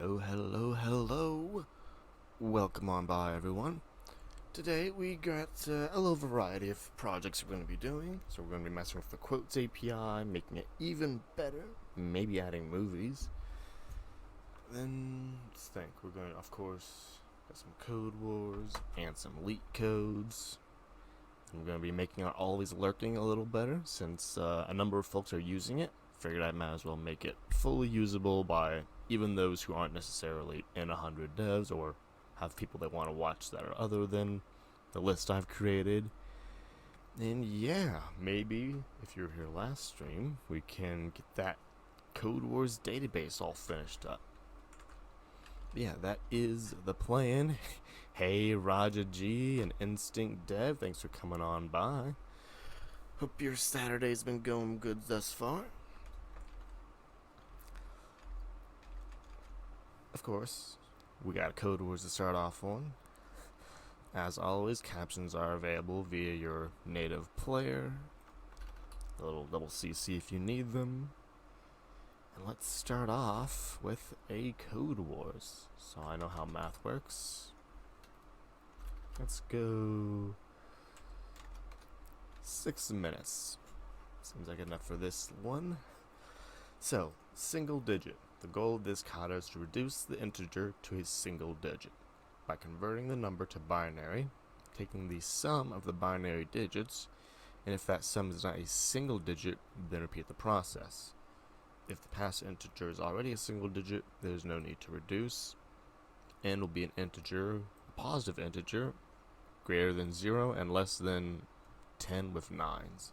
Hello. Welcome on by, everyone. Today we got a little variety of projects we're going to be doing. So we're going to be messing with the quotes API, making it even better, maybe adding movies. Then, let's think. We're going to, of course, got some code wars and some leak codes. I'm going to be making our always lurking a little better since a number of folks are using it. Figured I might as well make it fully usable by even those who aren't necessarily in 100 devs or have people they want to watch that are other than the list I've created. And yeah, maybe if you were here last stream, we can get that Code Wars database all finished up. Yeah, that is the plan. Hey, Raja G and Instinct Dev, thanks for coming on by. Hope your Saturday's been going good thus far. Of course, we got Code Wars to start off on. As always, captions are available via your native player. A little double CC if you need them. And let's start off with a Code Wars. So I know how math works. Let's go 6 minutes. Seems like enough for this one. So, single digit. The goal of this kata is to reduce the integer to a single digit by converting the number to binary, taking the sum of the binary digits, and if that sum is not a single digit, then repeat the process. If the past integer is already a single digit, there is no need to reduce. N will be an integer, a positive integer, greater than 0 and less than 10 with 9s.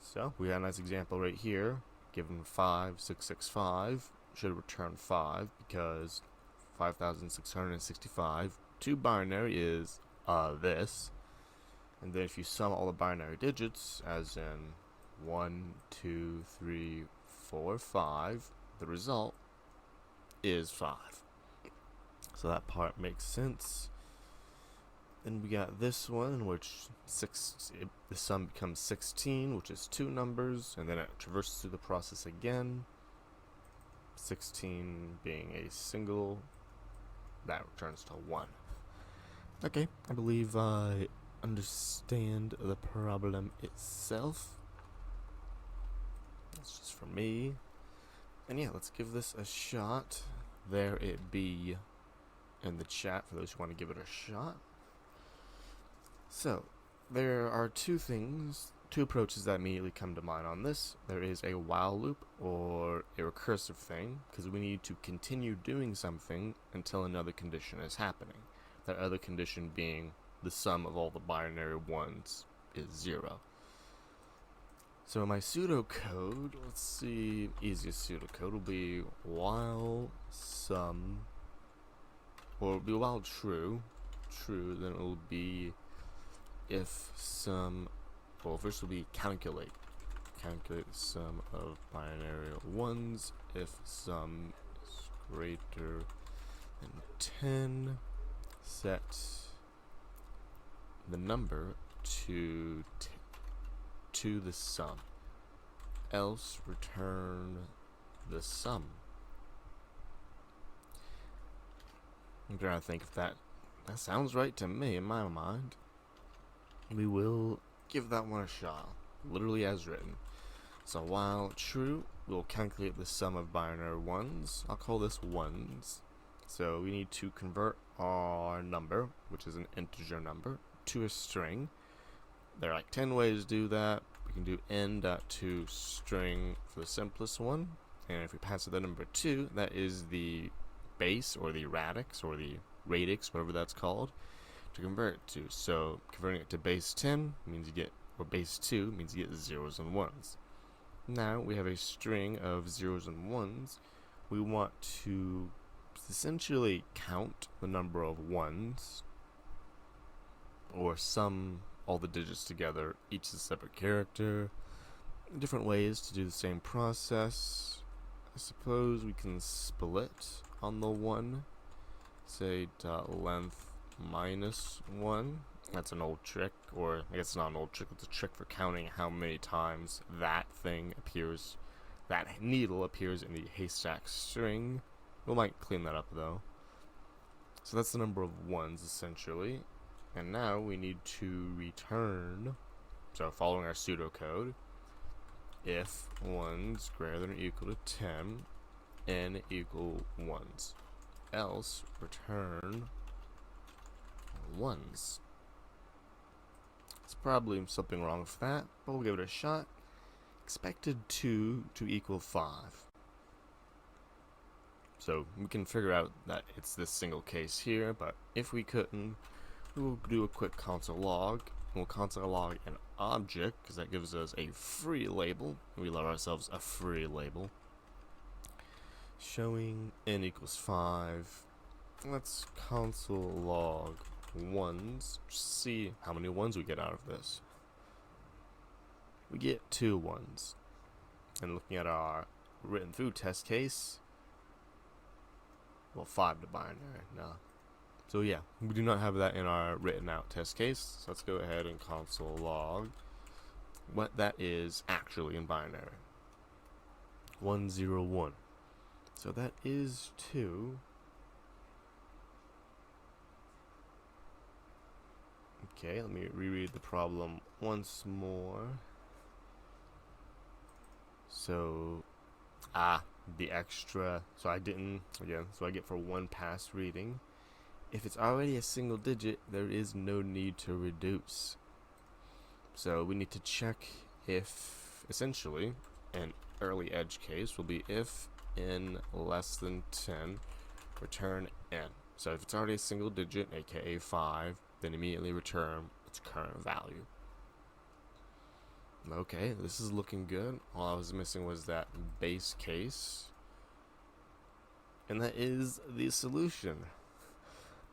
So we got a nice example right here. Given 5665 should return 5 because 5665 to binary is this. And then if you sum all the binary digits, as in 1, 2, 3, 4, 5, the result is 5. So that part makes sense. Then we got this one, in which the sum becomes 16, which is 2 numbers, and then it traverses through the process again. 16 being a single, that returns to 1. Okay, I believe I understand the problem itself. That's just for me. And yeah, let's give this a shot. There it be in the chat for those who want to give it a shot. So, there are two approaches that immediately come to mind on this. There is a while loop, or a recursive thing, because we need to continue doing something until another condition is happening. That other condition being the sum of all the binary ones is 0. So my pseudocode, let's see, easiest pseudocode will be while sum, or it'll be while true, then it'll be if sum, well, first will be calculate the sum of binary ones if sum is greater than 10, set the number to the sum, else return the sum. I'm trying to think if that sounds right to me in my mind. We will give that one a shot, literally as written. So while true, we'll calculate the sum of binary ones. I'll call this ones. So we need to convert our number, which is an integer number, to a string. There are like 10 ways to do that. We can do n.toString for the simplest one. And if we pass it the number 2, that is the base or the radix or the radix, whatever that's called, to convert it to. So converting it to base 10 means you get, or base 2 means you get 0s and 1s. Now we have a string of 0s and 1s. We want to essentially count the number of 1s, or sum all the digits together, each is a separate character. Different ways to do the same process. I suppose we can split on the 1, say length -1. That's an old trick, or I guess it's not an old trick, it's a trick for counting how many times that thing appears, that needle appears in the haystack string. We might clean that up though. So that's the number of ones essentially. And now we need to return, so following our pseudocode, if ones greater than or equal to 10, n equal ones. Else return ones. There's probably something wrong with that, but we'll give it a shot. Expected 2 to equal 5. So we can figure out that it's this single case here, but if we couldn't, we will do a quick console log. We'll console log an object, because that gives us a free label. We love ourselves a free label. Showing n equals 5. Let's console log ones. See how many ones we get out of this. We get 2 ones. And looking at our written through test case, well, 5 to binary. No. So yeah, we do not have that in our written out test case. So let's go ahead and console log what that is actually in binary. 101. So that is 2. Okay, let me reread the problem once more. So, the extra, so I get for 1 pass reading. If it's already a single digit, there is no need to reduce. So we need to check if, essentially, an early edge case will be if n less than 10, return n. So if it's already a single digit, aka 5, then immediately return its current value. Okay, this is looking good. All I was missing was that base case. And that is the solution.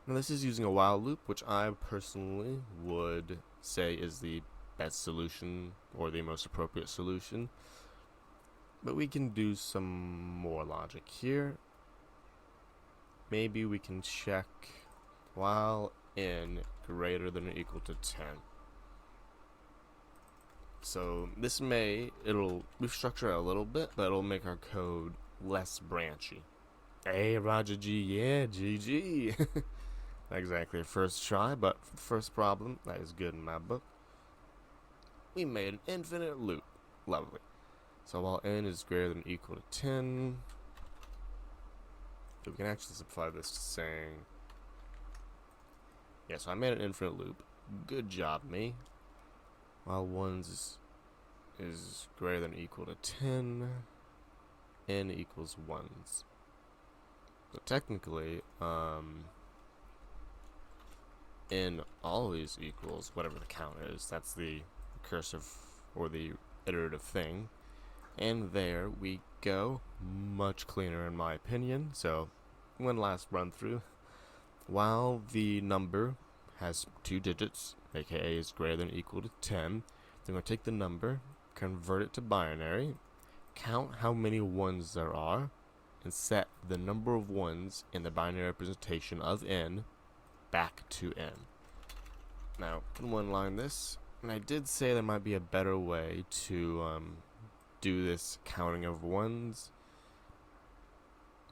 Now this is using a while loop, which I personally would say is the best solution or the most appropriate solution. But we can do some more logic here. Maybe we can check while n greater than or equal to 10. So this it'll restructure it a little bit, but it'll make our code less branchy. Hey, Roger G, yeah, GG. Not exactly a first try, but for the first problem, that is good in my book. We made an infinite loop. Lovely. So while n is greater than or equal to 10, so we can actually simplify this to saying, yeah, so I made an infinite loop. Good job, me. While ones is greater than or equal to 10, n equals ones. So technically, n always equals whatever the count is. That's the recursive or the iterative thing. And there we go. Much cleaner in my opinion. So one last run through. While the number has 2 digits, aka is greater than or equal to 10, then we're going to take the number, convert it to binary, count how many ones there are, and set the number of ones in the binary representation of n back to n. Now, can one line this? And I did say there might be a better way to do this counting of ones.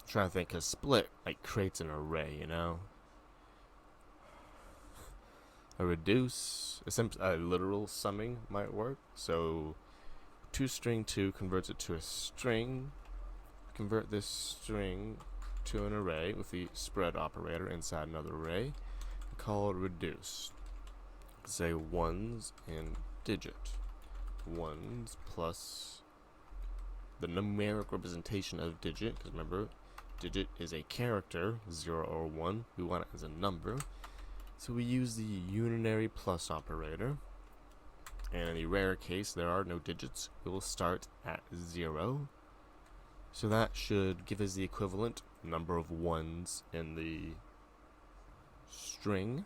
I'm trying to think, because split creates an array, you know? A reduce, a literal summing might work. So, toString2 converts it to a string. Convert this string to an array with the spread operator inside another array. Call it reduce. Say ones and digit. Ones plus the numeric representation of digit, because remember, digit is a character, 0 or 1. We want it as a number. So we use the unary plus operator. And in the rare case there are no digits, we will start at 0. So that should give us the equivalent number of ones in the string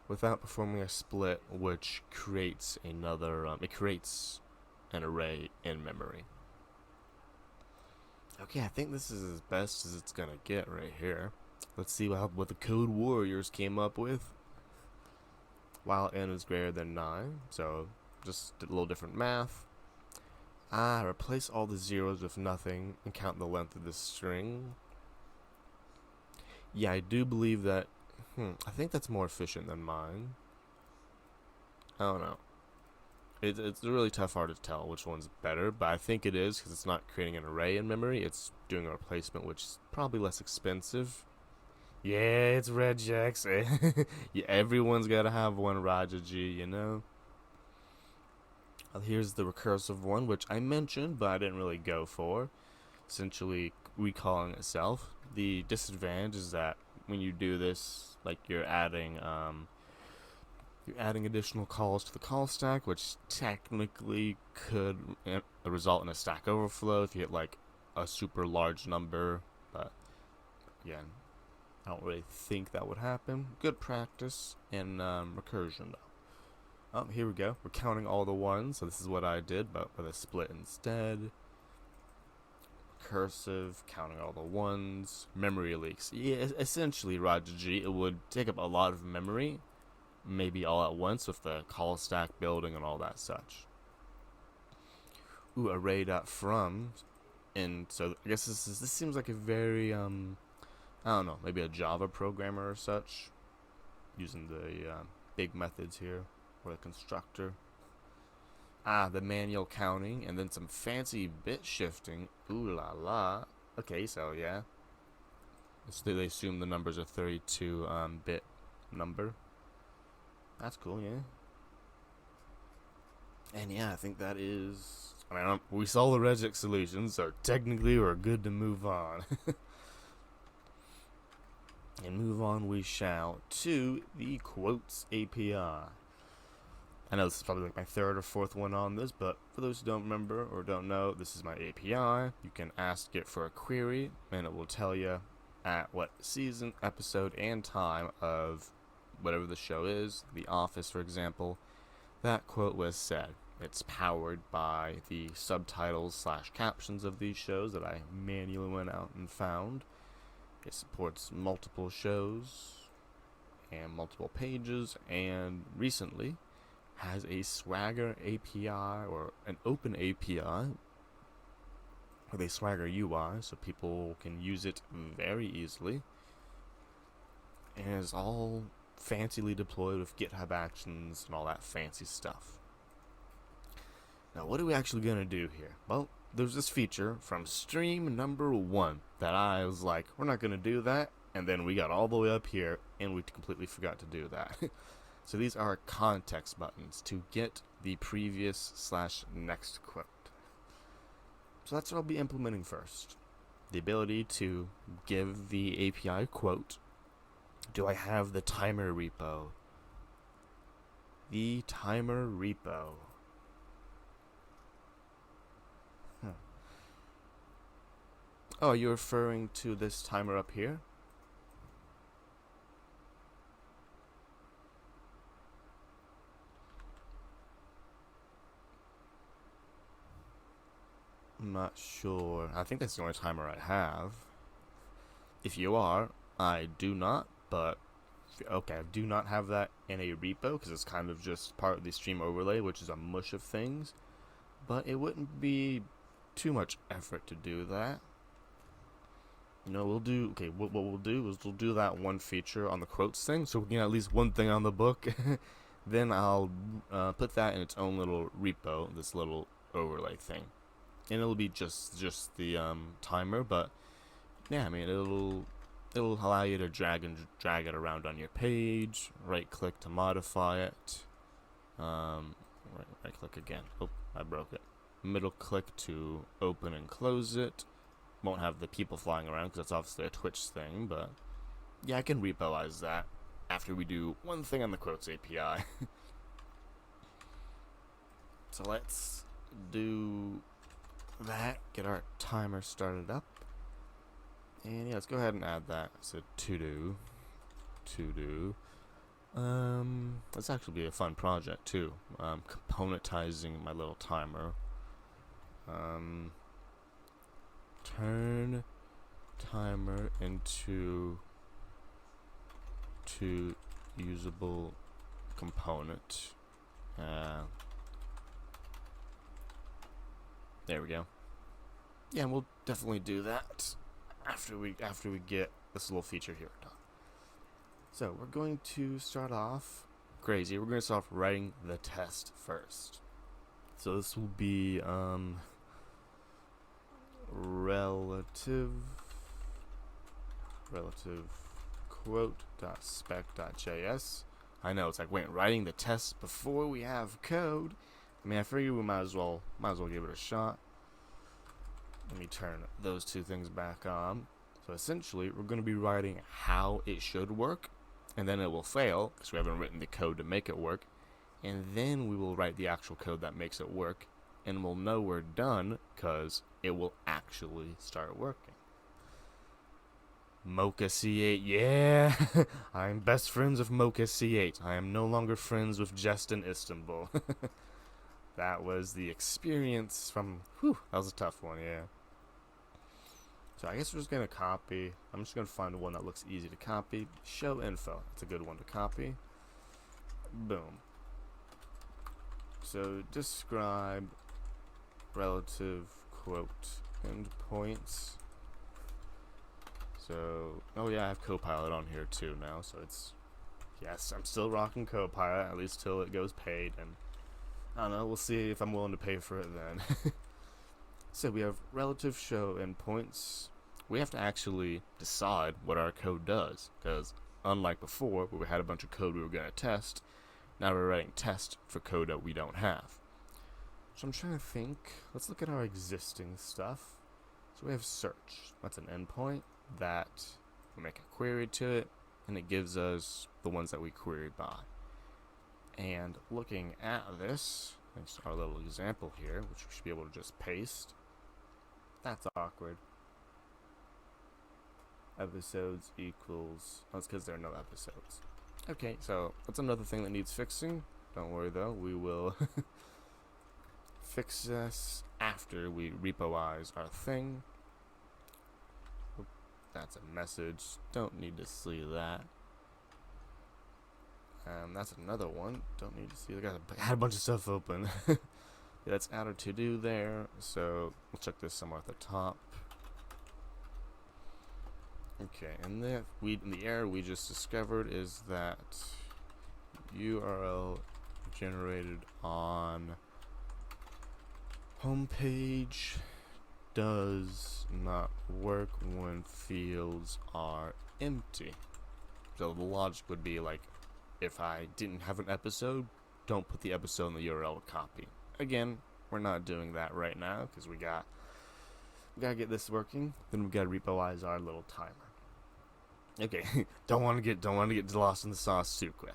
without performing a split, which creates another, it creates an array in memory. Okay, I think this is as best as it's gonna get right here. Let's see what the code warriors came up with. While n is greater than 9, so just did a little different math. Replace all the zeros with nothing and count the length of the string. Yeah, I do believe that. I think that's more efficient than mine. I don't know. It's really tough hard to tell which one's better, but I think it is because it's not creating an array in memory. It's doing a replacement, which is probably less expensive. Yeah, it's regex. Yeah, everyone's got to have one Rajaji, you know? Here's the recursive one, which I mentioned, but I didn't really go for. Essentially, recalling itself. The disadvantage is that when you do this, like you're adding additional calls to the call stack, which technically could result in a stack overflow if you hit like a super large number. But again, I don't really think that would happen. Good practice in recursion, though. Oh, here we go. We're counting all the ones, so this is what I did, but with a split instead. Cursive, counting all the ones. Memory leaks. Yeah, essentially, Rajaji, it would take up a lot of memory, maybe all at once with the call stack building and all that such. Ooh, array.from. And so I guess this seems like a very I don't know, maybe a Java programmer or such, using the big methods here, or the constructor. The manual counting, and then some fancy bit shifting. Ooh la la. Okay, so yeah. So they assume the number's a 32 bit number. That's cool, yeah. And yeah, I think that is. I mean, we saw the regex solution, so technically we're good to move on. And move on we shall to the quotes API. I know this is probably like my third or fourth one on this, but for those who don't remember or don't know, this is my API. You can ask it for a query, and it will tell you at what season, episode, and time of whatever the show is, The Office, for example, that quote was said. It's powered by the subtitles / captions of these shows that I manually went out and found. It supports multiple shows and multiple pages, and recently has a Swagger API or an OpenAPI with a Swagger UI, so people can use it very easily. And it's all fancily deployed with GitHub Actions and all that fancy stuff. Now, what are we actually going to do here? Well, there's this feature from stream number 1 that I was like, we're not going to do that. And then we got all the way up here and we completely forgot to do that. So these are context buttons to get the previous / next quote. So that's what I'll be implementing first. The ability to give the API quote. Do I have the timer repo? The timer repo. Oh, you're referring to this timer up here? I'm not sure. I think that's the only timer I have. If you are, I do not, but okay, I do not have that in a repo because it's kind of just part of the stream overlay, which is a mush of things. But it wouldn't be too much effort to do that. We'll do, okay, what we'll do is we'll do that one feature on the quotes thing, so we can get at least one thing on the book. Then I'll put that in its own little repo, this little overlay thing. And it'll be just the timer, but yeah, I mean, it'll allow you to drag it around on your page, right click to modify it, right click again, oh, I broke it, middle click to open and close it. Won't have the people flying around because that's obviously a Twitch thing, but yeah, I can repoize that after we do one thing on the quotes API. So let's do that, get our timer started up, and yeah, let's go ahead and add that. So to do. Let's actually be a fun project too. Componentizing my little timer. Turn timer into usable component. There we go. Yeah, we'll definitely do that after we get this little feature here. So we're going to start off crazy. We're going to start off writing the test first. So this will be relative quote.spec.js. I know, it's like, wait, writing the test before we have code. I mean, I figure we might as well give it a shot. Let me turn those two things back on. So essentially, we're going to be writing how it should work, and then it will fail because we haven't written the code to make it work, and then we will write the actual code that makes it work, and we'll know we're done because it will actually start working. Mocha C8, yeah! I'm best friends with Mocha C8. I am no longer friends with Justin Istanbul. That was the experience from, that was a tough one, yeah. So I guess we're just going to copy. I'm just going to find one that looks easy to copy. Show info. That's a good one to copy. Boom. So describe relative quote endpoints. So, oh yeah, I have Copilot on here too now, so it's, yes, I'm still rocking Copilot, at least till it goes paid, and I don't know, we'll see if I'm willing to pay for it then. So we have relative show endpoints. We have to actually decide what our code does, because unlike before, where we had a bunch of code we were going to test, now we're writing test for code that we don't have. So I'm trying to think, let's look at our existing stuff. So we have search, that's an endpoint that we make a query to it, and it gives us the ones that we queried by. And looking at this, thanks to our little example here, which we should be able to just paste. That's awkward. Episodes equals, that's because there are no episodes. Okay, so that's another thing that needs fixing. Don't worry though, we will fix this after we repoize our thing. That's a message. Don't need to see that. That's another one. Don't need to see. I had a bunch of stuff open. Yeah, that's add or to do there. So we'll check this somewhere at the top. Okay, and the error we just discovered is that URL generated on homepage does not work when fields are empty. So the logic would be like, if I didn't have an episode, don't put the episode in the URL copy. Again, we're not doing that right now because we gotta get this working. Then we gotta repoize our little timer. Okay, don't want to get lost in the sauce too quick.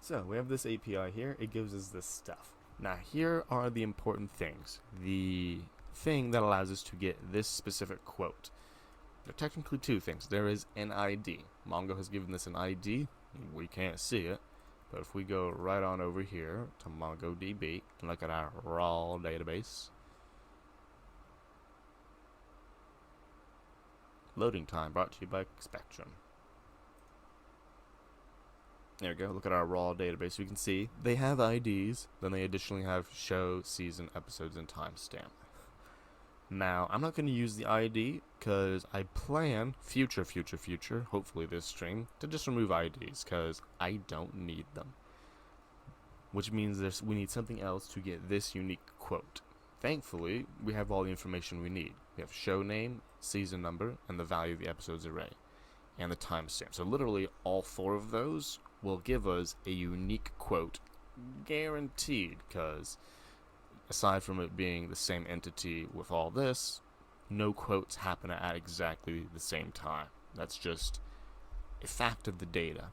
So we have this API here. It gives us this stuff. Now here are the important things. The thing that allows us to get this specific quote. There are technically two things. There is an ID. Mongo has given this an ID. We can't see it, but if we go right on over here to MongoDB and look at our raw database, loading time brought to you by Spectrum. There we go. Look at our raw database. We can see they have IDs. Then they additionally have show, season, episodes, and timestamp. Now, I'm not going to use the ID because I plan future, hopefully this stream, to just remove IDs because I don't need them. Which means we need something else to get this unique quote. Thankfully, we have all the information we need. We have show name, season number, and the value of the episode's array, and the timestamp. So literally all four of those will give us a unique quote, guaranteed, because aside from it being the same entity with all this, no quotes happen at exactly the same time. That's just a fact of the data.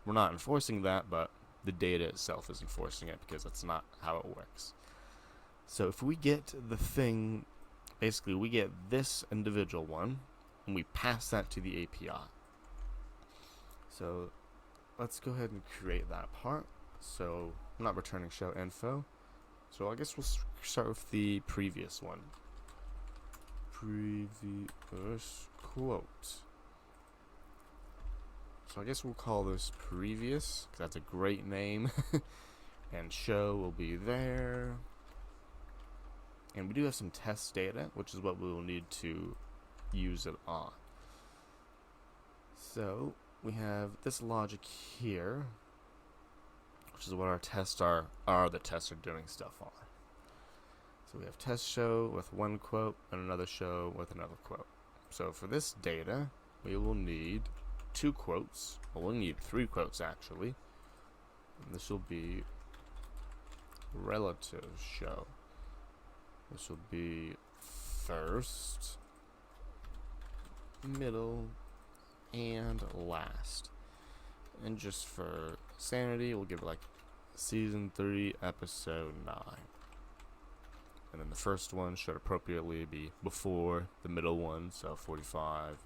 We're not enforcing that, but the data itself is enforcing it because that's not how it works. So if we get the thing, basically we get this individual one, and we pass that to the API. So let's go ahead and create that part. So I'm not returning show info. So I guess we'll start with the previous one. Previous quote. So I guess we'll call this previous, because that's a great name. And show will be there. And we do have some test data, which is what we will need to use it on. So we have this logic here, which is what our tests are the tests are doing stuff on. So we have test show with one quote and another show with another quote. So for this data, we will need 2 quotes. Well, we'll need 3 quotes actually. And this will be relative show. This will be first, middle, and last. And just for sanity, we'll give it like season 3, episode 9. And then the first one should appropriately be before the middle one, so 45,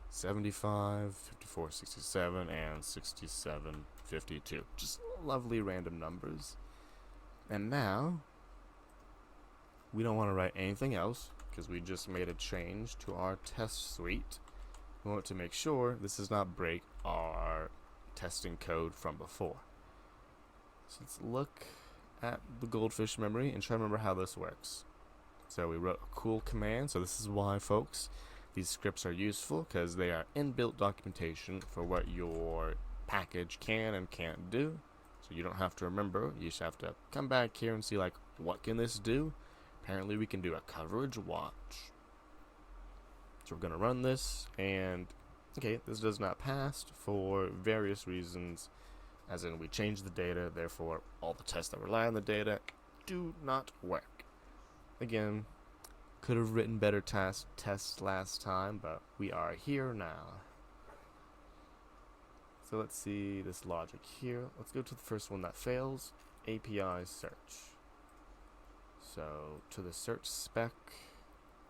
75, 54, 67, and 67, 52. Just lovely random numbers. And now, we don't want to write anything else, because we just made a change to our test suite. We want to make sure this does not break our testing code from before. So let's look at the goldfish memory and try to remember how this works. So we wrote a cool command. So this is why, folks, these scripts are useful, because they are inbuilt documentation for what your package can and can't do. So you don't have to remember. You just have to come back here and see, like, what can this do? Apparently we can do a coverage watch. So we're going to run this, and okay, this does not pass for various reasons, as in we changed the data, therefore all the tests that rely on the data do not work. Again, could have written better tests last time, but we are here now. So let's see this logic here. Let's go to the first one that fails, API search. So to the search spec,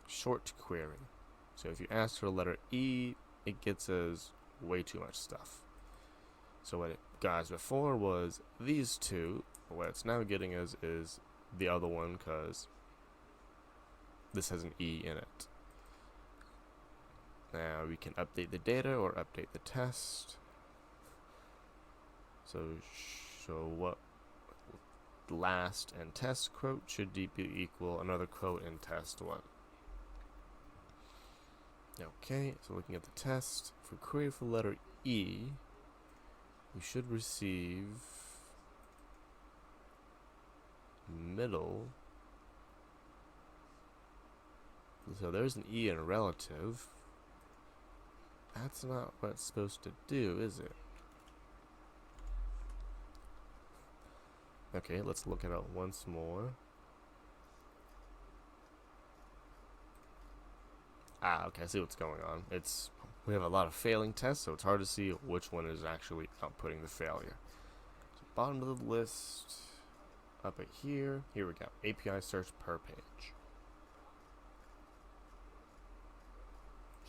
short query. So if you ask for the letter E, it gets us way too much stuff. So what it got us before was these 2, but what it's now getting us is the other one, because this has an E in it. Now we can update the data or update the test. So what last and test quote should be equal another quote in test 1. Okay, so looking at the test, for query for letter E, we should receive middle. So there's an E in relative. That's not what it's supposed to do, is it? Okay, let's look it up once more. Okay, I see what's going on. We have a lot of failing tests, so it's hard to see which one is actually outputting the failure. So bottom of the list, up at here we go, API search per page.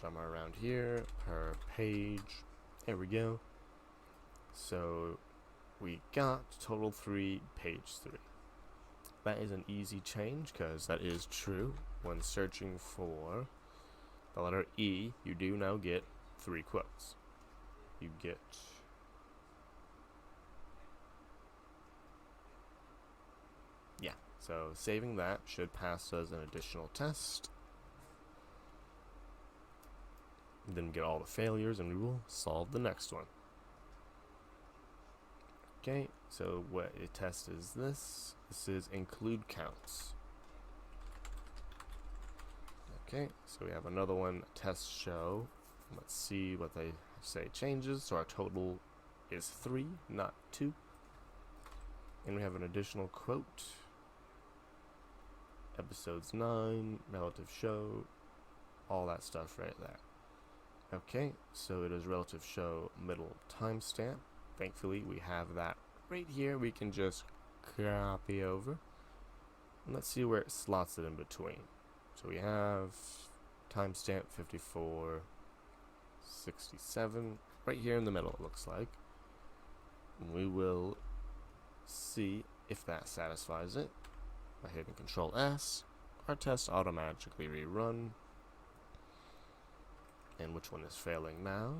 Somewhere around here, per page, there we go. So we got total 3, page 3. That is an easy change, because that is true. When searching for the letter E, you do now get 3 quotes. You get so saving that should pass us an additional test. Then get all the failures, and we will solve the next one. Okay, so what a test is this? This is include counts. Okay, so we have another one, test show. Let's see what they say changes. So our total is 3, not 2. And we have an additional quote. Episodes 9, relative show, all that stuff right there. Okay, so it is relative show middle timestamp. Thankfully, we have that right here. We can just copy over. And let's see where it slots it in between. So we have timestamp 54, 67, right here in the middle, it looks like. And we will see if that satisfies it. By hitting Control S, our test automatically rerun. And which one is failing now?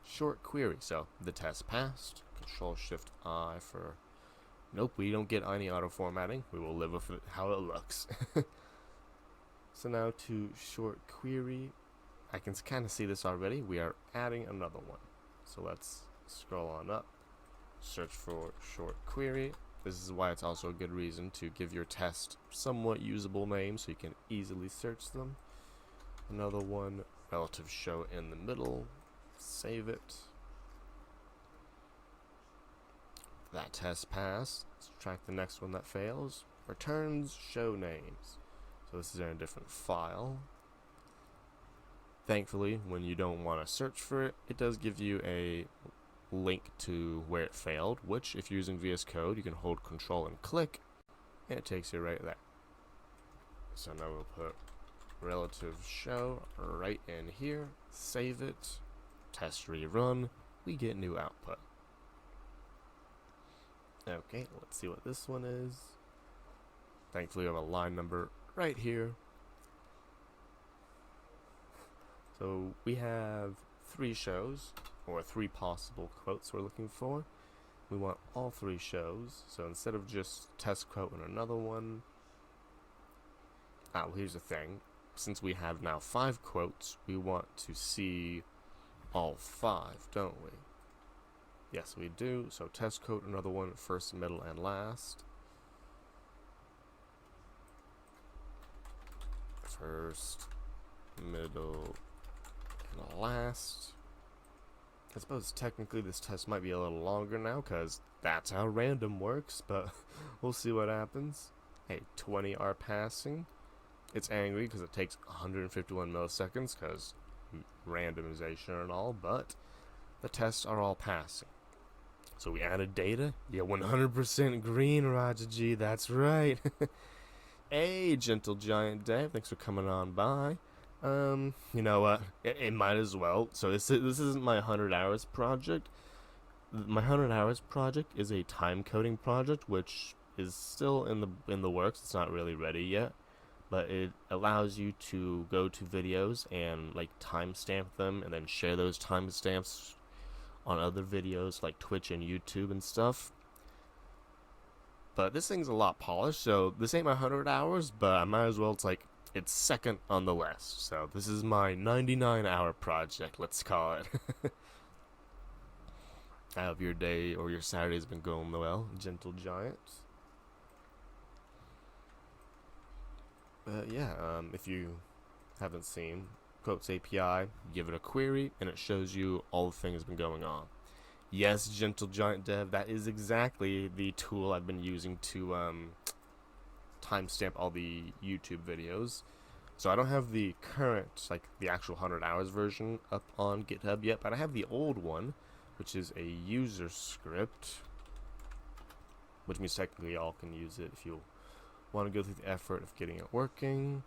Short query. So the test passed. Control Shift I for nope, we don't get any auto formatting. We will live with it how it looks. So now to short query. I can kind of see this already. We are adding another one. So let's scroll on up, search for short query. This is why it's also a good reason to give your test somewhat usable names so you can easily search them. Another one, relative show in the middle. Save it. That test passed. Let's track the next one that fails. Returns show names. So this is in a different file. Thankfully, when you don't want to search for it, it does give you a link to where it failed, which if you're using VS Code, you can hold Control and click, and it takes you right there. So now we'll put relative show right in here, save it, test rerun, we get new output. Okay, let's see what this one is. Thankfully, we have a line number right here. So we have 3 shows, or 3 possible quotes we're looking for. We want all 3 shows, so instead of just test quote and another one, well, here's the thing. Since we have now 5 quotes, we want to see all 5, don't we? Yes, we do. So test quote, another one, first, middle, and last. First, middle, and last. I suppose technically this test might be a little longer now because that's how random works, but we'll see what happens. Hey, 20 are passing. It's angry because it takes 151 milliseconds because randomization and all, but the tests are all passing. So we added data. Yeah, 100% green, Roger G. That's right. Hey, Gentle Giant Dave. Thanks for coming on by. You know what? It might as well. So this isn't my 100 hours project. My 100 hours project is a time coding project, which is still in the works. It's not really ready yet, but it allows you to go to videos and like timestamp them, and then share those timestamps on other videos like Twitch and YouTube and stuff. But this thing's a lot polished, so this ain't my 100 hours, but I might as well, it's second on the list. So this is my 99-hour project, let's call it. I hope your day or your Saturday's been going well, Gentle Giant. But yeah, if you haven't seen Quotes API, give it a query, and it shows you all the things been going on. Yes, Gentle Giant Dev, that is exactly the tool I've been using to timestamp all the YouTube videos. So I don't have the current, the actual 100 hours version up on GitHub yet, but I have the old one, which is a user script, which means technically y'all can use it if you want to go through the effort of getting it working.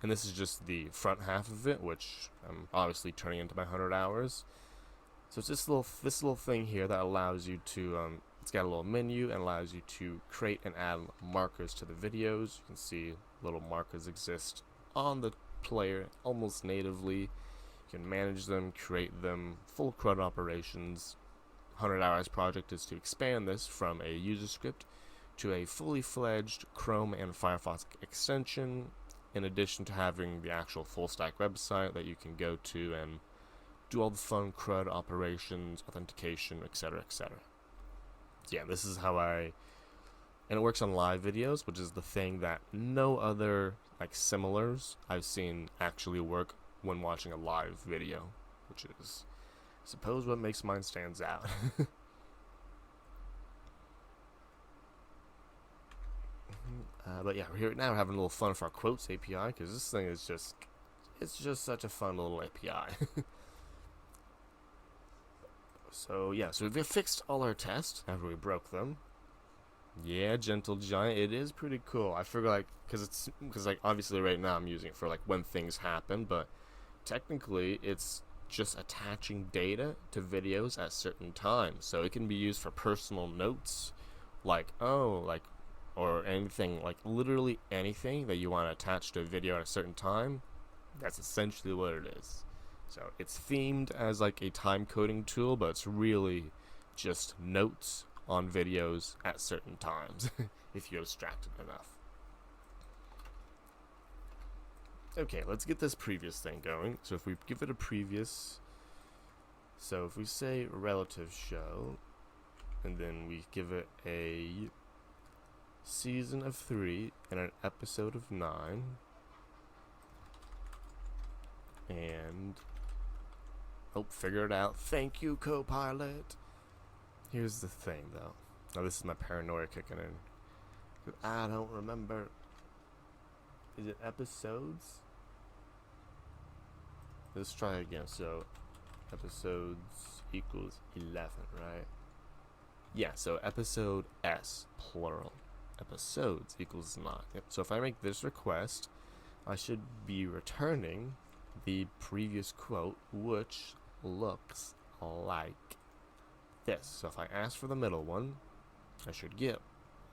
And this is just the front half of it, which I'm obviously turning into my 100 hours. So it's this little thing here that allows you to, it's got a little menu and allows you to create and add markers to the videos. You can see little markers exist on the player almost natively. You can manage them, create them, full CRUD operations. 100 hours project is to expand this from a user script to a fully fledged Chrome and Firefox extension, in addition to having the actual full stack website that you can go to and do all the fun CRUD operations, authentication, etc., etc. Yeah, this is how and it works on live videos, which is the thing that no other similars I've seen actually work when watching a live video, which is, I suppose, what makes mine stands out. But yeah, we're here now having a little fun with our Quotes API, because this thing is it's just such a fun little API. So yeah, so we've fixed all our tests after we broke them. Yeah, Gentle Giant, it is pretty cool. I figure because obviously right now I'm using it for when things happen, but technically it's just attaching data to videos at certain times. So it can be used for personal notes, or anything, literally anything that you want to attach to a video at a certain time. That's essentially what it is. So it's themed as a time coding tool, but it's really just notes on videos at certain times if you abstract it enough. Okay, let's get this previous thing going. So if we give it a previous, so if we say relative show, and then we give it a season of 3 and an episode of 9, and oh, figure it out. Thank you, Copilot. Here's the thing, though. Now this is my paranoia kicking in. I don't remember. Is it episodes? Let's try again. So episodes equals 11, right? Yeah, so episode S, plural. Episodes equals 9. Yep. So if I make this request, I should be returning the previous quote, which looks like this. So if I ask for the middle one, I should get,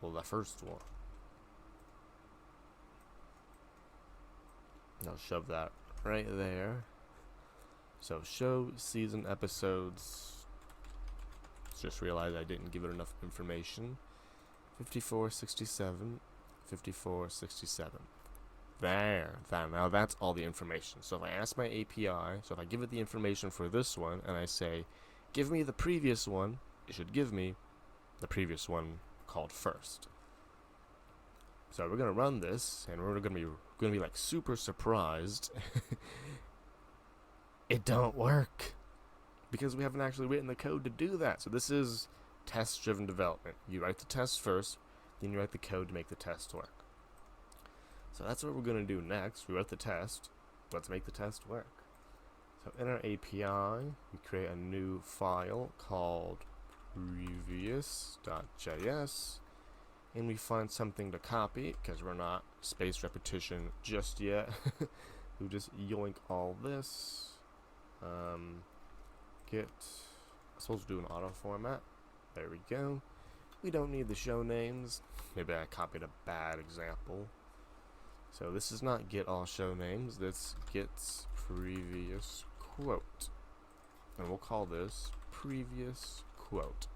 well, the first one. I'll shove that right there. So show season episodes. Just realized I didn't give it enough information. 5467, 5467. There. Now that's all the information. So if I ask my API, so if I give it the information for this one, and I say, give me the previous one, it should give me the previous one called first. So we're gonna run this, and we're gonna be like super surprised. It don't work because we haven't actually written the code to do that. So this is test-driven development. You write the test first, then you write the code to make the test work. So that's what we're gonna do next. We wrote the test. Let's make the test work. So in our API, we create a new file called previous.js, and we find something to copy because we're not space repetition just yet. We just yoink all this. Get, I'm supposed to do an auto format. There we go. We don't need the show names. Maybe I copied a bad example. So this is not get all show names. This gets previous quote. And we'll call this previous quote.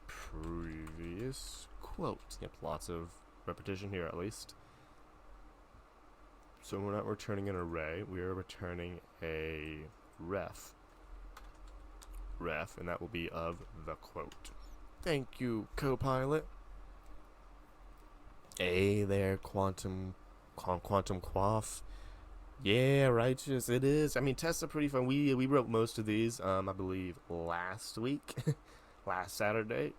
Previous quote. Yep, lots of repetition here at least. So we're not returning an array, we are returning a ref, and that will be of the quote. Thank you, Copilot. Hey there, quantum quaff. Yeah, righteous, it is. I mean, tests are pretty fun. We wrote most of these, I believe, last week, last Saturday.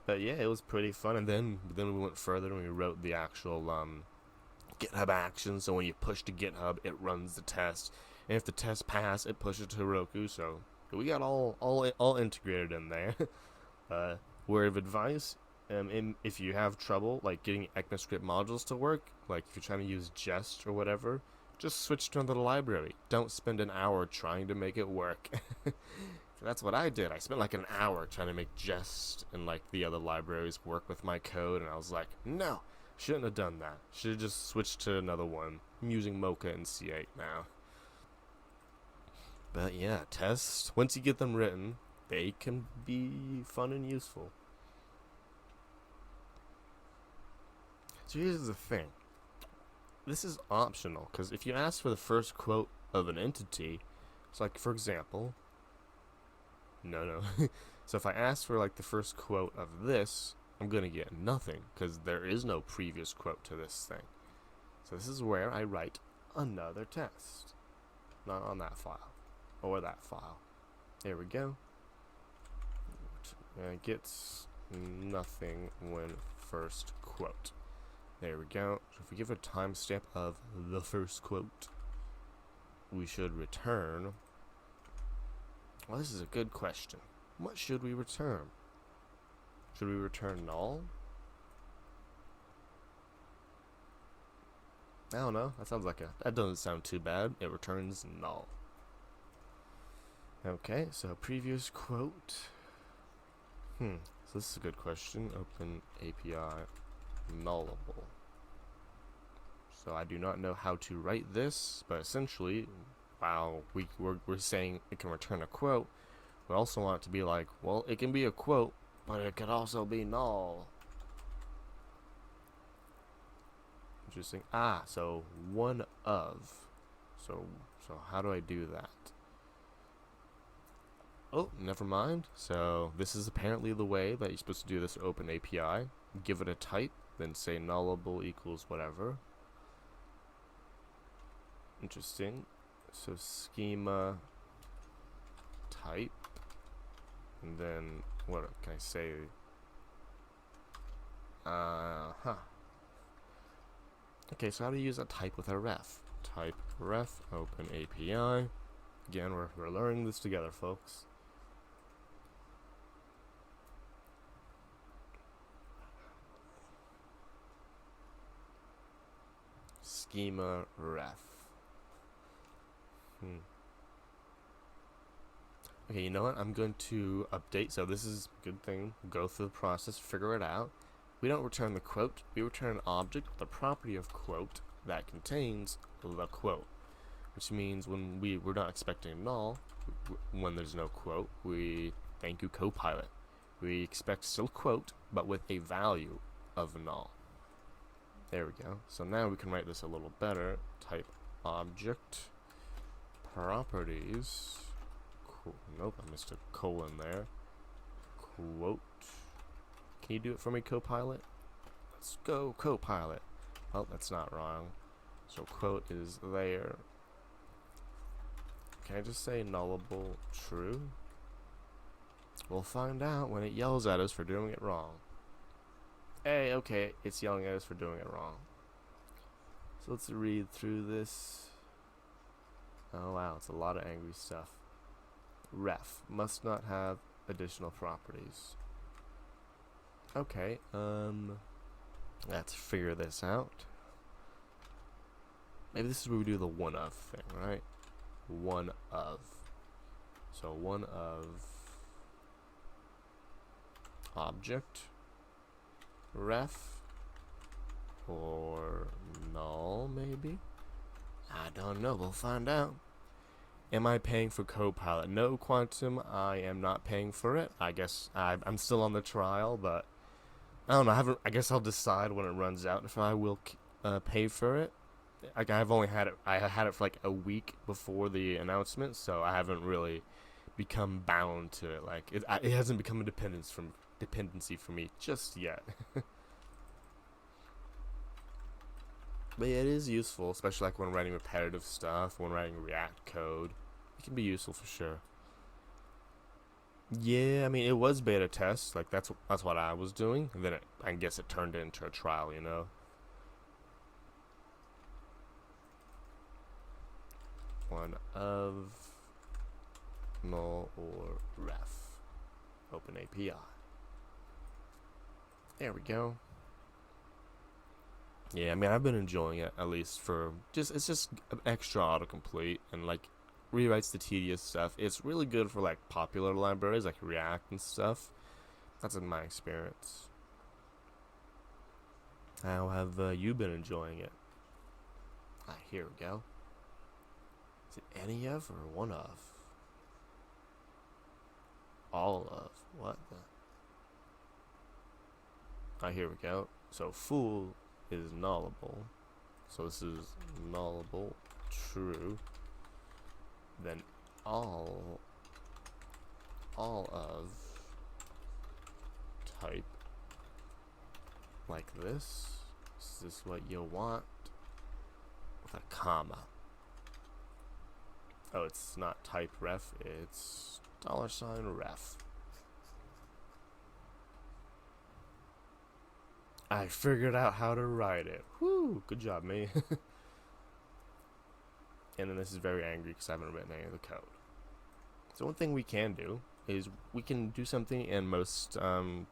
But yeah, it was pretty fun. And then we went further and we wrote the actual GitHub action. So when you push to GitHub, it runs the test, and if the test pass, it pushes to Heroku. So we got all integrated in there. Word of advice: if you have trouble like getting ECMAScript modules to work, like if you're trying to use Jest or whatever, just switch to another library. Don't spend an hour trying to make it work. That's what I did. I spent like an hour trying to make Jest and like the other libraries work with my code, and I was like, no, shouldn't have done that. Should have just switched to another one. I'm using Mocha and C8 now. But yeah, tests, once you get them written, they can be fun and useful. So here's the thing. This is optional, because if you ask for the first quote of an entity, it's like, for example, no. So if I ask for like the first quote of this, I'm going to get nothing, because there is no previous quote to this thing. So this is where I write another test. Not on that file, or that file. There we go. And it gets nothing when first quote. There we go. So if we give a timestamp of the first quote, we should return. Well, this is a good question. What should we return? Should we return null? I don't know. That doesn't sound too bad. It returns null. Okay, so previous quote. So this is a good question. OpenAPI nullable. So I do not know how to write this, but essentially, while we're saying it can return a quote, we also want it to be like, well, it can be a quote, but it could also be null. Interesting. So one of. So how do I do that? Oh, never mind. So this is apparently the way that you're supposed to do this OpenAPI. Give it a type, then say nullable equals whatever. Interesting. So schema type, and then what can I say? Okay, so how do you use a type with a ref? Type ref OpenAPI. Again, we're learning this together, folks. Schema ref. Okay, you know what? I'm going to update. So this is a good thing. Go through the process, figure it out. We don't return the quote. We return an object with the property of quote that contains the quote. Which means when we're not expecting null, when there's no quote, we thank you Copilot. We expect still quote, but with a value of null. There we go. So now we can write this a little better. Type object properties. Nope, I missed a colon there. Quote. Can you do it for me, Copilot? Let's go, Copilot. Oh, that's not wrong. So quote is there. Can I just say nullable true? We'll find out when it yells at us for doing it wrong. Hey, okay, it's yelling at us for doing it wrong. So let's read through this. Oh wow, it's a lot of angry stuff. Ref must not have additional properties. Okay, let's figure this out. Maybe this is where we do the one of thing, right? One of. So one of object ref or null, maybe? I don't know, we'll find out. Am I paying for Copilot? No, Quantum, I am not paying for it. I guess I'm still on the trial, but I don't know. I guess I'll decide when it runs out if I will pay for it. I've only had it. I had it for like a week before the announcement, so I haven't really become bound to it. Like it hasn't become a dependency for me just yet. But yeah, it is useful, especially like when writing repetitive stuff, when writing React code. It can be useful for sure. Yeah, I mean, it was beta test. Like that's what I was doing, and then I guess it turned into a trial, you know. One of null or ref OpenAPI. There we go. Yeah, I mean, I've been enjoying it, at least for it's just an extra autocomplete and like rewrites the tedious stuff. It's really good for like popular libraries like React and stuff. That's in my experience. How have you been enjoying it? Here we go. Is it any of or one of? All of. What the? Here we go. So full is nullable. So this is nullable true. Then all of type like this. Is this what you want? With a comma. Oh, it's not type ref, it's $ref. I figured out how to write it. Whoo, good job, me. And then this is very angry because I haven't written any of the code. So one thing we can do is we can do something in most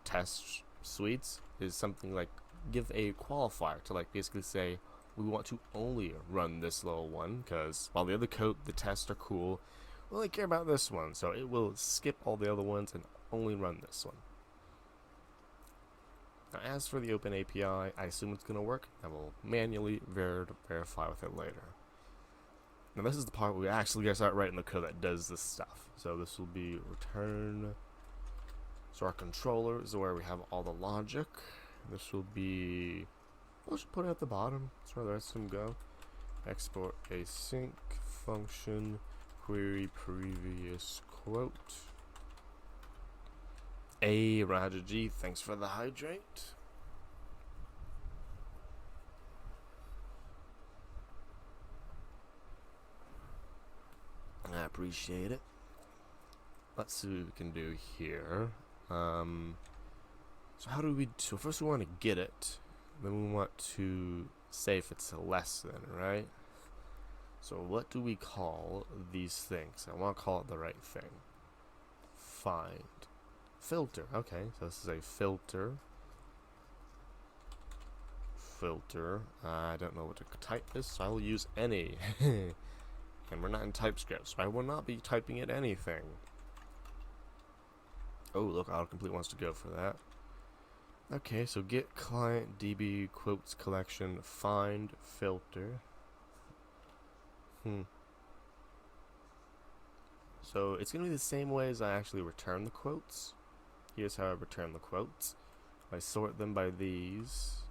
test suites is something like give a qualifier to like basically say we want to only run this little one because while the other code, the tests are cool, we only care about this one. So it will skip all the other ones and only run this one. Now, as for the OpenAPI, I assume it's going to work. I will manually verify with it later. Now, this is the part where we actually gotta start writing the code that does this stuff. So this will be return. So our controller is where we have all the logic. This will be I'll just put it at the bottom. That's where the rest of them go. Export async function query previous quote. Roger G, thanks for the hydrate. I appreciate it. Let's see what we can do here. So how do we? So first we want to get it, then we want to say if it's a less than, right? So what do we call these things? I want to call it the right thing. Find. Filter. Okay, so this is a filter. Filter. I don't know what to type this, so I will use any. And we're not in TypeScript, so I will not be typing in anything. Oh, look, autocomplete wants to go for that. Okay, so get client db quotes collection find filter. So it's gonna be the same way as I actually return the quotes. Here's how I return the quotes. I sort them by these.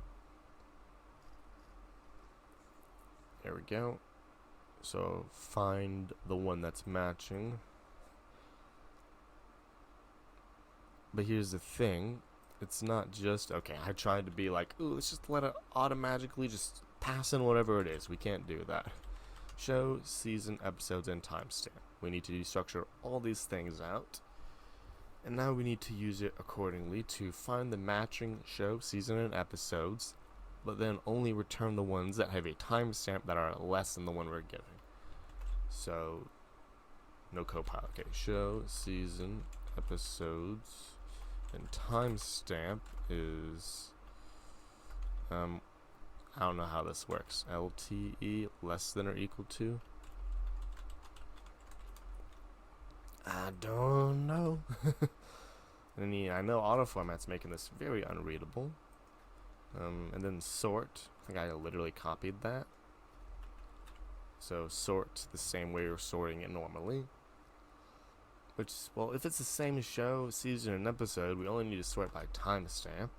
There we go. So find the one that's matching. But here's the thing. It's not just, okay, I tried to be like, ooh, let's just let it automatically just pass in whatever it is. We can't do that. Show, season, episodes, and timestamp. We need to destructure all these things out. And now we need to use it accordingly to find the matching show, season, and episodes, but then only return the ones that have a timestamp that are less than the one we're giving. So, no copilot. Okay, show, season, episodes, and timestamp is, I don't know how this works. LTE, less than or equal to? I don't know. And I know auto format's making this very unreadable. And then sort. I think I literally copied that. So sort the same way you're sorting it normally. Which, well, if it's the same show, season, and episode, we only need to sort by timestamp.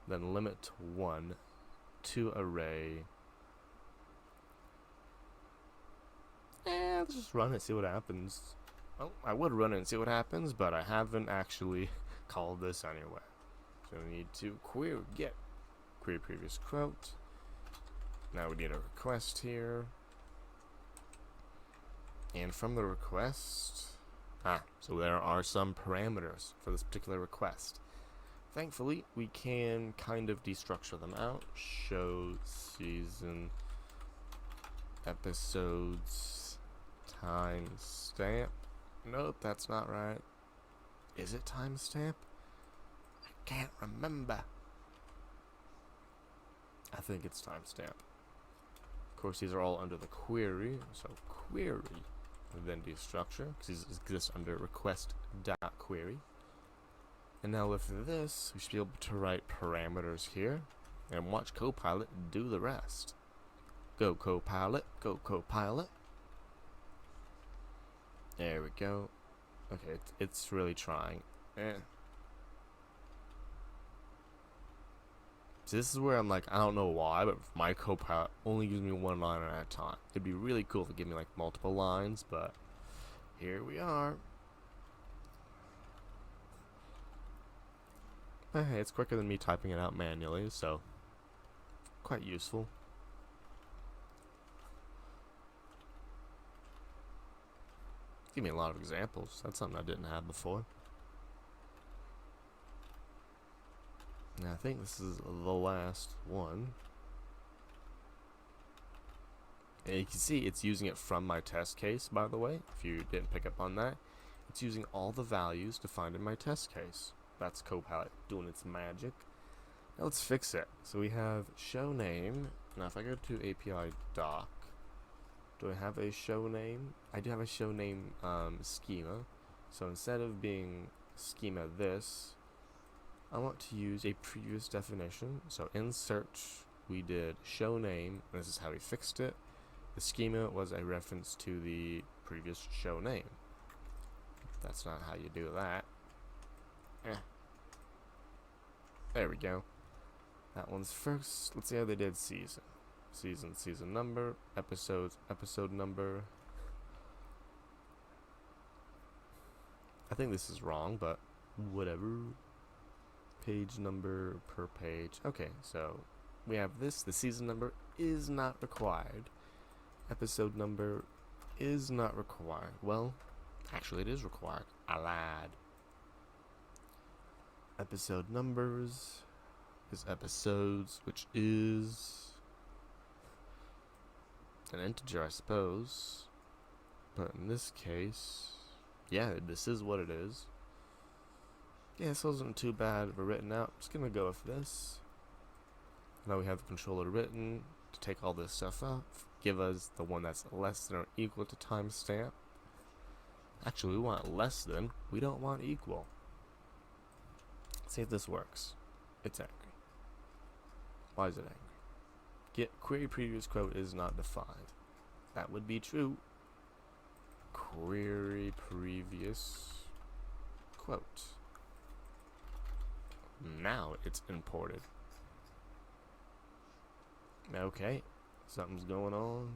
Then limit to 1 to array. Let's just run it, see what happens. Well, I would run it and see what happens, but I haven't actually called this anyway. So we need to get query previous quote. Now we need a request here. And from the request, so there are some parameters for this particular request. Thankfully, we can kind of destructure them out. Show, season, episodes, timestamp. Nope, that's not right. Is it timestamp? I can't remember. I think it's timestamp. Of course, these are all under the query. So query, and then destructure, because these exist under request.query. And now with this, we should be able to write parameters here and watch Copilot do the rest. Go Copilot, go Copilot. There we go. Okay, it's really trying. So this is where I'm like, I don't know why, but my Copilot only gives me one line at a time. It'd be really cool to give me like multiple lines, but here we are. But hey, it's quicker than me typing it out manually, so quite useful. Give me a lot of examples. That's something I didn't have before. Now I think this is the last one. And you can see it's using it from my test case, by the way, if you didn't pick up on that. It's using all the values defined in my test case. That's Copilot doing its magic. Now let's fix it. So we have show name. Now if I go to API doc, do I have a show name? I do have a show name schema. So instead of being schema this, I want to use a previous definition. So in search, we did show name. And this is how we fixed it. The schema was a reference to the previous show name. That's not how you do that. There we go. That one's first. Let's see how they did season. Season number. Episodes, episode number. I think this is wrong, but whatever. Page number per page. Okay, so we have this. The season number is not required. Episode number is not required. Well, actually it is required. I lied. Episode numbers is episodes, which is an integer, I suppose. But in this case, yeah, this is what it is. Yeah, this wasn't too bad of a written out. I'm just gonna go with this. Now we have the controller written to take all this stuff up. Give us the one that's less than or equal to timestamp. Actually, we want less than. We don't want equal. Let's see if this works. It's angry. Why is it angry? Get query previous quote is not defined. That would be true. Query previous quote. Now it's imported. Okay, something's going on.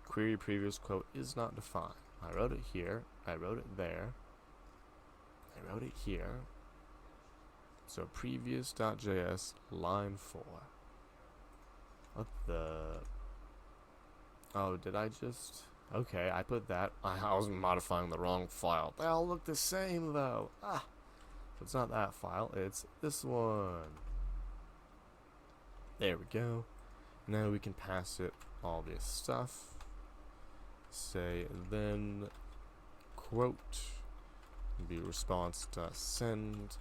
Query previous quote is not defined. I wrote it here. I wrote it there. I wrote it here. So previous.js line 4. What the? Oh, did I just? Okay, I put that. I was modifying the wrong file. They all look the same though. Ah, so it's not that file. It's this one. There we go. Now we can pass it all this stuff. Say then quote be response dot send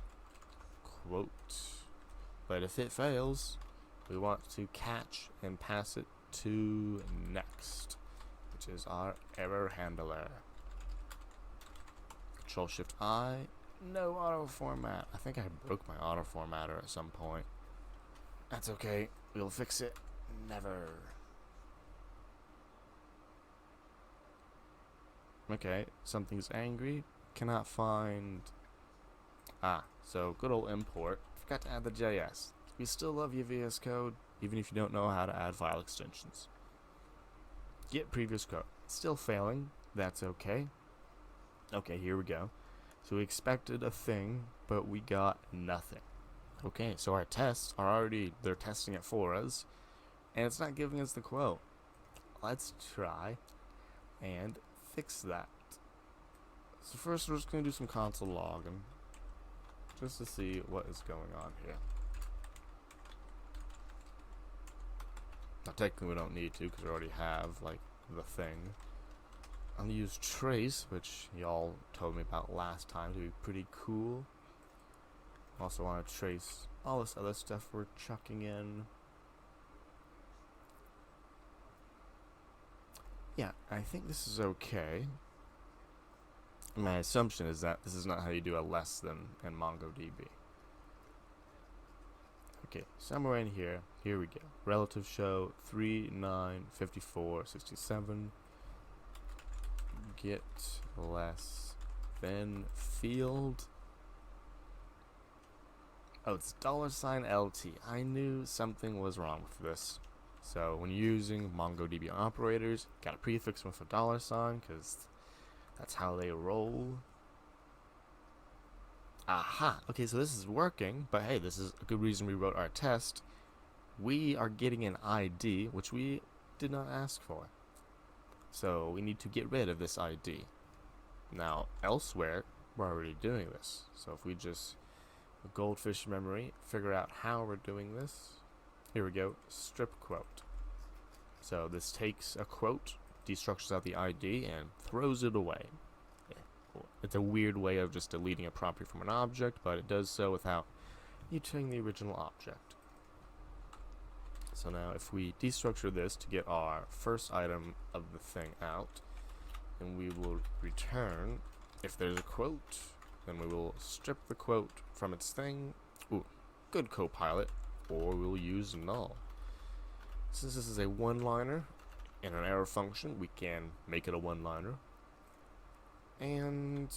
quote. But if it fails, we want to catch and pass it to next, which is our error handler. Control Shift I. No auto format. I think I broke my auto formatter at some point. That's okay. We'll fix it. Never. Okay, something's angry. Cannot find. So good old import. Forgot to add the JS. We still love you, VS Code, even if you don't know how to add file extensions. Get previous code. Still failing. That's okay. Okay, here we go. So we expected a thing, but we got nothing. Okay, so our tests are already, they're testing it for us, and it's not giving us the quote. Let's try and fix that. So first we're just going to do some console logging, just to see what is going on here. Now technically we don't need to, because we already have, like, the thing. I'm going to use trace, which y'all told me about last time to be pretty cool. Also want to trace all this other stuff we're chucking in. Yeah, I think this is okay. My assumption is that this is not how you do a less than in MongoDB. Okay, somewhere in here, here we go. Relative show 3, 9, 54, 67. Get less than field. Oh, it's $LT. I knew something was wrong with this. So when you're using MongoDB operators, got a prefix with a $, because that's how they roll. Aha! Okay, so this is working, but hey, this is a good reason we wrote our test. We are getting an ID, which we did not ask for. So we need to get rid of this ID. Now, elsewhere, we're already doing this. So if we just goldfish memory, figure out how we're doing this. Here we go, strip quote. So this takes a quote, destructures out the ID, and throws it away. It's a weird way of just deleting a property from an object, but it does so without mutating the original object. So now if we destructure this to get our first item of the thing out, and we will return, if there's a quote, then we will strip the quote from its thing. Ooh, good Copilot. Or we'll use null. Since this is a one-liner in an error function, we can make it a one-liner. And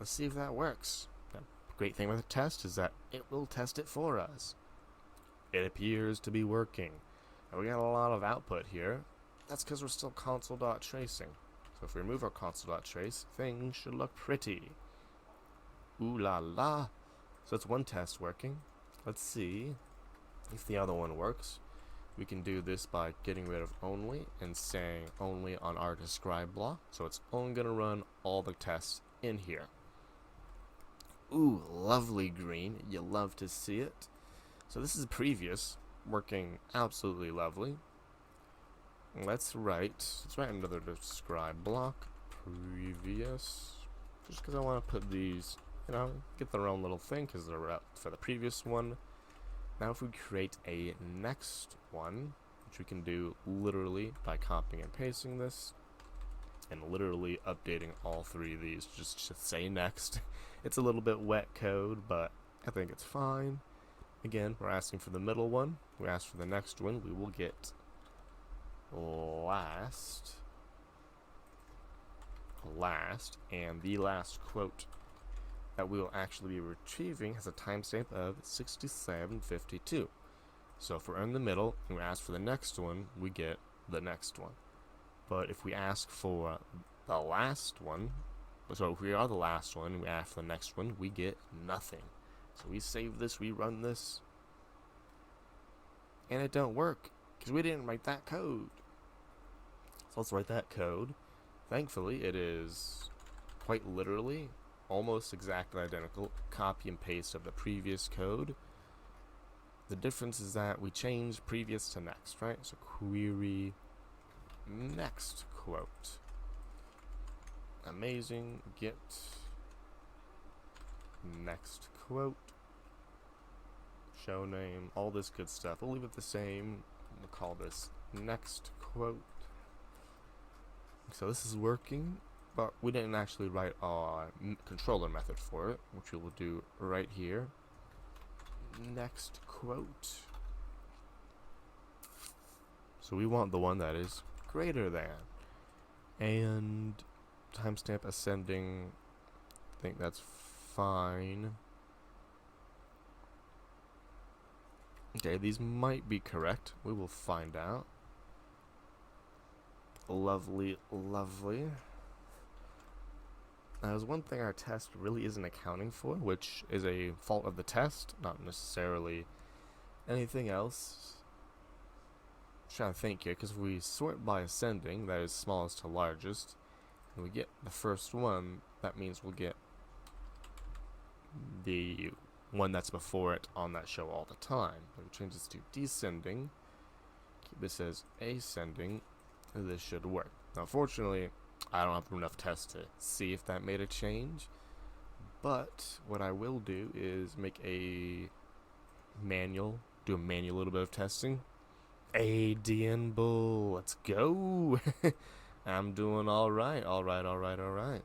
let's see if that works. The great thing with a test is that it will test it for us. It appears to be working. And we got a lot of output here. That's because we're still console.tracing. So if we remove our console.trace, things should look pretty. Ooh la la. So that's one test working. Let's see if the other one works. We can do this by getting rid of only and saying only on our describe block. So it's only going to run all the tests in here. Ooh, lovely green. You love to see it. So this is previous, working absolutely lovely. Let's write another describe block. Previous. Just because I want to put these, get their own little thing because they're up for the previous one. Now if we create a next one, which we can do literally by copying and pasting this, and literally updating all three of these just to say next. It's a little bit wet code, but I think it's fine. Again, we're asking for the middle one. We ask for the next one. We will get last, and the last quote that we will actually be retrieving has a timestamp of 6752. So if we're in the middle and we ask for the next one, we get the next one. But if we ask for the last one, so if we are the last one and we ask for the next one, we get nothing. So we save this, we run this, and it don't work because we didn't write that code. So let's write that code. Thankfully, it is quite literally almost exactly identical copy and paste of the previous code. The difference is that we changed previous to next, right? So query next quote. Amazing. Get next quote. Show name, all this good stuff. We'll leave it the same. We'll call this next quote. So this is working, but we didn't actually write our controller method for it, which we will do right here. Next quote. So we want the one that is greater than. And timestamp ascending, I think that's fine. Okay, these might be correct. We will find out. Lovely, lovely. Now, there's one thing our test really isn't accounting for, which is a fault of the test, not necessarily anything else. I'm trying to think here, because if we sort by ascending, that is smallest to largest, and we get the first one, that means we'll get the one that's before it on that show all the time. If we change this to descending, keep this as ascending, this should work. Now, fortunately, I don't have enough tests to see if that made a change, but what I will do is make a manual, do a manual little bit of testing. ADN bull, let's go. I'm doing alright. Over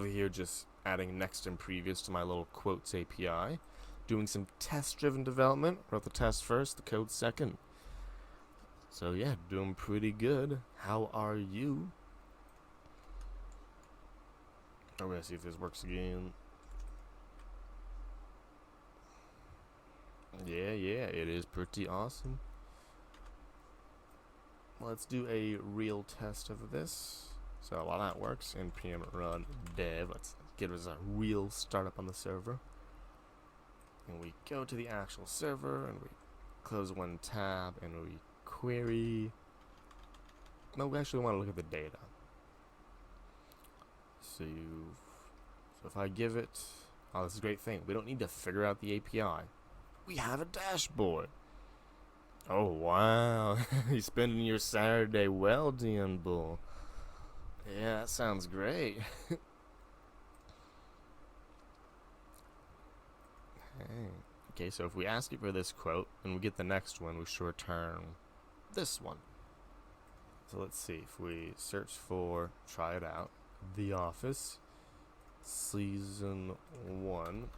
here just adding next and previous to my little quotes API, doing some test driven development. Wrote the test first, the code second. So yeah, doing pretty good. How are you? I'm gonna see if this works again. Yeah, it is pretty awesome. Let's do a real test of this. So while that works, npm run dev, let's get us a real startup on the server. And we go to the actual server and we close one tab and we query. No, we actually want to look at the data. So if I give it, oh, this is a great thing. We don't need to figure out the API. We have a dashboard. Oh, wow. You're spending your Saturday well, DN Bull. Yeah, that sounds great. Okay, so if we ask it for this quote and we get the next one, we should return this one. So let's see. If we search for, try it out, The Office, Season 1,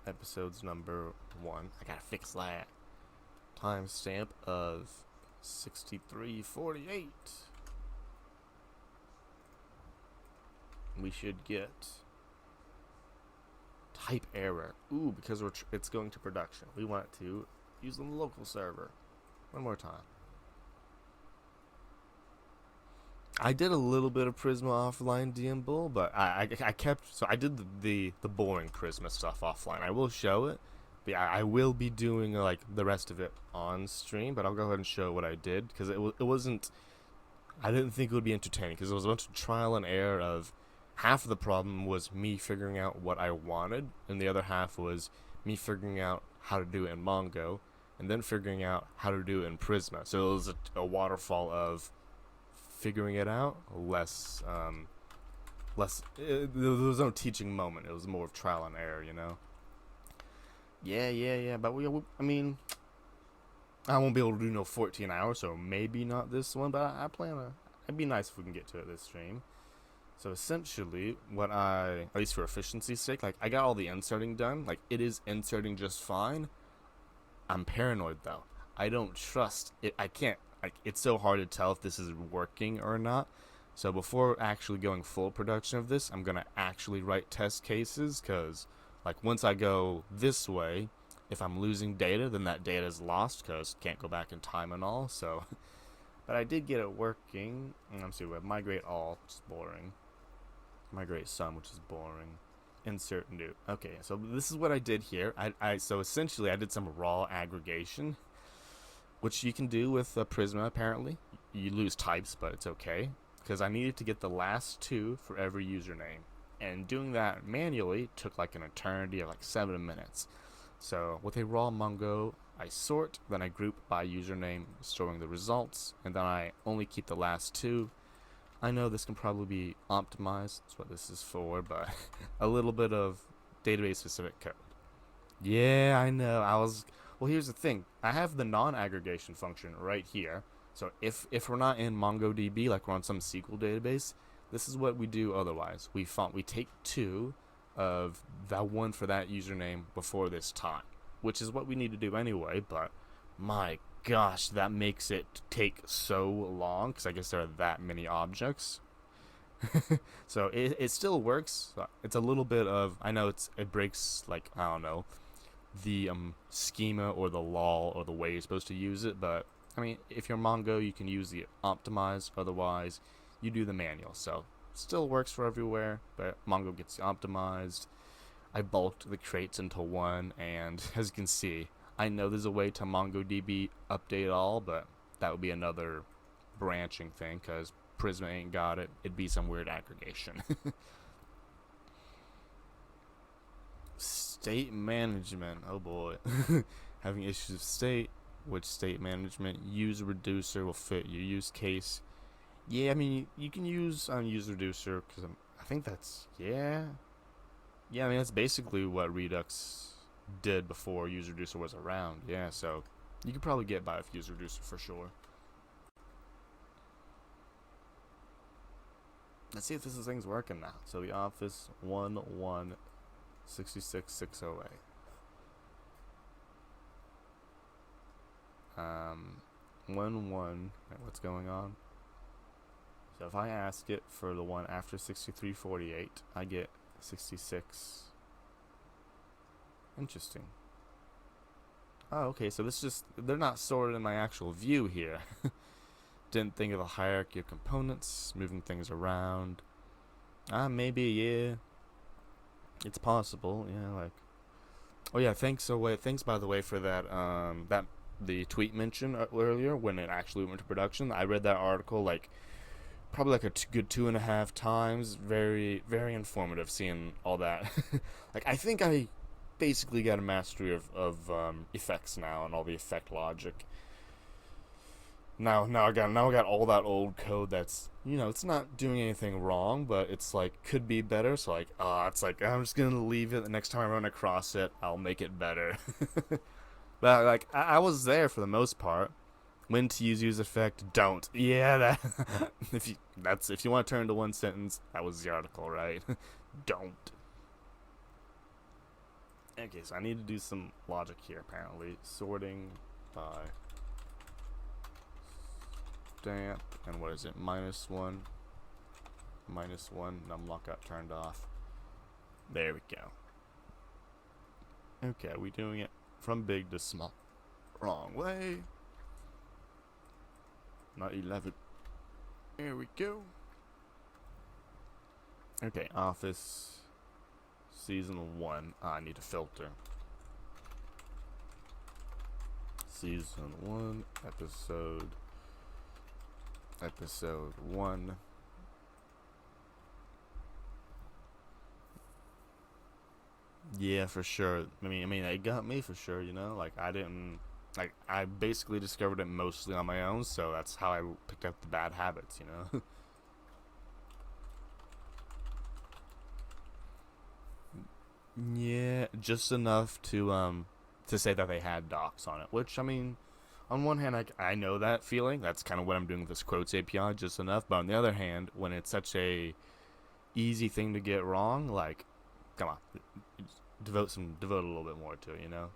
episodes number 1. I gotta fix that. Timestamp of 63:48. We should get type error. Ooh, because it's going to production. We want it to using the local server. One more time. I did a little bit of Prisma offline DM Bull, but I kept, so I did the boring Prisma stuff offline. I will show it, but yeah, I will be doing like the rest of it on stream. But I'll go ahead and show what I did because it wasn't. I didn't think it would be entertaining because it was a bunch of trial and error. Of half of the problem was me figuring out what I wanted, and the other half was me figuring out how to do it in Mongo, and then figuring out how to do it in Prisma. So it was a waterfall of figuring it out, there was no teaching moment. It was more of trial and error, you know. Yeah. But I mean, I won't be able to do no 14 hours, so maybe not this one. But I plan to. It'd be nice if we can get to it this stream. So essentially, at least for efficiency's sake, like I got all the inserting done. Like it is inserting just fine. I'm paranoid though. I don't trust it. I can't. Like it's so hard to tell if this is working or not. So before actually going full production of this, I'm gonna actually write test cases because, like, once I go this way, if I'm losing data, then that data is lost because can't go back in time and all. So, but I did get it working. Let's see, we have migrate all, which is boring. Migrate some, which is boring. Insert new. Okay, so this is what I did here. So essentially I did some raw aggregation, which you can do with Prisma. Apparently, you lose types, but it's okay because I needed to get the last two for every username, and doing that manually took like an eternity of like 7 minutes. So with a raw Mongo, I sort, then I group by username, storing the results, and then I only keep the last two. I know this can probably be optimized. That's what this is for, but a little bit of database specific code. Yeah, I know. Well, here's the thing. I have the non-aggregation function right here. So if we're not in MongoDB, like we're on some SQL database, this is what we do otherwise. We take two of that one for that username before this time, which is what we need to do anyway, but my gosh, that makes it take so long because I guess there are that many objects. So it still works. It's a little bit of, I know it breaks, like, I don't know, the schema or the law or the way you're supposed to use it, but I mean, if you're Mongo, you can use the optimized, otherwise you do the manual. So still works for everywhere, but Mongo gets optimized. I bulked the crates into one, and as you can see, I know there's a way to MongoDB update all, but that would be another branching thing because Prisma ain't got it. It'd be some weird aggregation. State management. Oh boy. Having issues with state. Which state management? Use reducer will fit your use case. Yeah, I mean, you can use use reducer because I think that's, yeah. I mean, that's basically what Redux did before use reducer was around. Yeah, so you could probably get by with use reducer for sure. Let's see if this thing's working now. So the Office 1166608. What's going on? So if I ask it for the one after 6348, I get 66. Interesting. Oh, okay, so they're not sorted in my actual view here. Didn't think of a hierarchy of components, moving things around. Maybe, yeah. It's possible, yeah, like. Oh yeah, thanks by the way for that, the tweet mention earlier when it actually went to production. I read that article like probably like a good 2.5 times. Very, very informative seeing all that. Like I think I basically got a mastery of effects now and all the effect logic. Now I got all that old code that's, it's not doing anything wrong, but it's like could be better. So like, it's like I'm just gonna leave it. The next time I run across it, I'll make it better. But like I was there for the most part. When to use effect, don't. Yeah, that if you want to turn into one sentence, that was the article, right? Don't. Okay, so I need to do some logic here apparently. Sorting by stamp, and what is it? -1. Numlock got turned off. There we go. Okay, are we doing it from big to small? Wrong way. Not 11. Here we go. Okay, Office Season 1. I need a filter. Season 1, Episode 1. Yeah, for sure. I mean, it got me for sure. You know, like I basically discovered it mostly on my own, so that's how I picked up the bad habits. You know. Yeah, just enough to say that they had docs on it. Which I mean, on one hand, I know that feeling. That's kind of what I'm doing with this quotes API, just enough. But on the other hand, when it's such a easy thing to get wrong, like, come on, devote a little bit more to it, you know?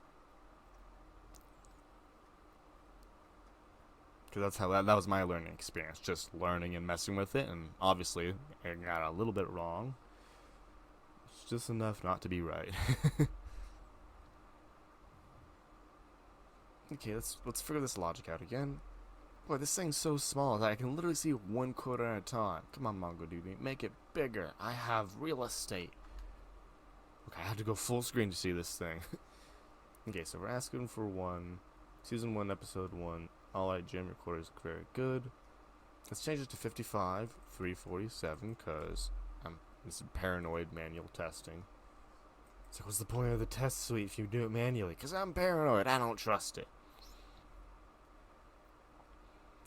Because that's how that was my learning experience, just learning and messing with it, and obviously I got a little bit wrong. It's just enough not to be right. Okay, let's figure this logic out again. Boy, this thing's so small that I can literally see one quote at a time. Come on, MongoDB, make it bigger. I have real estate. Okay, I have to go full screen to see this thing. Okay, so we're asking for Season 1, Episode 1. Alright, Jim, your quarters look very good. Let's change it to 55, 347, because this is paranoid manual testing. So what's the point of the test suite if you do it manually? Because I'm paranoid, I don't trust it.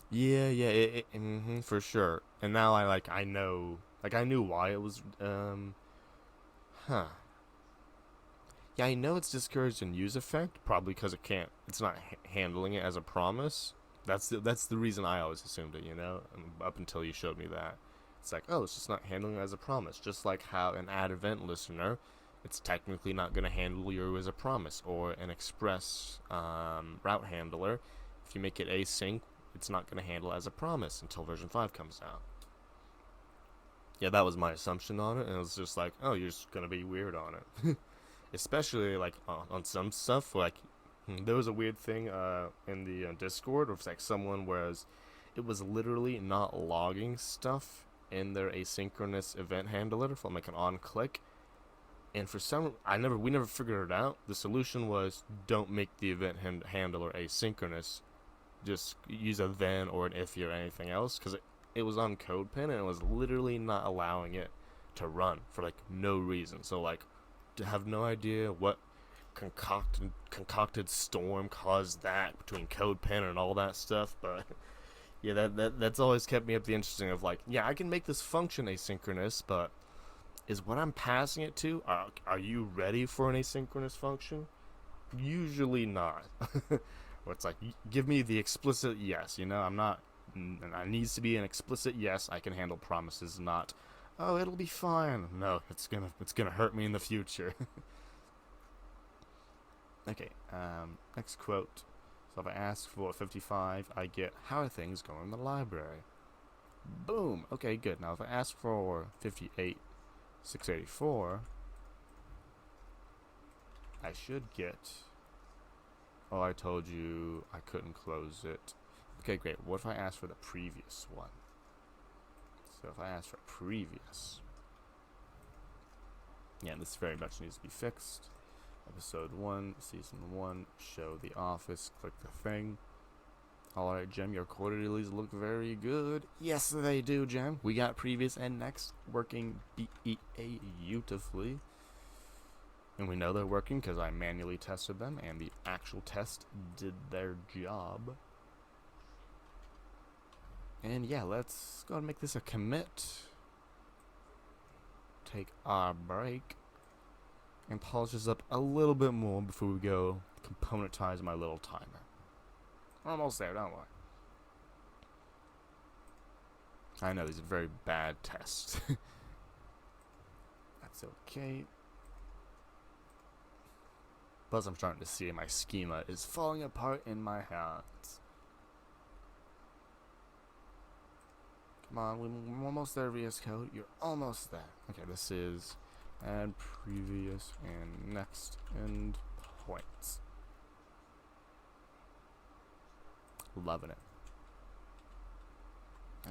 Yeah, for sure. And now I know, I knew why it was, huh. Yeah, I know it's discouraged in use effect, probably because it's not handling it as a promise. That's the reason I always assumed it, you know, up until you showed me that. It's like, oh, it's just not handling it as a promise. Just like how an add event listener, it's technically not going to handle you as a promise, or an express route handler. If you make it async, it's not going to handle as a promise until version 5 comes out. Yeah, that was my assumption on it, and it was just like, oh, you're just going to be weird on it. Especially like on some stuff, like there was a weird thing in the Discord, where it's like it was literally not logging stuff in their asynchronous event handler from like an on click, and we never figured it out. The solution was, don't make the event handler asynchronous, just use a then or an if or anything else, because it was on CodePen and it was literally not allowing it to run for like no reason. So like, to have no idea what concocted storm caused that between CodePen and all that stuff, but yeah, that's always kept me up the interesting of like, yeah, I can make this function asynchronous, but is what I'm passing it to, are you ready for an asynchronous function? Usually not. Where it's like, give me the explicit yes, you know, it needs to be an explicit yes. I can handle promises, not, oh, it'll be fine. No, it's gonna hurt me in the future. Okay, next quote. So if I ask for 55, I get, how are things going in the library? Boom. Okay, good. Now if I ask for 58, 684, I should get, oh, I told you I couldn't close it. Okay, great. What if I ask for the previous one? So if I ask for previous, yeah, this very much needs to be fixed. Episode 1, Season 1, show the office, click the thing. Alright, Jem, your quarterlies look very good. Yes, they do, Jem. We got previous and next working beautifully. And we know they're working because I manually tested them, and the actual test did their job. And yeah, let's go and make this a commit. Take our break. And polish this up a little bit more before we go componentize my little timer. We're almost there, don't worry. I know these are very bad tests. That's okay. Plus I'm starting to see my schema is falling apart in my hands. Come on, we're almost there, VS Code. You're almost there. Okay, this is add previous and next endpoints. Loving it.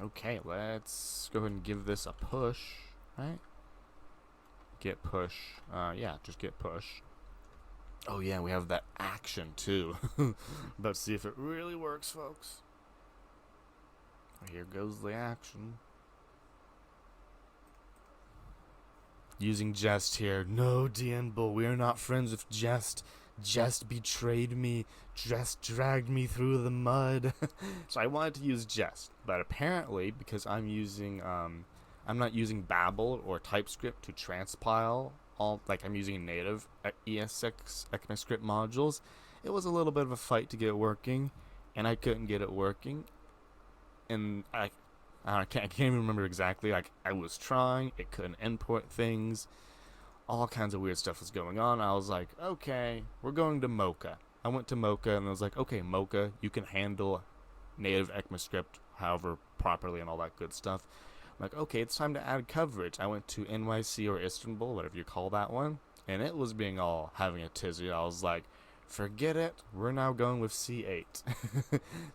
Okay, let's go ahead and give this a push, right? Get push. Yeah, just get push. Oh yeah, we have that action too. Let's see if it really works, folks. Here goes the action. Using Jest here. No, Bull, we are not friends with Jest. Jest betrayed me. Jest dragged me through the mud. So I wanted to use Jest, but apparently because I'm not using Babel or TypeScript to transpile all, like I'm using native ES6 ECMAScript modules. It was a little bit of a fight to get it working, and I couldn't get it working. And I can't even remember exactly. Like I was trying, it couldn't import things. All kinds of weird stuff was going on. I was like, okay, we're going to Mocha. I went to Mocha and I was like, okay, Mocha, you can handle native ECMAScript however properly and all that good stuff. I'm like, okay, it's time to add coverage. I went to NYC or Istanbul, whatever you call that one, and it was being all having a tizzy. I was like, forget it. We're now going with C8.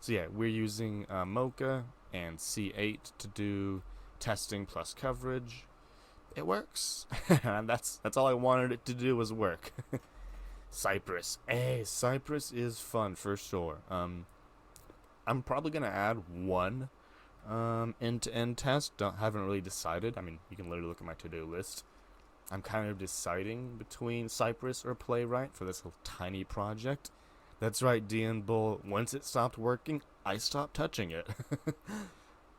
So yeah, we're using Mocha and C8 to do testing plus coverage. It works. And that's all I wanted it to do was work. Cypress. Hey, Cypress is fun for sure. I'm probably gonna add one end-to-end test. Haven't really decided. I mean, you can literally look at my to-do list. I'm kind of deciding between Cypress or Playwright for this little tiny project. That's right, Bull. Once it stopped working, I stopped touching it.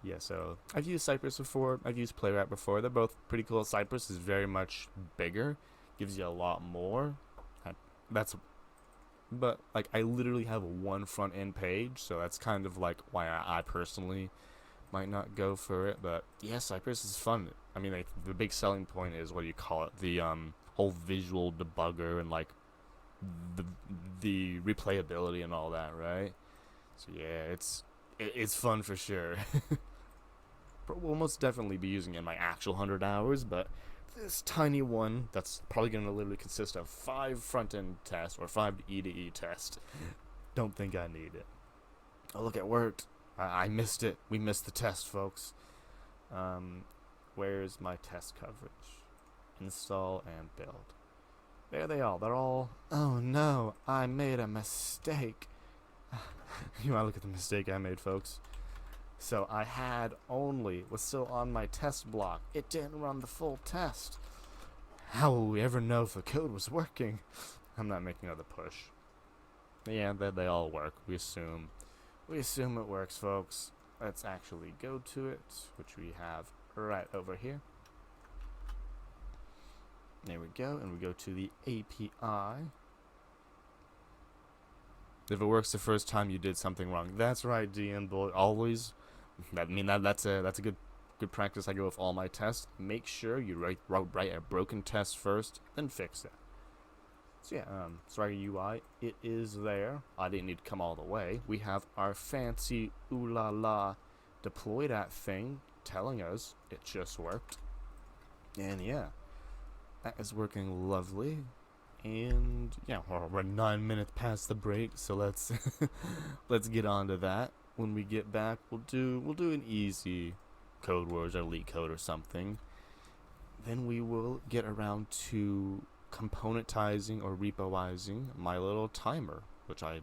Yeah, so I've used Cypress before. I've used Playwright before. They're both pretty cool. Cypress is very much bigger, gives you a lot more. But like I literally have one front end page, so that's kind of like why I personally might not go for it. But yeah, Cypress is fun. I mean, like, the big selling point is, what do you call it? The whole visual debugger and like the replayability and all that, right? So yeah, it's fun for sure. We'll most definitely be using it in my actual 100 hours, but this tiny one that's probably going to literally consist of 5 front-end tests or 5 E2E tests, don't think I need it. Oh, look, it worked. I missed it. We missed the test, folks. Where's my test coverage? Install and build. There they are. They're all... Oh no, I made a mistake. You want to look at the mistake I made, folks? So I was still on my test block. It didn't run the full test. How will we ever know if the code was working? I'm not making another push. But yeah, they all work. We assume it works, folks. Let's actually go to it, which we have right over here. There we go, and we go to the API. If it works the first time you did something wrong, that's right, Bull. Always. That's a good practice. I go with all my tests. Make sure you write a broken test first, then fix it. So yeah, Swagger UI, it is there. I didn't need to come all the way. We have our fancy ooh la la deploy that thing telling us it just worked. And yeah, that is working lovely. And yeah, we're 9 minutes past the break, so let's let's get on to that. When we get back, we'll do an easy code words or leak code or something. Then we will get around to componentizing or repoizing my little timer, which I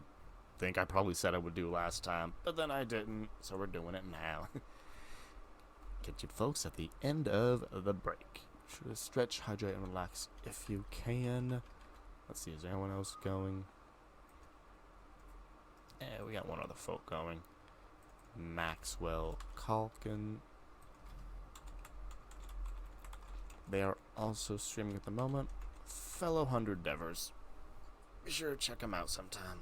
think I probably said I would do last time, but then I didn't, so we're doing it now. Catch you folks at the end of the break. Sure to stretch, hydrate, and relax if you can. Let's see, is there anyone else going? We got one other folk going. Maxwell Calkin. They are also streaming at the moment. Fellow 100 Devers. Be sure to check them out sometime.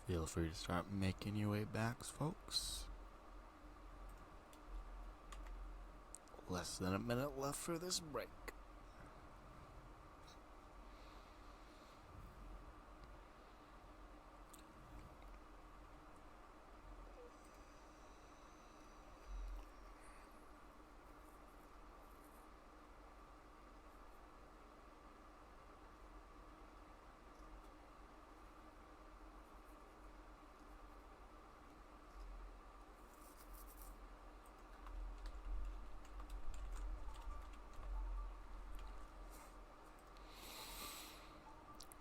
Feel free to start making your way back, folks. Less than a minute left for this break.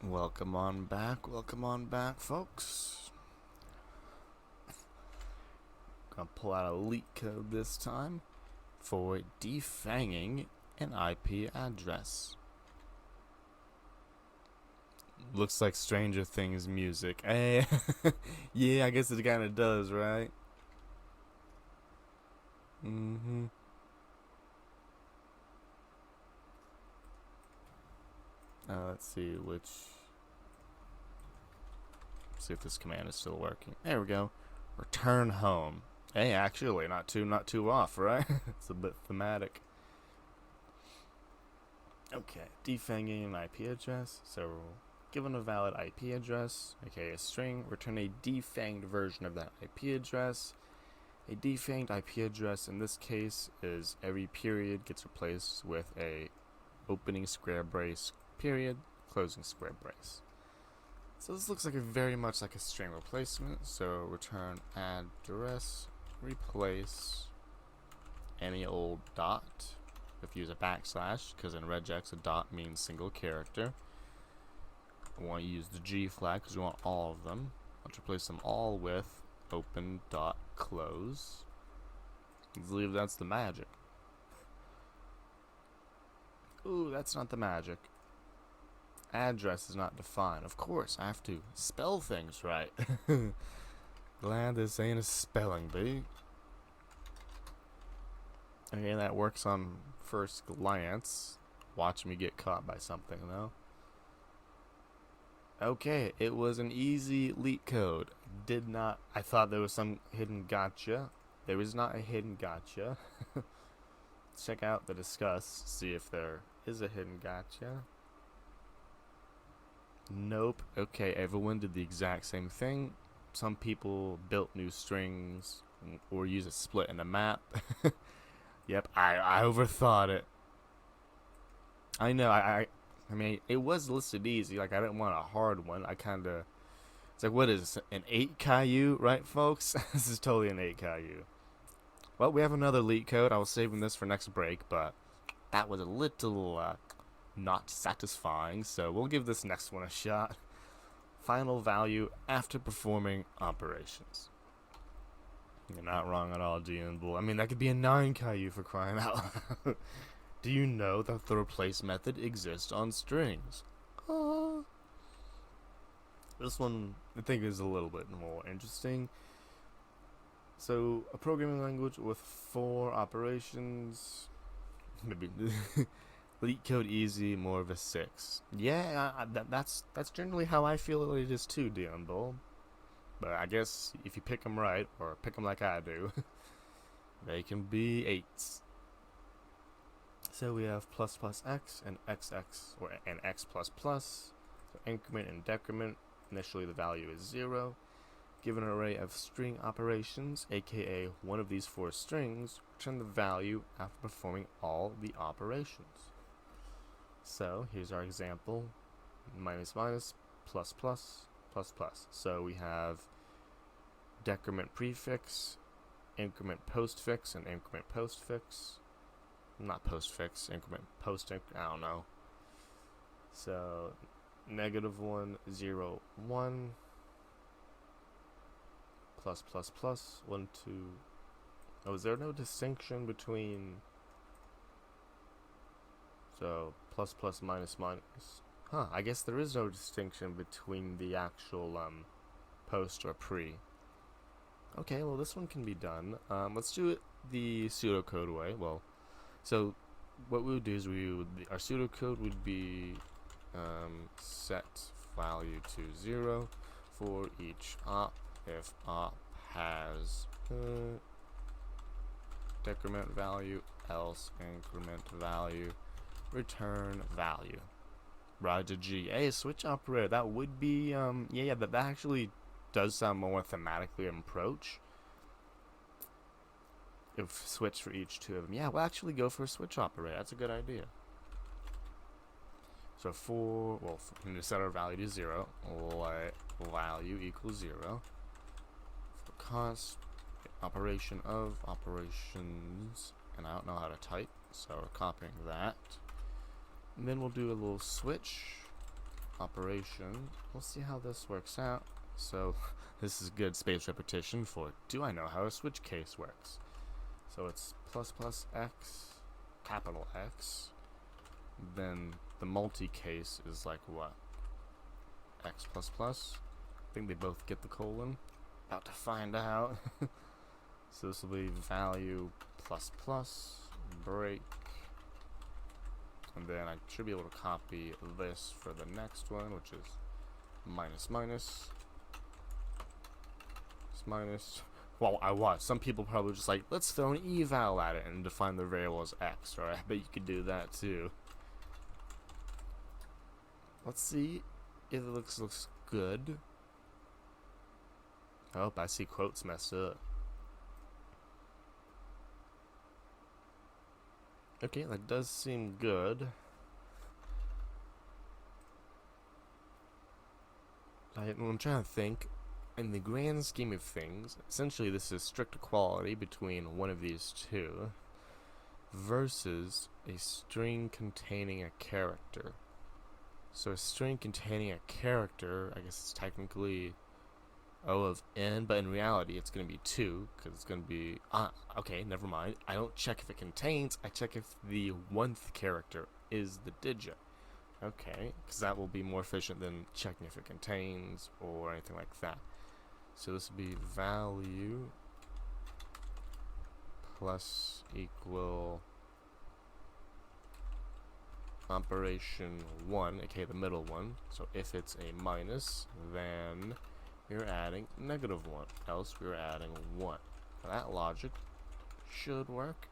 Welcome on back, folks. Gonna pull out a leak code this time for defanging an IP address. Looks like Stranger Things music. Hey, yeah, I guess it kind of does, right? Let's see if this command is still working. There we go. Return home. Hey, actually, not too off, right? It's a bit thematic. Okay, defanging an IP address. So, given a valid IP address, aka a string, return a defanged version of that IP address. A defanged IP address in this case is every period gets replaced with a opening square brace period, closing square brace. So this looks like very much like a string replacement. So return address, replace any old dot. If you use a backslash, because in regex a dot means single character. We want to use the G flag because we want all of them. Let's replace them all with open dot close. I believe that's the magic. Ooh, that's not the magic. Address is not defined. Of course, I have to spell things right. Glad this ain't a spelling bee. Okay, that works on first glance. Watch me get caught by something, though. Okay, it was an easy leak code. I thought there was some hidden gotcha. There is not a hidden gotcha. Check out the discuss, see if there is a hidden gotcha. Nope. Okay, everyone did the exact same thing. Some people built new strings or use a split in a map. Yep, I overthought it. I know, I mean, it was listed easy. Like, I didn't want a hard one. It's like, what is this, an 8 Caillou, right, folks? This is totally an 8 Caillou. Well, we have another leak code. I was saving this for next break, but that was a little, not satisfying, so we'll give this next one a shot. Final value after performing operations. You're not wrong at all, Dean Bull. I mean, that could be a 9 Caillou for crying out loud. Do you know that the replace method exists on strings? This one, I think, is a little bit more interesting. So, a programming language with 4 operations. Maybe leak code easy, more of a 6. Yeah, that's generally how I feel it is too, Dion Bull. But I guess if you pick them right, or pick them like I do, they can be 8s. So we have plus plus x and xx, or and x plus plus. So increment and decrement. Initially the value is 0. Given an array of string operations, aka one of these 4 strings, return the value after performing all the operations. So here's our example: minus minus, plus plus, plus plus. So we have decrement prefix, increment postfix, and increment postfix. Not postfix, increment post. I don't know. So -1, 0, 1. Plus plus plus 1, 2. Oh, is there no distinction between? So plus plus minus minus. Huh, I guess there is no distinction between the actual post or pre. Okay, well this one can be done. Let's do it the pseudocode way. Well, so what we would do is our pseudocode would be set value to 0 for each op. If op has decrement value, else increment value, return value. Right to G. Hey, switch operator. That would be yeah, that actually does sound more thematically approach. If switch for each two of them, yeah, we'll actually go for a switch operator. That's a good idea. So we need to set our value to 0. Let value equals 0. For const operation of operations, and I don't know how to type, so we're copying that. And then we'll do a little switch operation. We'll see how this works out. So this is good space repetition for do I know how a switch case works. So it's ++x, capital X. Then the multi-case is like what? X++. I think they both get the colon. About to find out. So this will be value ++ break. And then I should be able to copy this for the next one, which is minus. Well, I was. Some people probably just like, let's throw an eval at it and define the variable as x, right? I bet you could do that too. Let's see if it looks good. Oh, I see quotes messed up. Okay, that does seem good. I'm trying to think. In the grand scheme of things, essentially this is strict equality between one of these two versus a string containing a character. So a string containing a character, I guess it's technically O of n, but in reality it's going to be 2, because it's going to be, okay, never mind. I don't check if it contains, I check if the 1th character is the digit. Okay, because that will be more efficient than checking if it contains or anything like that. So this will be value plus equal operation 1, aka the middle one. So if it's a minus, then we're adding -1, else we're adding 1. Now that logic should work.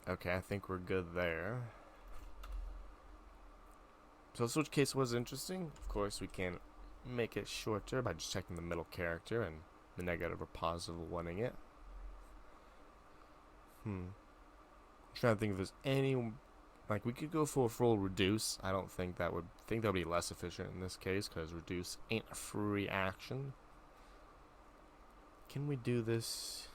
Okay, I think we're good there. So the switch case was interesting. Of course, we can make it shorter by just checking the middle character and the negative or positive one-ing it. I'm trying to think if there's any, like, we could go for a full reduce. I don't think that would be less efficient in this case because reduce ain't a free action. Can we do this?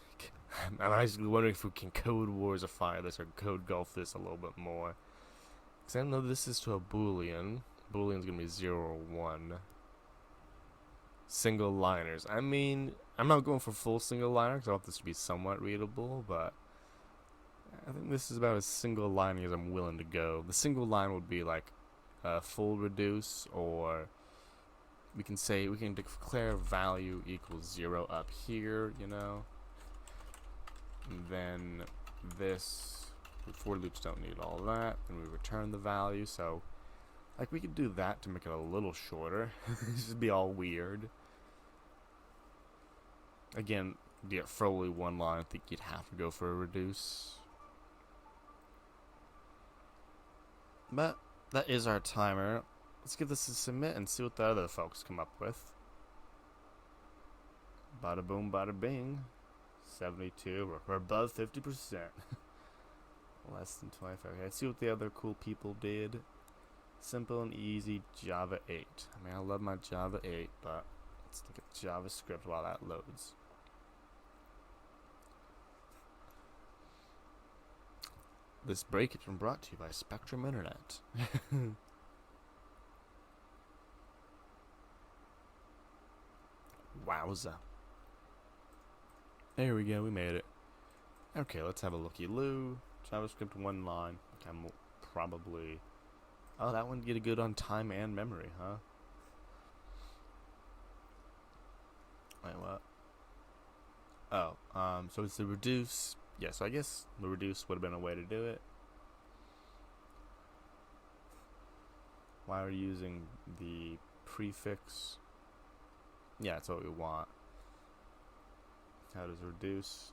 I'm actually wondering if we can code warsify this or code golf this a little bit more. Because I know this is to a boolean. Boolean's going to be 0 or 1. Single liners. I mean, I'm not going for full single liner because I want this to be somewhat readable, but I think this is about as single lining as I'm willing to go. The single line would be like a full reduce, or we can declare value equals 0 up here, you know. And then this, for loops don't need all that, and we return the value. So like we could do that to make it a little shorter. This would be all weird. Again, to get for only one line, I think you'd have to go for a reduce. But that is our timer. Let's give this a submit and see what the other folks come up with. Bada boom, bada bing. 72, we're above 50%. Less than 25. Okay, let's see what the other cool people did. Simple and easy Java 8. I mean, I love my Java 8, but let's look at JavaScript while that loads. This break has been brought to you by Spectrum Internet. Wowza. There we go, we made it. Okay, let's have a looky-loo. JavaScript one line. Okay, I'm probably... Oh, that one get a good on time and memory, huh? Wait, what? Oh, so it's the reduce. Yeah, so I guess the reduce would have been a way to do it. Why are you using the prefix? Yeah, that's what we want. How does reduce?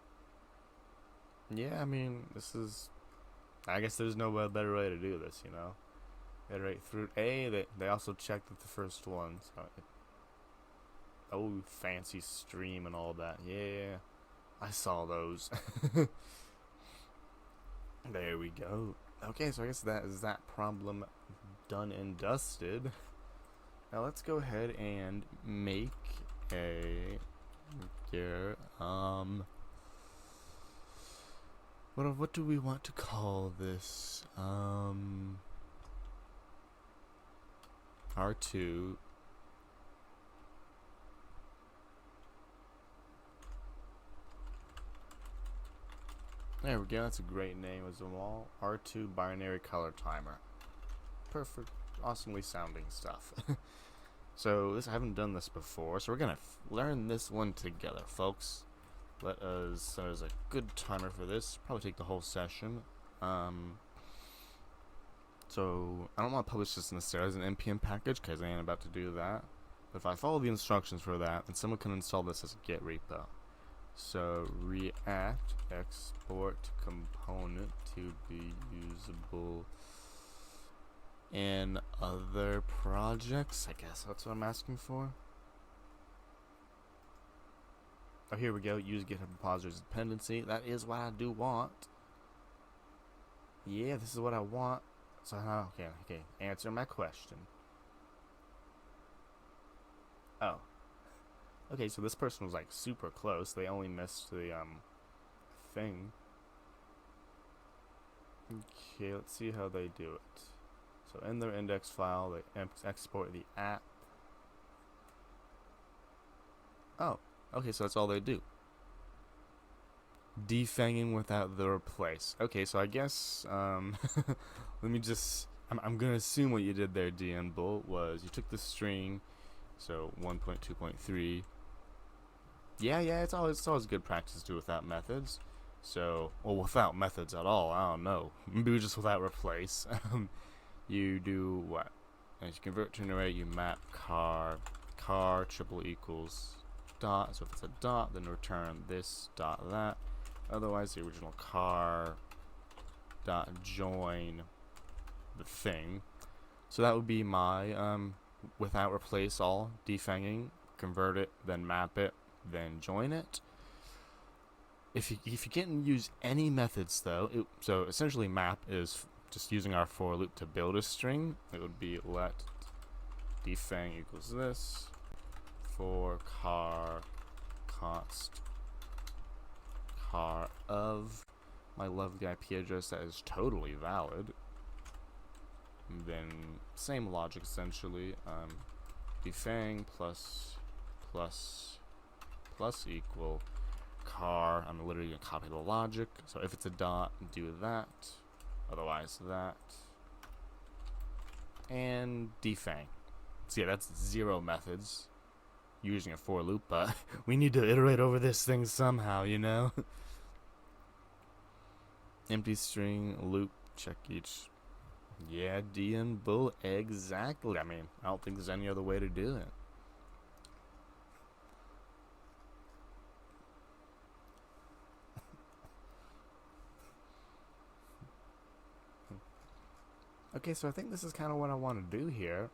Yeah, I mean, this is... I guess there's no better way to do this, you know? Iterate through A, they also checked with the first one, so... Oh, fancy stream and all that. Yeah, I saw those. There we go. Okay, so I guess that is that problem done and dusted. Now let's go ahead and make a what do we want to call this? R2 There we go, that's a great name as well. R2 binary color timer. Perfect, awesomely sounding stuff. So I haven't done this before, so we're gonna learn this one together, folks. So there's a good timer for this. Probably take the whole session. So I don't want to publish this necessarily as an npm package because I ain't about to do that. But if I follow the instructions for that, then someone can install this as a Git repo. So React export component to be usable in other projects. I guess that's what I'm asking for. Oh, here we go. Use GitHub repositories dependency. That is what I do want. Yeah, this is what I want. So okay. Answer my question. Oh. Okay, so this person was like super close. They only missed the thing. Okay, let's see how they do it. So in their index file, they export the app. Oh, okay, so that's all they do. Defanging without the replace. Okay, so I guess let me just. I'm gonna assume what you did there, DN Bull, was you took the string, so 1.2.3. Yeah, it's always good practice to do without methods. So, well, without methods at all. I don't know. Maybe just without replace. You do what? As you convert to an array, you map car triple equals dot. So if it's a dot, then return this dot that. Otherwise, the original car dot join the thing. So that would be my without replace all defanging. Convert it, then map it, then join it. If you can't use any methods though, so essentially map is just using our for loop to build a string. It would be let defang equals this for car const car of my lovely IP address that is totally valid. And then same logic essentially. Defang plus equal car. I'm literally gonna copy the logic. So if it's a dot, do that. Otherwise that. And defang. So yeah, that's 0 methods using a for loop, but we need to iterate over this thing somehow, you know? Empty string, loop, check each. Yeah, D and bull, exactly. I mean, I don't think there's any other way to do it. Okay, so I think this is kind of what I want to do here.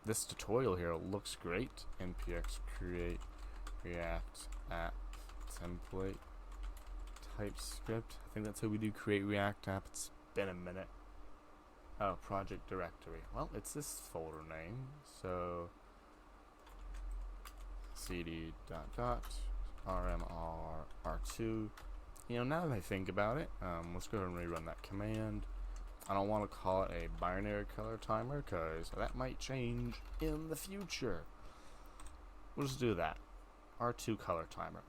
This tutorial here looks great. npx create react app template TypeScript. I think that's how we do create react app. It's been a minute. Oh, project directory. Well, it's this folder name. So cd rmr r2. You know, now that I think about it, let's go ahead and rerun that command. I don't want to call it a binary color timer because that might change in the future. We'll just do that. R2 color timer.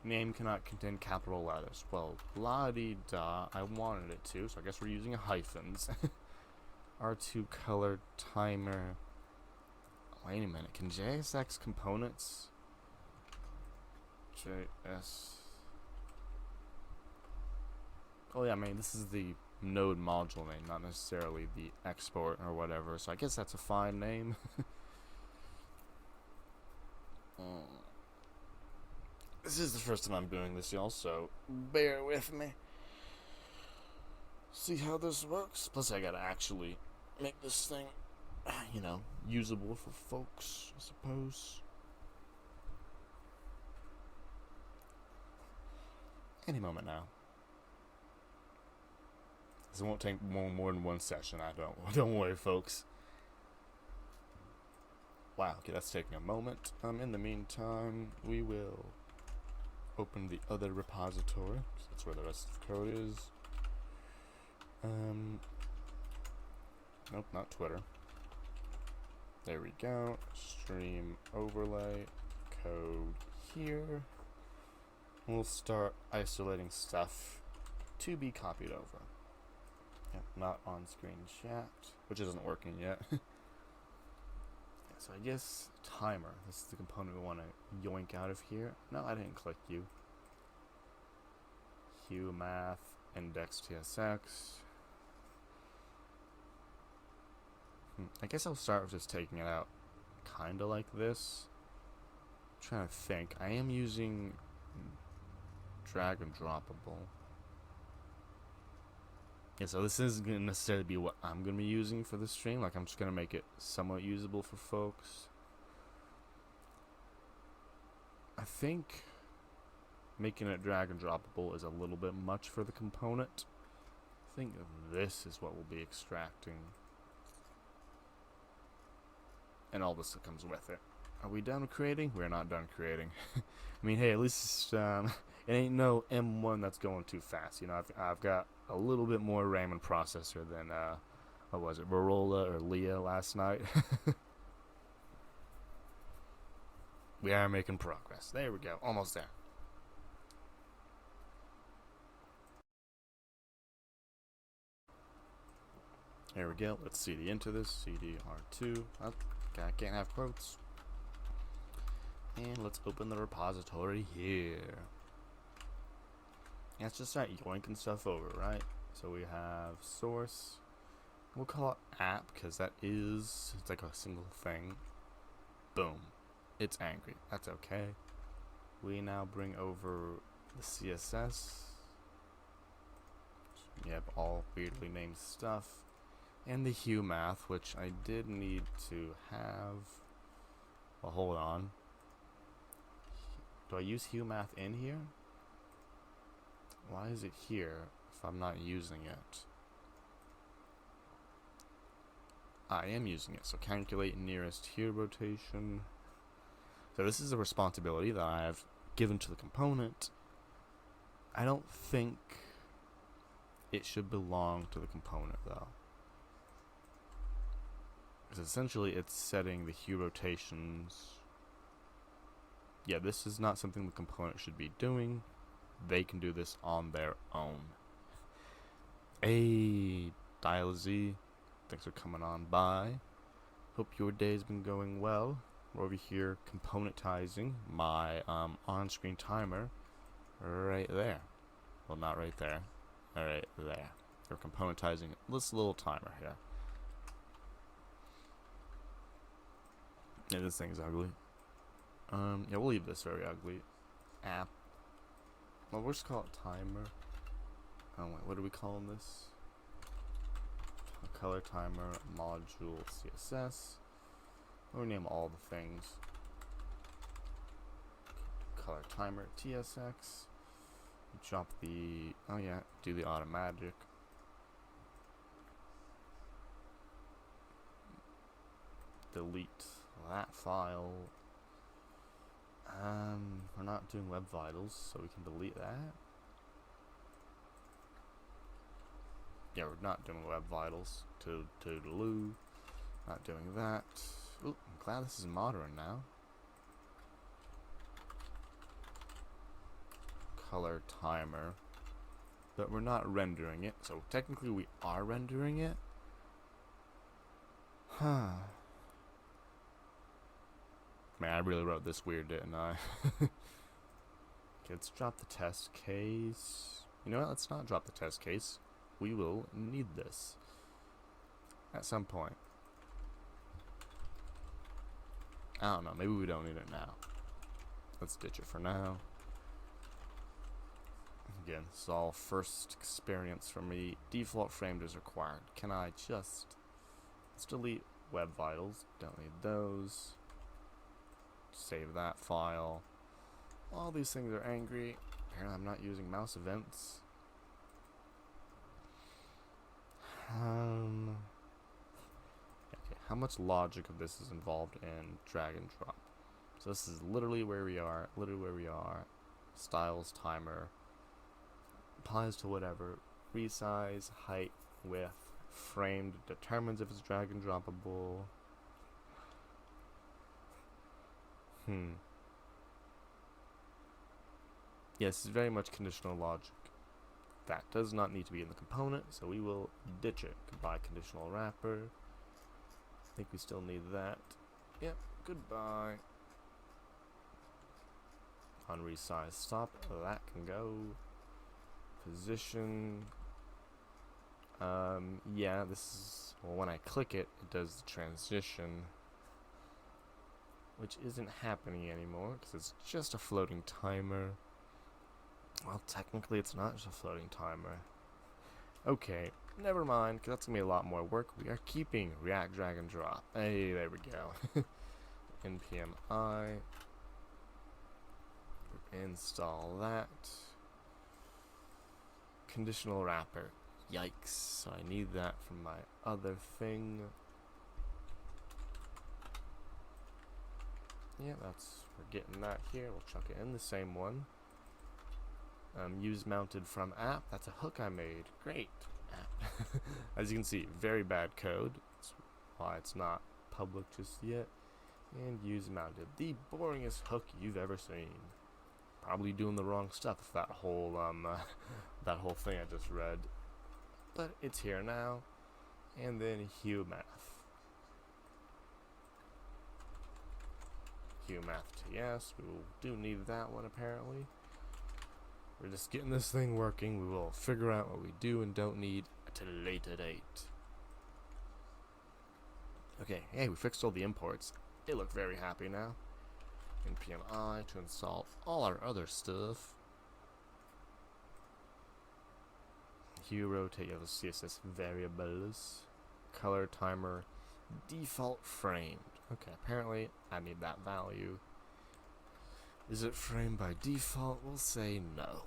Name cannot contain capital letters. Well, la-di-da, I wanted it to, so I guess we're using hyphens. R2 color timer. Wait a minute, can JSX components? JS. Oh yeah, I mean, this is the node module name, not necessarily the export or whatever. So I guess that's a fine name. This is the first time I'm doing this, y'all, so bear with me. See how this works. Plus, I gotta actually make this thing, usable for folks, I suppose. Any moment now. This won't take more than one session. Don't worry, folks. Wow, okay, that's taking a moment. In the meantime, we will open the other repository. That's where the rest of the code is. Nope, not Twitter. There we go. Stream overlay code here. We'll start isolating stuff to be copied over. Yep, not on screen chat, which isn't working yet. So I guess timer. This is the component we want to yoink out of here. No, I didn't click U. Hue math index TSX. I guess I'll start with just taking it out kind of like this. I'm trying to think. I am using drag and droppable. Yeah, so this isn't going to necessarily be what I'm going to be using for the stream. Like, I'm just going to make it somewhat usable for folks. I think making it drag and droppable is a little bit much for the component. I think this is what we'll be extracting. And all this that comes with it. Are we done creating? We're not done creating. I mean, hey, at least it ain't no M1 that's going too fast. You know, I've got a little bit more RAM and processor than what was it, Barola or Leah last night. We are making progress. There we go, almost there. There we go. Let's CD into this. CDR2. Oh, I can't have quotes. And let's open the repository here. Let's just start yoinking stuff over, right? So we have source. We'll call it app because it's like a single thing. Boom. It's angry. That's okay. We now bring over the CSS. Yep, all weirdly named stuff. And the hue math, which I did need to have. Well, hold on. Do I use hue math in here? Why is it here if I'm not using it? I am using it. So calculate nearest hue rotation. So this is a responsibility that I have given to the component. I don't think it should belong to the component though. Because essentially it's setting the hue rotations. Yeah, this is not something the component should be doing. They can do this on their own. Hey, Dial Z, thanks for coming on by. Hope your day's been going well. We're over here componentizing my on-screen timer right there. Well, not right there. Right there. We're componentizing this little timer here. Yeah, this thing's ugly. Yeah, we'll leave this very ugly. App. Well, we'll just call it timer. Oh wait, what are we calling this? Color timer module CSS. We'll rename all the things. Color timer TSX. Drop the, oh yeah, do the automatic. Delete that file. We're not doing web vitals, so we can delete that. Yeah, we're not doing web vitals. Toodaloo. Not doing that. Ooh, I'm glad this is modern now. Color timer. But we're not rendering it, so technically we are rendering it. Huh. Man, I really wrote this weird, didn't I? Okay, let's drop the test case. You know what? Let's not drop the test case. we will need this at some point. I don't know, maybe we don't need it now. Let's ditch it for now. Again, this is all first experience for me. Default framed is required. Can I just... let's delete web vitals. Don't need those. Save that file. All these things are angry. Apparently I'm not using mouse events. Okay, how much logic of this is involved in drag and drop? So this is literally where we are. Styles timer. Applies to whatever. Resize, height, width, framed, determines if it's drag and droppable. Yes, it's very much conditional logic. That does not need to be in the component, so we will ditch it. Goodbye, conditional wrapper. I think we still need that. Yep, goodbye. On resize stop, that can go. Position. Yeah, this is, well, when I click it, it does the transition, which isn't happening anymore because it's just a floating timer. Well, technically it's not just a floating timer. Okay, never mind, because that's going to be a lot more work. We are keeping React drag and drop. Hey, there we go. npm I. Install that. Conditional wrapper. Yikes, so I need that from my other thing. Yeah, we're getting that here. We'll chuck it in the same one. Use mounted from app. That's a hook I made. Great. App. As you can see, very bad code. That's why it's not public just yet. And use mounted. The boringest hook you've ever seen. Probably doing the wrong stuff. That whole that whole thing I just read. But it's here now. And then hue math. Hue math TS. We do need that one apparently. We're just getting this thing working. We will figure out what we do and don't need at a later date. Okay, hey, we fixed all the imports. They look very happy now. npm I to install all our other stuff. Hue rotate of the CSS variables. Color timer default framed. Okay, apparently I need that value. Is it framed by default? We'll say no.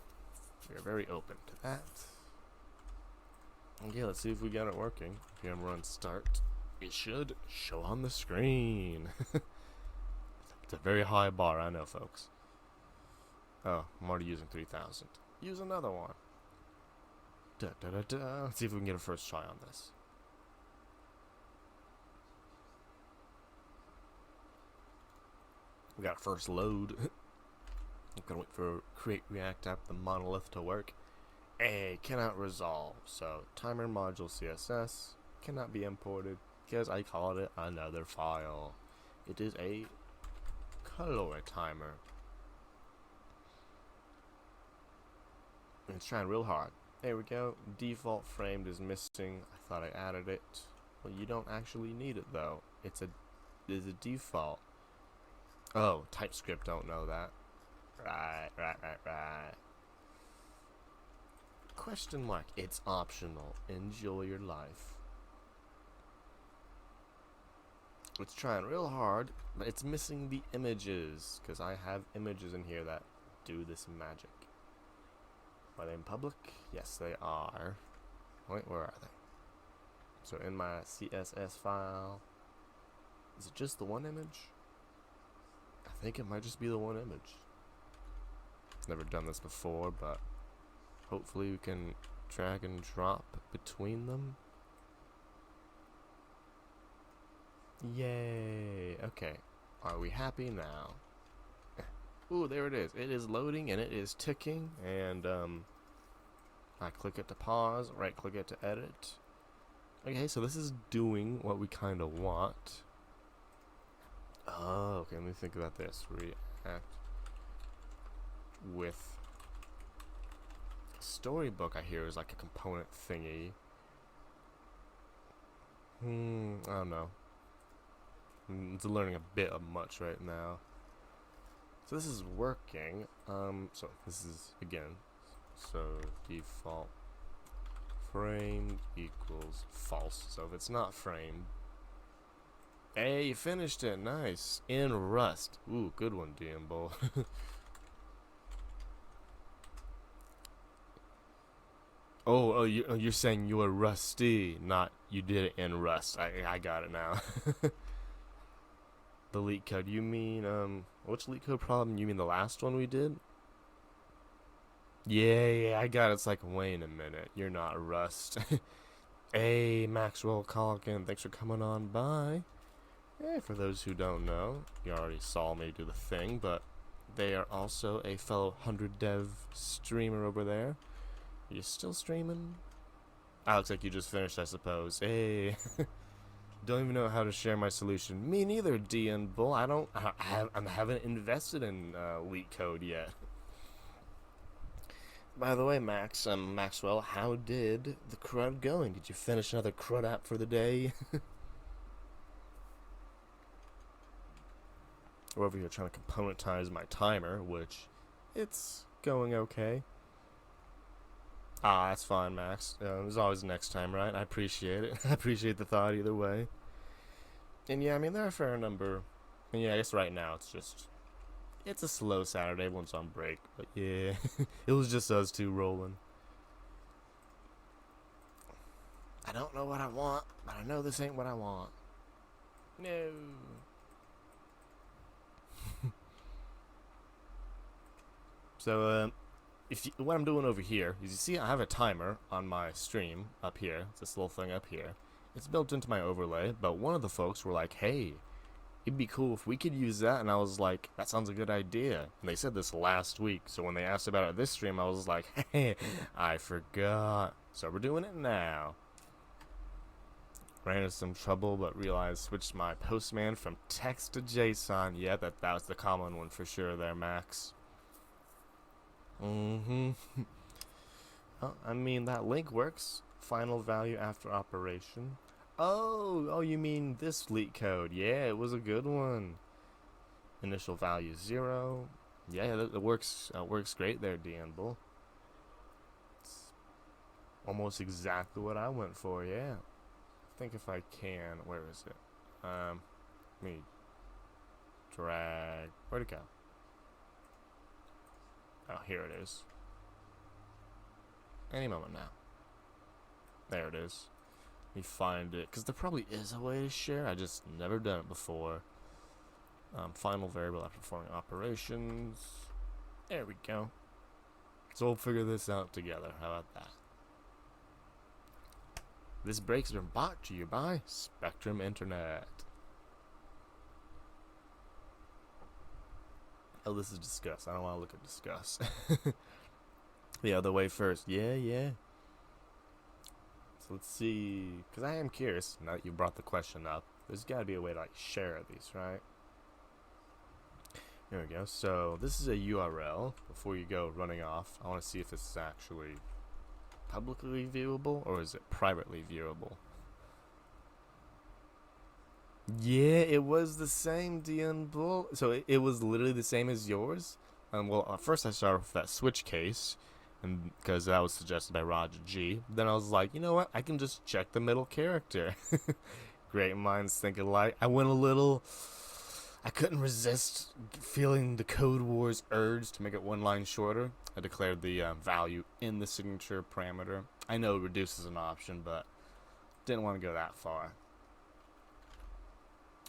We're very open to that. Okay, let's see if we got it working. npm run start. It should show on the screen. It's a very high bar, I know, folks. Oh, I'm already using 3000. Use another one. Let's see if we can get a first try on this. We got a first load. I'm gonna wait for create React app, the monolith to work. A cannot resolve. So timer module CSS cannot be imported because I called it another file. It is a color timer. It's trying real hard. There we go. Default framed is missing. I thought I added it. Well, you don't actually need it though. It's a default. Oh, TypeScript don't know that. Right. Question mark. It's optional. Enjoy your life. It's trying real hard, but it's missing the images because I have images in here that do this magic. Are they in public? Yes, they are. Wait, where are they? So in my CSS file, is it just the one image? I think it might just be the one image. Never done this before, but hopefully we can drag and drop between them. Yay! Okay, are we happy now? Ooh, there it is. It is loading and it is ticking, and I click it to pause, right click it to edit. Okay, so this is doing what we kind of want. Oh, okay, let me think about this. React with Storybook, I hear, is like a component thingy. I don't know. It's learning a bit of much right now. So this is working. So this is, again, so default framed equals false. So if it's not framed, hey, you finished it. Nice. In Rust. Ooh, good one, Bull. You're saying you were rusty, not you did it in Rust. I got it now. The leak code. You mean which leak code problem? You mean the last one we did? Yeah, I got it. It's like, wait a minute, you're not Rust. Hey, Maxwell Calkin, thanks for coming on by. Hey, for those who don't know, you already saw me do the thing, but they are also a fellow 100 dev streamer over there. Are you still streaming? Ah, looks like you just finished, I suppose. Hey. Don't even know how to share my solution. Me neither, DN Bull. I haven't invested in leak code yet. By the way, Maxwell, how did the CRUD going? Did you finish another CRUD app for the day? Or over here trying to componentize my timer, which it's going okay. Ah, that's fine, Max. There's always next time, right? I appreciate it. I appreciate the thought either way. And yeah, I mean, there are a fair number. And yeah, I guess right now it's a slow Saturday. Everyone's on break. But yeah, it was just us two rolling. I don't know what I want, but I know this ain't what I want. No. So, what I'm doing over here is, you see I have a timer on my stream up here. It's this little thing up here. It's built into my overlay, but one of the folks were like, hey, it'd be cool if we could use that, and I was like, that sounds a good idea. And they said this last week, so when they asked about it this stream, I was like, hey, I forgot. So we're doing it now. Ran into some trouble, but realized switched my postman from text to JSON. Yeah, that was the common one for sure there, Max. Well, I mean, that link works. Final value after operation. Oh, you mean this leak code? Yeah, it was a good one. Initial value 0. Yeah, that works. Works great there, Bull. It's almost exactly what I went for. Yeah. I think if I can, where is it? Let me drag. Where'd it go? Oh, here it is. Any moment now. There it is. Let me find it, because there probably is a way to share. I just never done it before. Final variable after performing operations. There we go. So we'll figure this out together. How about that? This break's been brought to you by Spectrum Internet. Oh, this is discuss. I don't want to look at discuss. The other way first. Yeah. So let's see. Because I am curious, now that you brought the question up, there's got to be a way to like share these, right? There we go. So this is a URL. Before you go running off, I want to see if this is actually publicly viewable or is it privately viewable. Yeah, it was the same, DN Bull. So it was literally the same as yours. Well, first I started with that switch case, and because that was suggested by Roger G. Then I was like, you know what? I can just check the middle character. Great minds think alike. I went a little. I couldn't resist feeling the Code Wars urge to make it one line shorter. I declared the value in the signature parameter. I know reduce is an option, but didn't want to go that far.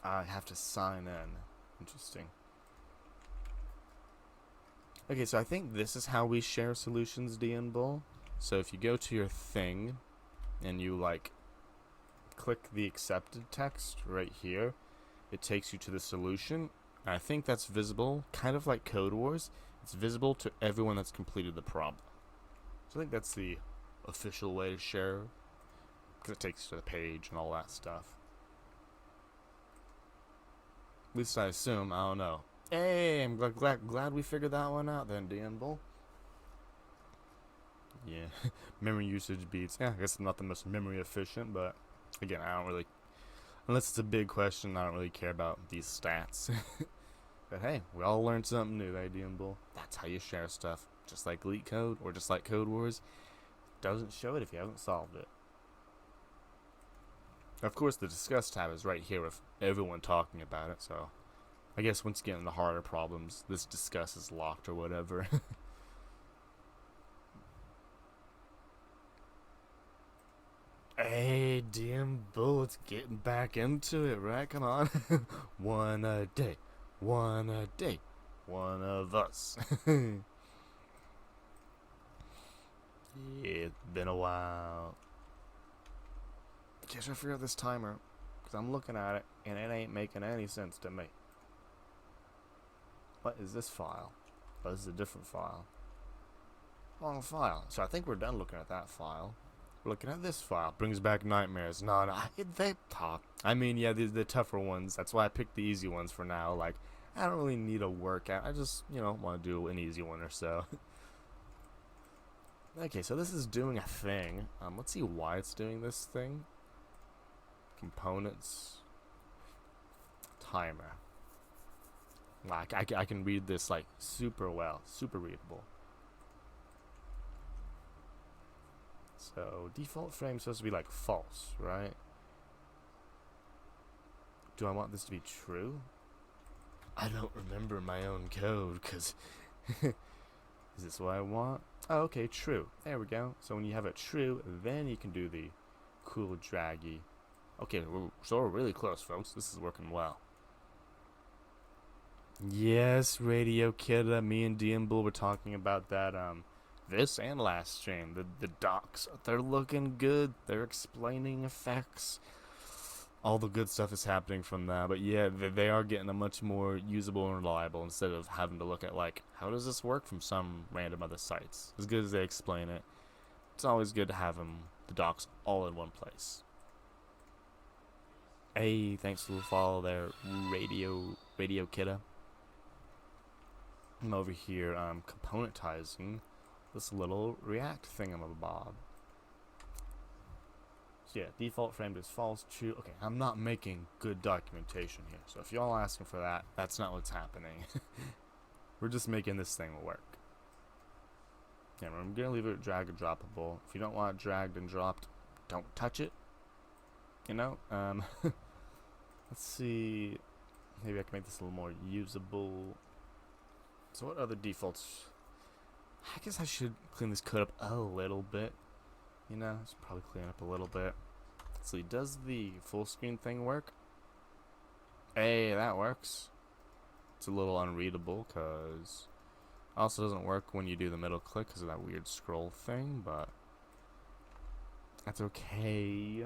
I have to sign in. Interesting. Okay, so I think this is how we share solutions, DN Bull. So if you go to your thing and you like click the accepted text right here, it takes you to the solution. I think that's visible, kind of like Code Wars. It's visible to everyone that's completed the problem. So I think that's the official way to share, because it takes you to the page and all that stuff. At least I assume. I don't know. Hey, I'm glad we figured that one out then, DN Bull. Yeah, memory usage beats. Yeah, I guess I'm not the most memory efficient, but again, I don't really. Unless it's a big question, I don't really care about these stats. But hey, we all learned something new, eh, Bull? That's how you share stuff. Just like Leak Code, or just like Code Wars, doesn't show it if you haven't solved it. Of course, the Discuss tab is right here with everyone talking about it, so I guess once you get into harder problems, this Discuss is locked or whatever. Hey, Bull, it's getting back into it, right? Come on. One a day. One a day. One of us. Yeah, it's been a while. Guess I figure out this timer, because I'm looking at it, and it ain't making any sense to me. What is this file? Oh, this is a different file. Wrong file. So I think we're done looking at that file. We're looking at this file. Brings back nightmares. No, they talk. I mean, yeah, the tougher ones. That's why I picked the easy ones for now. Like, I don't really need a workout. I just, want to do an easy one or so. Okay, so this is doing a thing. Let's see why it's doing this thing. Components. Timer. Like, I can read this, like, super well. Super readable. So, default frame is supposed to be, like, false, right? Do I want this to be true? I don't remember my own code, because... Is this what I want? Oh, okay, true. There we go. So when you have it true, then you can do the cool draggy. Okay, we're really close, folks. This is working well. Yes, Radio Kidda, me and Bull were talking about that, this and last stream. The docs, they're looking good. They're explaining effects. All the good stuff is happening from that. But yeah, they are getting a much more usable and reliable instead of having to look at, like, how does this work from some random other sites. As good as they explain it, it's always good to have the docs all in one place. Hey, thanks for the follow there, Radio Kidda. I'm over here componentizing this little React thingamabob. So yeah, default framed is false, true. Okay, I'm not making good documentation here. So if y'all asking for that, that's not what's happening. We're just making this thing work. Yeah, I'm gonna leave it drag and droppable. If you don't want it dragged and dropped, don't touch it. Let's see. Maybe I can make this a little more usable. So what other defaults? I guess I should clean this code up a little bit. Just probably clean up a little bit. Let's see, does the full screen thing work? Hey, that works. It's a little unreadable because also doesn't work when you do the middle click because of that weird scroll thing, but that's okay.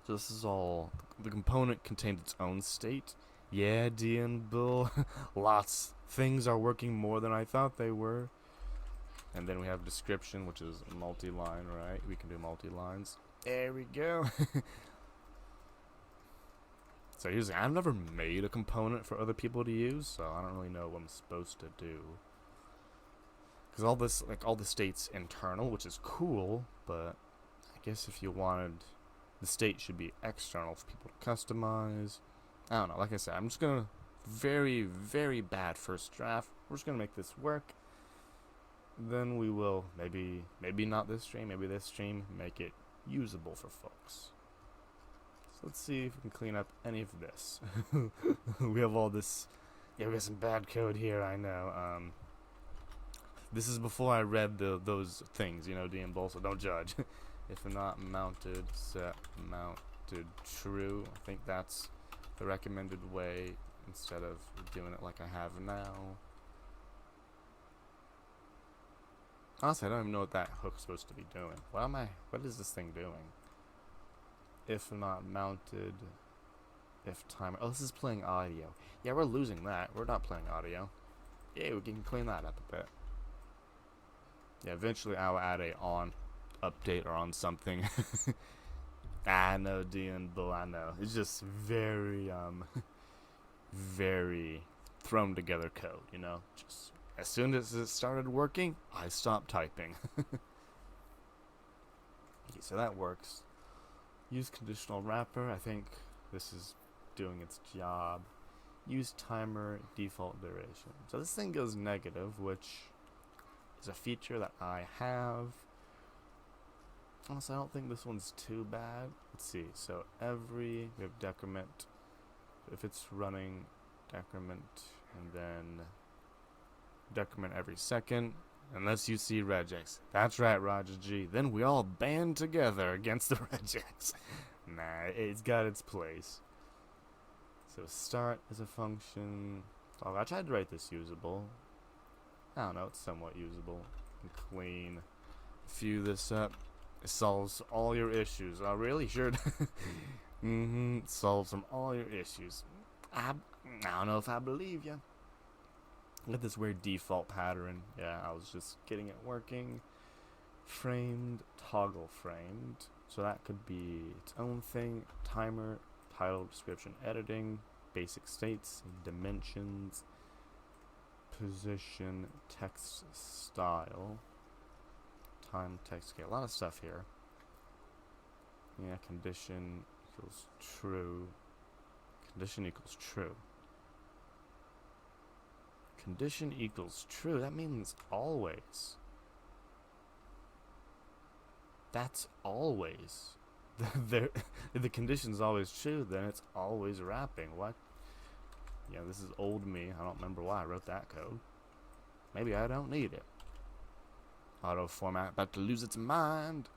So this is all, the component contains its own state. Yeah, Bull. Lots. Things are working more than I thought they were. And then we have description, which is multi-line, right? We can do multi-lines. There we go. So usually, I've never made a component for other people to use, so I don't really know what I'm supposed to do. Because all the state's internal, which is cool, but I guess if you wanted, the state should be external for people to customize. I don't know, like I said, I'm just gonna, very, very bad first draft. We're just gonna make this work. Then we will, maybe not this stream, maybe this stream, make it usable for folks. So let's see if we can clean up any of this. We have all this, yeah, we got some bad code here, I know. This is before I read those things, Bull, so don't judge. If not mounted, set mounted true. I think that's the recommended way instead of doing it like I have now. Honestly, I don't even know what that hook's supposed to be doing. What is this thing doing? If not mounted, if timer. Oh, this is playing audio. Yeah, we're losing that. We're not playing audio. Yeah, we can clean that up a bit. Yeah, eventually I'll add a on update or on something. I know, Bull, I know. It's just very, very thrown together code, Just As soon as it started working, I stopped typing. Okay, so that works. Use conditional wrapper. I think this is doing its job. Use timer default duration. So this thing goes negative, which is a feature that I have. Honestly, I don't think this one's too bad. Let's see. So we have decrement. If it's running decrement and then decrement every second, unless you see regex. That's right, Roger G. Then we all band together against the regex. Nah, it's got its place. So start is a function. Oh, I tried to write this usable. I don't know, it's somewhat usable. And clean. View this up. It solves all your issues. Oh, really? Sure. It solves from all your issues. I don't know if I believe you. Look at this weird default pattern. Yeah, I was just getting it working. Framed, toggle framed. So that could be its own thing. Timer, title, description, editing, basic states, dimensions, position, text style, time, text. Okay, a lot of stuff here. Yeah, condition equals true. Condition equals true. Condition equals true. That means always. That's always. If the condition's always true, then it's always wrapping. What? Yeah, this is old me. I don't remember why I wrote that code. Maybe I don't need it. Auto format about to lose its mind.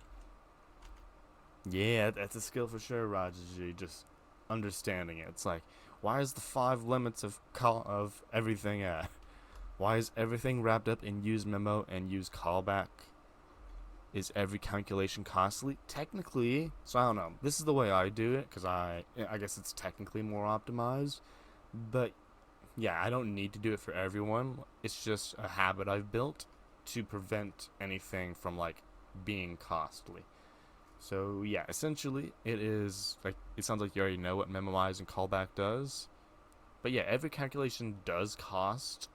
Yeah, that's a skill for sure, Roger G. Just understanding it. It's like, why is the 5 limits of everything at? Why is everything wrapped up in use memo and use callback? Is every calculation costly? Technically, so I don't know. This is the way I do it because I guess it's technically more optimized. But yeah, I don't need to do it for everyone. It's just a habit I've built to prevent anything from like being costly. So yeah, essentially it is like, it sounds like you already know what memorize and callback does. But yeah, every calculation does cost.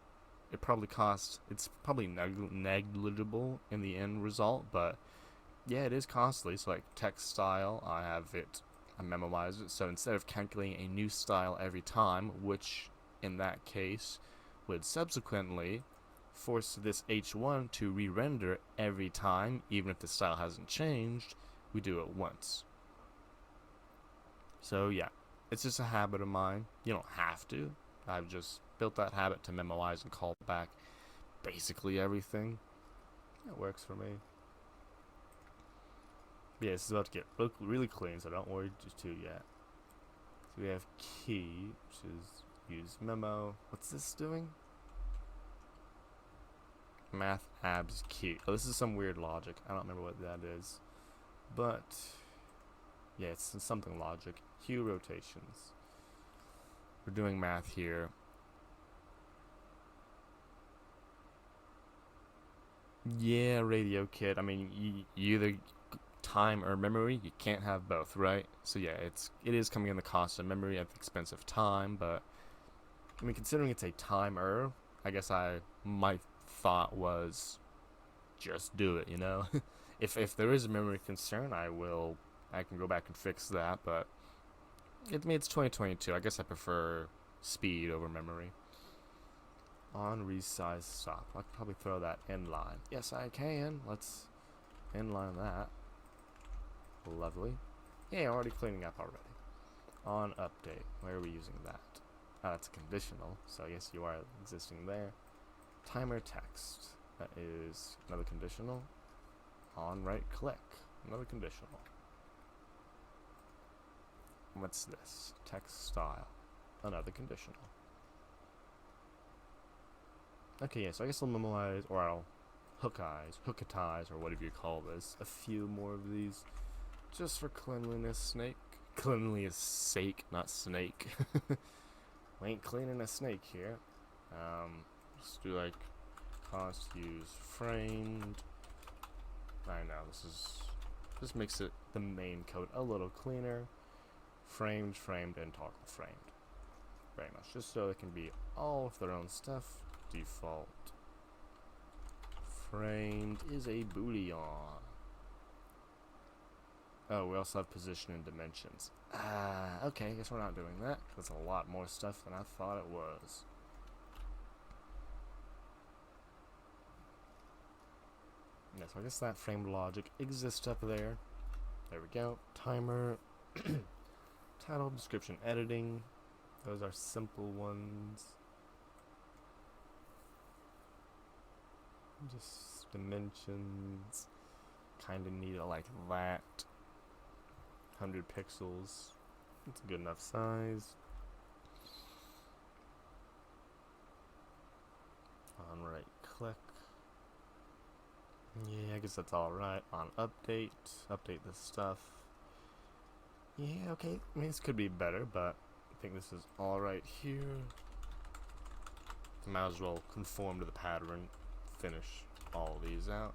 It's probably negligible in the end result, but yeah, it is costly. So like text style, I memorize it. So instead of calculating a new style every time, which in that case would subsequently force this h1 to re-render every time, even if the style hasn't changed, we do it once. So yeah, it's just a habit of mine. You don't have to. I've just built that habit to memorize and call back basically everything. It works for me. But yeah, this is about to get really clean, so don't worry too yet. So we have key, which is use memo. What's this doing? Math abs key. Oh, this is some weird logic. I don't remember what that is. But yeah, it's something logic. Hue rotations. We're doing math here. Yeah, Radio Kid. I mean, you either time or memory. You can't have both, right? So yeah, it is coming in the cost of memory at the expense of time. But I mean, considering it's a timer, I guess my thought was just do it. You know, if there is a memory concern, I can go back and fix that. But it's 2022. I guess I prefer speed over memory. On resize stop. I could probably throw that inline. Yes, I can. Let's inline that. Lovely. Yeah, already cleaning up already. On update. Where are we using that? That's a conditional, so I guess you are existing there. Timer text. That is another conditional. On right click. Another conditional. What's this? Text style. Another conditional. Okay, yeah, so I guess I'll memorize, or I'll hooketize, or whatever you call this. A few more of these. Just for cleanliness sake, not snake. We ain't cleaning a snake here. Let's do like cost use framed. I know, this makes it the main code a little cleaner. Framed, and toggle framed. Very much. Just so it can be all of their own stuff. Default framed is a boolean. Oh, we also have position and dimensions. Okay, I guess we're not doing that. That's a lot more stuff than I thought it was. Yeah, so I guess that framed logic exists up there. There we go. Timer, title, description, editing. Those are simple ones. Just dimensions. Kinda need it like that. 100 pixels. It's a good enough size. On right click. Yeah, I guess that's alright. On update. Update this stuff. Yeah, okay. I mean, this could be better, but I think this is alright here. Might as well conform to the pattern. Finish all these out.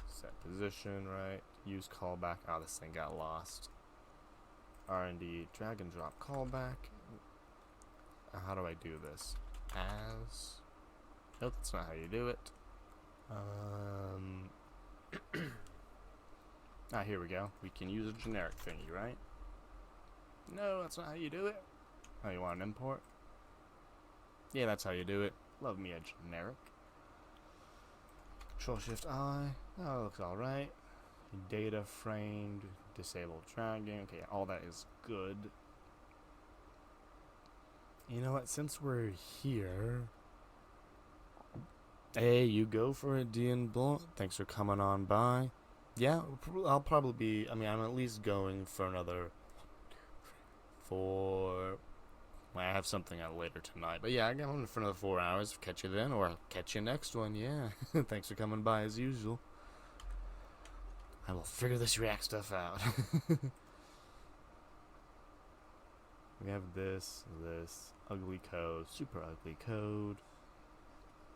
Set position, right? Use callback. Oh, this thing got lost. R&D, drag and drop callback. How do I do this? As. Nope, that's not how you do it. Here we go. We can use a generic thingy, right? No, that's not how you do it. Oh, you want an import? Yeah, that's how you do it. Love me a generic. Control-Shift-I. Oh, looks alright. Data framed, disable dragging. Okay, all that is good. You know what? Since we're here... Hey, you go for it, Dean Blunt. Thanks for coming on by. Yeah, I'll probably be... I mean, I'm at least going for another... Well, I have something out later tonight. But yeah, I'm going for another 4 hours. Catch you then, or I'll catch you next one, yeah. Thanks for coming by as usual. I will figure this React stuff out. We have this, ugly code, super ugly code,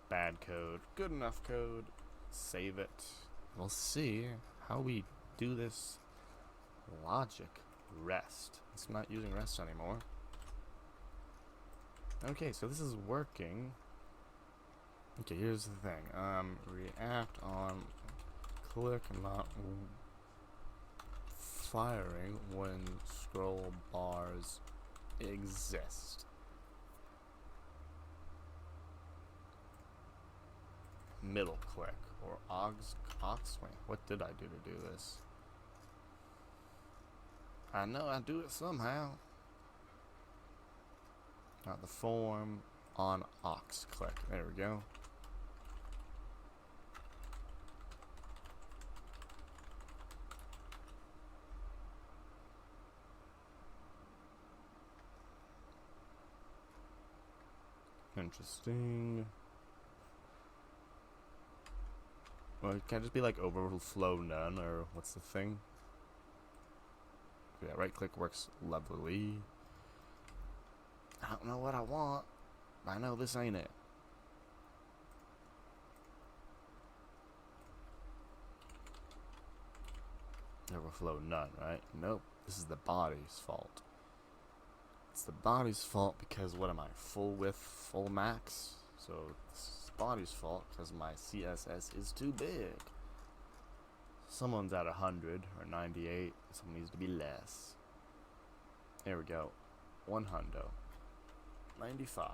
bad code, good enough code, save it. We'll see how we do this logic. Rest. It's not using rest anymore. Okay, so this is working. Okay, here's the thing. React on click not firing when scroll bars exist. Middle click or wait, what did I do to do this? I know I do it somehow. Not the form on aux click. There we go. Interesting. Well, it can't just be like overflow none, or what's the thing? Yeah, right click works lovely. I don't know what I want, but I know this ain't it. Overflow none, right? Nope, this is the body's fault. It's the body's fault because what am I? Full width, full max? So it's body's fault because my CSS is too big. Someone's at 100 or 98. Someone needs to be less. There we go. 100. 95.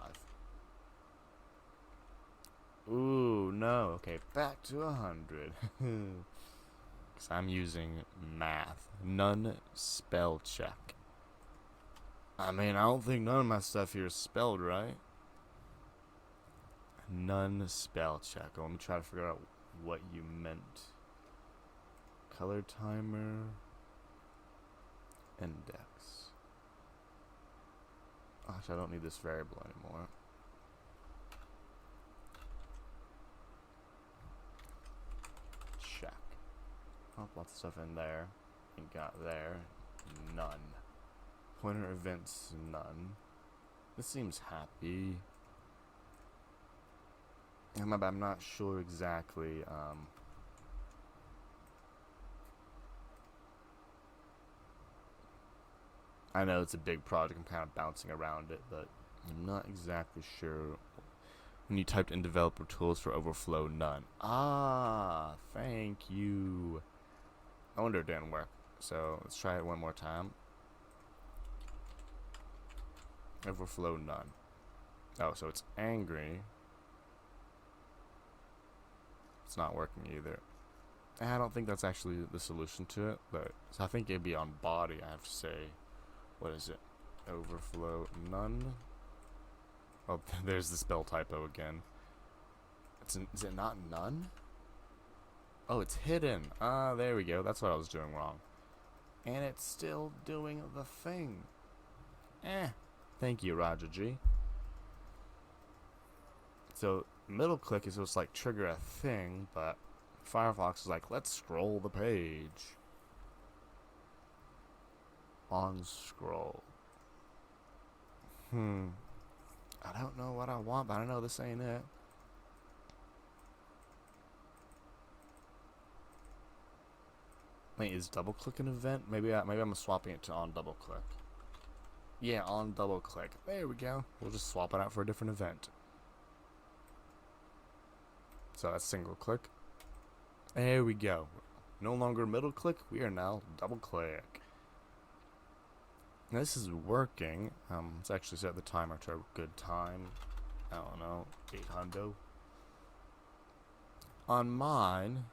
Ooh, no. Okay, back to 100. Because I'm using math. None spell check. I mean, I don't think none of my stuff here is spelled right. None spell check. Let me try to figure out what you meant. Color timer. Index. Actually, I don't need this variable anymore. Check. Oh, lots of stuff in there. You got there. None. Pointer events, none. This seems happy. I'm not sure exactly. I know it's a big project. I'm kind of bouncing around it, but I'm not exactly sure when you typed in developer tools for overflow none. Ah, thank you. I wonder it didn't work. So let's try it one more time. Overflow none. Oh, so it's angry. It's not working either. I don't think that's actually the solution to it, but so I think it'd be on body. I have to say, what is it? Overflow none. Oh, there's the spell typo again. Is it not none? Oh, it's hidden. Ah, there we go. That's what I was doing wrong. And it's still doing the thing. Thank you, Roger G. So middle click is just like trigger a thing, but Firefox is like, let's scroll the page. On scroll. I don't know what I want, but I know this ain't it. Wait, is double click an event? Maybe I'm swapping it to on double click. Yeah, on double click. There we go. We'll just swap it out for a different event. So that's single click. There we go. No longer middle click. We are now double click. Now this is working. Let's actually set the timer to a good time. I don't know, 800. On mine,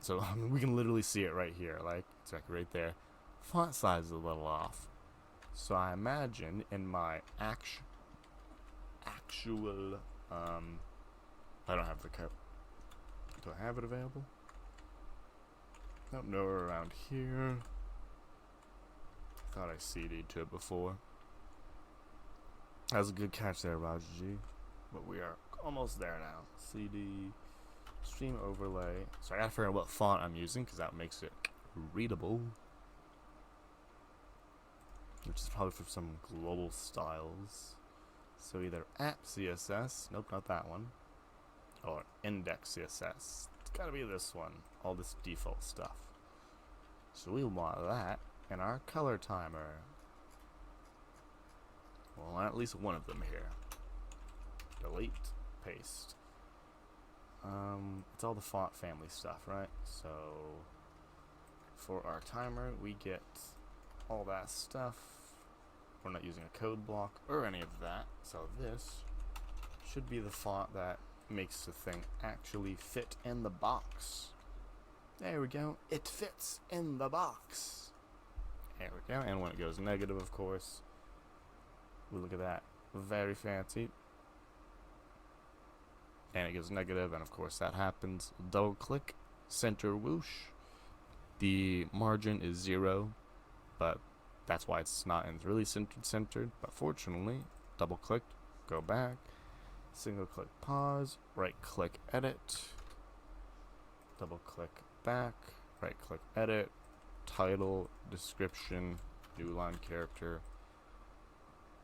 so we can literally see it right here. Like it's like right there. Font size is a little off. So I imagine in my actual I don't have the code. Do I have it available? Nope, nowhere around here. Thought I CD'd to it before. That was a good catch there, Roger G. But we are almost there now. CD, stream overlay. So I gotta figure out what font I'm using because that makes it readable. Which is probably for some global styles. So either app CSS, nope, not that one, or index CSS. It's gotta be this one, all this default stuff. So we want that in our color timer. Well, at least one of them here. Delete, paste. It's all the font family stuff, right? So for our timer, we get all that stuff. We're not using a code block or any of that. So this should be the font that makes the thing actually fit in the box. There we go. It fits in the box. There we go. And when it goes negative, of course, we look at that. Very fancy. And it goes negative, and of course that happens. Double click, center whoosh. The margin is 0, but that's why it's not really centered. But fortunately, double click, go back, single click pause, right click edit, double click back, right click edit, title, description, new line character.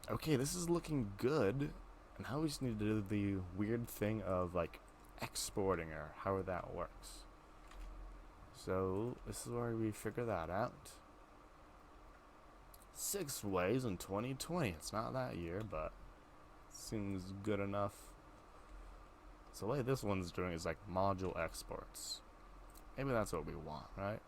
Okay, this is looking good. And now we just need to do the weird thing of like exporting or how that works. So this is where we figure that out. 6 ways in 2020. It's not that year, but seems good enough. So the way this one's doing is like module exports. Maybe that's what we want, right?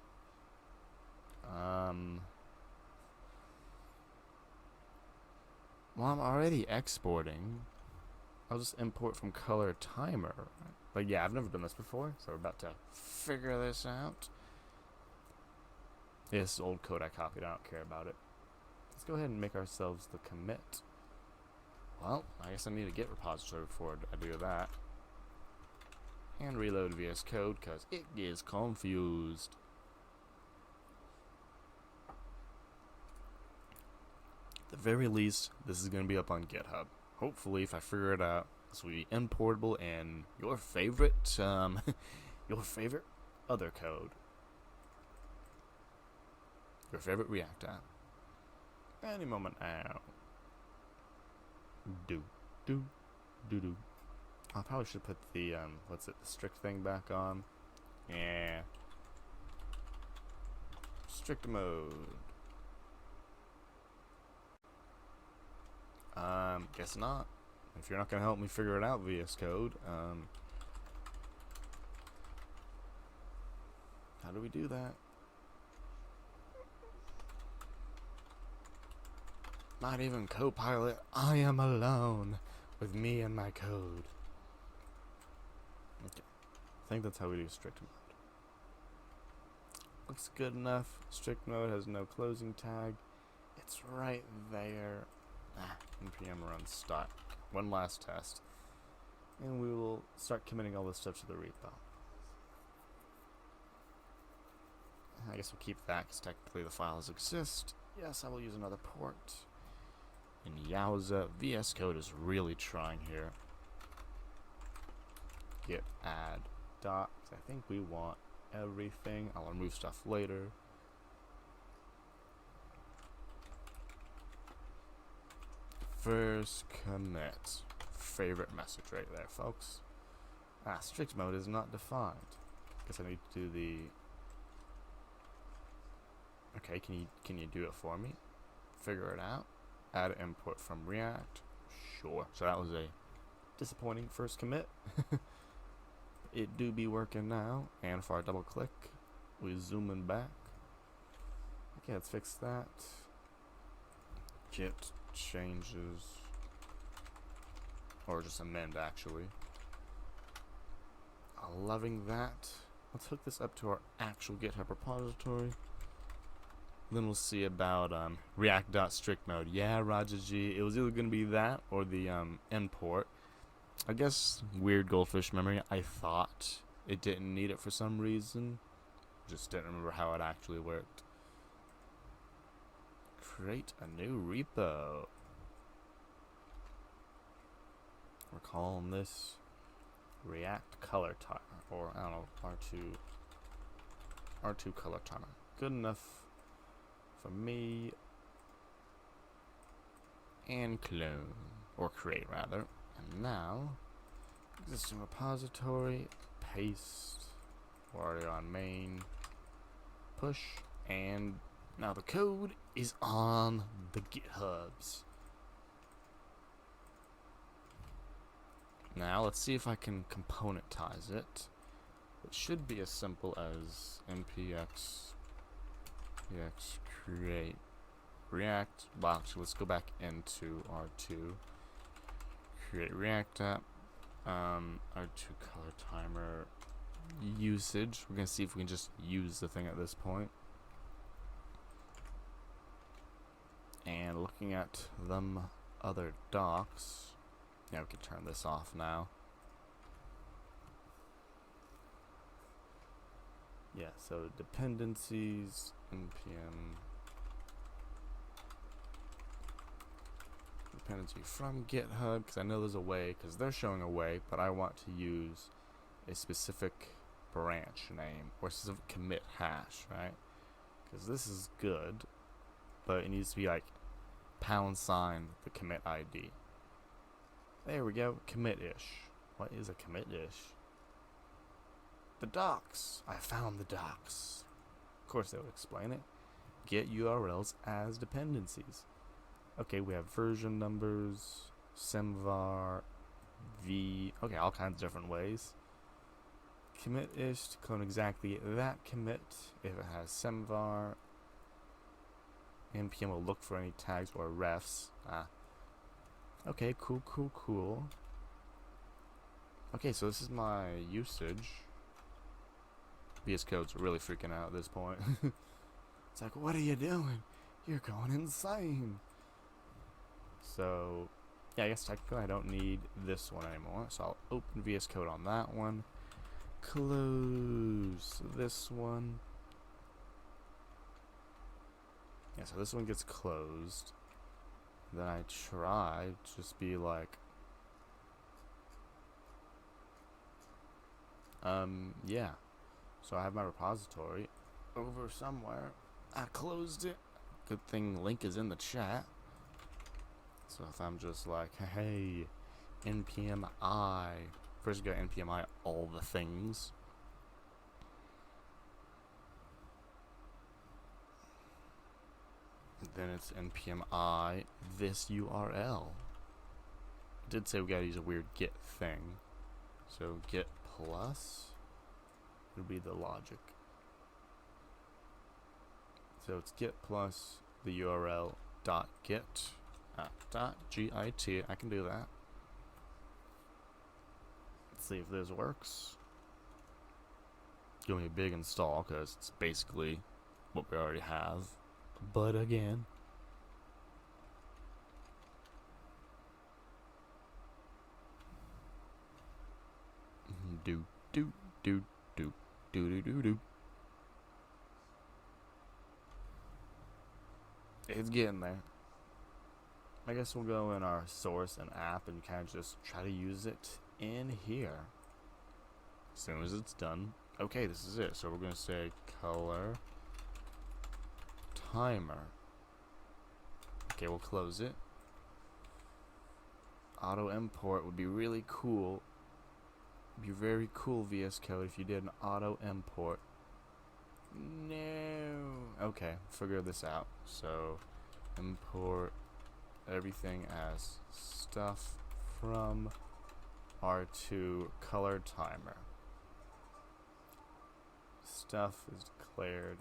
Well, I'm already exporting. I'll just import from color timer. But yeah, I've never done this before, so we're about to figure this out. Yeah, this is old code I copied. I don't care about it. Let's go ahead and make ourselves the commit. Well, I guess I need a Git repository before I do that. And reload VS Code because it gets confused. At the very least, this is going to be up on GitHub. Hopefully, if I figure it out, this will be importable in your favorite, your favorite other code, your favorite React app. Any moment now. Do. I probably should put the the strict thing back on. Yeah. Strict mode. Guess not. If you're not going to help me figure it out, VS Code, how do we do that? Not even Copilot. I am alone with me and my code. Okay. I think that's how we do strict mode. Looks good enough. Strict mode has no closing tag. It's right there. npm run start. One last test. And we will start committing all this stuff to the repo. I guess we'll keep that because technically the files exist. Yes, I will use another port. And yowza, VS Code is really trying here. Git add docs. I think we want everything. I'll remove stuff later. First commit. Favorite message right there, folks. Strict mode is not defined. Guess I need to do the... Okay, can you do it for me? Figure it out. Add import from React. Sure. So that was a disappointing first commit. It do be working now. And if I double click, we zooming back. Okay, let's fix that. Git changes, or just amend actually. I'm loving that. Let's hook this up to our actual GitHub repository. Then we'll see about React.strict mode. Yeah, Raja G. It was either going to be that or the import. I guess weird goldfish memory. I thought it didn't need it for some reason. Just didn't remember how it actually worked. Create a new repo. We're calling this React color timer, or I don't know, R2 color timer. Good enough for me. And clone, or create rather. And now, existing repository, paste, we're already on main, push, and now the code is on the GitHubs. Now let's see if I can componentize it. It should be as simple as npx create React. Well, actually, let's go back into R2. Create React app. R2 color timer usage. We're gonna see if we can just use the thing at this point. And looking at them other docs. Yeah, we can turn this off now. Yeah, so dependencies, npm dependency from GitHub, because I know there's a way, because they're showing a way, but I want to use a specific branch name or specific commit hash, right? Because this is good, but it needs to be like # the commit ID. There we go, commit-ish. What is a commit-ish? The docs. I found the docs. Of course they would explain it. Get URLs as dependencies. Okay, we have version numbers, semvar, v, okay, all kinds of different ways. Commit-ish to clone exactly that commit. If it has semvar, npm will look for any tags or refs. Okay, cool. Okay, so this is my usage. VS Code's really freaking out at this point. It's like, what are you doing? You're going insane. So, yeah, I guess technically I don't need this one anymore. So I'll open VS Code on that one. Close this one. Yeah, so this one gets closed. Then I try to just be like, yeah. So I have my repository over somewhere. I closed it. Good thing link is in the chat. So if I'm just like, hey, npm I, first go npm I all the things. Then it's npm I this URL. did say we gotta use a weird get thing. So get plus would be the logic. So it's get plus the URL dot get dot git. I can do that. Let's see if this works. Give me a big install because it's basically what we already have. But again, do do do do do do do do. It's getting there. I guess we'll go in our source and app and kind of just try to use it in here. As soon as it's done. Okay, this is it. So we're going to say color timer. Okay, we'll close it. Auto import would be really cool. It'd be very cool, VS Code, if you did an auto import. No. Okay, figure this out. So import everything as stuff from R2 color timer. Stuff is declared.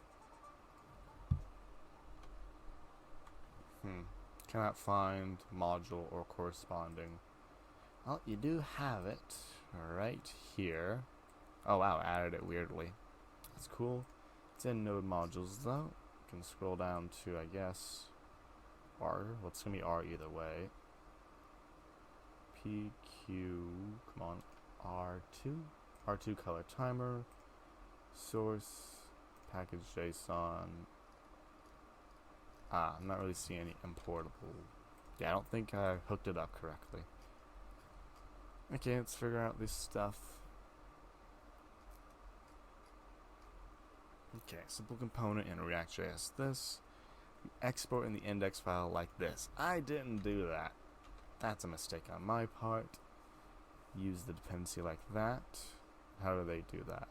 Cannot find module or corresponding. Well, you do have it right here. Oh wow, added it weirdly. That's cool. It's in node modules though. You can scroll down to, I guess, R. Well, it's gonna be R either way. PQ, come on, R2 color timer, source, package JSON. I'm not really seeing any importable. Yeah, I don't think I hooked it up correctly. Okay, let's figure out this stuff. Okay, simple component in React.js. This. Export in the index file like this. I didn't do that. That's a mistake on my part. Use the dependency like that. How do they do that?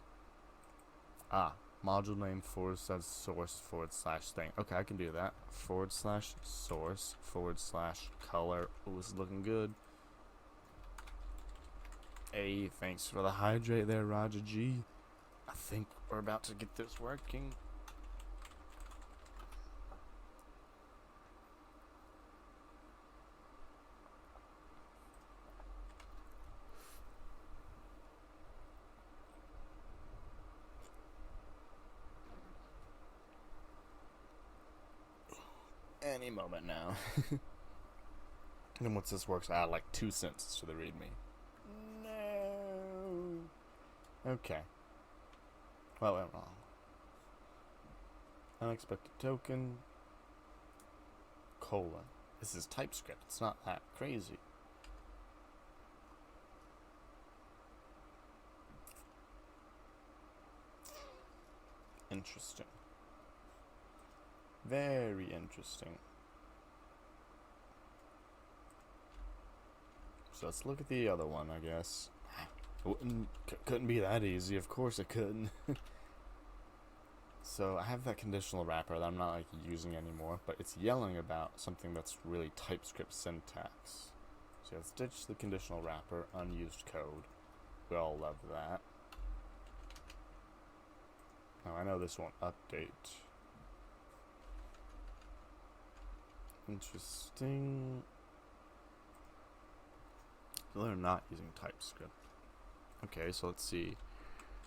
Module name /source /thing. Okay, I can do that. /source /color. Oh, this is looking good. Hey, thanks for the hydrate there, Roger G. I think we're about to get this working. Any moment now. And once this works, I add like 2 sentences to the README. No. Okay. What went wrong? Unexpected token. : This is TypeScript. It's not that crazy. Interesting. Very interesting. So let's look at the other one, I guess. Couldn't be that easy. Of course it couldn't. So I have that conditional wrapper that I'm not like using anymore, but it's yelling about something that's really TypeScript syntax. So let's ditch the conditional wrapper, unused code. We all love that. Now I know this won't update. Interesting. So they're not using TypeScript. Okay, so let's see.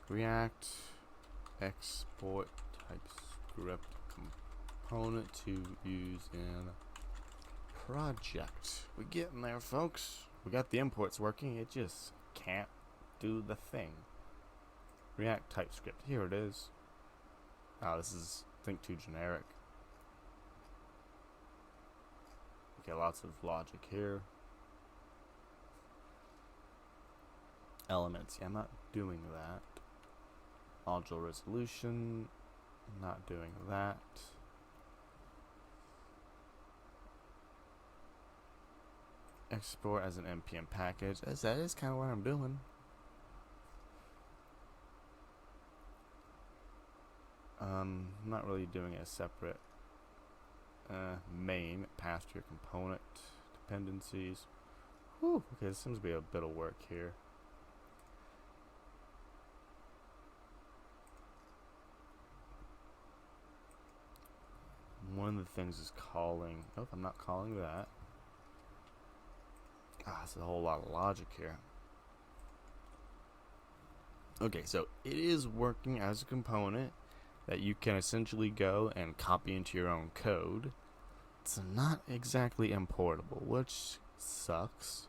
React export TypeScript component to use in project. We're getting there, folks. We got the imports working. It just can't do the thing. React TypeScript. Here it is. Oh, this is, I think, too generic. Okay, lots of logic here. Elements. Yeah, I'm not doing that. Module resolution. Not doing that. Export as an npm package. That is kind of what I'm doing. I'm not really doing a separate main passed to your component dependencies. Whew, okay, this seems to be a bit of work here. One of the things is calling. Nope, I'm not calling that. There's a whole lot of logic here. Okay, so it is working as a component that you can essentially go and copy into your own code. It's not exactly importable, which sucks.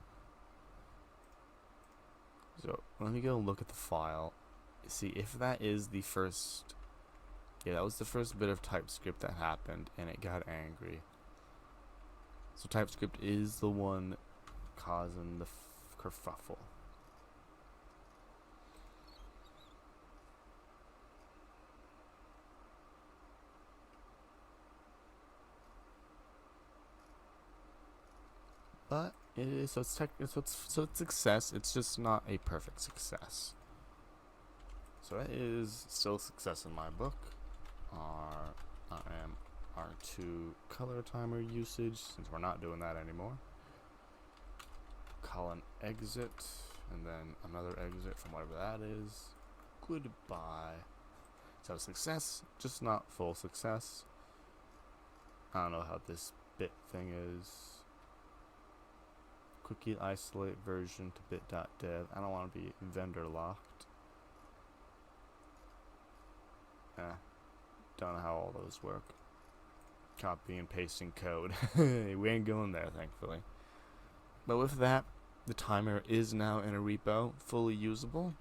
So let me go look at the file. See if that is the first. Yeah, that was the first bit of TypeScript that happened, and it got angry. So TypeScript is the one causing the kerfuffle. But it is, so it's success. It's just not a perfect success. So that is still a success in my book. Our R2 color timer usage, since we're not doing that anymore. Call an exit, and then another exit from whatever that is. Goodbye. So success, just not full success. I don't know how this bit thing is. Cookie isolate version to bit.dev. I don't want to be vendor locked. Don't know how all those work. Copy and pasting code. We ain't going there, thankfully. But with that, the timer is now in a repo, fully usable.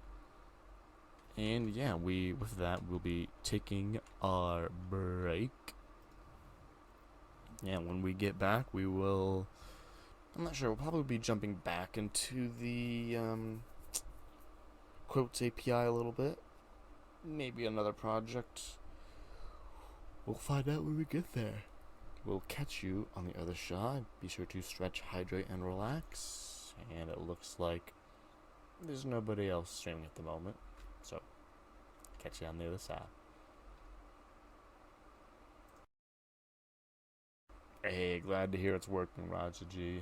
And yeah, with that we'll be taking our break. Yeah, when we get back, we will. I'm not sure. We'll probably be jumping back into the quotes API a little bit. Maybe another project. We'll find out when we get there. We'll catch you on the other side. Be sure to stretch, hydrate, and relax. And it looks like there's nobody else streaming at the moment. So, catch you on the other side. Hey, glad to hear it's working, Raja G.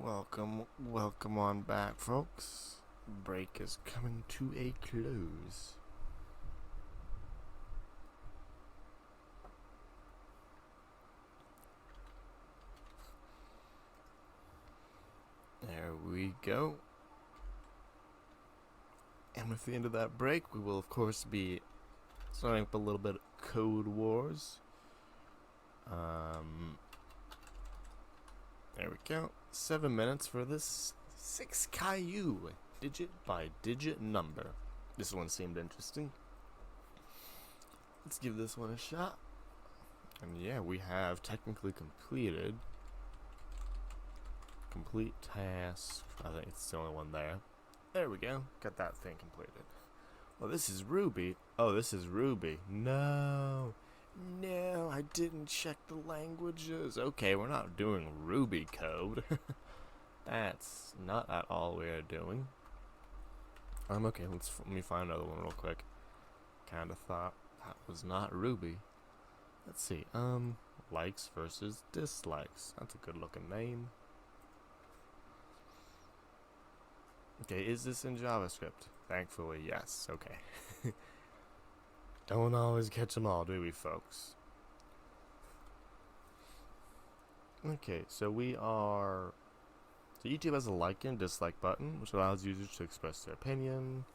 Welcome on back, folks. Break is coming to a close. There we go. And with the end of that break, we will of course be starting up a little bit of Code Wars. There we go. 7 minutes for this 6 Caillou, digit by digit number. This one seemed interesting. Let's give this one a shot. And yeah, we have technically completed. Complete task. I think it's the only one there. There we go. Got that thing completed. Well, this is Ruby. Oh, this is Ruby. No, I didn't check the languages. Okay, we're not doing Ruby code. That's not at all we are doing. Okay, let me find another one real quick. Kinda thought that was not Ruby. Let's see, likes versus dislikes. That's a good looking name. Okay, is this in JavaScript? Thankfully, yes. Okay. Don't always catch them all, do we, folks? Okay, so YouTube has a like and dislike button, which allows users to express their opinion.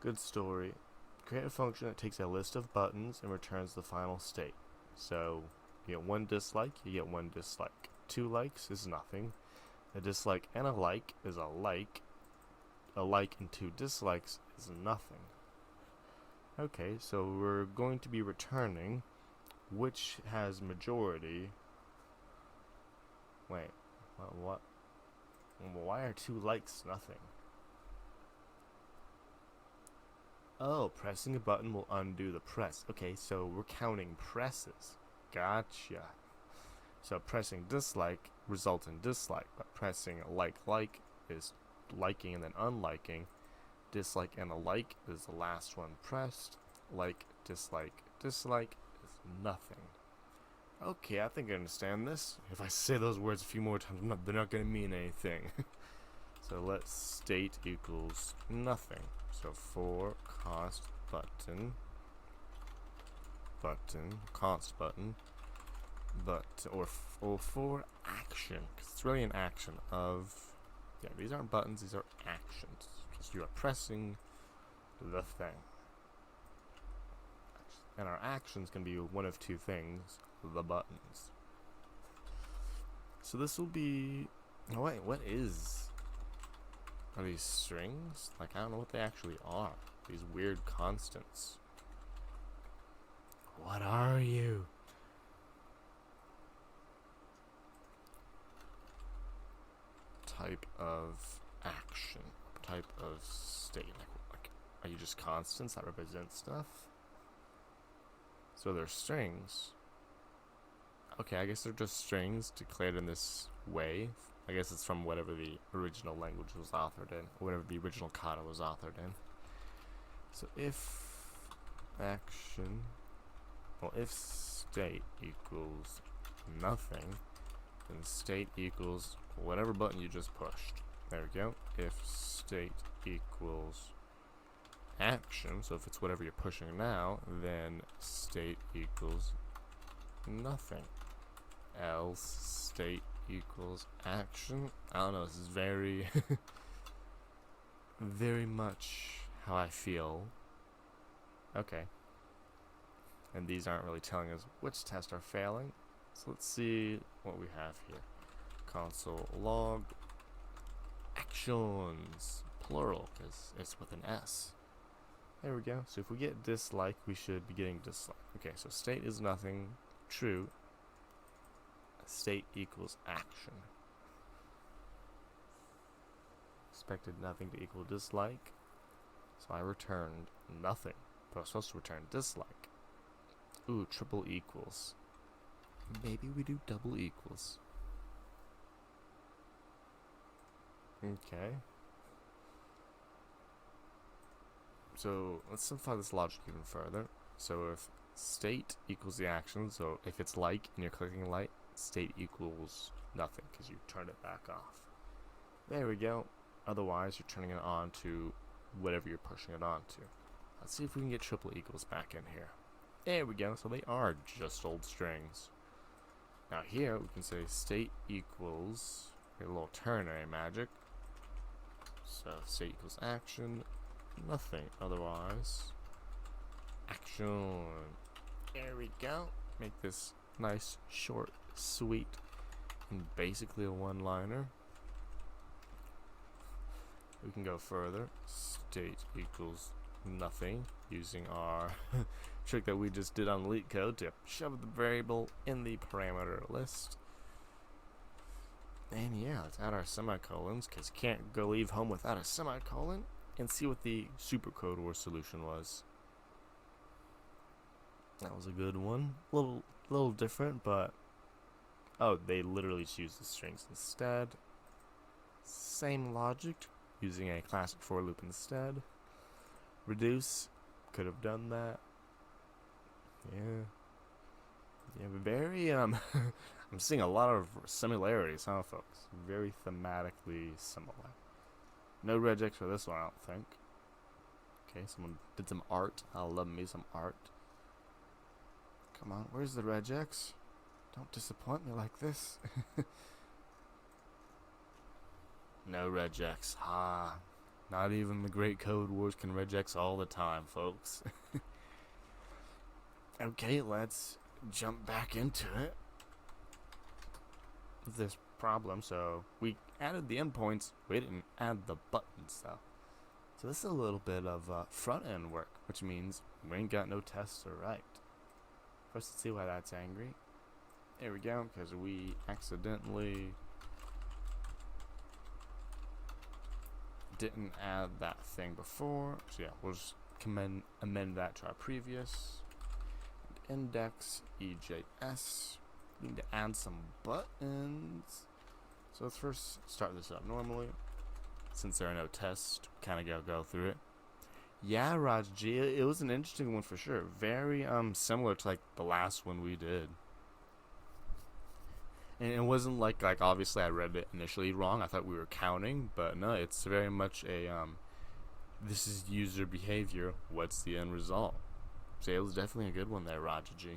Good story. Create a function that takes a list of buttons and returns the final state. So, you get 1 dislike, you get 1 dislike. 2 likes is nothing. A dislike and a like is a like. A like and 2 dislikes is nothing. Okay, so we're going to be returning which has majority. Wait, what? Why are 2 likes nothing? Oh, pressing a button will undo the press. Okay, so we're counting presses. Gotcha. So pressing dislike results in dislike, but pressing like is liking and then unliking. Dislike and a like is the last one pressed. Like, dislike is nothing. Okay, I think I understand this. If I say those words a few more times, they're not going to mean anything. So let's state equals nothing. So for const button, const button, or for action, because it's really an action of, yeah, these aren't buttons, these are actions, because you are pressing the thing. And our actions can be one of 2 things, the buttons. So this will be, oh wait, are these strings? Like, I don't know what they actually are. These weird constants. What are you? Type of action. Type of state. Like, are you just constants that represent stuff? So they're strings. Okay, I guess they're just strings declared in this way. I guess it's from whatever the original language was authored in, or whatever the original kata was authored in. So if action, well, if state equals nothing, then state equals whatever button you just pushed. There we go. If state equals action, so if it's whatever you're pushing now, then state equals nothing. Else state equals action. I don't know, this is very very much how I feel. Okay. And these aren't really telling us which tests are failing. So let's see what we have here. Console log actions, plural, because it's with an S. There we go. So if we get dislike, we should be getting dislike. Okay, so state is nothing, true. State equals action. Expected nothing to equal dislike. So I returned nothing, but I was supposed to return dislike. Ooh, triple equals. Maybe we do double equals. Okay. So let's simplify this logic even further. So if state equals the action, so if it's like and you're clicking like, state equals nothing because you turned it back off. There we go. Otherwise, you're turning it on to whatever you're pushing it on to. Let's see if we can get triple equals back in here. There we go. So they are just old strings. Now here we can say state equals a little ternary magic. So state equals action, nothing otherwise. Action. There we go. Make this nice, short, sweet, and basically a one-liner. We can go further. State equals nothing using our trick that we just did on LeetCode code to shove the variable in the parameter list. And yeah, let's add our semicolons, because you can't go leave home without a semicolon, and see what the super code war solution was. That was a good one. A little different, but oh, they literally just use the strings instead. Same logic, using a classic for loop instead. Reduce, could have done that. Yeah, very I'm seeing a lot of similarities, huh, folks? Very thematically similar. No regex for this one, I don't think. Okay, someone did some art. I love me some art. Come on, where's the regex? Don't disappoint me like this. No regex. Not even the great code wars can regex all the time, folks. Okay, let's jump back into it. This problem, so we added the endpoints, we didn't add the buttons though. So this is a little bit of front end work, which means we ain't got no tests to write. First, let's see why that's angry. There we go, because we accidentally didn't add that thing before. So yeah, we'll just amend that to our previous. Index EJS. We need to add some buttons. So let's first start this up normally. Since there are no tests, kind of go through it. Yeah, Raj G, it was an interesting one for sure. Very similar to like the last one we did. And it wasn't like obviously I read it initially wrong. I thought we were counting, but no, it's very much a this is user behavior. What's the end result? So it was definitely a good one there, Raja G.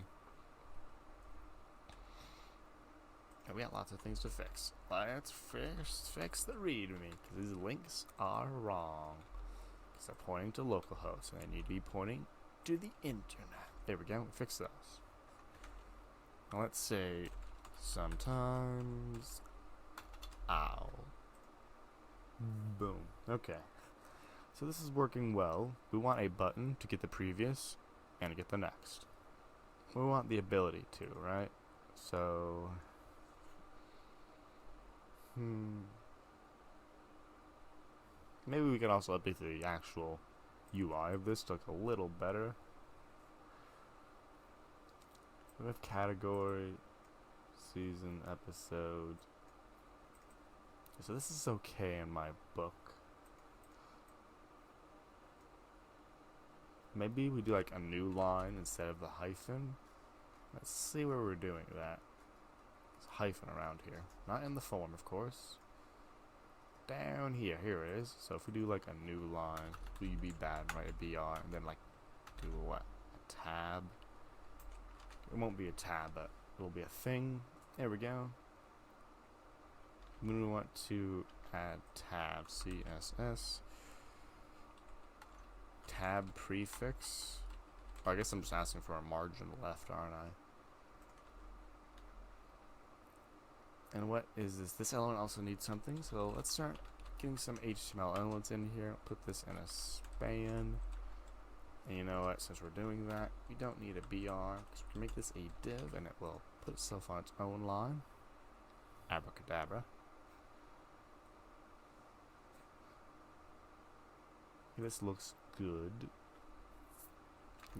And we got lots of things to fix. Let's first fix the README, because these links are wrong. Because they're pointing to localhost, and they need to be pointing to the internet. There we go, we fixed those. Now let's say sometimes ow. Boom. Okay. So this is working well. We want a button to get the previous and to get the next. We want the ability to, right? So maybe we can also update the actual UI of this to look a little better. We have category, season, episode. So this is okay in my book. Maybe we do like a new line instead of the hyphen. Let's see where we're doing that. There's a hyphen around here. Not in the form, of course. Down here. Here it is. So if we do like a new line, will you be bad and write a BR and then like do what? A tab. It won't be a tab, but it will be a thing. There we go. Then we want to add tab CSS. Tab prefix. Oh, I guess I'm just asking for a margin left, aren't I? And what is this? This element also needs something, so let's start getting some HTML elements in here. I'll put this in a span. And you know what? Since we're doing that, we don't need a BR, because we can make this a div and it will put itself on its own line. Abracadabra. This looks good.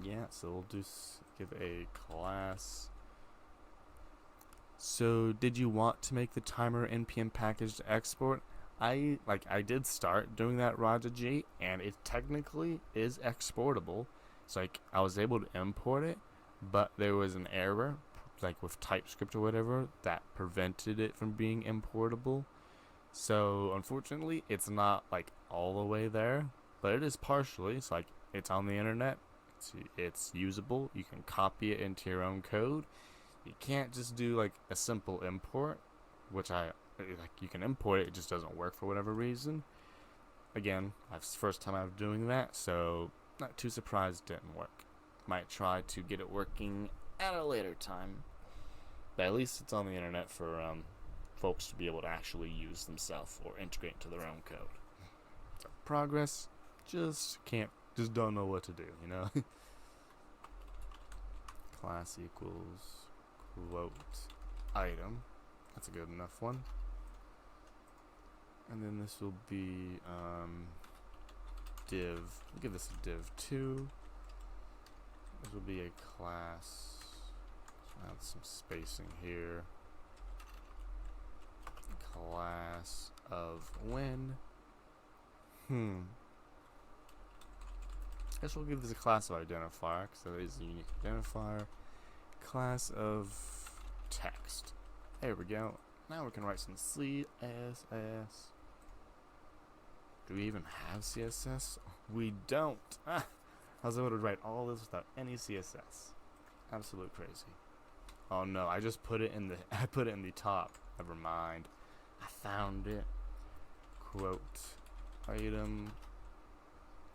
Yeah, so we'll just give a class. So did you want to make the timer npm package to export? I did start doing that, Raja G, and it technically is exportable. So I was able to import it, but there was an error, like with TypeScript or whatever, that prevented it from being importable. So unfortunately, it's not like all the way there, but it is partially. It's like it's on the internet. It's usable. You can copy it into your own code. You can't just do like a simple import, which I like. You can import it, it just doesn't work for whatever reason. Again, that's the first time I'm doing that, so not too surprised it didn't work. Might try to get it working at a later time, but at least it's on the internet for folks to be able to actually use themselves or integrate into their own code. So progress, just don't know what to do, you know? Class equals quote item. That's a good enough one. And then this will be div. We'll give this a div 2. This will be a class. Let's add some spacing here. Class of when. Guess we'll give this a class of identifier because that is a unique identifier. Class of text. There we go. Now we can write some CSS. Do we even have CSS? We don't. I was able to write all this without any CSS. Absolute crazy. Oh no, I just put it in the I put it in the top. Never mind. I found it. Quote item.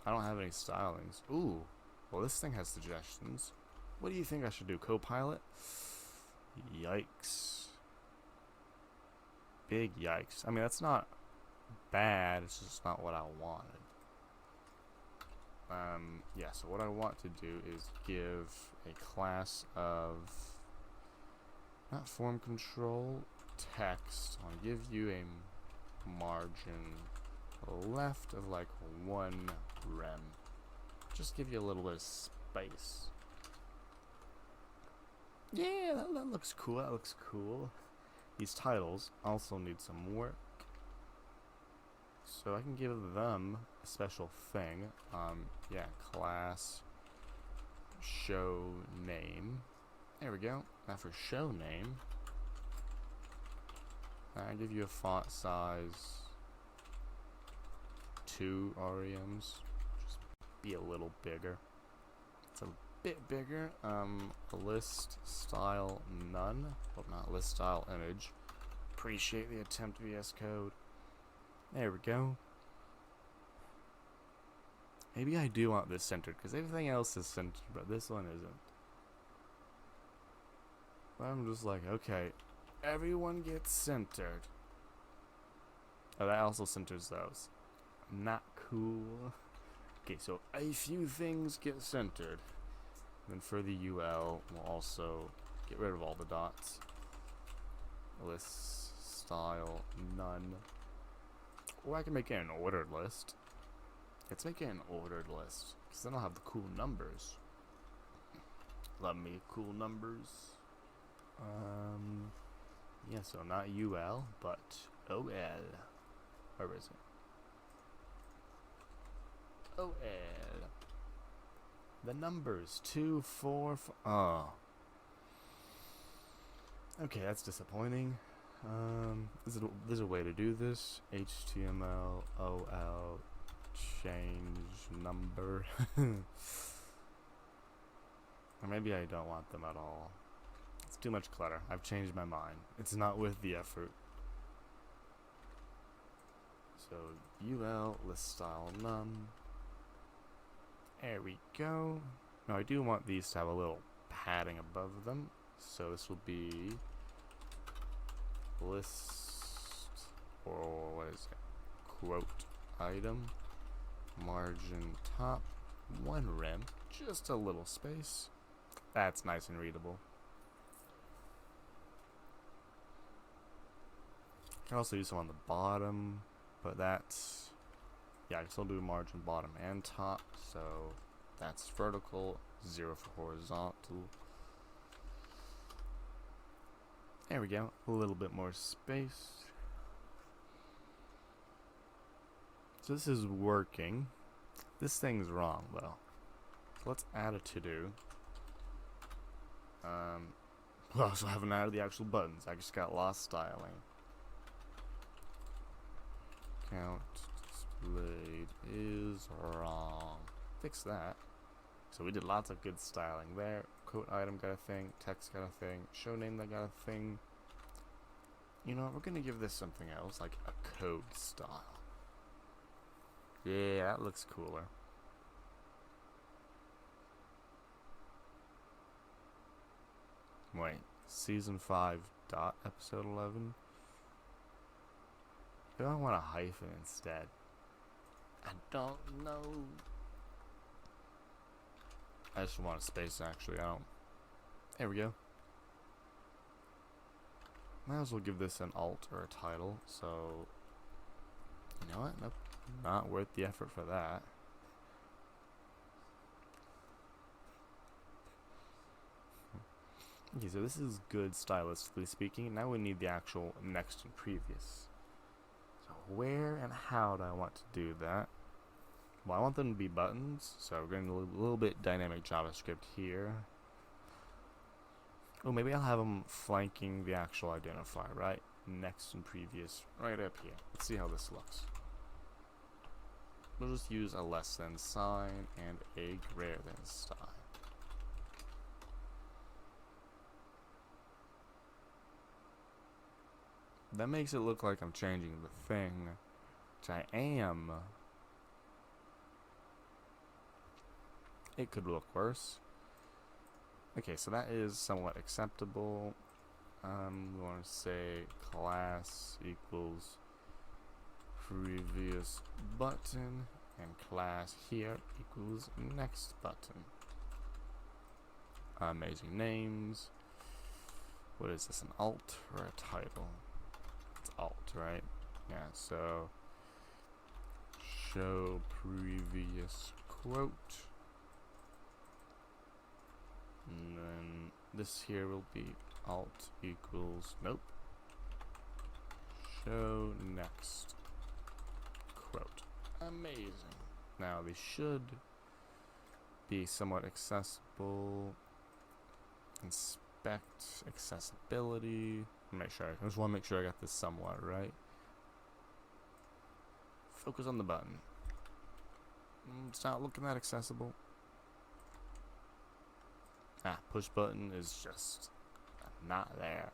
I don't have any stylings. Ooh. Well, this thing has suggestions. What do you think I should do? Copilot? Yikes. Big yikes. I mean, that's not bad. It's just not what I wanted. Yeah, so what I want to do is give a class of not form control text. I'll give you a margin left of like 1 rem. Just give you a little bit of space. Yeah, that looks cool. That looks cool. These titles also need some work. So I can give them a special thing. Yeah, class show name. There we go. Now for show name, I give you a font size 2 REMs. Just be a little bigger. It's a bit bigger. A list style none. Well, not list style image. Appreciate the attempt VS Code. There we go. Maybe I do want this centered because everything else is centered, but this one isn't. I'm just like, okay, everyone gets centered. Oh, that also centers those. Not cool. Okay, so a few things get centered. Then for the UL, we'll also get rid of all the dots. List style none. Or I can make it an ordered list. Let's make it an ordered list, because then I'll have the cool numbers. Love me cool numbers. Yeah, so not UL, but OL. Where is it? OL. The numbers 2, 4, 5. Oh. Okay, that's disappointing. There's a way to do this. HTML, OL, change number. Or maybe I don't want them at all. It's too much clutter. I've changed my mind. It's not worth the effort. So UL list style none. There we go. Now I do want these to have a little padding above them. So this will be list, or what is it? Quote item, margin top, 1 rem, just a little space. That's nice and readable. I can also use some on the bottom, but that's, yeah, I can still do margin bottom and top, so that's vertical, 0 for horizontal. There we go, a little bit more space. So this is working. This thing's wrong though. So let's add a to-do. We also haven't added the actual buttons. I just got lost styling. count displayed is wrong. Fix that. So we did lots of good styling there. Quote item got a thing, text got a thing, show name that got a thing. You know what, we're gonna give this something else, like a code style. Yeah, that looks cooler. Wait, season 5 dot episode 11? Maybe I want a hyphen instead. I don't know. I just want a space actually, I don't. There we go. Might as well give this an alt or a title, so. You know what? Nope. Not worth the effort for that. Okay, so this is good stylistically speaking. Now we need the actual next and previous. So where and how do I want to do that? Well, I want them to be buttons, so we're going a little bit dynamic JavaScript here. Oh, maybe I'll have them flanking the actual identifier, right? Next and previous, right up here. Let's see how this looks. We'll just use a less than sign and a greater than sign. That makes it look like I'm changing the thing, which I am. It could look worse. Okay, so that is somewhat acceptable. We want to say class equals previous button, and class here equals next button. Amazing names. What is this, an alt or a title? It's alt, right? Yeah, so show previous quote. And then this here will be alt equals, nope, show next quote. Amazing. Now they should be somewhat accessible. Inspect accessibility. I just want to make sure I got this somewhat right. Focus on the button. It's not looking that accessible. Push button is just not there.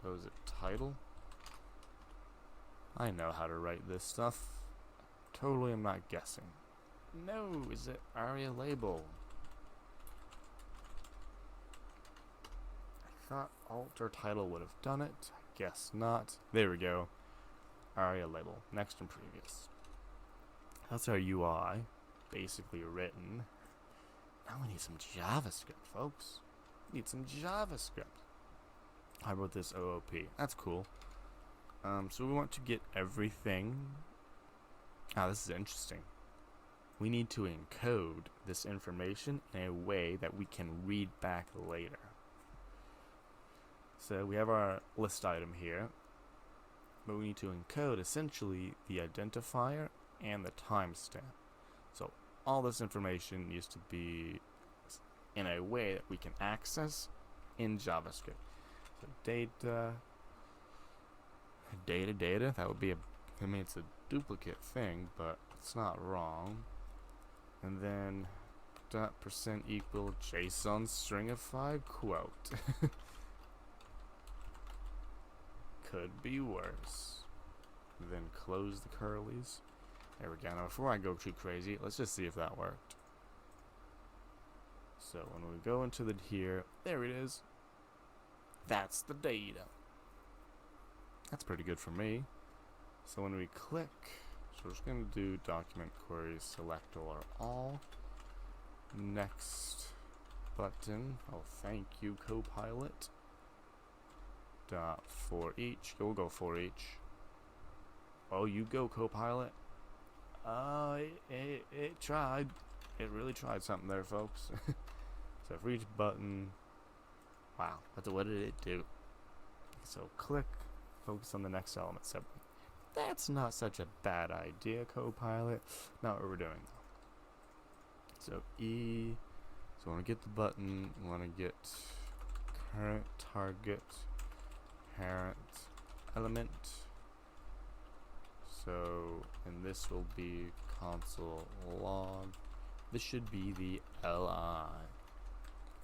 So is it title? I know how to write this stuff. Totally am not guessing. No, is it ARIA label? I thought alt or title would have done it. I guess not. There we go. ARIA label. Next and previous. That's our UI. Basically written. Now we need some JavaScript, folks. We need some JavaScript. I wrote this OOP. That's cool. So we want to get everything. This is interesting. We need to encode this information in a way that we can read back later. So we have our list item here, but we need to encode essentially the identifier and the timestamp. So all this information needs to be in a way that we can access in JavaScript. So data, that would be it's a duplicate thing, but it's not wrong. And then %= JSON stringify quote. Could be worse. Then close the curlies. There we go. Now before I go too crazy, let's just see if that worked. So when we go into the here, there it is. That's the data. That's pretty good for me. So when we click, so we're just going to do document queries select or all. Next button. Oh, thank you, Copilot. Dot for each. We'll go for each. Oh, you go, Copilot. It tried. It really tried something there, folks. So for each button, wow, what did it do? So click, focus on the next element. So that's not such a bad idea, Copilot. Not what we're doing though. So E. So we want to get the button. We want to get current target parent element. So, and this will be console log. This should be the li.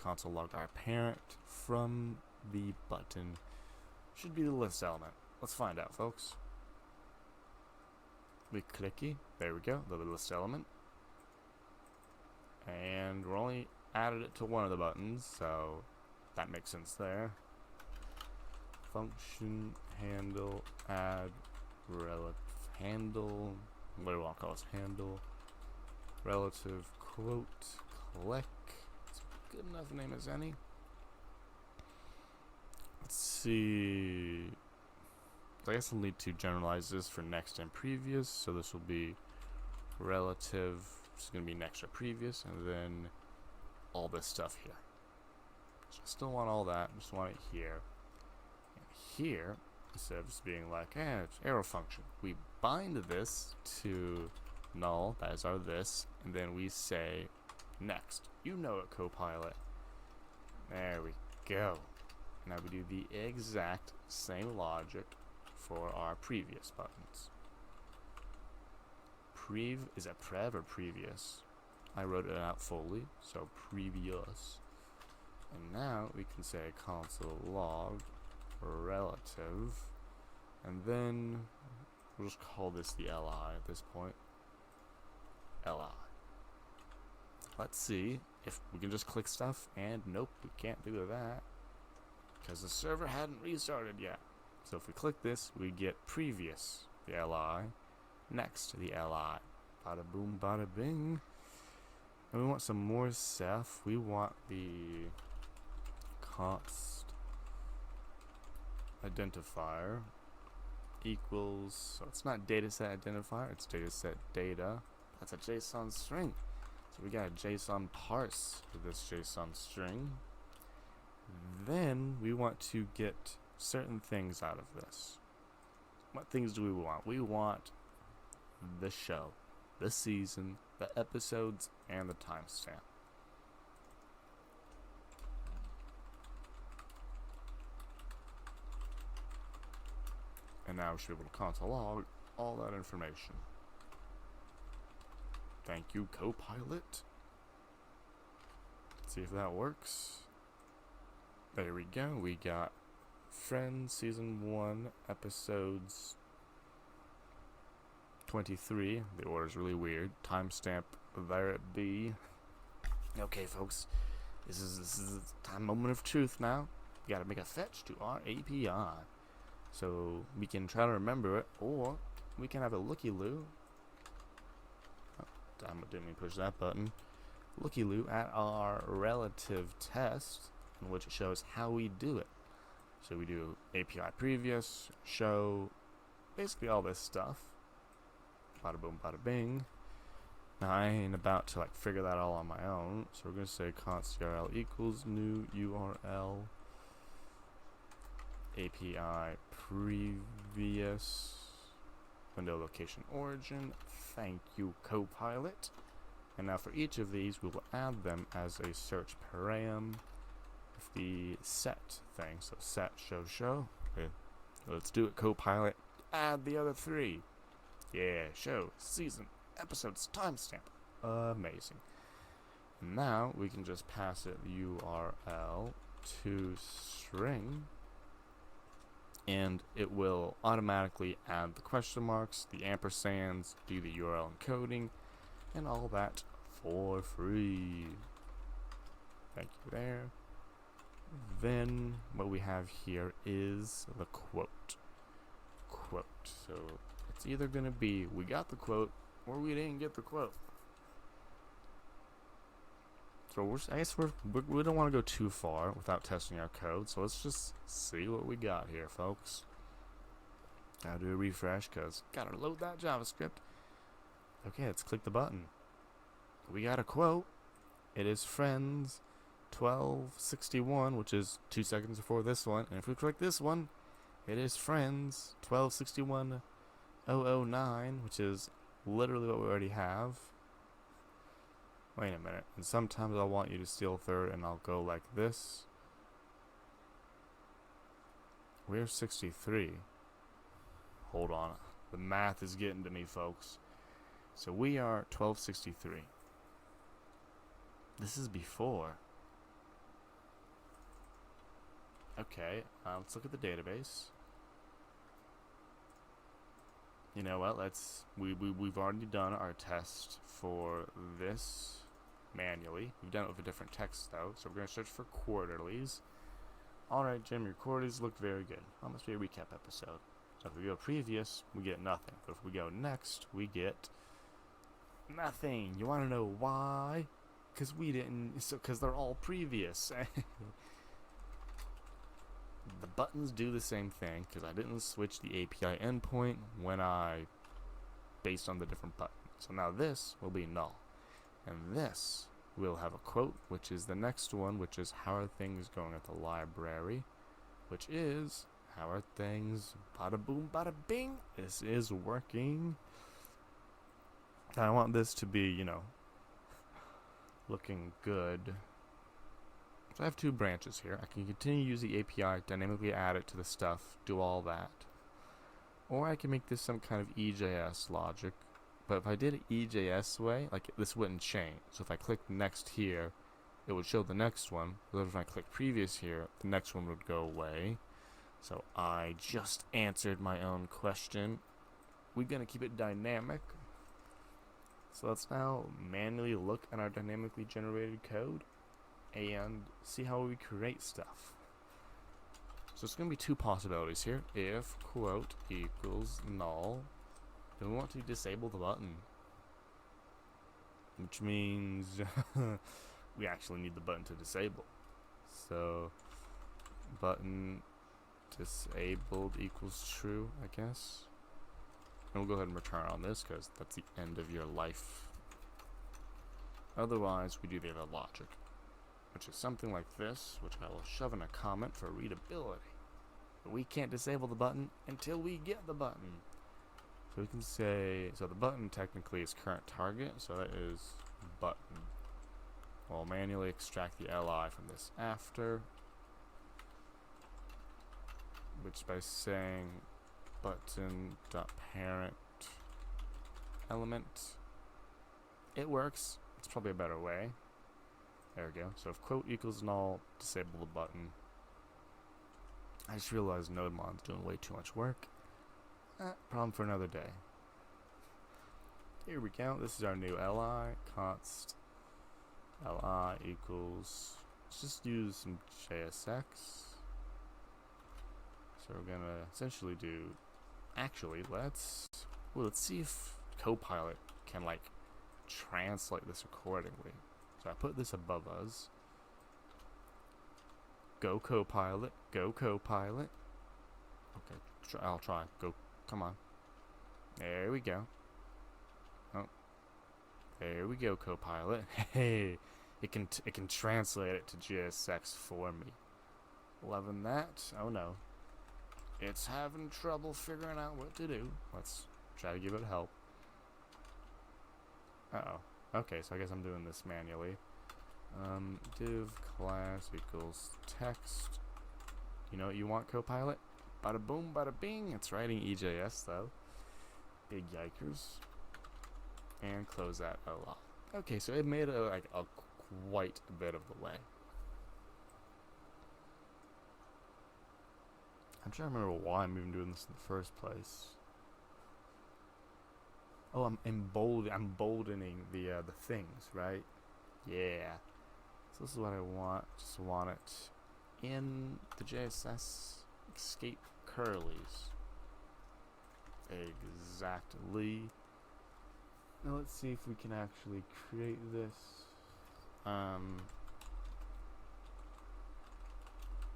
Console log our parent from the button should be the list element. Let's find out, folks. We clicky, there we go, the list element. And we're only added it to one of the buttons, so that makes sense there. Function handle add relative handle, what do we want to call this? Handle relative quote click. It's a good enough name as any. Let's see. I guess I'll need to generalize this for next and previous. So this will be relative. This is going to be next or previous, and then all this stuff here. So I still want all that. I just want it here. And here, instead of just being like, it's arrow function, we bind this to null. That is our this, and then we say next. You know it, Copilot. There we go. Now we do the exact same logic for our previous buttons. Is it prev or previous? I wrote it out fully, so previous. And now we can say console log relative, and then we'll just call this the li at this point. Li. Let's see if we can just click stuff, and nope, we can't do that because the server hadn't restarted yet. So if we click this, we get previous, the li, next, the li. Bada boom, bada bing. And we want some more stuff. We want the const identifier equals, so it's not dataset identifier, it's dataset data. That's a JSON string. So we got a JSON parse for this JSON string. Then we want to get certain things out of this. What things do we want? We want the show, the season, the episodes, and the timestamp. And now we should be able to console log all that information. Thank you, Copilot. Let's see if that works. There we go. We got Friends Season 1, Episodes 23. The order's really weird. Timestamp, there it be. Okay, folks. This is a time moment of truth now. We gotta make a fetch to our API. So we can try to remember it, or we can have a looky-loo. Oh, damn it, didn't mean push that button. Looky-loo at our relative test, in which it shows how we do it. So we do API previous, show, basically all this stuff. Bada boom, bada bing. Now I ain't about to figure that all on my own, so we're gonna say const URL equals new URL API previous window location origin. Thank you, Copilot. And now for each of these, we will add them as a search param with the set thing. So set show. Okay. Let's do it, Copilot. Add the other three. Yeah, show, season, episodes, timestamp. Amazing. Now we can just pass it URL to string, and it will automatically add the question marks, the ampersands, do the URL encoding, and all that for free. Thank you there. Then what we have here is the quote. So it's either going to be we got the quote or we didn't get the quote. So I guess we don't want to go too far without testing our code. So let's just see what we got here, folks. Gotta do a refresh because gotta load that JavaScript. Okay, let's click the button. We got a quote. It is friends 1261, which is 2 seconds before this one. And if we click this one, it is friends 1261.009, which is literally what we already have. Wait a minute. And sometimes I'll want you to steal third, and I'll go like this. Where's 63? Hold on. The math is getting to me, folks. So we are 1263. This is before. Okay, let's look at the database. You know what? We've already done our test for this manually. We've done it with a different text though, so we're gonna search for quarterlies. Alright, Jim, your quarterlies look very good. That must be a recap episode. So if we go previous, we get nothing. But if we go next, we get nothing. You wanna know why? Because we didn't, because they're all previous. The buttons do the same thing because I didn't switch the API endpoint when I based on the different buttons. So now this will be null. And this will have a quote, which is the next one, which is how are things going at the library, which is how are things, bada boom, bada bing. This is working. I want this to be, you know, looking good. So I have two branches here. I can continue to use the API, dynamically add it to the stuff, do all that. Or I can make this some kind of EJS logic. But if I did it EJS way, like this wouldn't change. So if I clicked next here, it would show the next one. But if I click previous here, the next one would go away. So I just answered my own question. We're going to keep it dynamic. So let's now manually look at our dynamically generated code and see how we create stuff. So it's going to be two possibilities here. If quote equals null, then we want to disable the button, which means we actually need the button to disable. So button disabled equals true, I guess. And we'll go ahead and return on this because that's the end of your life. Otherwise, we do the other logic, which is something like this, which I will shove in a comment for readability. But we can't disable the button until we get the button. So we can say, so the button technically is current target, so that is button. We'll manually extract the li from this after, which by saying button.parent element, it works. It's probably a better way. There we go. So if quote equals null, disable the button. I just realized NodeMon's doing way too much work. Problem for another day. Here we go. This is our new li. Const li equals. Let's just use some JSX. So we're gonna essentially do. Actually, let's see if Copilot can like translate this accordingly. So I put this above us. Go Copilot. Go Copilot. Okay, I'll try. Go. Come on. There we go. Oh. There we go, Copilot. Hey, it can translate it to JSX for me. Loving that. Oh no. It's having trouble figuring out what to do. Let's try to give it help. Uh-oh. Okay, so I guess I'm doing this manually. Div class equals text. You know what you want, Copilot? Bada boom, bada bing. It's writing EJS though. Big yikers. And close that lot. Okay, so it made quite a bit of the way. I'm trying to remember why I'm even doing this in the first place. Oh, I'm emboldening the things, right? Yeah. So this is what I want. Just want it in the JSS escape curlies. Exactly. Now let's see if we can actually create this.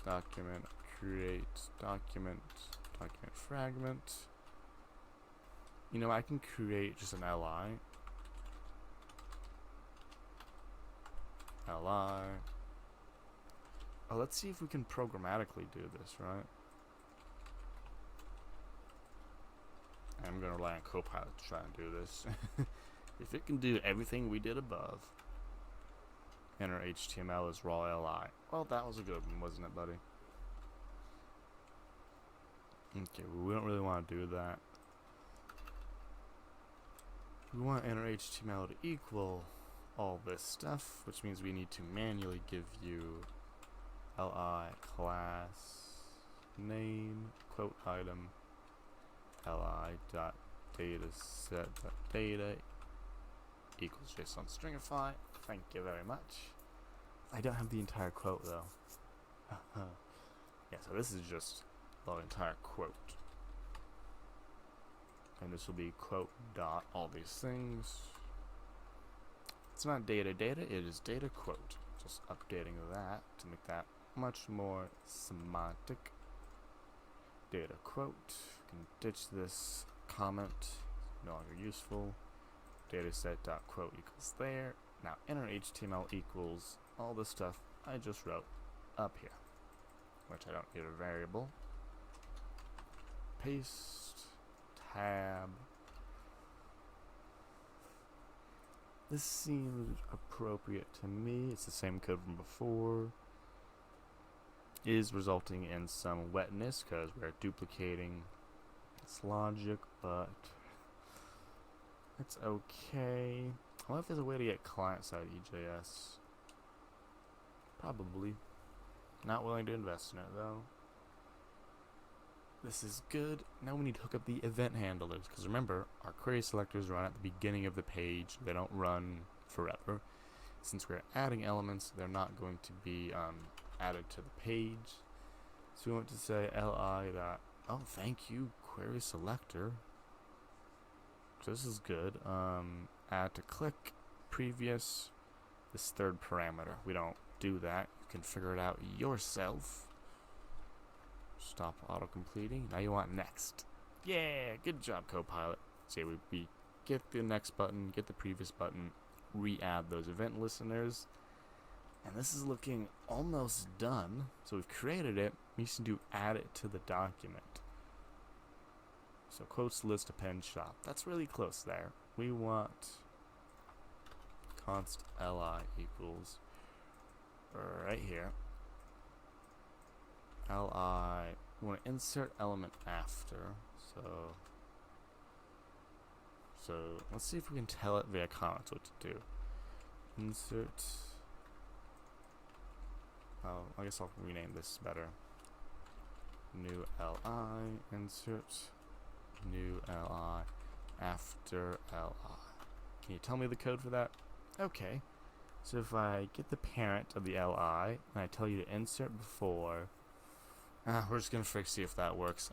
Document create document fragment. You know, I can create just an li. Oh, let's see if we can programmatically do this, right? I'm going to rely on Copilot to try and do this. If it can do everything we did above, enter HTML as raw li. Well, that was a good one, wasn't it, buddy? Okay, we don't really want to do that. We want inner HTML to equal all this stuff, which means we need to manually give you li class name quote item li dot data set dot data equals JSON stringify. Thank you very much. I don't have the entire quote though. Yeah, so this is just the entire quote. And this will be quote dot all these things. It's not data data, it is data quote. Just updating that to make that much more semantic. Data quote. Can ditch this comment. No longer useful. Dataset.quote equals there. Now inner HTML equals all the stuff I just wrote up here, which I don't need a variable. Paste. Tab. This seems appropriate to me. It's the same code from before. Is resulting in some wetness because we're duplicating this logic, but it's okay. I wonder if there's a way to get client-side EJS. Probably. Not willing to invest in it though. This is good. Now we need to hook up the event handlers, because remember, our query selectors run at the beginning of the page. They don't run forever. Since we're adding elements, they're not going to be added to the page. So we want to say li dot, oh thank you, query selector. So this is good. Add to click, previous, this third parameter. We don't do that. You can figure it out yourself. Stop auto-completing. Now you want next. Yeah, good job, Copilot. Say we get the next button, get the previous button, re-add those event listeners. And this is looking almost done. So we've created it. We just need to add it to the document. So quotes list append shop. That's really close there. We want const li equals right here. Li, we want to insert element after. So let's see if we can tell it via comments what to do. Insert. Oh, I guess I'll rename this better. New li, insert new li after li. Can you tell me the code for that? Okay. So if I get the parent of the li and I tell you to insert before, we're just gonna see if that works.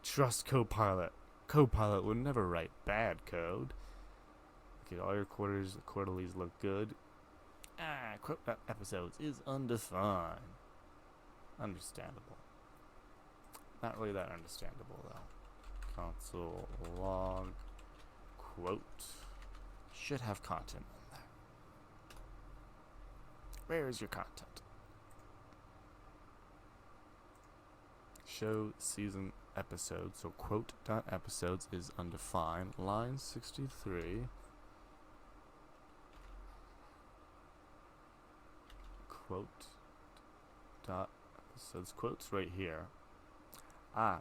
Trust Copilot. Copilot would never write bad code. Okay, all your quarterlies look good. Quote episodes is undefined. Understandable. Not really that understandable though. Console log quote should have content in there. Where is your content? Show season episodes. So quote dot episodes is undefined. Line 63. Quote dot episodes. Quotes right here.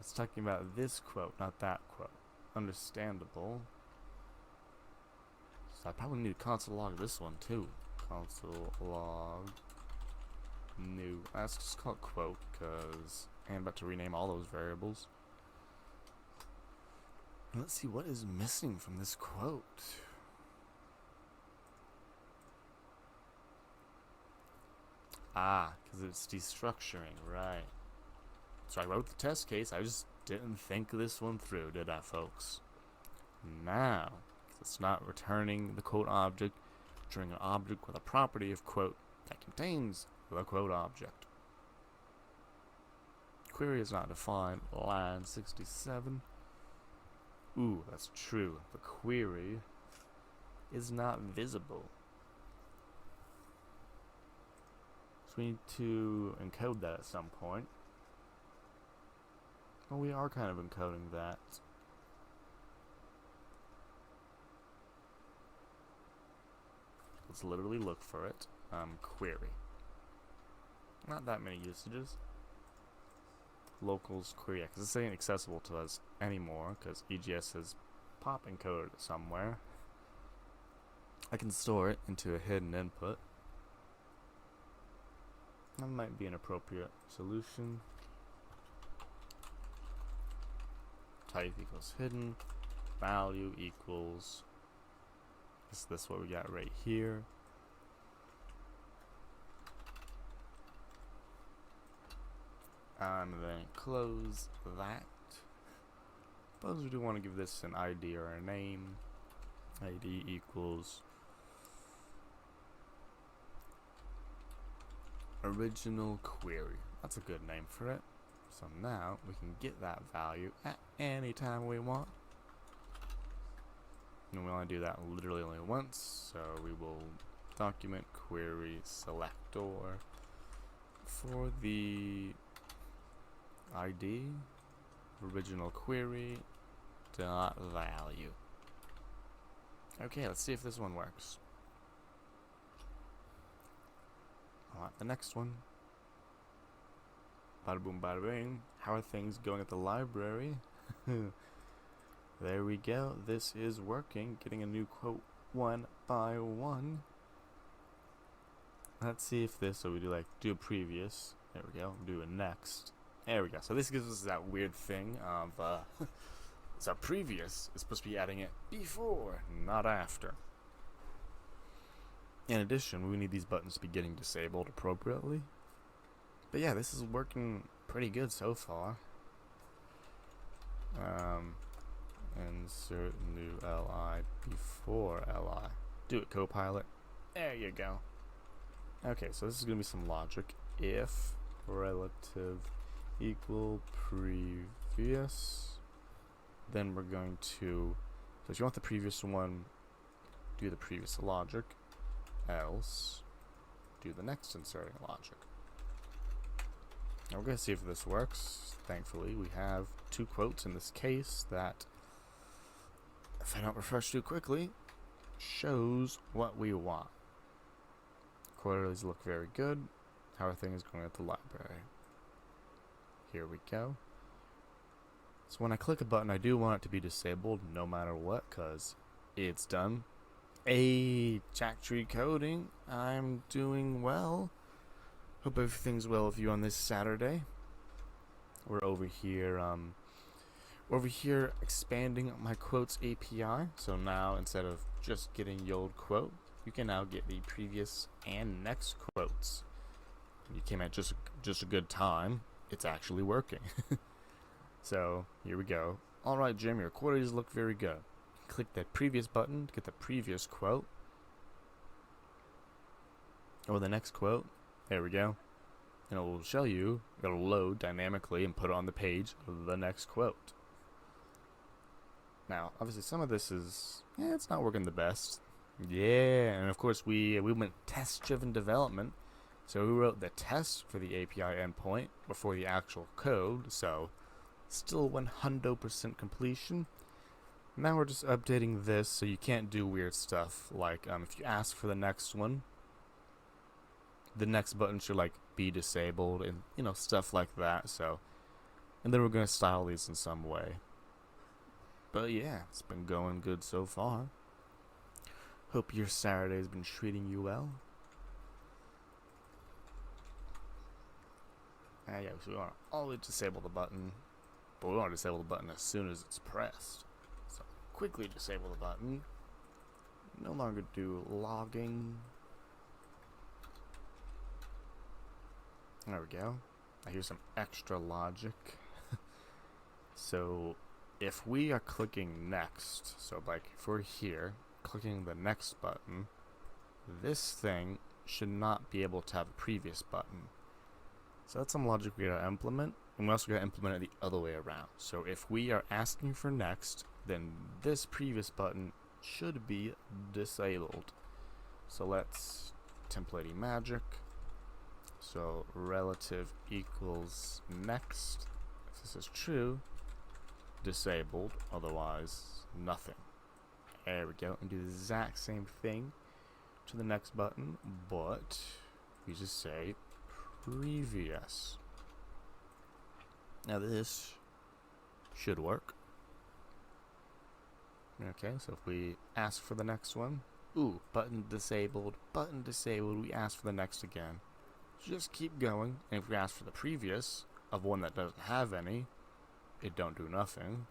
It's talking about this quote, not that quote. Understandable. So I probably need to console log this one too. Console log new. Let's just call it quote because I'm about to rename all those variables. Let's see what is missing from this quote. Because it's destructuring, right. So I wrote the test case, I just didn't think this one through, did I, folks? Now, it's not returning the quote object, returning an object with a property of quote that contains the quote object. Query is not defined, line 67. Ooh, that's true. The query is not visible. So we need to encode that at some point. Well, we are kind of encoding that. Let's literally look for it. Query. Not that many usages. Locals query, because this ain't accessible to us anymore, because EGS has pop encoded it somewhere. I can store it into a hidden input. That might be an appropriate solution. Type equals hidden, value equals, is this what we got right here? And then close that. Suppose we do want to give this an ID or a name. ID equals original query. That's a good name for it. So now we can get that value at any time we want. And we want to do that literally only once. So we will document query selector for the ID original query dot value. Okay, let's see if this one works. I want the next one. Bada boom, bada bing. How are things going at the library? There we go. This is working. Getting a new quote one by one. Let's see if this, so we do like do a previous. There we go. Do a next. There we go. So this gives us that weird thing of so previous is supposed to be adding it before, not after. In addition, we need these buttons to be getting disabled appropriately. But yeah, this is working pretty good so far. Insert new li before li. Do it, Copilot. There you go. Okay, so this is going to be some logic. If relative equal previous, then we're going to, so if you want the previous one, do the previous logic, else do the next inserting logic. Now we're going to see if this works. Thankfully, we have two quotes in this case that, if I don't refresh too quickly, shows what we want. Quarterlies look very good. How are things going at the library? Here we go. So when I click a button, I do want it to be disabled no matter what, because it's done. Hey, Jack Tree Coding, I'm doing well. Hope everything's well with you on this Saturday. We're over here expanding my quotes API. So now instead of just getting the old quote, you can now get the previous and next quotes. You came at just a good time. It's actually working. So here we go. Alright, Jim, your queries look very good. Click that previous button to get the previous quote. Or the next quote. There we go. And it will show you, it'll load dynamically and put it on the page of the next quote. Now, obviously some of this is, it's not working the best. Yeah, and of course we went test-driven development. So we wrote the test for the API endpoint before the actual code, so still 100% completion. Now we're just updating this so you can't do weird stuff like if you ask for the next one, the next button should like be disabled and stuff like that. So, and then we're gonna style these in some way. But yeah, it's been going good so far. Hope your Saturday's been treating you well. Yeah, so we want to always disable the button, but we want to disable the button as soon as it's pressed. So quickly disable the button. No longer do logging. There we go. Now here's some extra logic. So if we are clicking next, so like if we're here, clicking the next button, this thing should not be able to have a previous button. So that's some logic we gotta implement, and we also gotta implement it the other way around. So if we are asking for next, then this previous button should be disabled. So let's template magic. So relative equals next. If this is true, disabled, otherwise nothing. There we go, and do the exact same thing to the next button, but we just say previous. Now this should work. Okay, so if we ask for the next one, Ooh, button disabled, button disabled. We ask for the next again. Just keep going, and if we ask for the previous of one that doesn't have any, it don't do nothing.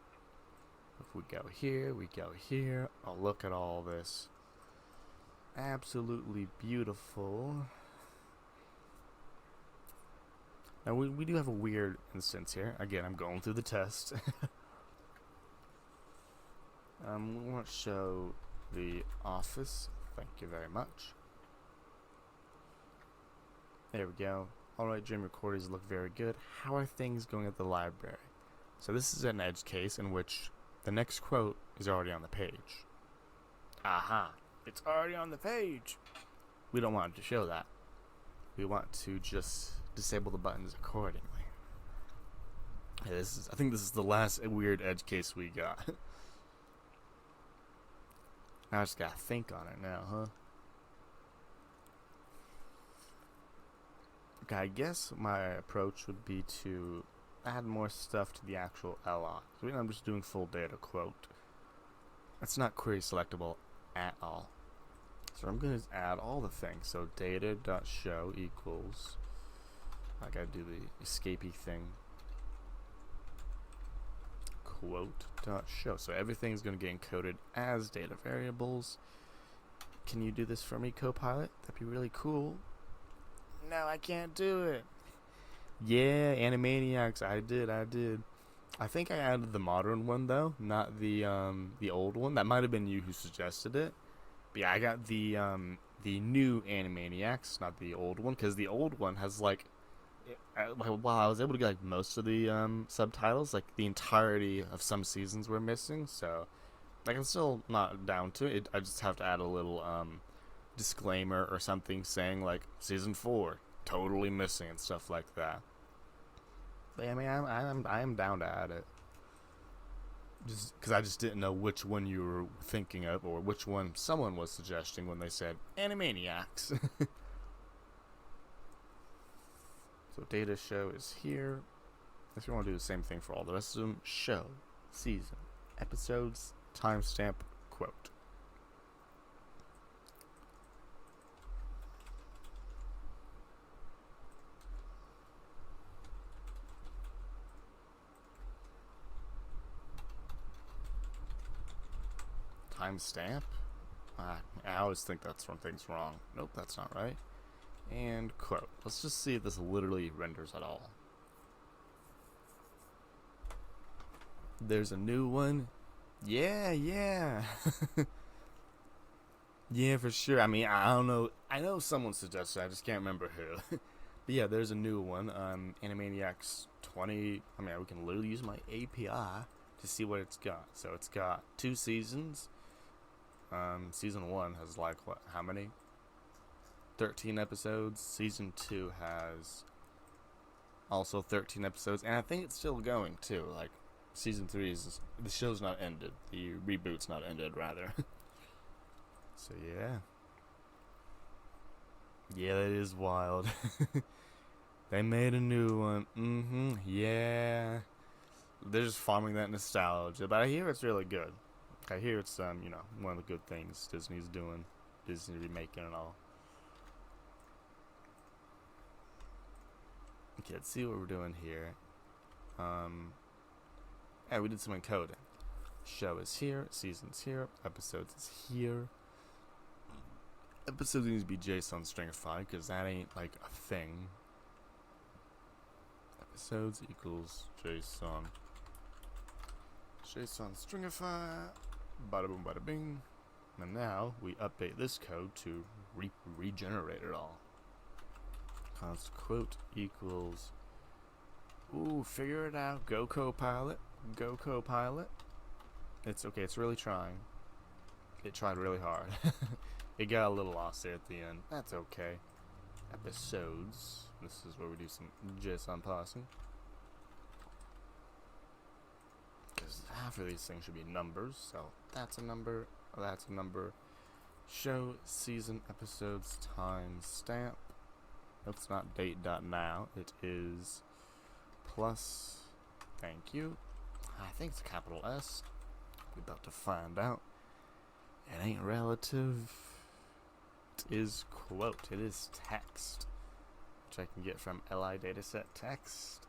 If we go here, we go here. Oh, look at all this. Absolutely beautiful. Now, we do have a weird instance here. Again, I'm going through the test. We want to show the office. Thank you very much. There we go. Alright, dream recordings look very good. How are things going at the library? So this is an edge case in which the next quote is already on the page. Aha! It's already on the page! We don't want to show that. We want to just disable the buttons accordingly. Yeah, I think this is the last weird edge case we got. Now I just gotta think on it now, huh? Okay, I guess my approach would be to add more stuff to the actual LR. So right now I'm just doing full data quote. That's not query selectable at all. So I'm going to add all the things. So data.show equals, I gotta do the escapey thing, quote.show. So everything's going to get encoded as data variables. Can you do this for me, Copilot? That'd be really cool. No, I can't do it. Yeah, Animaniacs. I did. I think I added the modern one though, not the old one. That might have been you who suggested it. But yeah, I got the new Animaniacs, not the old one, because the old one has like, while I was able to get like most of the subtitles, like the entirety of some seasons were missing. So I can still not down to it. I just have to add a little disclaimer or something saying like season 4 totally missing and stuff like that. But yeah, I mean, I'm down to add it. Just because I just didn't know which one you were thinking of or which one someone was suggesting when they said Animaniacs. So data show is here. If you want to do the same thing for all the rest of them, show, season, episodes, timestamp, quote. Timestamp? I always think that's when things wrong. Nope, that's not right. And quote. Let's just see if this literally renders at all. There's a new one. Yeah. Yeah, for sure. I mean, I don't know. I know someone suggested. I just can't remember who. But yeah, there's a new one. Animaniacs 20. I mean, we can literally use my API to see what it's got. So it's got 2 seasons. Season 1 has like what? How many? 13 episodes. Season 2 has also 13 episodes, and I think it's still going too. Like season 3 is the show's not ended. The reboot's not ended, rather. So yeah, that is wild. They made a new one. Yeah, they're just farming that nostalgia, but I hear it's really good. I hear it's one of the good things Disney's doing, Disney remaking and all. Okay, let's see what we're doing here. Yeah, we did some encoding. Show is here, season's here, episodes is here. Episodes needs to be JSON stringified because that ain't like a thing. Episodes equals JSON. JSON stringify. Bada boom, bada bing. And now we update this code to regenerate it all. Const quote equals. Ooh, figure it out. Go Copilot. Go Copilot. It's okay. It's really trying. It tried really hard. It got a little lost there at the end. That's okay. Episodes. This is where we do some JSON parsing. Because half of these things should be numbers. So that's a number. That's a number. Show, season, episodes, time, stamp. That's not date.now. It is plus. Thank you. I think it's a capital S. We're about to find out. It ain't relative. It is quote. It is text, which I can get from li dataset text.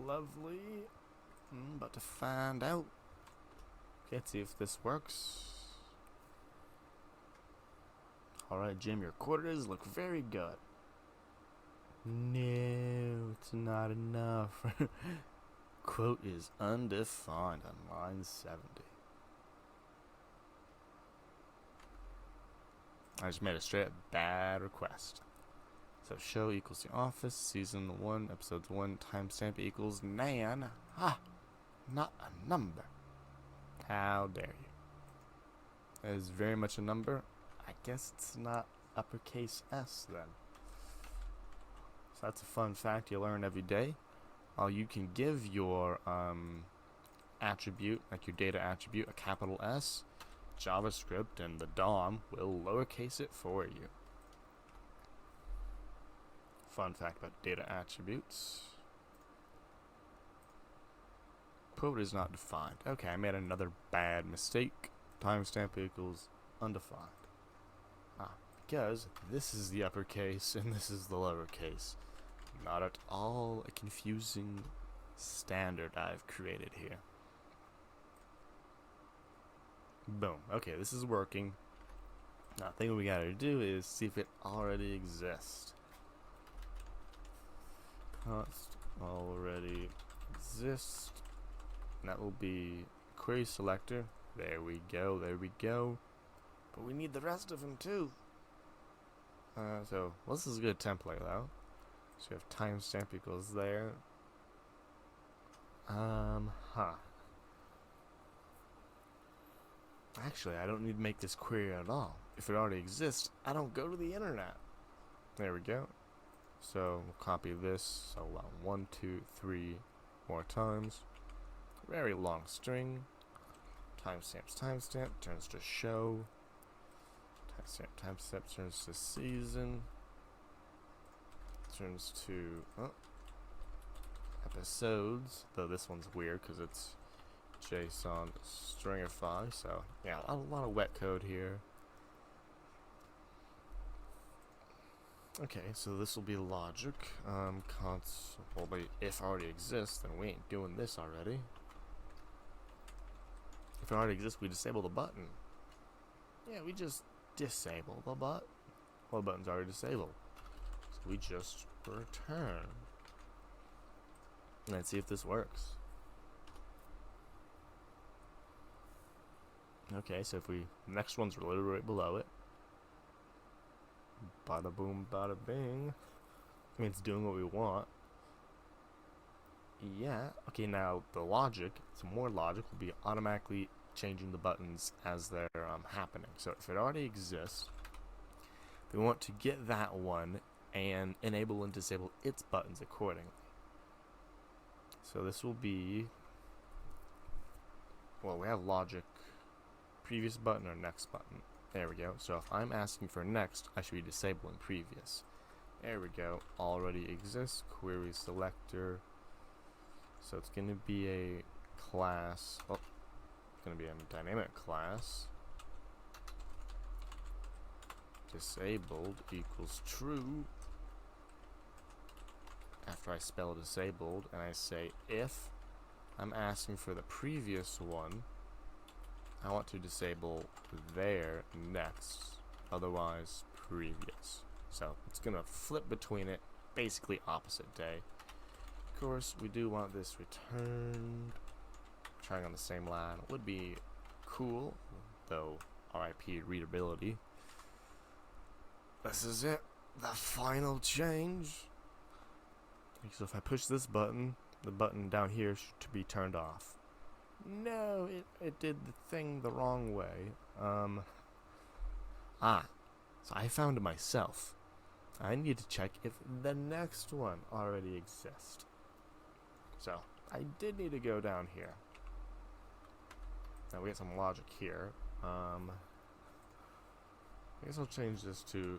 Lovely. About to find out. Okay, let's see if this works. Alright, Jim, your quarters look very good. No, it's not enough. Quote is undefined on line 70. I just made a straight up bad request. So show equals The Office, season 1, episodes 1, timestamp equals nan. Ha! Not a number. How dare you? That is very much a number. I guess it's not uppercase S then. So that's a fun fact you learn every day. You can give your attribute, like your data attribute, a capital S. JavaScript and the DOM will lowercase it for you. Fun fact about data attributes. Quote is not defined. Okay, I made another bad mistake. Timestamp equals undefined. Because this is the uppercase and this is the lowercase. Not at all a confusing standard I've created here. Boom. Okay, this is working. Now, the thing we gotta do is see if it already exists. Const already exists. And that will be query selector. There we go, there we go. But we need the rest of them too. So this is a good template though. So we have timestamp equals there. Actually, I don't need to make this query at all. If it already exists, I don't go to the internet. There we go. So we'll copy this. So 1, 2, 3 more times. Very long string. Timestamp turns to show. Timestamp turns to season. Turns to episodes. Though this one's weird because it's JSON stringify. So yeah, a lot of wet code here. Okay, so this will be logic. Well, if it already exists, then we ain't doing this already. If it already exists, we disable the button. Yeah, we just disable the button. Well, the button's already disabled. So we just return. Let's see if this works. Okay, so if the next one's literally right below it. Bada boom, bada bing. I mean, it's doing what we want. Yeah. Okay, now the logic, some more logic, will be automatically changing the buttons as they're happening. So if it already exists, we want to get that one and enable and disable its buttons accordingly. So this will be, well, we have logic, previous button or next button. There we go. So if I'm asking for next, I should be disabling previous. There we go. Already exists. Query selector. So it's going to be a class. Oh, it's going to be a dynamic class. Disabled equals true. After I spell disabled and I say if I'm asking for the previous one, I want to disable there next, otherwise previous. So it's gonna flip between it, basically opposite day. Of course, we do want this returned. Trying on the same line would be cool, though RIP readability. This is it, the final change. So if I push this button, the button down here should be turned off. No, it did the thing the wrong way. So I found it myself. I need to check if the next one already exists. So I did need to go down here. Now we get some logic here. I guess I'll change this to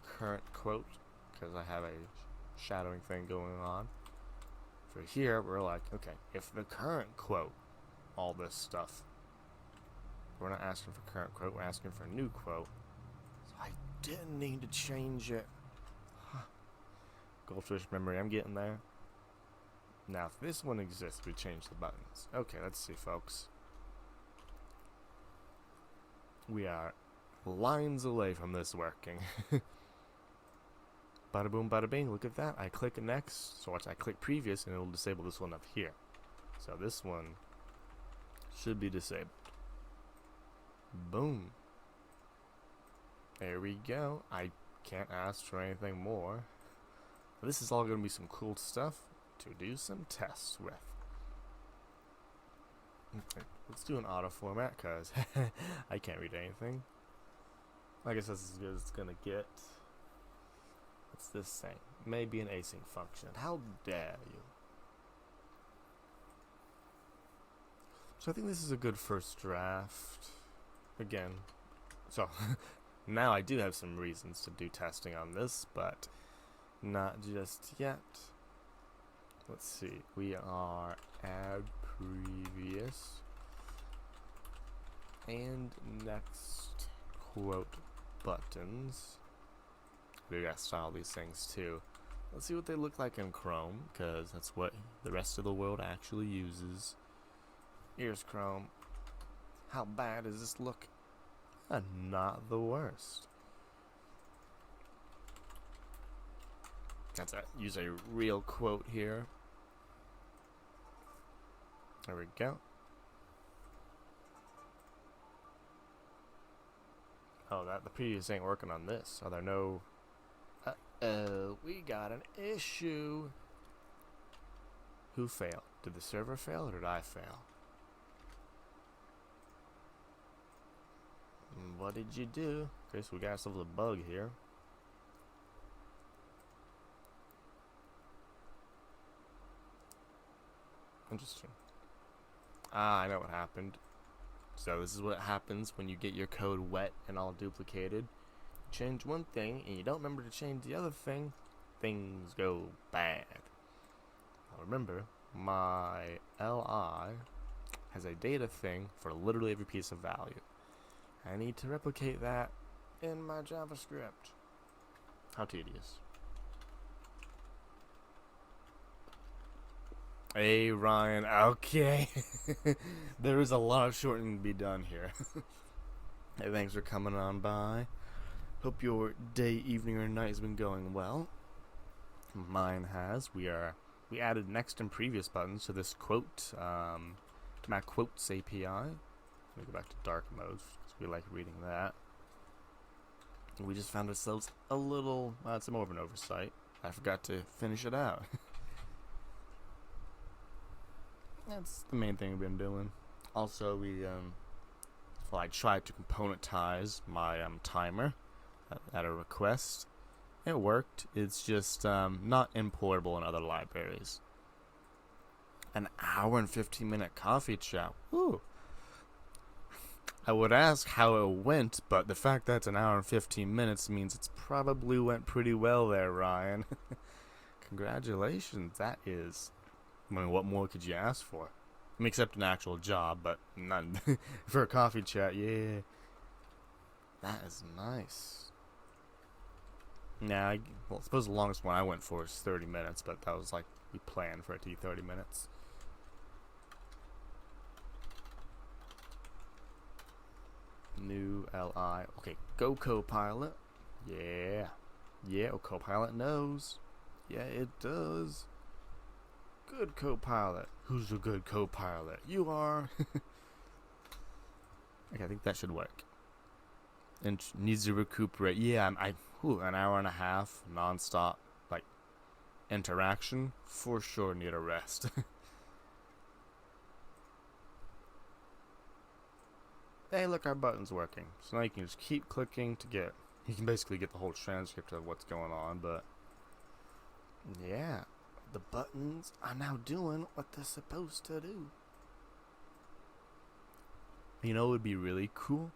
current quote because I have a shadowing thing going on. For here, we're like, okay, if the current quote, all this stuff. We're not asking for current quote, we're asking for a new quote. So I didn't need to change it. Huh. Goldfish memory, I'm getting there. Now, if this one exists, we change the buttons. Okay, let's see, folks. We are lines away from this working. Bada boom, bada bing, look at that. I click next, so watch, I click previous, and it'll disable this one up here. So this one should be disabled. Boom. There we go. I can't ask for anything more. This is all going to be some cool stuff to do some tests with. Okay, let's do an auto format, because I can't read anything. I guess that's as good as it's going to get. What's this saying? Maybe an async function. How dare you? So I think this is a good first draft. Again, so now I do have some reasons to do testing on this, but not just yet. Let's see. We are add previous and next quote buttons. We gotta style these things too. Let's see what they look like in Chrome, because that's what the rest of the world actually uses. Here's Chrome. How bad does this look? Not the worst. Let's use a real quote here. There we go. Oh, the previous ain't working on this. Are there no... we got an issue. Who failed? Did the server fail or did I fail? What did you do? Okay, so we got ourselves a bug here. Interesting. I know what happened. So this is what happens when you get your code wet and all duplicated. You change one thing and you don't remember to change the other thing, things go bad. Now remember, my LI has a data thing for literally every piece of value. I need to replicate that in my JavaScript. How tedious. Hey, Ryan. Okay. There is a lot of shortening to be done here. Hey, thanks for coming on by. Hope your day, evening, or night has been going well. Mine has. We added next and previous buttons to this quote, to my quotes API. Let me go back to dark mode, because we like reading that. And we just found ourselves a little, it's more of an oversight. I forgot to finish it out. That's the main thing we've been doing. Also, I tried to componentize my timer at a request. It worked. It's just not importable in other libraries. An hour and 15-minute coffee chat. Woo! I would ask how it went, but the fact that it's an hour and 15 minutes means it's probably went pretty well there, Ryan. Congratulations. That is... I mean, what more could you ask for? I mean, except an actual job, but none. For a coffee chat, yeah. That is nice. Nah, I suppose the longest one I went for is 30 minutes, but that was like, we planned for it to be 30 minutes. New LI. Okay, go Copilot. Yeah. Yeah, Copilot knows. Yeah, it does. Good Copilot. Who's a good Copilot? You are. Okay, I think that should work. And needs to recuperate. Yeah, an hour and a half non-stop like interaction. For sure need a rest. Hey, look, our button's working. So now you can just keep clicking to get... You can basically get the whole transcript of what's going on, but... Yeah. The buttons are now doing what they're supposed to do. You know what would be really cool?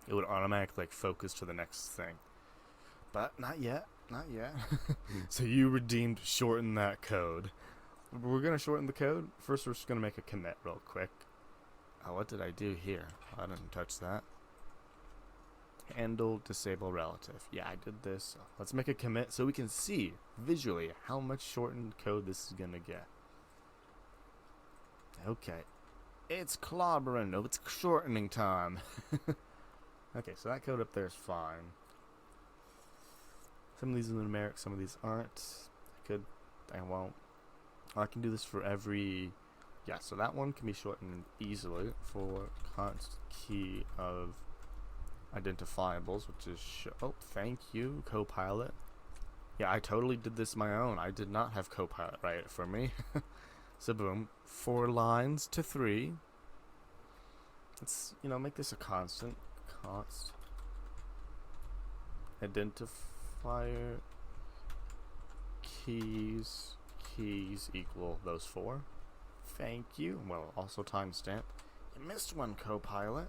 It would automatically focus to the next thing. But not yet. Not yet. So you redeemed shorten that code. We're going to shorten the code. First, we're just going to make a commit real quick. Oh, what did I do here? I didn't touch that. Handle disable relative. Yeah, I did this. So let's make a commit so we can see visually how much shortened code this is gonna get. Okay. It's clobbering. No, it's shortening time. Okay, so that code up there is fine. Some of these are numeric, some of these aren't. I won't. I can do this for every. Yeah, so that one can be shortened easily for constant key of identifiables, which is oh, thank you, Copilot. Yeah, I totally did this my own. I did not have Copilot write it for me. So boom, 4 lines to 3. Let's make this a constant. Identifier keys equal those 4. Thank you. Well, also timestamp. You missed one, Copilot.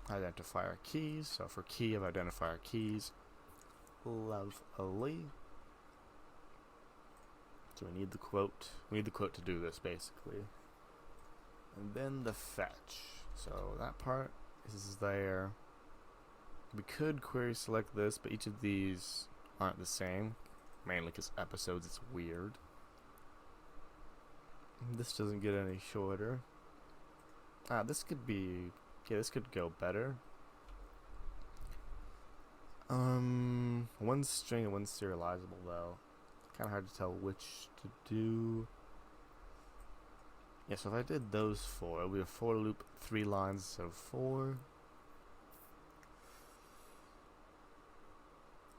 Identifier keys. So for key of identifier keys, lovely. So we need the quote. We need the quote to do this basically. And then the fetch. So that part is there. We could query select this, but each of these aren't the same. Mainly because episodes, it's weird. This doesn't get any shorter. This could be. Okay, this could go better. One string and one serializable though. Kind of hard to tell which to do. Yeah, so if I did those 4, it would be a for loop, 3 lines instead of 4.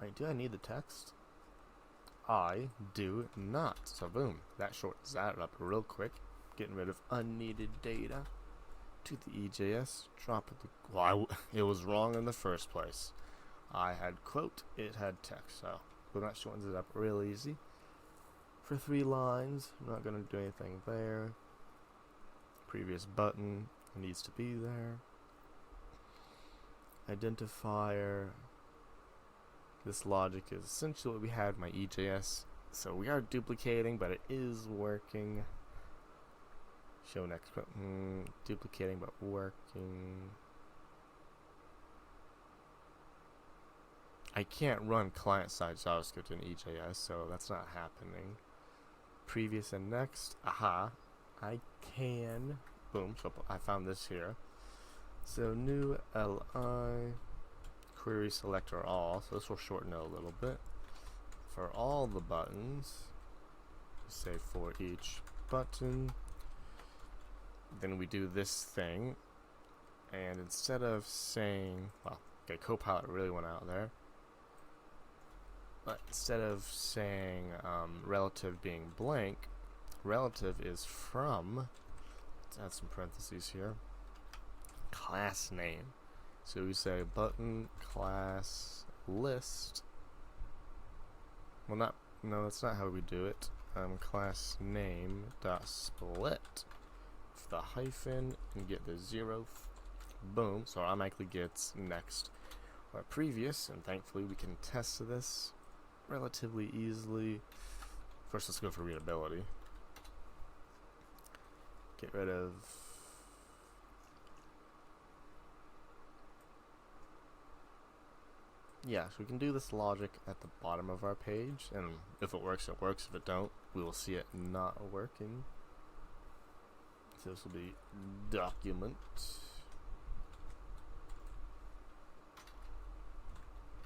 Wait, do I need the text? I do not. So boom, that shortens that up real quick. Getting rid of unneeded data to the EJS. Drop it. Well, it was wrong in the first place. I had quote, it had text. So boom, that shortens it up real easy. For 3 lines, I'm not going to do anything there. Previous button needs to be there. Identifier. This logic is essentially what we had in my EJS. So we are duplicating, but it is working. Show next. Duplicating, but working. I can't run client-side JavaScript in EJS, so that's not happening. Previous and next. Aha. I can. Boom. So I found this here. So new li query selector all. So this will shorten it a little bit. For all the buttons, say for each button. Then we do this thing. And instead of saying, well, okay, Copilot really went out there. But instead of saying relative being blank, relative is from, let's add some parentheses here, class name. So we say button class list. Well, no, that's not how we do it. Class name dot split with the hyphen and get the 0th. Boom. So automatically gets next or previous, and thankfully we can test this relatively easily. First, let's go for readability. Get rid of so we can do this logic at the bottom of our page, and if it works, it works. If it don't, we will see it not working. So this will be document.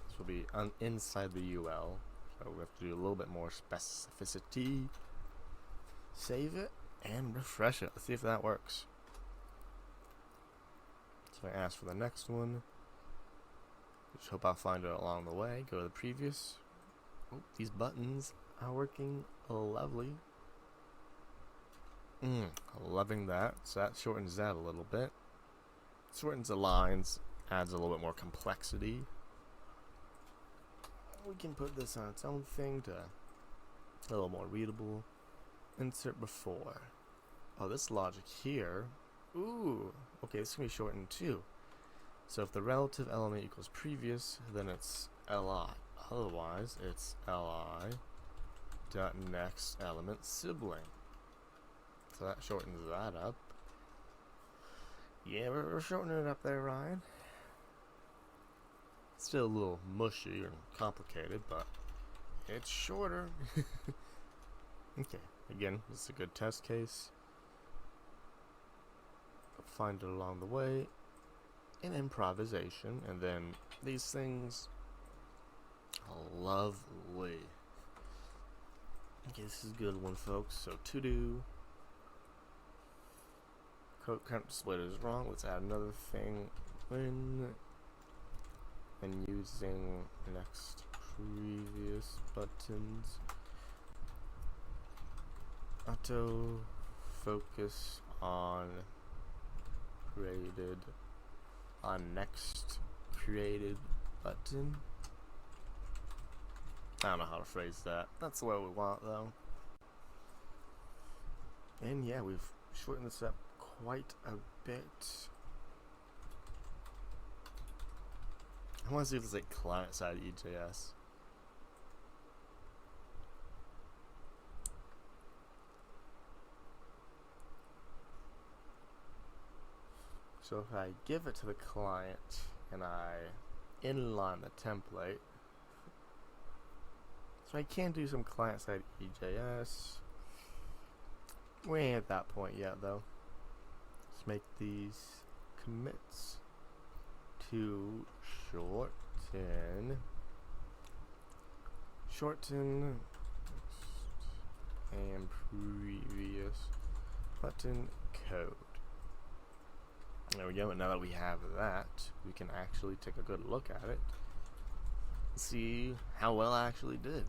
This will be inside the UL, so we have to do a little bit more specificity. Save it and refresh it. Let's see if that works. So I ask for the next one. Just hope I'll find it along the way. Go to the previous. Oh, these buttons are working lovely. Loving that. So that shortens that a little bit. Shortens the lines, adds a little bit more complexity. We can put this on its own thing to a little more readable. Insert before. Oh, this logic here. Ooh, okay, this can be shortened too. So if the relative element equals previous, then it's li. Otherwise, it's li dot next element sibling. So that shortens that up. Yeah, we're shortening it up there, Ryan. Still a little mushy or complicated, but it's shorter. Okay, again, this is a good test case. Find it along the way in improvisation, and then these things are lovely. Okay, this is a good one, folks. So to do code count split is wrong. Let's add another thing when and using next previous buttons. Auto focus on created on next created button. I don't know how to phrase that. That's what we want though. And yeah, we've shortened this up quite a bit. I want to see if it's like client-side EJS. So if I give it to the client and I inline the template, so I can do some client-side EJS. We ain't at that point yet though. Let's make these commits to shorten and previous button code. There we go, and now that we have that, we can actually take a good look at it, see how well I actually did.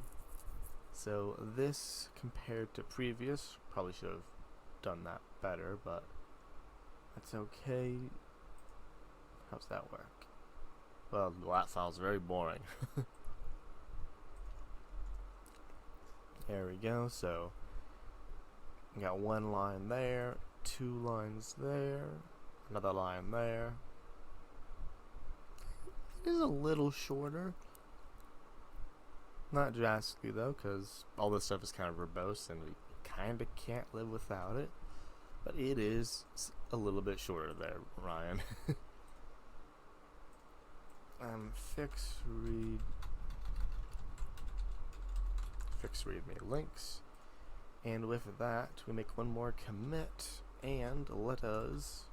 So this compared to previous, probably should have done that better, but that's okay. How's that work? Well, the lat file's very boring. There we go, so we got one line there, 2 lines there, another line there. It is a little shorter. Not drastically though, because all this stuff is kind of verbose and we kind of can't live without it. But it is a little bit shorter there, Ryan. Fix readme links. And with that, we make one more commit and let's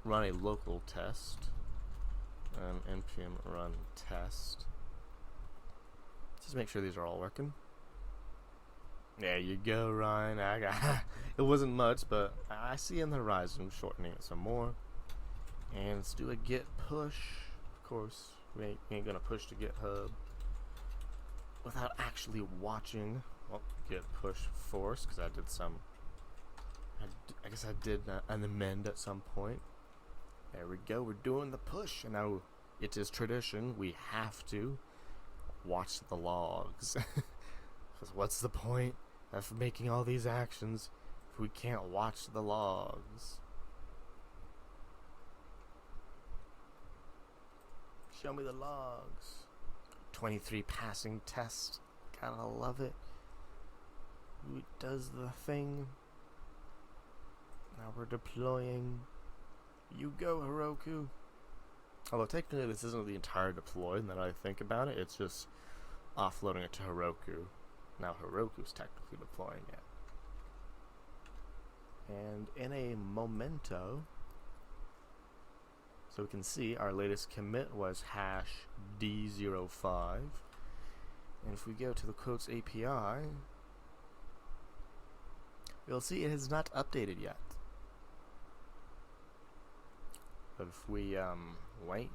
run a local test. Npm run test. Just make sure these are all working. There you go, Ryan. It wasn't much, but I see on the horizon shortening it some more. And let's do a git push. Of course, we ain't gonna push to GitHub without actually watching. Well, git push force, because I did some. I guess I did an amend at some point. There we go. We're doing the push, and now it is tradition. We have to watch the logs. Because what's the point of making all these actions if we can't watch the logs? Show me the logs. 23 passing test. Gotta love it. Who does the thing? Now we're deploying. You go, Heroku. Although technically this isn't the entire deploy, and then I think about it, it's just offloading it to Heroku. Now Heroku's technically deploying it. And in a momento, so we can see our latest commit was #d05. And if we go to the quotes API, you'll see it has not updated yet. But if we wait,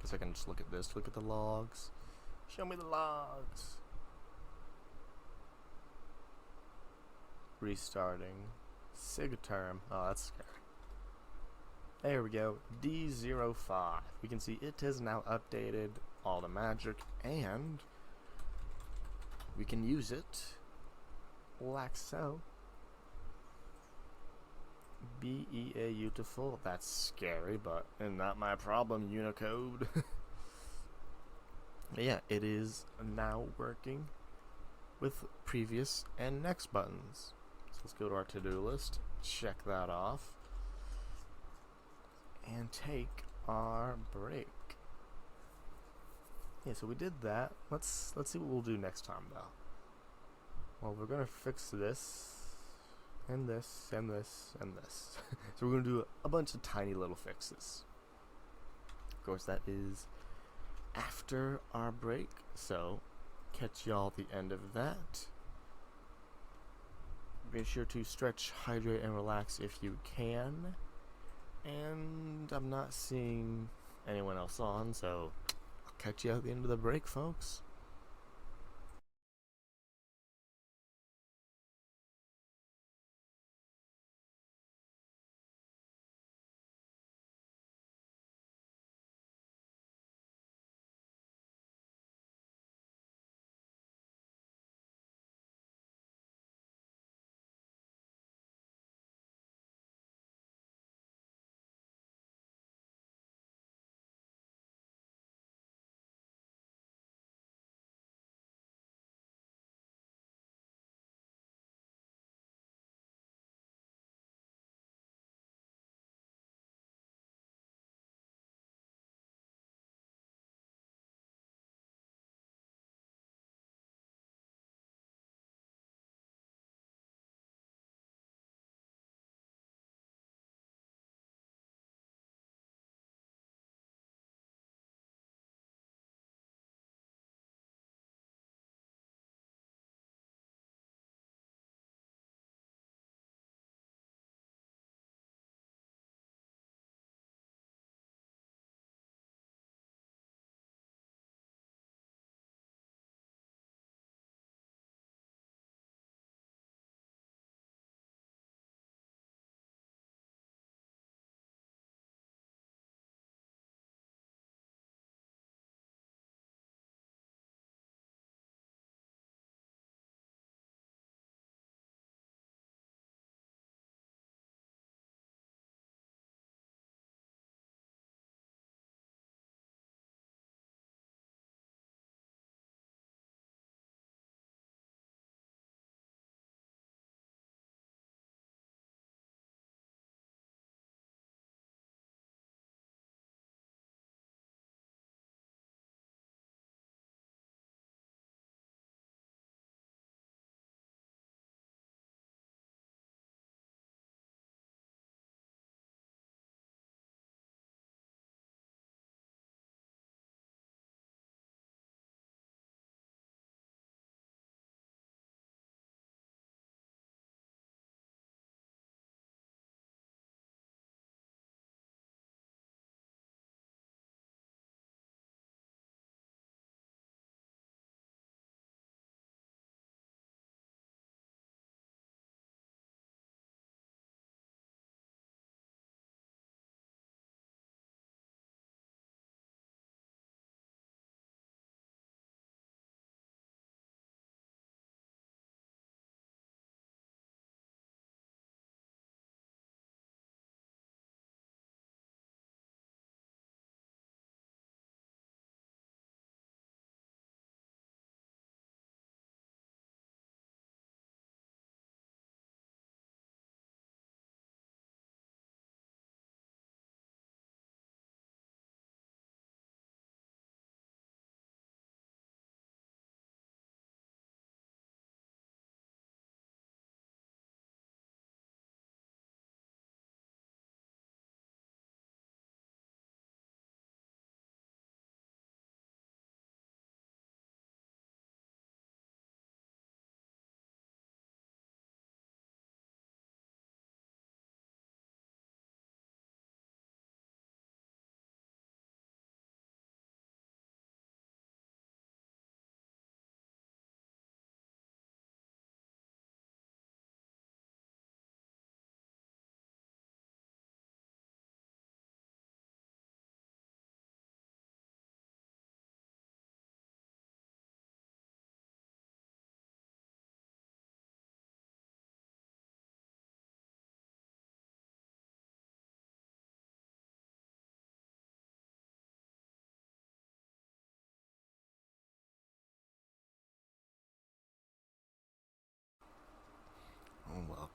guess I can just look at this, look at the logs. Show me the logs. Restarting. SIG term. Oh, that's scary. There we go. D05. We can see it has now updated all the magic, and we can use it like so. Beautiful. That's scary, but not my problem, Unicode. Yeah, it is now working with previous and next buttons. So let's go to our to-do list. check that off and take our break. Yeah, so we did that. Let's see what we'll do next time though. Well, we're gonna fix this and this and this and this. So we're gonna do a bunch of tiny little fixes. Of course, that is after our break, so catch y'all at the end of that. Be sure to stretch, hydrate, and relax if you can. And I'm not seeing anyone else on, so I'll catch you at the end of the break, folks.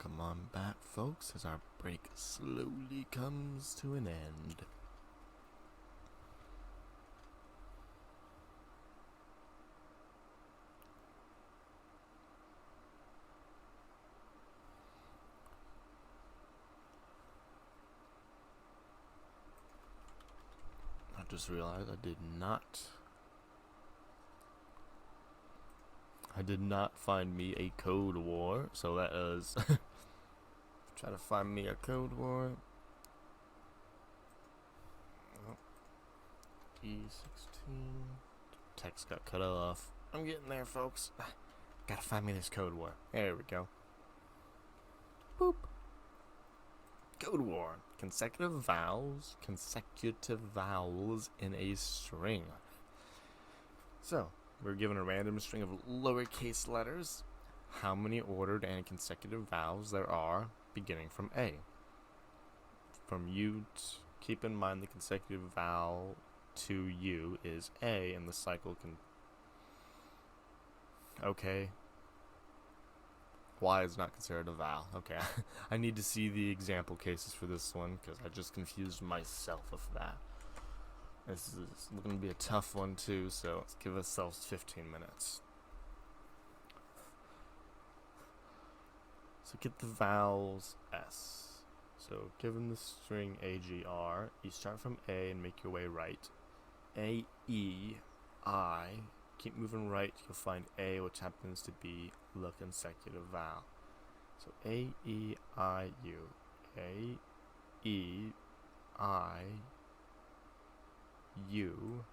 Welcome on back, folks, as our break slowly comes to an end. I just realized I did not find me a code war, so that is try to find me a code war. Oh, E16. Text got cut off. I'm getting there, folks. Gotta find me this code war. There we go. Boop. Code war. Consecutive vowels in a string. So, we're given a random string of lowercase letters. How many ordered and consecutive vowels there are beginning from A? From U, keep in mind the consecutive vowel to U is A, and the cycle can... Okay. Y is not considered a vowel. Okay, I need to see the example cases for this one, because I just confused myself with that. This is going to be a tough one too, so let's give ourselves 15 minutes. So get the vowels S. So given the string AGR, you start from A and make your way right. A, E, I. Keep moving right, you'll find A, which happens to be the consecutive vowel. So A, E, I, U. A, E, I, U,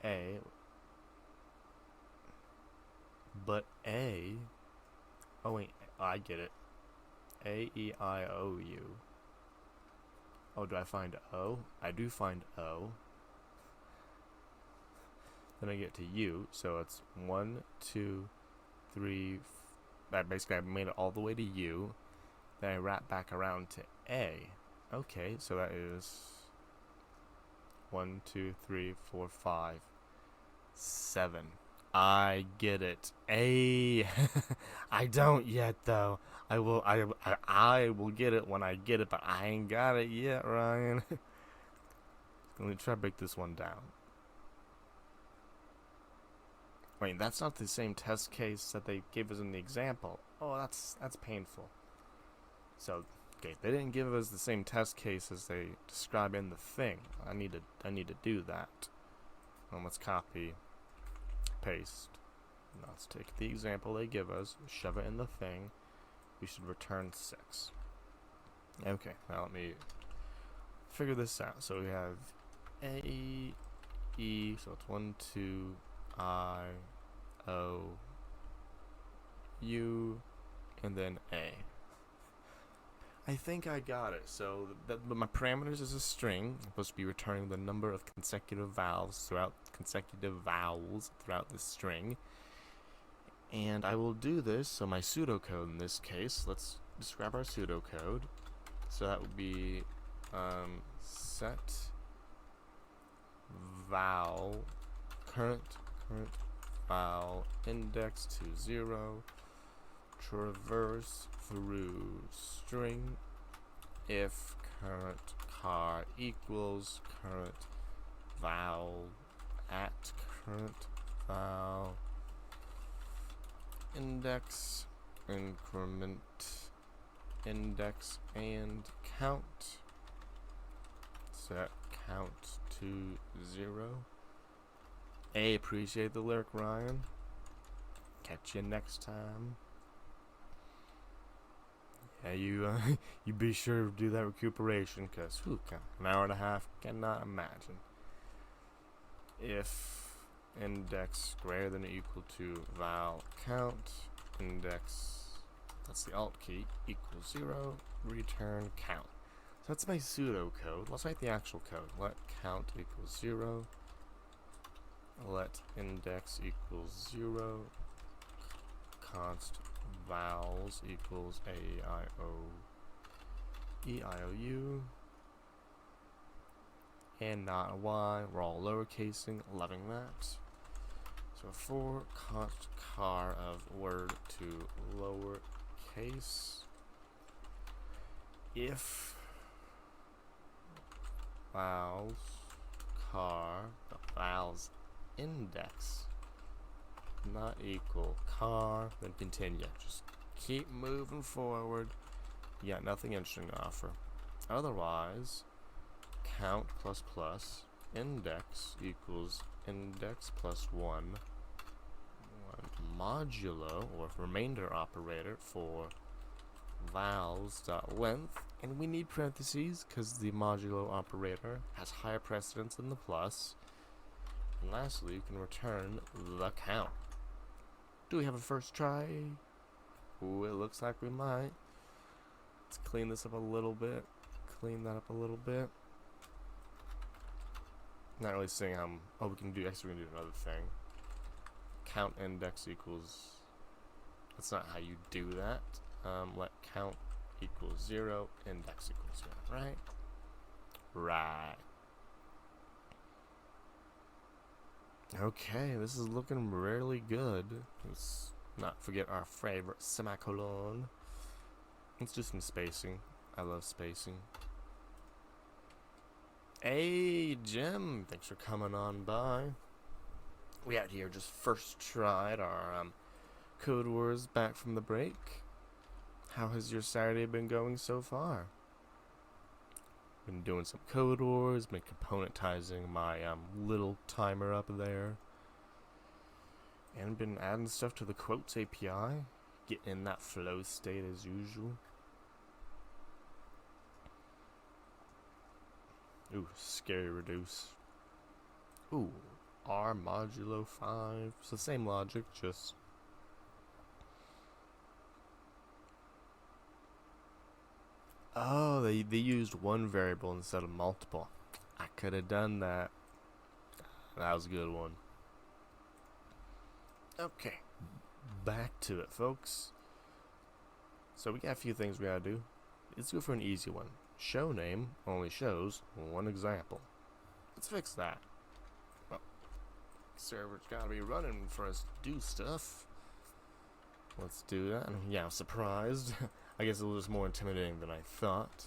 A. But A... Oh wait, I get it. A, E, I, O, U. Oh, do I find O? I do find O. Then I get to U, so it's 1, 2, 3. That basically I made it all the way to U. Then I wrap back around to A. Okay, so that is 1, 2, 3, 4, 5, 7. I get it. A. I don't yet though. I will get it when I get it, but I ain't got it yet, Ryan. Let me try to break this one down. Wait, that's not the same test case that they gave us in the example. Oh, that's painful. So, okay, they didn't give us the same test case as they describe in the thing. I need to do that. Well, let's copy, paste. Now let's take the example they give us, shove it in the thing. We should return 6. Okay, now let me figure this out. So we have A, E, so it's 1, 2, I, O, U, and then A. I think I got it. So but my parameters is a string. I'm supposed to be returning the number of consecutive vowels throughout the string. And I will do this. So my pseudocode in this case, let's describe our pseudocode. So that would be set vowel current vowel index to 0, traverse through string if current char equals current vowel at current vowel index, increment index and count. Set count to 0. I appreciate the lyric, Ryan. Catch you next time. Yeah, you be sure to do that recuperation, because an hour and a half, cannot imagine. If index greater than or equal to vowel count, index, that's the alt key, equals 0, return count. So that's my pseudocode. Let's write the actual code. Let count equals 0. Let index equals 0. Const vowels equals E-I-O-U. And not a Y. We're all lowercasing. Loving that. So for cut car of word to lowercase, if vowels car, the vowels index not equal car, then continue. Just keep moving forward. You got nothing interesting to offer. Otherwise, count plus plus index equals index plus 1 modulo or remainder operator for vowels dot length, and we need parentheses because the modulo operator has higher precedence than the plus. And lastly, you can return the count. Do we have a first try? Ooh, it looks like we might. Let's clean this up a little bit. Clean that up a little bit. Not really seeing how. Oh, we can do. Actually, we can do another thing. Count index equals. That's not how you do that. Let count equals 0. Index equals 0. Right. Right. Okay, this is looking really good. Let's not forget our favorite semicolon. Let's do some spacing. I love spacing. Hey, Jim. Thanks for coming on by. We out here just first tried our Code Wars back from the break. How has your Saturday been going so far? Been doing some Code Wars, been componentizing my little timer up there. And been adding stuff to the quotes API. Getting in that flow state as usual. Ooh, scary reduce. Ooh, R modulo 5. So same logic, just... Oh, they used one variable instead of multiple. I could have done that. That was a good one. Okay, back to it, folks. So we got a few things we gotta do. Let's go for an easy one. Show name only shows one example. Let's fix that. Well, server's gotta be running for us to do stuff. Let's do that. Yeah, I'm surprised. I guess it was more intimidating than I thought.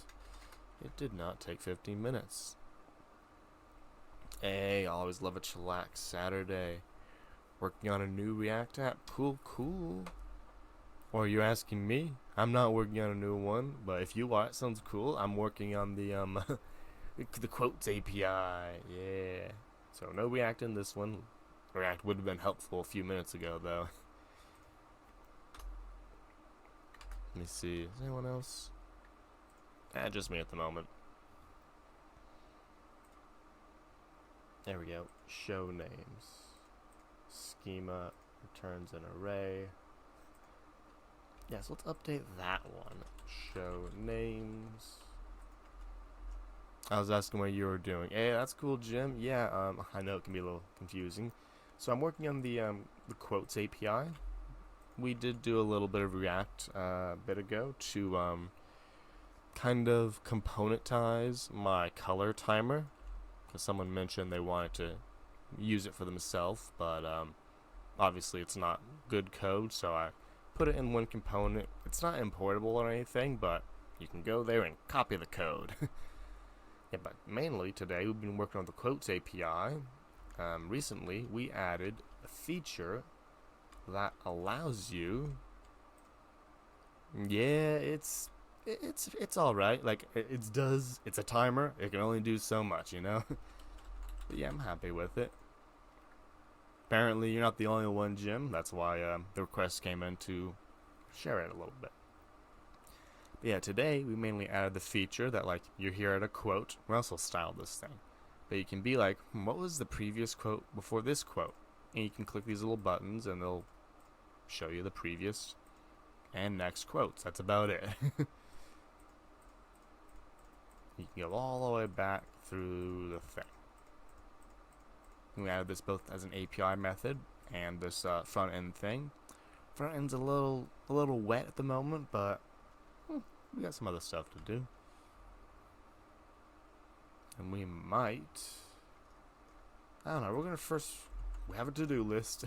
It did not take 15 minutes. Hey, I always love a chillax Saturday. Working on a new React app. Cool, cool. Or are you asking me? I'm not working on a new one, but if you are, it sounds cool. I'm working on the the quotes API. Yeah. So no React in this one. React would have been helpful a few minutes ago, though. Let me see. Is anyone else? Just me at the moment. There we go. Show names. Schema returns an array. Yeah, so let's update that one. Show names. I was asking what you were doing. Hey, that's cool, Jim. Yeah, I know it can be a little confusing. So I'm working on the quotes API. We did do a little bit of React a bit ago to kind of componentize my color timer. Because someone mentioned they wanted to use it for themselves, but obviously it's not good code, so I put it in one component. It's not importable or anything, but you can go there and copy the code. Yeah, but mainly today we've been working on the quotes API. Recently we added a feature that allows you. Yeah, it's all right. Like it's a timer. It can only do so much, you know. But yeah, I'm happy with it. Apparently, you're not the only one, Jim. That's why the request came in to share it a little bit. But yeah, today we mainly added the feature that, like, you're here at a quote. We also styled this thing. But you can be like, what was the previous quote before this quote? And you can click these little buttons and they'll show you the previous and next quotes. That's about it. You can go all the way back through the thing. We added this both as an API method and this front end thing. Front end's a little wet at the moment, but we got some other stuff to do. And we might, I don't know, we're gonna first we have a to-do list.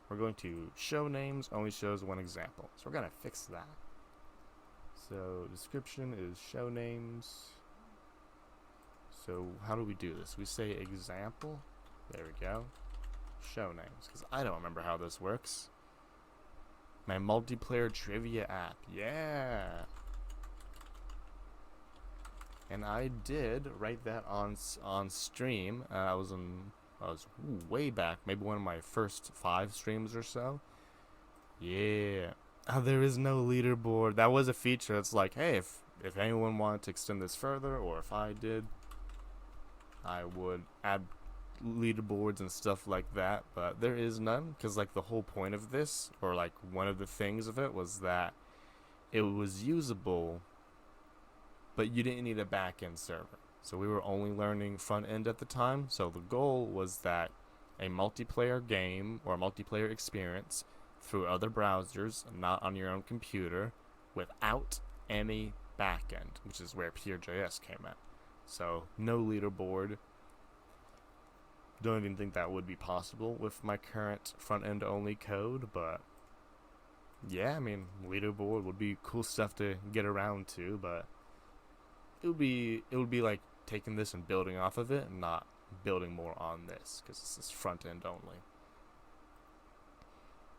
We're going to show names only shows one example. So we're going to fix that. So description is show names. So how do we do this? We say example. There we go. Show names. Because I don't remember how this works. My multiplayer trivia app. Yeah. And I did write that on stream. I was way back, maybe one of my first 5 streams or so. Yeah. Oh, there is no leaderboard. That was a feature. It's like, hey, if anyone wanted to extend this further, or if I did, I would add leaderboards and stuff like that. But there is none, because like the whole point of this, or like one of the things of it, was that it was usable, but you didn't need a back-end server. So we were only learning front-end at the time. So the goal was that a multiplayer game or a multiplayer experience through other browsers, not on your own computer, without any back-end, which is where Pure.js came at. So no leaderboard. Don't even think that would be possible with my current front-end only code, but yeah, I mean, leaderboard would be cool stuff to get around to, but it would be like taking this and building off of it and not building more on this, because this is front end only.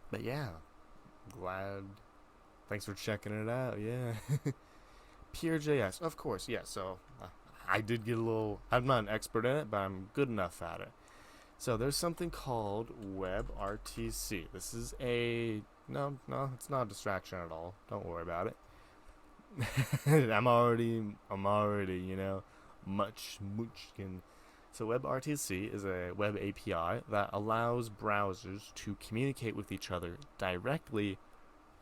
But yeah, glad. Thanks for checking it out. Yeah. Pure.js, of course. Yeah. So I did get a little. I'm not an expert in it, but I'm good enough at it. So there's something called WebRTC. This is a no, it's not a distraction at all. Don't worry about it. I'm already, much munchkin. So WebRTC is a web API that allows browsers to communicate with each other directly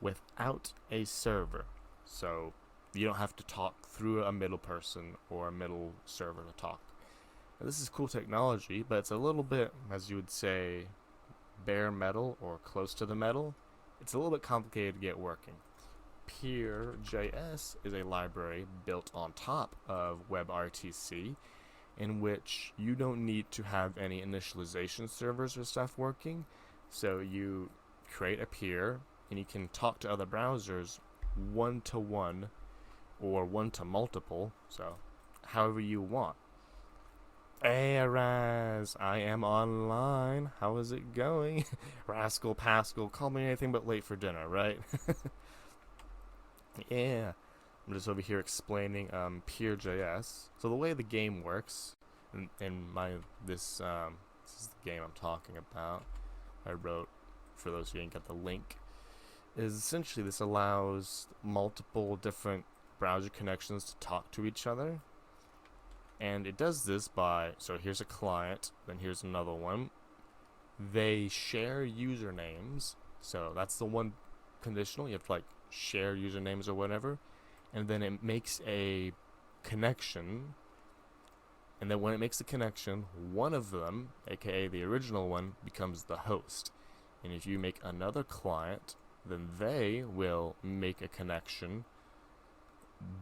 without a server. So you don't have to talk through a middle person or a middle server to talk. Now, this is cool technology, but it's a little bit, as you would say, bare metal or close to the metal. It's a little bit complicated to get working. Pure.js is a library built on top of WebRTC, in which you don't need to have any initialization servers or stuff working. So you create a peer, and you can talk to other browsers one-to-one or one-to-multiple, so however you want. Hey, Raz, I am online. How is it going? Rascal Pascal, call me anything but late for dinner, right? Yeah. I'm just over here explaining Pure.js. So the way the game works, in this is the game I'm talking about. I wrote, for those who didn't get the link, is essentially this allows multiple different browser connections to talk to each other. And it does this by, so here's a client, then here's another one. They share usernames, so that's the one conditional. You have to like share usernames or whatever, and then it makes a connection, and then when it makes the connection, one of them, aka the original one, becomes the host. And if you make another client, then they will make a connection,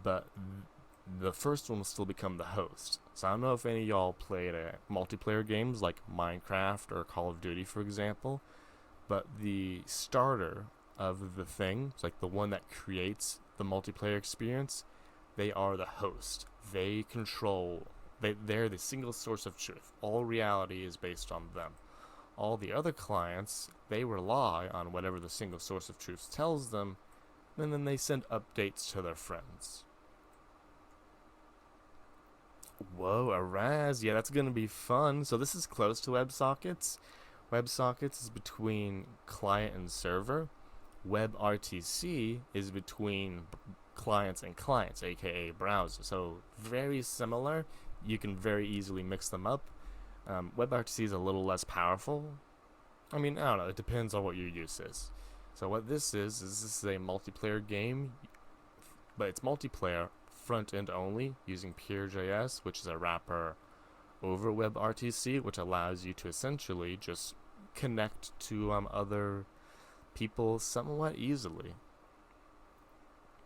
but the first one will still become the host. So I don't know if any of y'all played multiplayer games like Minecraft or Call of Duty, for example, but the starter of the thing, it's like the one that creates the multiplayer experience, they are the host. They control, they're the single source of truth. All reality is based on them. All the other clients, they rely on whatever the single source of truth tells them, and then they send updates to their friends. Whoa, a Raz. Yeah, that's going to be fun. So this is close to WebSockets. WebSockets is between client and server. WebRTC is between clients and clients, aka browser. So very similar. You can very easily mix them up. WebRTC is a little less powerful. I mean, I don't know. It depends on what your use is. So what this is a multiplayer game, but it's multiplayer front-end only using Pure.js, which is a wrapper over WebRTC, which allows you to essentially just connect to other people somewhat easily.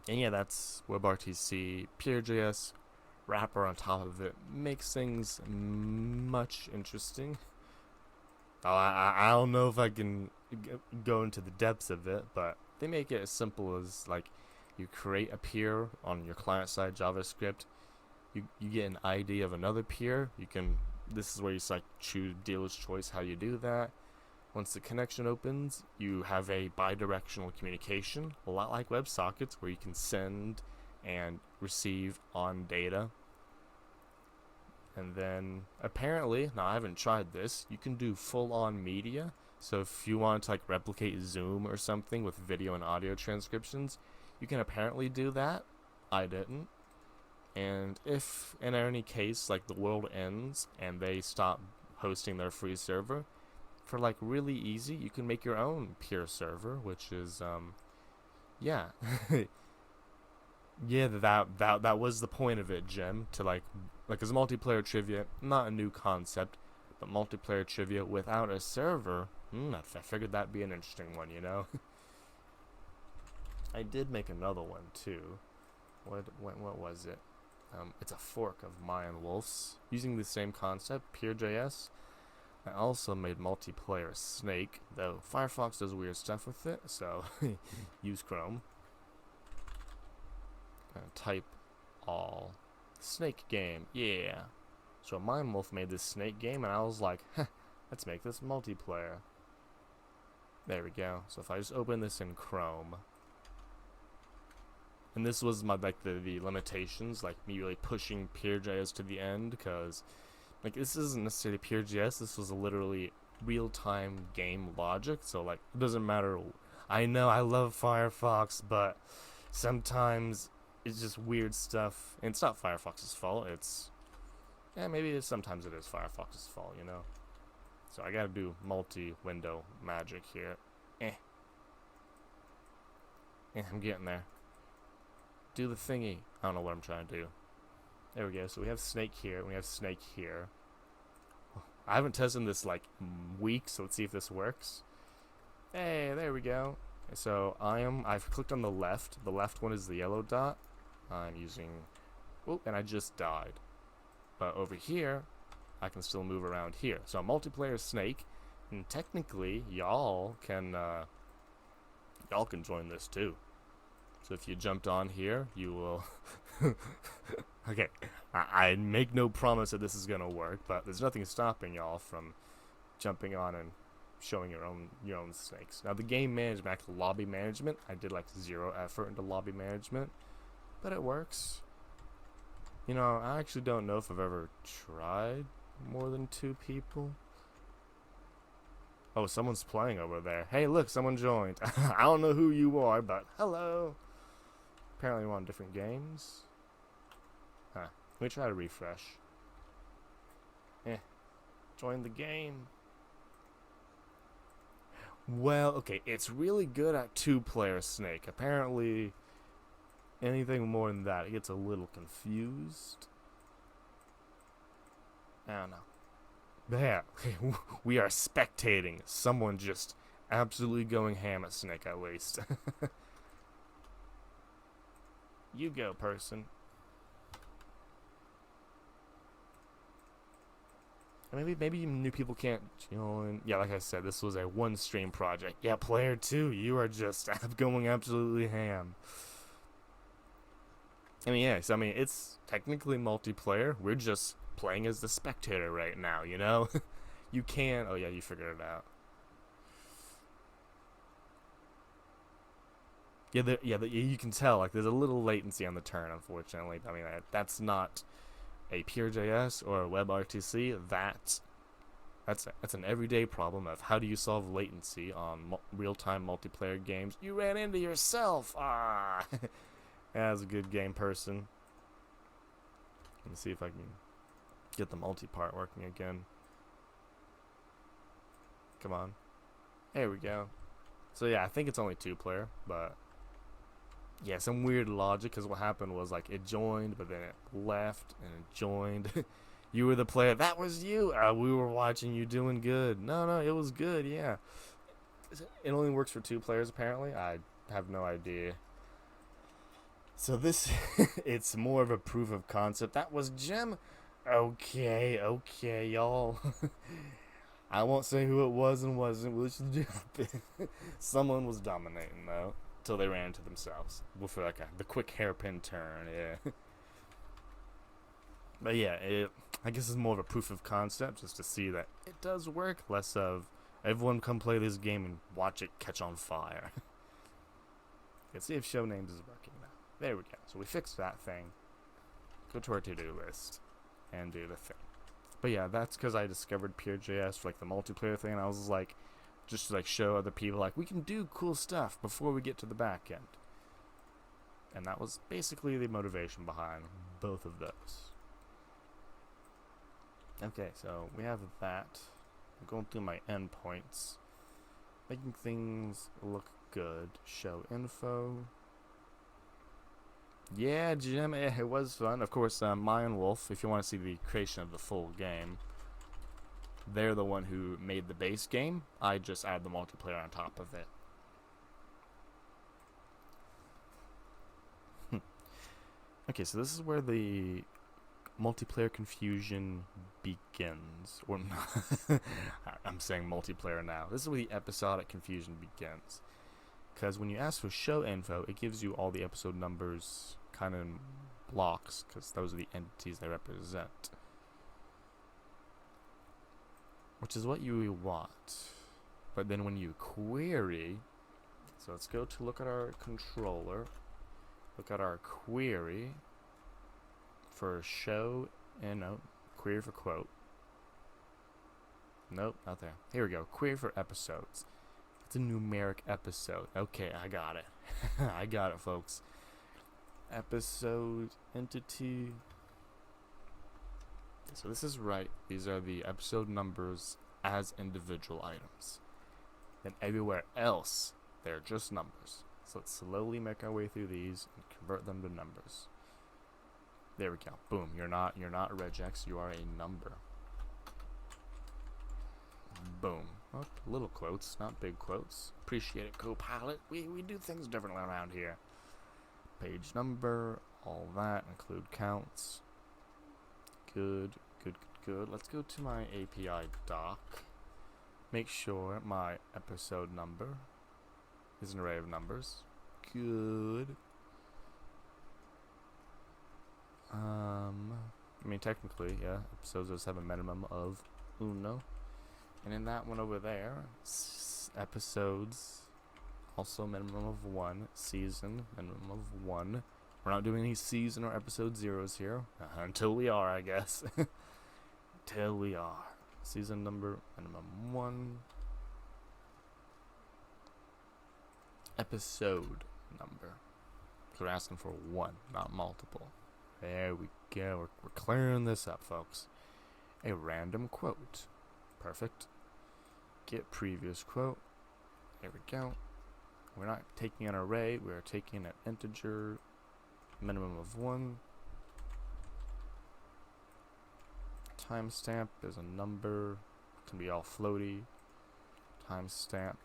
And yeah, that's WebRTC. Pure.js wrapper on top of it makes things much interesting. I don't know if I can go into the depths of it, but they make it as simple as like you create a peer on your client side JavaScript. You get an ID of another peer. You can. This is where you like choose dealer's choice how you do that. Once the connection opens, you have a bidirectional communication, a lot like WebSockets, where you can send and receive on data. And then apparently, now I haven't tried this, you can do full-on media. So if you want to like replicate Zoom or something with video and audio transcriptions, you can apparently do that. I didn't. And if in any case like the world ends and they stop hosting their free server, for like really easy, you can make your own peer server, which is yeah. Yeah, that was the point of it, Jim, to like as multiplayer trivia, not a new concept, but multiplayer trivia without a server. I figured that'd be an interesting one, you know. I did make another one too. What was it? It's a fork of Mayan Wolf's using the same concept, PeerJS. I also made multiplayer Snake, though Firefox does weird stuff with it, so use Chrome. Type all Snake game, yeah. So Mayan Wolf made this Snake game, and I was like, let's make this multiplayer. There we go. So if I just open this in Chrome, and this was my like the limitations, like me really pushing PeerJS to the end, because like this isn't necessarily PeerJS. This was literally real-time game logic. So like it doesn't matter. I know I love Firefox, but sometimes it's just weird stuff. And it's not Firefox's fault. It's sometimes it is Firefox's fault, you know. So I gotta do multi-window magic here. I'm getting there. Do the thingy. I don't know what I'm trying to do. There we go. So we have Snake here, and we have Snake here. I haven't tested this like weeks, so let's see if this works. Hey, there we go. So I've clicked on the left. The left one is the yellow dot. I'm using, and I just died. But over here, I can still move around here. So multiplayer Snake, and technically y'all can join this too. So if you jumped on here, you will. Okay, I make no promise that this is gonna work, but there's nothing stopping y'all from jumping on and showing your own snakes. Now the game management, lobby management, I did like 0 effort into lobby management, but it works. You know, I actually don't know if I've ever tried more than 2 people. Oh, someone's playing over there. Hey, look, someone joined. I don't know who you are, but hello. Apparently we're on different games. Let me try to refresh. Join the game. Well, okay, it's really good at 2-player Snake. Apparently, anything more than that, it gets a little confused. I don't know. But yeah, we are spectating someone just absolutely going ham at Snake, at least. You go, person. Maybe new people can't join. Yeah, like I said, this was a 1-stream project. Yeah, player 2, you are just going absolutely ham. Yes, it's technically multiplayer. We're just playing as the spectator right now, you know? You can. Oh yeah, you figured it out. You can tell like there's a little latency on the turn, unfortunately. That's not a PeerJS or a WebRTC. That's an everyday problem of how do you solve latency on real-time multiplayer games. You ran into yourself. As a good game person. Let me see if I can get the multi-part working again. Come on. There we go. So yeah, I think it's only 2-player, but yeah, some weird logic, because what happened was like it joined, but then it left and it joined. You were the player. That was you. We were watching you doing good. No, it was good. Yeah. It only works for 2 players apparently. I have no idea. So this, it's more of a proof of concept. That was Gem. Okay, y'all. I won't say who it was and wasn't. We'll just drop it. Someone was dominating though, till they ran into themselves. For like the quick hairpin turn, yeah. But yeah, I guess it's more of a proof of concept, just to see that it does work. Less of everyone come play this game and watch it catch on fire. Let's see if show names is working now. There we go. So we fixed that thing. Go to our to-do list and do the thing. But yeah, that's because I discovered Pure.js for like the multiplayer thing, and I was like, just to like show other people like we can do cool stuff before we get to the back end. And that was basically the motivation behind both of those. Okay, so we have that. I'm going through my endpoints, making things look good. Show info. Yeah, Jim, it was fun. Of course, Mayan Wolf, if you want to see the creation of the full game, they're the one who made the base game. I just add the multiplayer on top of it. Okay, so this is where the multiplayer confusion begins. Or not. I'm saying multiplayer now. This is where the episodic confusion begins. Because when you ask for show info, it gives you all the episode numbers kind of in blocks, because those are the entities they represent. Which is what you want. But then when you query, so let's go to look at our controller, look at our query for show, and no, query for quote. Nope, not there. Here we go, query for episodes. It's a numeric episode. Okay, I got it. I got it, folks. Episode entity. So this is right. These are the episode numbers as individual items. Then everywhere else, they're just numbers. So let's slowly make our way through these and convert them to numbers. There we go. Boom. You're not regex. You are a number. Boom. Oh, little quotes, not big quotes. Appreciate it, Copilot. We do things differently around here. Page number, all that, include counts. Good. Let's go to my API doc. Make sure my episode number is an array of numbers. Good. I mean, technically, yeah, episodes just have a minimum of uno. And in that one over there, episodes, also minimum of 1. Season, minimum of 1. We're not doing any season or episode zeros here. Until we are, I guess. Till we are. Season number, minimum 1. Episode number. So we're asking for 1, not multiple. There we go. We're clearing this up, folks. A random quote. Perfect. Get previous quote. There we go. We're not taking an array. We're taking an integer. Minimum of 1. Timestamp is a number. Can be all floaty. Timestamp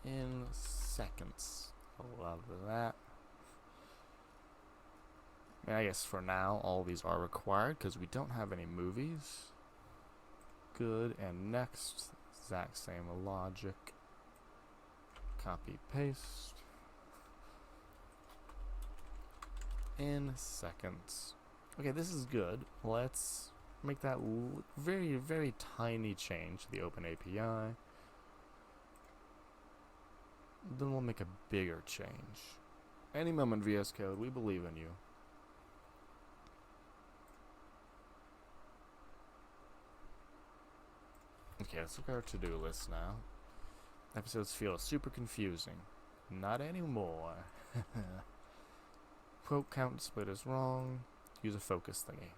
in seconds. I love that. I guess for now all these are required because we don't have any movies. Good. And next, exact same logic. Copy paste in seconds. Okay, this is good. Let's make that very, very tiny change to the OpenAPI. Then we'll make a bigger change. Any moment, VS Code, we believe in you. Okay, let's look at our to-do list now. Episodes feel super confusing. Not anymore. Quote count split is wrong. Use a focus thingy.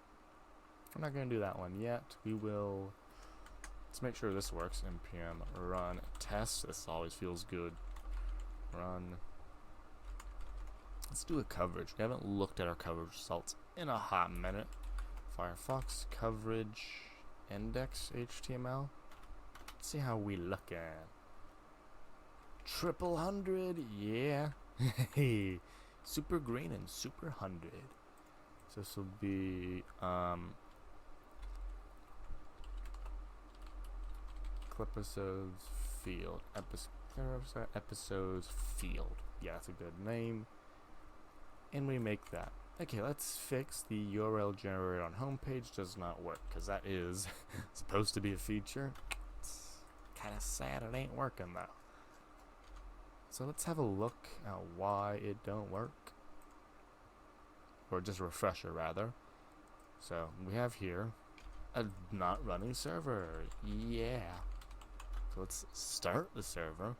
We're not going to do that one yet. We will. Let's make sure this works. npm run test. This always feels good. Run. Let's do a coverage. We haven't looked at our coverage results in a hot minute. Firefox coverage index HTML. Let's see how we look at. 100, yeah. Super green and super 100. So this will be episodes field. Episodes field. Yeah, that's a good name. And we make that. Okay, let's fix the URL generator on homepage does not work, because that is supposed to be a feature. It's kind of sad it ain't working though. So let's have a look at why it don't work. Or just a refresher rather. So we have here a not running server. Yeah. So let's start the server.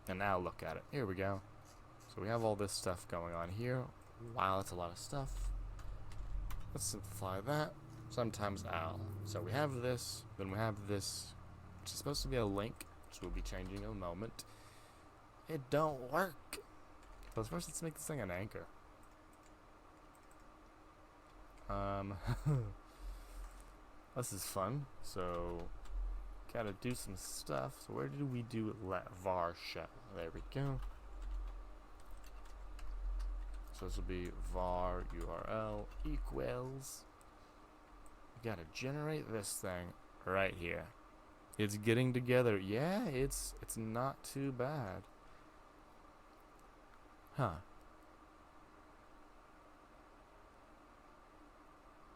And now look at it. Here we go. So we have all this stuff going on here. Wow, that's a lot of stuff. Let's simplify that. Sometimes L. So we have this, then we have this, which is supposed to be a link, which we'll be changing in a moment. It don't work. So first let's make this thing an anchor. This is fun. So gotta do some stuff. So where did we do let var show? There we go. So this will be var URL equals. We gotta generate this thing right here. It's getting together. Yeah, it's not too bad. Huh.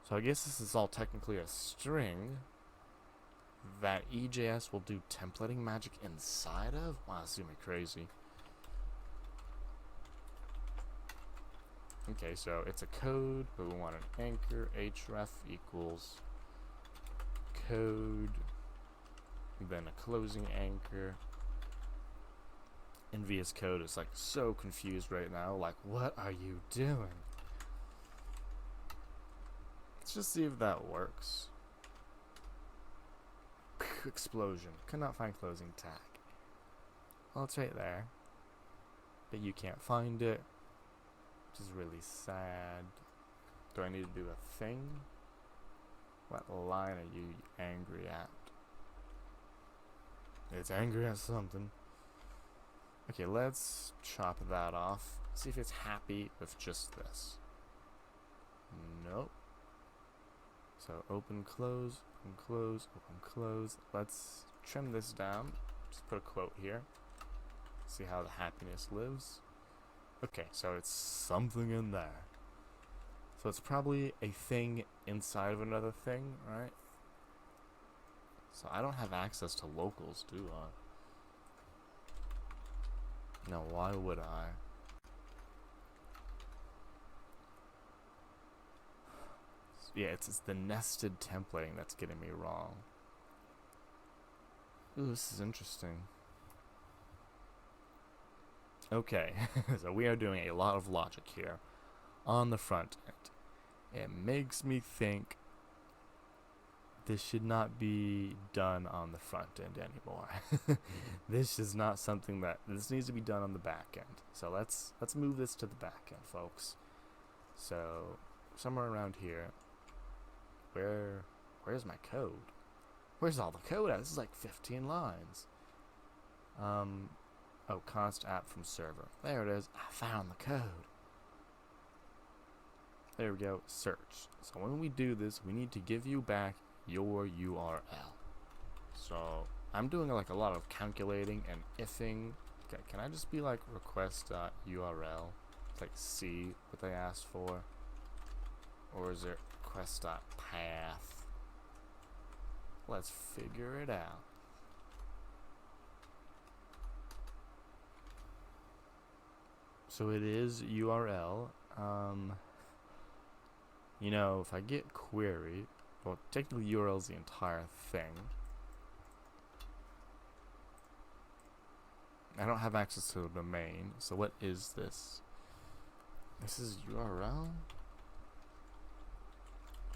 So I guess this is all technically a string that EJS will do templating magic inside of? Wow, that's gonna be crazy. Okay, so it's a code, but we want an anchor. href equals code, then a closing anchor. And VS Code is like so confused right now. Like, what are you doing? Let's just see if that works. Explosion. Could not find closing tag. Well, it's right there, but you can't find it, which is really sad. Do I need to do a thing? What line are you angry at? It's angry at something. Okay, let's chop that off. See if it's happy with just this. Nope. So open, close, open, close, open, close. Let's trim this down. Just put a quote here. See how the happiness lives. Okay, so it's something in there. So it's probably a thing inside of another thing, right? So I don't have access to locals, do I? Now, why would I? Yeah, it's the nested templating that's getting me wrong. Ooh, this is interesting. Okay, so we are doing a lot of logic here on the front end. It makes me think this should not be done on the front end anymore. This is not something this needs to be done on the back end. So let's move this to the back end, folks. So somewhere around here. Where's my code? Where's all the code at? This is like 15 lines. Oh, const app from server. There it is. I found the code. There we go. Search. So when we do this, we need to give you back your URL. So I'm doing like a lot of calculating and ifing. Okay, can I just be like request.url? Like see what they asked for? Or is it request.path? Let's figure it out. So it is URL. You know, if I get query, well, technically URL is the entire thing. I don't have access to the domain, so what is this? This is URL?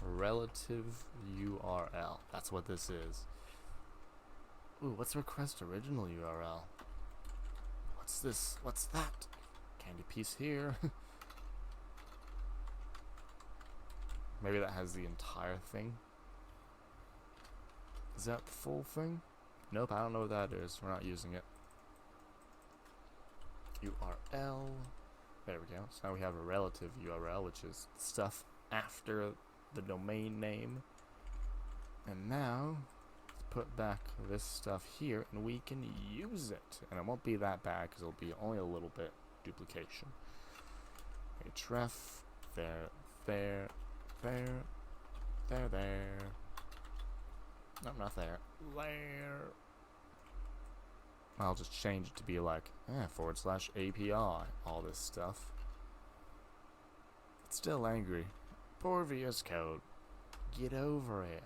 Relative URL. That's what this is. Ooh, what's request original URL? What's this? What's that? Candy piece here. Maybe that has the entire thing. Is that the full thing? Nope, I don't know what that is. We're not using it. URL. There we go. So now we have a relative URL, which is stuff after the domain name. And now, let's put back this stuff here, and we can use it. And it won't be that bad, because it'll be only a little bit duplication. Href, there, there, there, there. No, not there. There. I'll just change it to be like, /API, all this stuff. It's still angry. Poor VS Code. Get over it.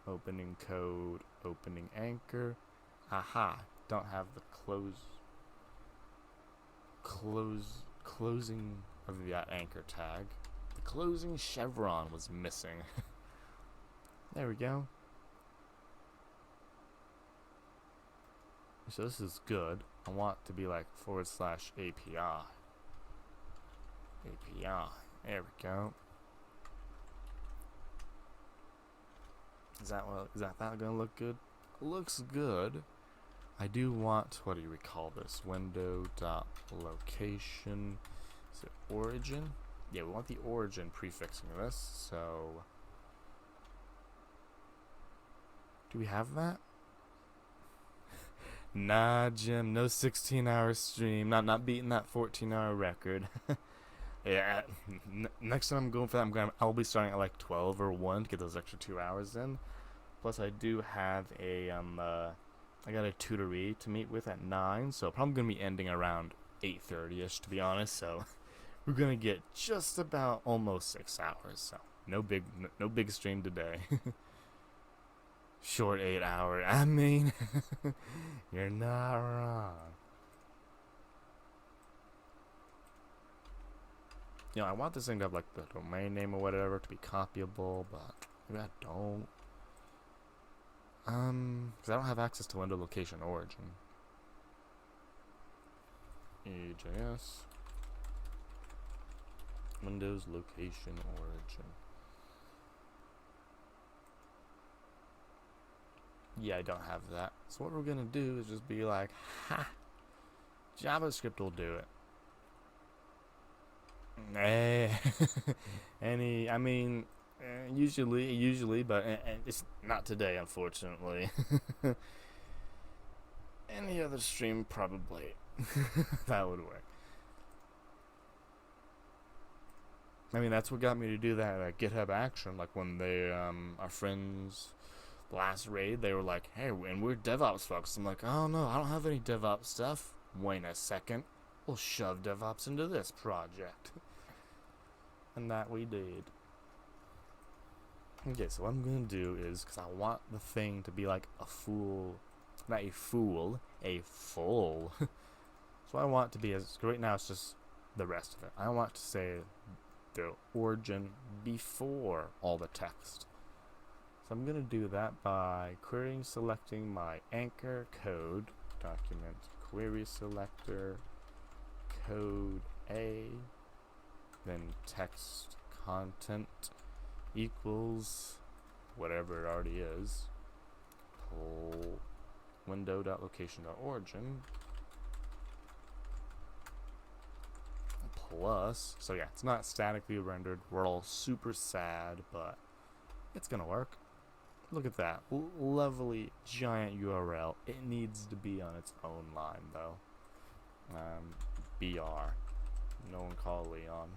Opening code, opening anchor. Aha, don't have the closing of that anchor tag. The closing chevron was missing. There we go. So this is good. I want it to be like /API. API. There we go. Is that gonna look good? Looks good. I do want, what do we call this? Window.location. Is it origin? Yeah, we want the origin prefixing this, so do we have that? Nah, Jim, no 16-hour stream. Not beating that 14-hour record. Yeah, next time I'm going for that, I'll be starting at like 12 or 1 to get those extra 2 hours in. Plus, I do have I got a tutoree to meet with at 9, so probably gonna be ending around 8:30ish, to be honest. So we're gonna get just about almost 6 hours. So no big stream today. Short 8 hour. I mean, you're not wrong. You know, I want this thing to have like the domain name or whatever to be copyable, but maybe I don't. Because I don't have access to window location origin. EJS. Windows location origin. Yeah, I don't have that. So what we're gonna do is just be like, ha! JavaScript will do it. Usually, but it's not today, unfortunately. Any other stream, probably. That would work. I mean, that's what got me to do that GitHub action. Like when they, our friends, last raid, they were like, hey, and we're DevOps folks. I'm like, oh no, I don't have any DevOps stuff. Wait a second. We'll shove DevOps into this project. And that we did. Okay, so what I'm going to do is, because I want the thing to be like a full, not a fool, a full. So I want it to be, as right now it's just the rest of it. I want to say the origin before all the text. So I'm going to do that by selecting my anchor code document, query selector, code A, then text content equals whatever it already is, pull window.location.origin plus, so yeah, it's not statically rendered. We're all super sad, but it's gonna work. Look at that lovely giant URL. It needs to be on its own line though. BR, no one call Leon.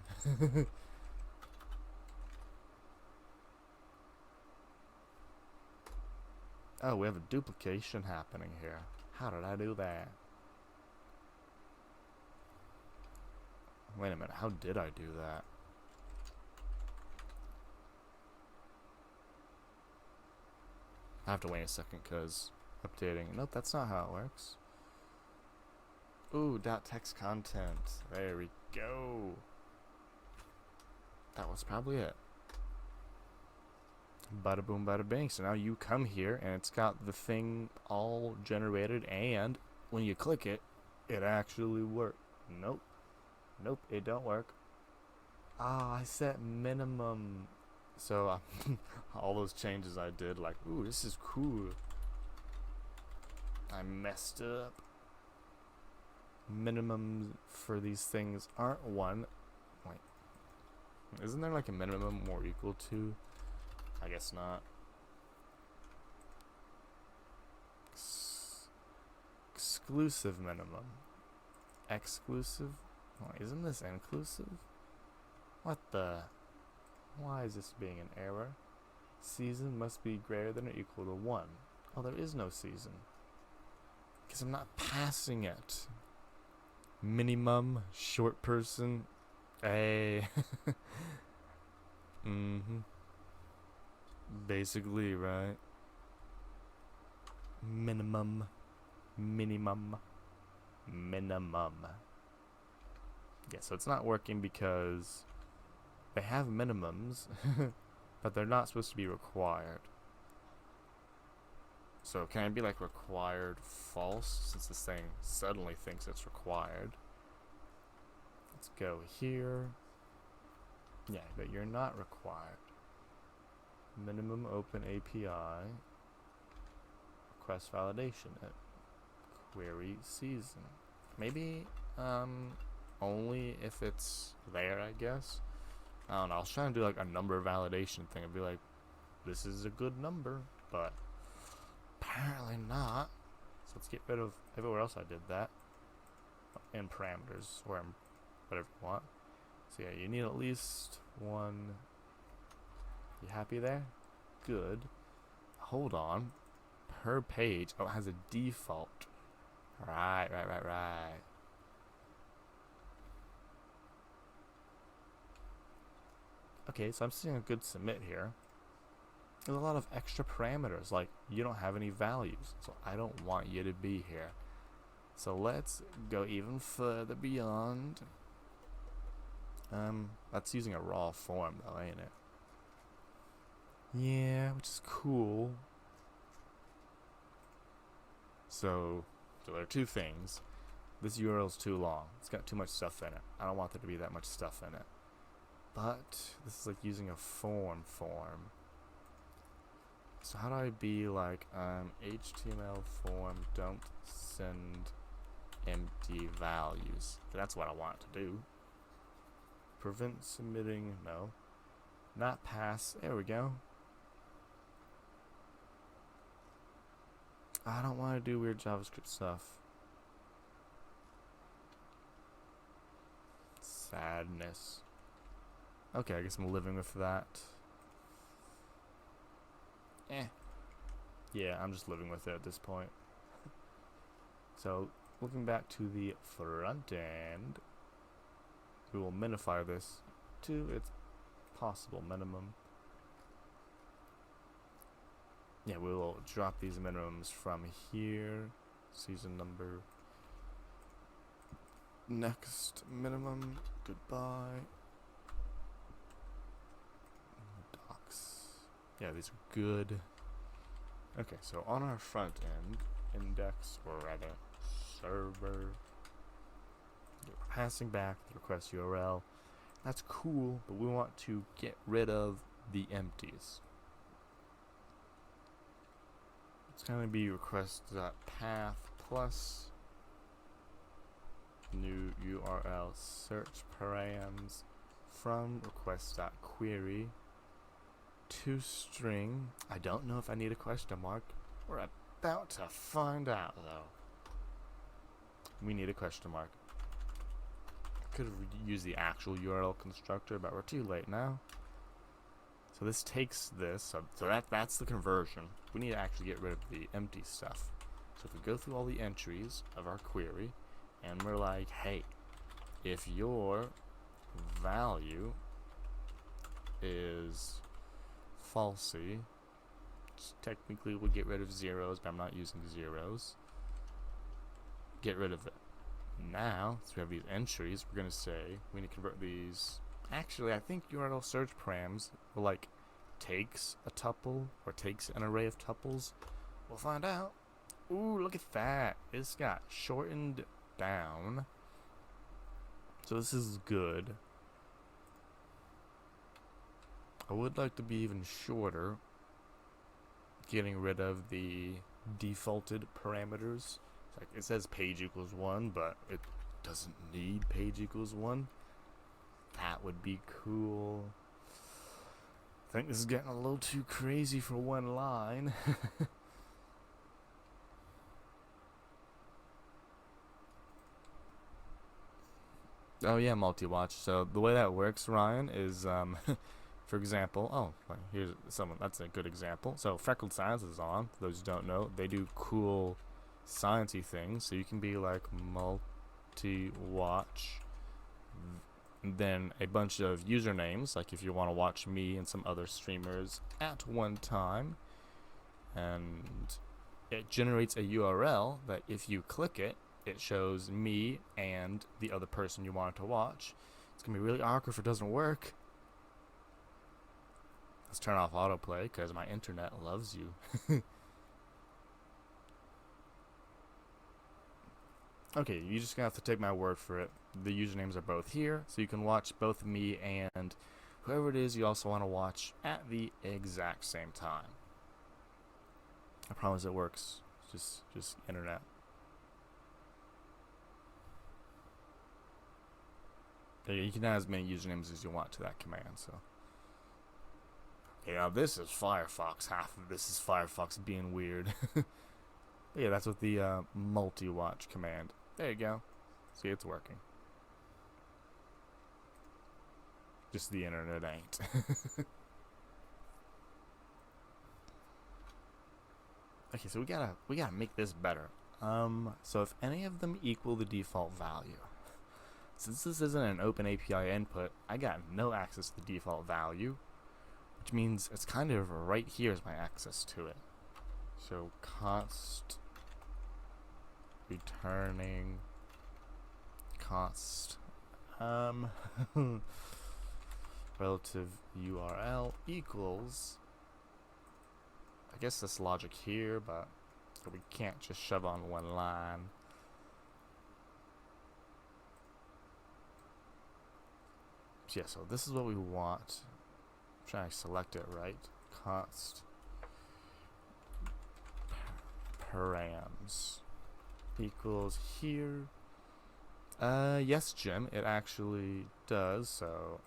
Oh, we have a duplication happening here. How did I do that? Wait a minute, how did I do that? I have to wait a second because updating. Nope, that's not how it works. Ooh, .text content. There we go. That was probably it. Bada boom, bada bing. So now you come here and it's got the thing all generated, and when you click it, it actually works. Nope. Nope, it don't work. Ah, I set minimum. So all those changes I did, like, ooh, this is cool. I messed up. Minimum for these things aren't 1. Wait. Isn't there like a minimum or equal to? I guess not. Exclusive minimum. Exclusive? Oh, isn't this inclusive? What the? Why is this being an error? Season must be greater than or equal to 1. Oh, there is no season. Because I'm not passing it. Minimum, short person. Hey. Mm-hmm. Basically, right? Minimum. Minimum. Minimum. Yeah, so it's not working because they have minimums, but they're not supposed to be required. So can I be like required false, since this thing suddenly thinks it's required? Let's go here. Yeah, but you're not required. Minimum OpenAPI. Request validation at query season. Maybe only if it's there, I guess. I don't know. I was trying to do like a number validation thing. I'd be like, this is a good number, but apparently not. So let's get rid of everywhere else I did that. In parameters, or whatever you want. So yeah, you need at least one. You happy there? Good. Hold on. Per page. Oh, it has a default. Right. Okay, so I'm seeing a good submit here. There's a lot of extra parameters, like you don't have any values, so I don't want you to be here. So let's go even further beyond. That's using a raw form though, ain't it? Yeah, which is cool. So there are two things. This URL is too long. It's got too much stuff in it. I don't want there to be that much stuff in it. But this is like using a form. So how do I be like, HTML form, don't send empty values? That's what I want it to do. Prevent submitting, no. Not pass, there we go. I don't want to do weird JavaScript stuff. Sadness. Okay, I guess I'm living with that. Yeah, I'm just living with it at this point. So, looking back to the front end, we will minify this to its possible minimum. Yeah, we will drop these minimums from here. Season number. Next minimum. Goodbye. Docs. Yeah, these are good. Okay, so on our front end, index, or rather, server, we're passing back the request URL. That's cool, but we want to get rid of the empties. It's going to be request.path plus new URL search params from request.query to string. I don't know if I need a question mark. We're about to find out though. We need a question mark. Could have used the actual URL constructor, but we're too late now. So this takes this, so that's the conversion. We need to actually get rid of the empty stuff. So if we go through all the entries of our query, and we're like, hey, if your value is falsy, technically we'll get rid of zeros, but I'm not using zeros. Get rid of it. Now, so we have these entries, we're going to say we need to convert these. Actually, I think URL search params will like takes a tuple or takes an array of tuples. We'll find out. Ooh, look at that. It's got shortened down. So this is good. I would like to be even shorter. Getting rid of the defaulted parameters. Like it says page equals 1, but it doesn't need page equals 1. That would be cool. I think this is getting a little too crazy for one line. Oh yeah, multi-watch. So the way that works, Ryan, is for example, here's someone that's a good example. So Freckled Science is on. For those who don't know, they do cool sciencey things. So you can be like multi-watch, then a bunch of usernames. Like if you want to watch me and some other streamers at one time, and it generates a URL that if you click it, it shows me and the other person you wanted to watch. It's gonna be really awkward if it doesn't work. Let's turn off autoplay because my internet loves you. Okay, you just gonna have to take my word for it. The usernames are both here, so you can watch both me and whoever it is you also want to watch at the exact same time. I promise it works. Just internet. You can add as many usernames as you want to that command. So, yeah, this is Firefox. Half of this is Firefox being weird. But yeah, that's with the multi-watch command. There you go. See, it's working. Just the internet ain't. Okay, so we gotta make this better. So if any of them equal the default value, since this isn't an OpenAPI input, I got no access to the default value, which means it's kind of right here is my access to it. So const returning const relative URL equals, I guess this logic here, but we can't just shove on one line. Yeah, so this is what we want. I'm trying to select it right. Const params equals here. Yes, Jim, it actually does. So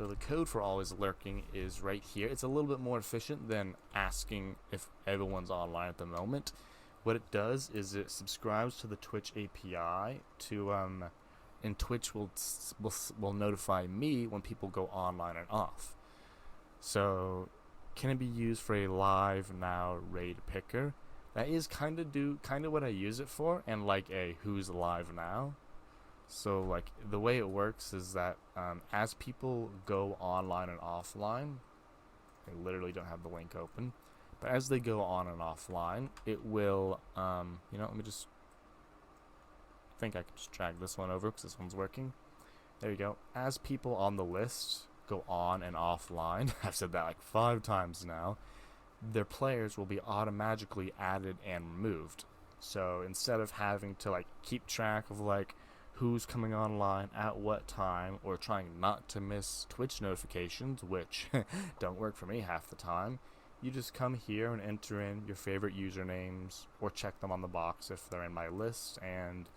the code for always lurking is right here. It's a little bit more efficient than asking if everyone's online at the moment. What it does is it subscribes to the Twitch API to and Twitch will notify me when people go online and off. So can it be used for a live now raid picker? That is kind of what I use it for, and like a who's live now. So like the way it works is that as people go online and offline, I literally don't have the link open, but as they go on and offline, it will let me just think I can just drag this one over because this one's working. There you go. As people on the list go on and offline, I've said that like 5 times now, their players will be automatically added and removed. So instead of having to like keep track of like who's coming online at what time, or trying not to miss Twitch notifications, which don't work for me half the time, you just come here and enter in your favorite usernames or check them on the box if they're in my list, and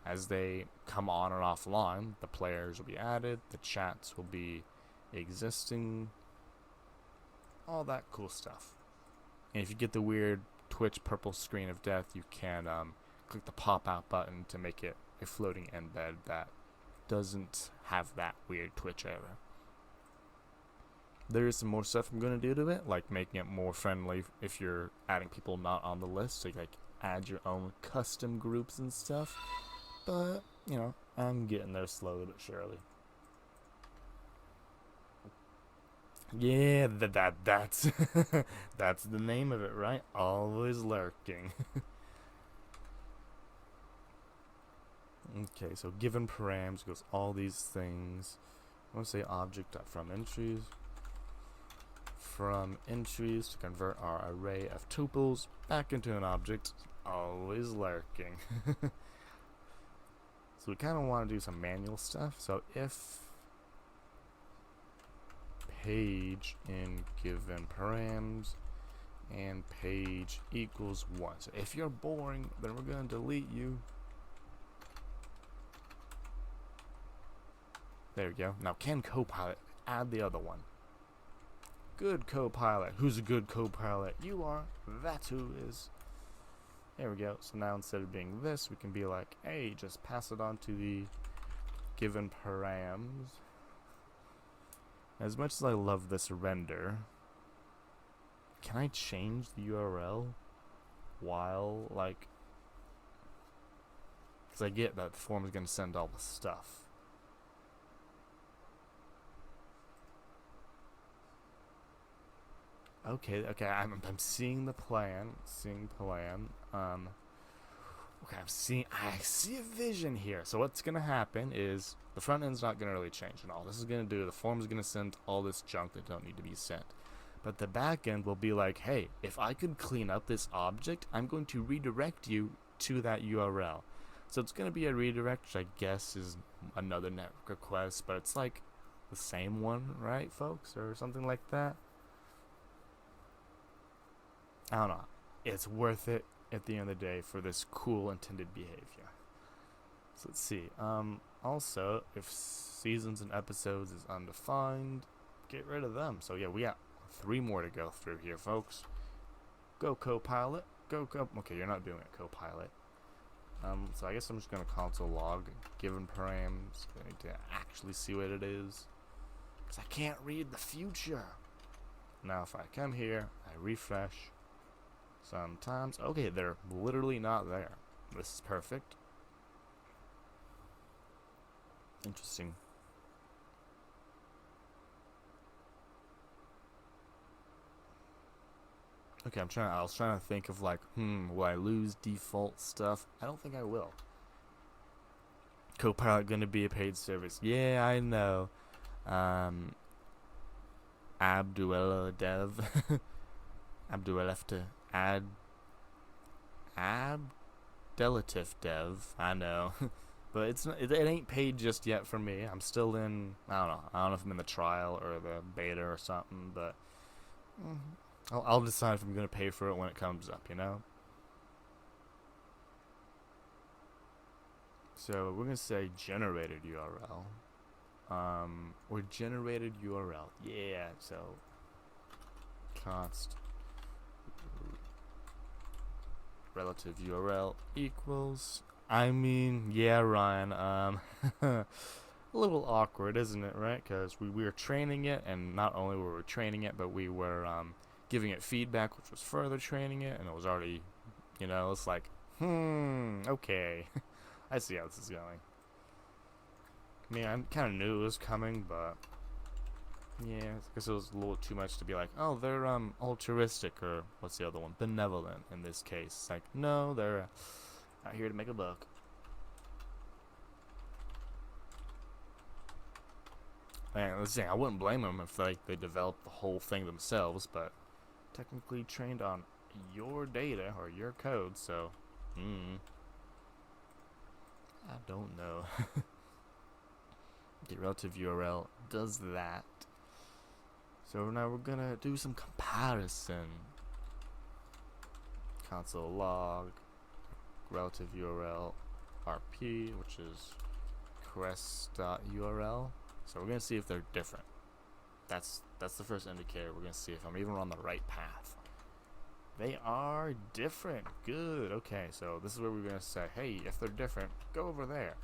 as they come on and offline, the players will be added, the chats will be existing, all that cool stuff. And if you get the weird Twitch purple screen of death, you can click the pop-out button to make it a floating embed that doesn't have that weird Twitch error. There is some more stuff I'm going to do to it, like making it more friendly if you're adding people not on the list, so you like add your own custom groups and stuff. But, I'm getting there slowly but surely. Yeah, that's that's the name of it, right? Always lurking. Okay, so given params goes all these things. I want to say object from entries. From entries to convert our array of tuples back into an object. Always lurking. So we kind of want to do some manual stuff. So if page in given params and page equals 1. So if you're boring, then we're going to delete you. There we go. Now, can Copilot add the other one? Good Copilot. Who's a good Copilot? You are. That's who is. There we go. So now instead of being this, we can be like, hey, just pass it on to the given params. As much as I love this render, can I change the URL while, like, because I get that the form is going to send all the stuff. Okay, I'm seeing the plan. Okay, I see a vision here. So what's gonna happen is the front end's not gonna really change and all this is gonna do. The form's gonna send all this junk that don't need to be sent. But the back end will be like, hey, if I could clean up this object, I'm going to redirect you to that URL. So it's gonna be a redirect, which I guess is another network request, but it's like the same one, right, folks, or something like that. I don't know. It's worth it at the end of the day for this cool intended behavior. So let's see. Also, if seasons and episodes is undefined, get rid of them. So yeah, we got 3 more to go through here, folks. Go Copilot. Go. Okay, you're not doing it, Copilot. So I guess I'm just gonna console log given params. I need to actually see what it is, because I can't read the future. Now if I come here, I refresh. Sometimes, okay, they're literally not there. This is perfect. Interesting. Okay, I was trying to think of like, will I lose default stuff? I don't think I will. Copilot gonna be a paid service. Yeah, I know. Abduella Dev. Abduelef to Abdelatif Dev. I know. But it ain't paid just yet for me. I'm still in, I don't know if I'm in the trial or the beta or something, but I'll decide if I'm going to pay for it when it comes up, you know? So we're going to say generated URL. Or generated URL. Yeah, so const relative URL equals, I mean, yeah, Ryan, a little awkward, isn't it, right? Because we were training it, and not only were we training it, but we were giving it feedback, which was further training it, and it was already, you know, it's like, okay. I see how this is going. I mean, I kind of knew it was coming, but yeah, I guess it was a little too much to be like, oh, they're altruistic, or what's the other one? Benevolent in this case. It's like, no, they're out here to make a buck. And let's say I wouldn't blame them if they developed the whole thing themselves, but technically trained on your data or your code, so I don't know. The relative URL does that. So now we're gonna do some comparison. Console log relative URL RP, which is crest.url. So we're gonna see if they're different. That's the first indicator. We're gonna see if I'm even on the right path. They are different. Good. Okay, so this is where we're gonna say, hey, if they're different, go over there.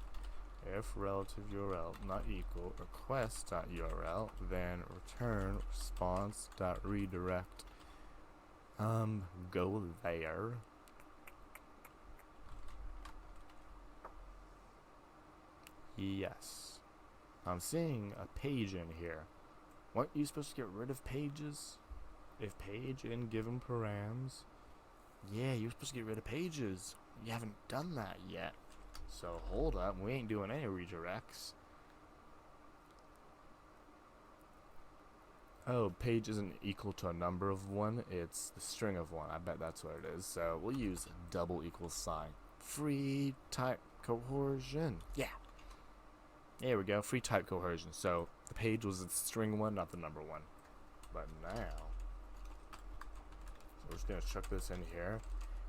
If relative URL not equal request.url, then return response.redirect. Go there. Yes. I'm seeing a page in here. Weren't you supposed to get rid of pages? If page in given params. Yeah, you're supposed to get rid of pages. You haven't done that yet. So hold up, we ain't doing any redirects. Oh, page isn't equal to a number of 1, it's the string of 1. I bet that's what it is. So we'll use double equals sign. Free type coercion. Yeah. There we go, free type coercion. So the page was the string 1, not the number 1. But now, so we're just gonna chuck this in here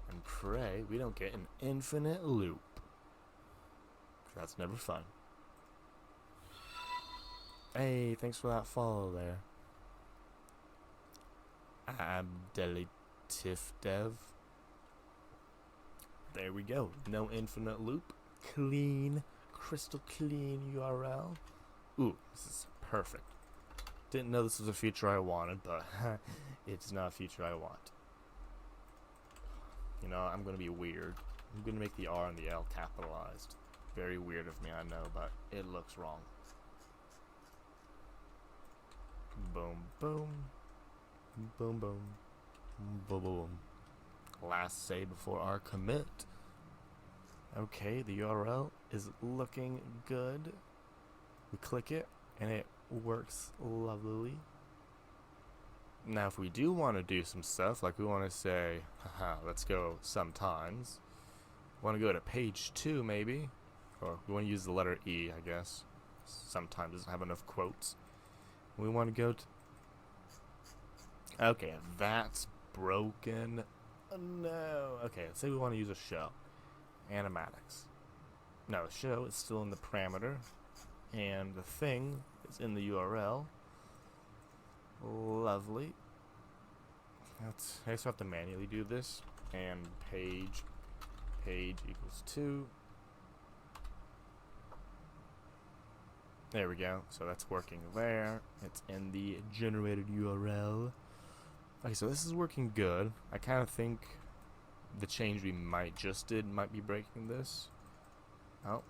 and pray we don't get an infinite loop. That's never fun. Hey, thanks for that follow there. Abdelatifdev. There we go. No infinite loop. Clean, crystal clean URL. Ooh, this is perfect. Didn't know this was a feature I wanted, but it's not a feature I want. You know, I'm gonna be weird. I'm gonna make the R and the L capitalized. Very weird of me, I know, but it looks wrong. Boom, boom. Boom, boom. Boom, boom. Last say before our commit. Okay, the URL is looking good. We click it, and it works lovely. Now, if we do want to do some stuff, like we want to say, haha, let's go sometimes. Want to go to page 2, maybe? Or we want to use the letter E, I guess. Sometimes doesn't have enough quotes. We want to go to... Okay, that's broken. Oh, no. Okay, let's say we want to use a show. Animatics. No, the show is still in the parameter. And the thing is in the URL. Lovely. I just have to manually do this. And page equals 2. There we go. So that's working there. It's in the generated URL. Okay, so this is working good. I kind of think the change we just did might be breaking this. Oh.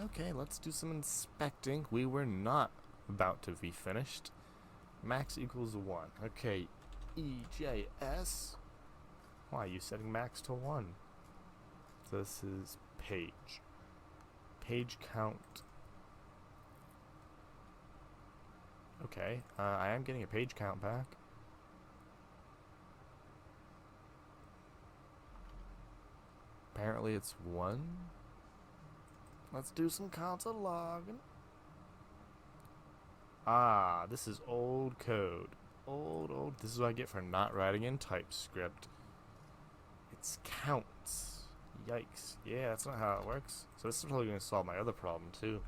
Okay, let's do some inspecting. We were not about to be finished. Max equals 1. Okay, EJS. Why are you setting max to 1? So this is page. Page count. Okay, I am getting a page count back. Apparently it's 1. Let's do some console logging. Ah, this is old code. Old. This is what I get for not writing in TypeScript. It's counts. Yikes. Yeah, that's not how it works. So this is probably going to solve my other problem too.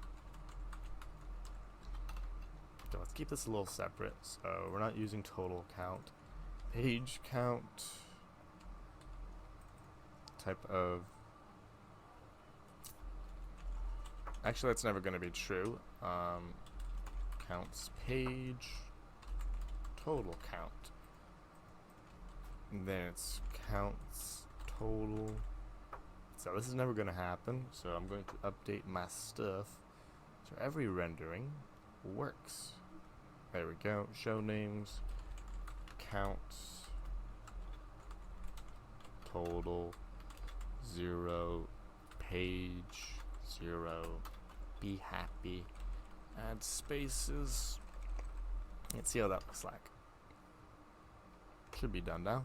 So let's keep this a little separate. So we're not using total count. Page count. Type of... Actually, that's never going to be true. Counts page total count. And then it's counts total. So this is never going to happen. So I'm going to update my stuff so every rendering works. There we go. Show names, counts, total, 0, page, 0, be happy, add spaces. Let's see how that looks like. Should be done now.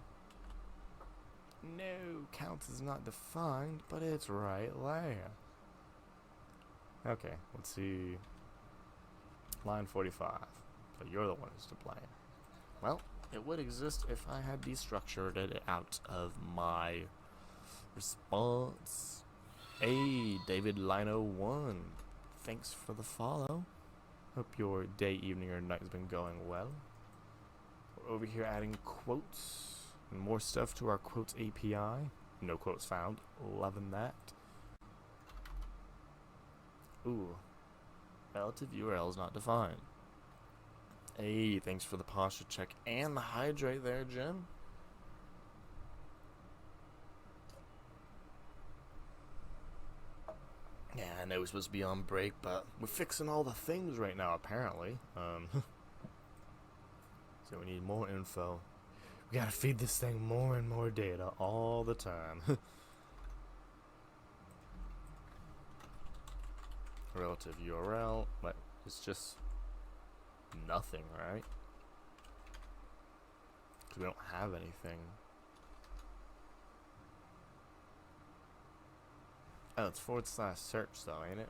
No, counts is not defined, but it's right there. Okay, let's see. Line 45. So you're the one who's to blame. Well, it would exist if I had destructured it out of my response. Hey, David Lino 1. Thanks for the follow. Hope your day, evening, or night has been going well. We're over here adding quotes and more stuff to our quotes API. No quotes found. Loving that. Ooh. Relative URL is not defined. Hey, thanks for the posture check and the hydrate there, Jim. Yeah, I know we're supposed to be on break, but we're fixing all the things right now, apparently. So we need more info. We gotta feed this thing more and more data all the time. Relative URL, but it's just nothing, right? Because we don't have anything. Oh, it's /search though, ain't it?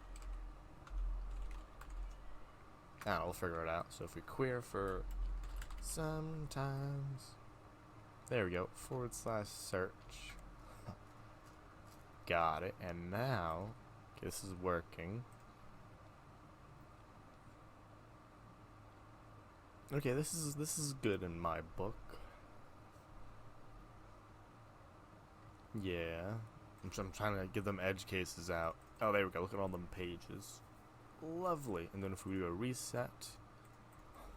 Ah, we'll figure it out. So if we query for sometimes, there we go, /search. Got it. And now, okay, this is working. Okay, this is good in my book. Yeah. I'm trying to get them edge cases out. Oh, there we go. Look at all them pages. Lovely. And then if we do a reset,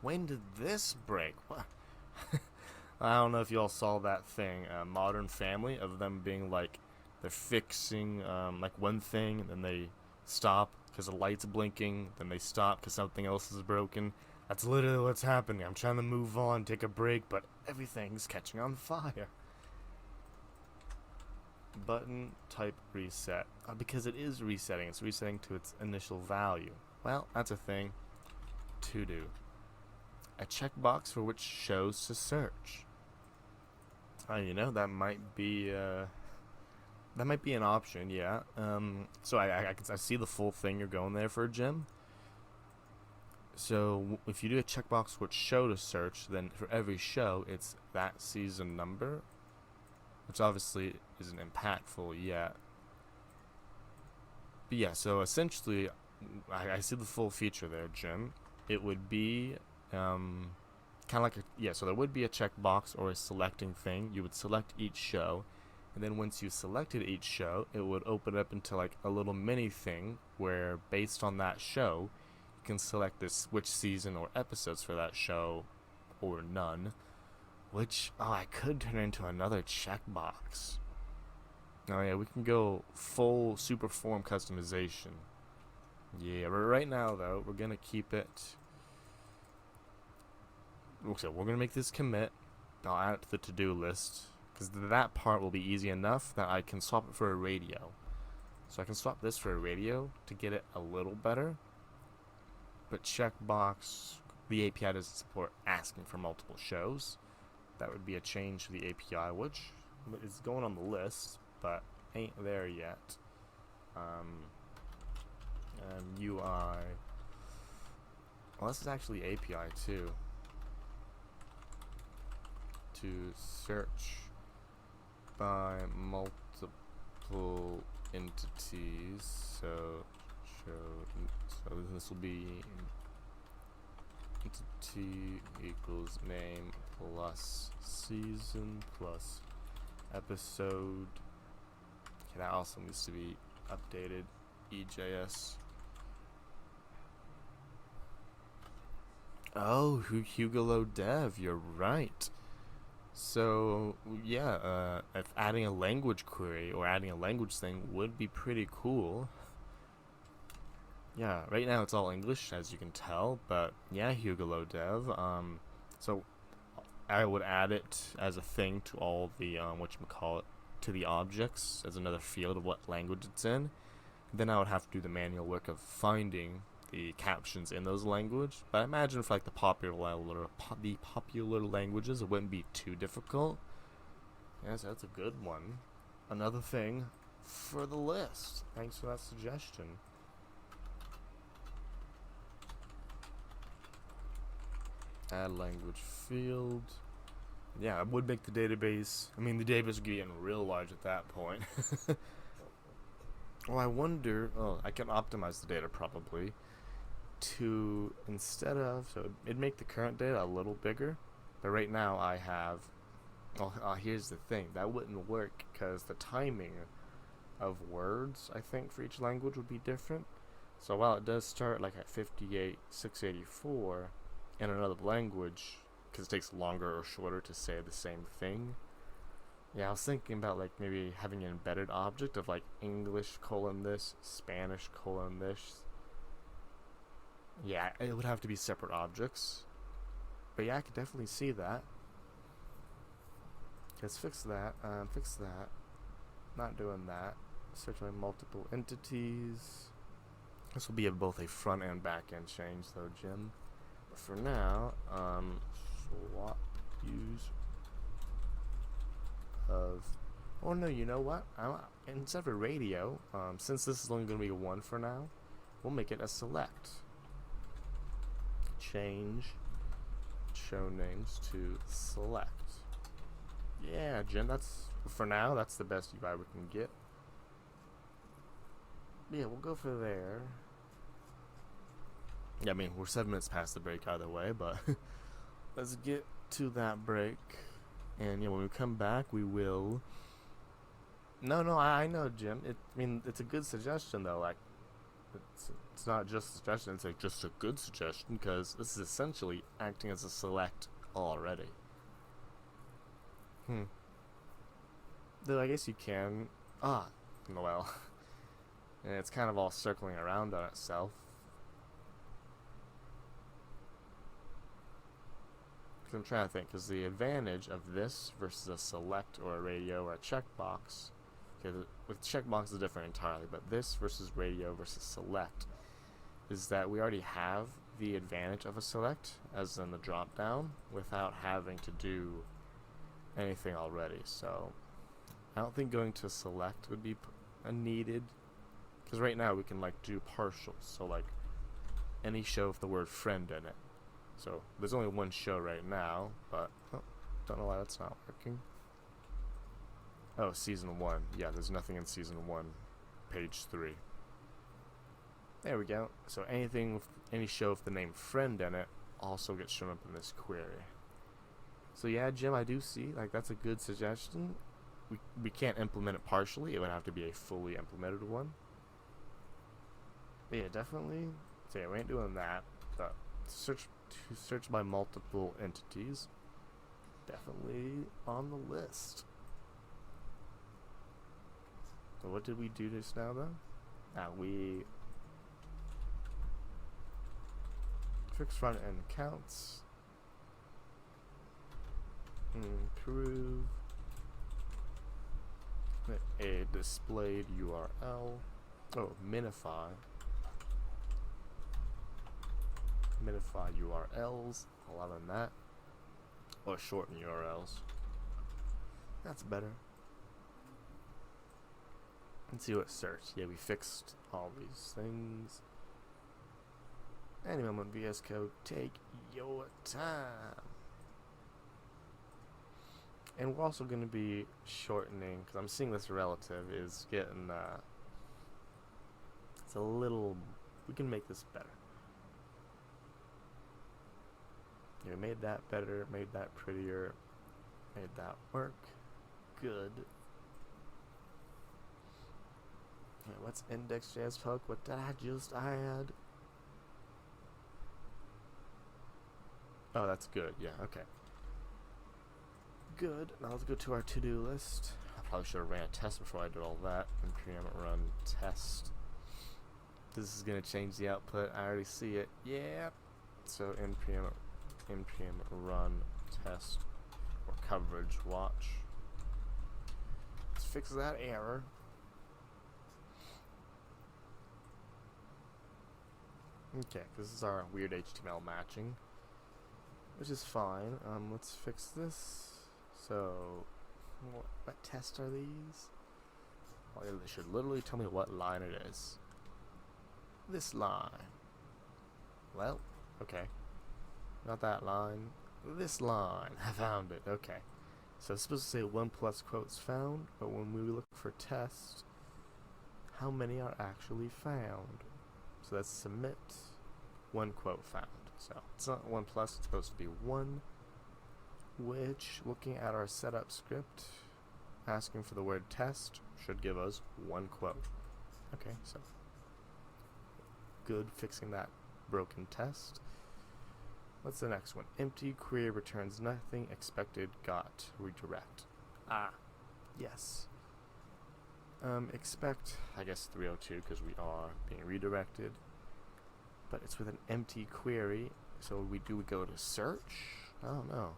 when did this break? What? I don't know if you all saw that thing, Modern Family, of them being like they're fixing like one thing, and then they stop because the light's blinking, then they stop because something else is broken. That's literally what's happening. I'm trying to move on, take a break, but everything's catching on fire. Button type reset. Because it is resetting. It's resetting to its initial value. Well, that's a thing to do. A checkbox for which shows to search. That might be an option. Yeah. So I see the full thing you're going there for, Jim. So if you do a checkbox which show to search, then for every show it's that season number, which obviously isn't impactful yet. But yeah, so essentially, I see the full feature there, Jim. It would be kind of like so there would be a checkbox or a selecting thing. You would select each show, and then once you selected each show, it would open up into like a little mini thing where, based on that show, you can select this which season or episodes for that show, or none. Which, I could turn into another checkbox. Oh yeah, we can go full super form customization. Yeah, but right now though, we're gonna keep it. So we're gonna make this commit. I'll add it to the to-do list because that part will be easy enough that I can swap it for a radio. So I can swap this for a radio to get it a little better. But checkbox, the API doesn't support asking for multiple shows. That would be a change to the API, which is going on the list, but ain't there yet. UI. Well, this is actually API too. To search by multiple entities. So this will be entity equals name plus season plus episode. Okay, that also needs to be updated. EJS. Oh, Hugo Dev, you're right. So yeah, if adding a language query or adding a language thing would be pretty cool. Yeah, right now it's all English, as you can tell, but yeah, Hugo Dev. So I would add it as a thing to all the whatchamacallit, to the objects as another field of what language it's in. Then I would have to do the manual work of finding the captions in those language. But I imagine for like the popular languages, it wouldn't be too difficult. Yes, that's a good one. Another thing for the list. Thanks for that suggestion. Add language field. Yeah, it would make the database. I mean, the database would be getting real large at that point. Well, I wonder. Oh, I can optimize the data probably to, instead of, so it'd make the current data a little bigger. But right now I have. Here's the thing. That wouldn't work because the timing of words, I think, for each language would be different. So while it does start like at 58,684 in another language, because it takes longer or shorter to say the same thing. Yeah, I was thinking about like maybe having an embedded object of like English colon this, Spanish colon this. Yeah, it would have to be separate objects. But yeah, I could definitely see that. Let's fix that. Fix that. Not doing that. Search by multiple entities. This will be both a front and back end change though, Jim. But for now, swap use of. Oh no, you know what? Instead of a radio, since this is only going to be a 1 for now, we'll make it a select. Change show names to select. Yeah, Jim, that's for now. That's the best UI we can get. Yeah, we'll go for there. Yeah, I mean, we're 7 minutes past the break either way, but let's get to that break. And when we come back, we will. No, I know, Jim. I mean, it's a good suggestion though. Like, it's not just a suggestion. It's like just a good suggestion because this is essentially acting as a select already. Though I guess you can. Well, and it's kind of all circling around on itself. Because I'm trying to think. Because the advantage of this versus a select or a radio or a checkbox. Okay, with checkbox is different entirely, but this versus radio versus select is that we already have the advantage of a select, as in the drop down, without having to do anything already. So I don't think going to select would be needed, because right now we can like do partials, so like any show with the word friend in it. So there's only one show right now, but don't know why that's not working. Oh, season 1. Yeah, there's nothing in season 1, page 3. There we go. So anything with any show with the name friend in it also gets shown up in this query. So yeah, Jim, I do see, like, that's a good suggestion. We can't implement it partially. It would have to be a fully implemented one. But yeah, definitely. So yeah, we ain't doing that. But search by multiple entities, definitely on the list. So what did we do just now, though? We fix front end counts. Improve a displayed URL. Minify URLs. A lot on that. Or shorten URLs. That's better. Let's see what search. Yeah, we fixed all these things. Any moment, VS Code, take your time. And we're also going to be shortening, because I'm seeing this relative is getting, it's a little, we can make this better. Yeah, made that better, made that prettier, made that work. Good. Wait, what's index.js hook? What did I just add? Oh, that's good. Yeah, okay. Good. Now let's go to our to-do list. I probably should have ran a test before I did all that. npm run test. This is going to change the output. I already see it. Yeah. So npm run test or coverage watch. Let's fix that error. Okay, this is our weird HTML matching, which is fine. Let's fix this. So, what tests are these? Well, they should literally tell me what line it is. This line. Well, okay. Not that line. This line. I found it. Okay. So it's supposed to say 1 plus quotes found, but when we look for test, how many are actually found? So that's submit 1 quote found. So it's not 1 plus, it's supposed to be 1, which, looking at our setup script, asking for the word test should give us 1 quote. Okay, so good fixing that broken test. What's the next one? Empty query returns nothing, expected got redirect. Yes. Expect, I guess 302 because we are being redirected, but it's with an empty query. So we go to search? I don't know.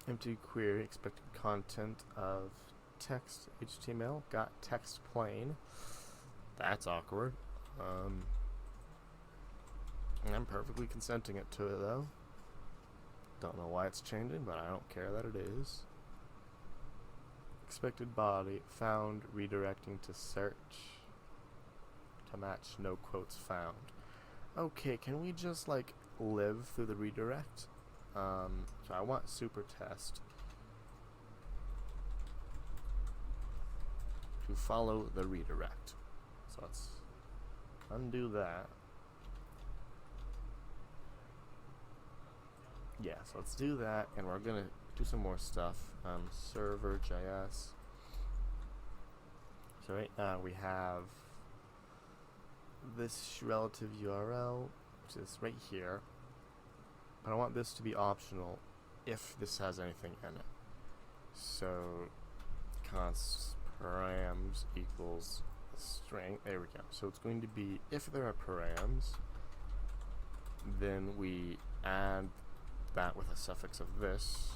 Empty query, expected content of text HTML, got text plain. That's awkward. I'm perfectly consenting it to it though. Don't know why it's changing, but I don't care that it is. Expected body found redirecting to search to match no quotes found. Okay, can we just like live through the redirect? So I want super test to follow the redirect. So let's undo that. yeah, so let's do that, and we're gonna do some more stuff. Server.js. So right now we have this relative URL, which is right here. But I want this to be optional if this has anything in it. So const params equals string. There we go. So it's going to be if there are params, then we add that with a suffix of this.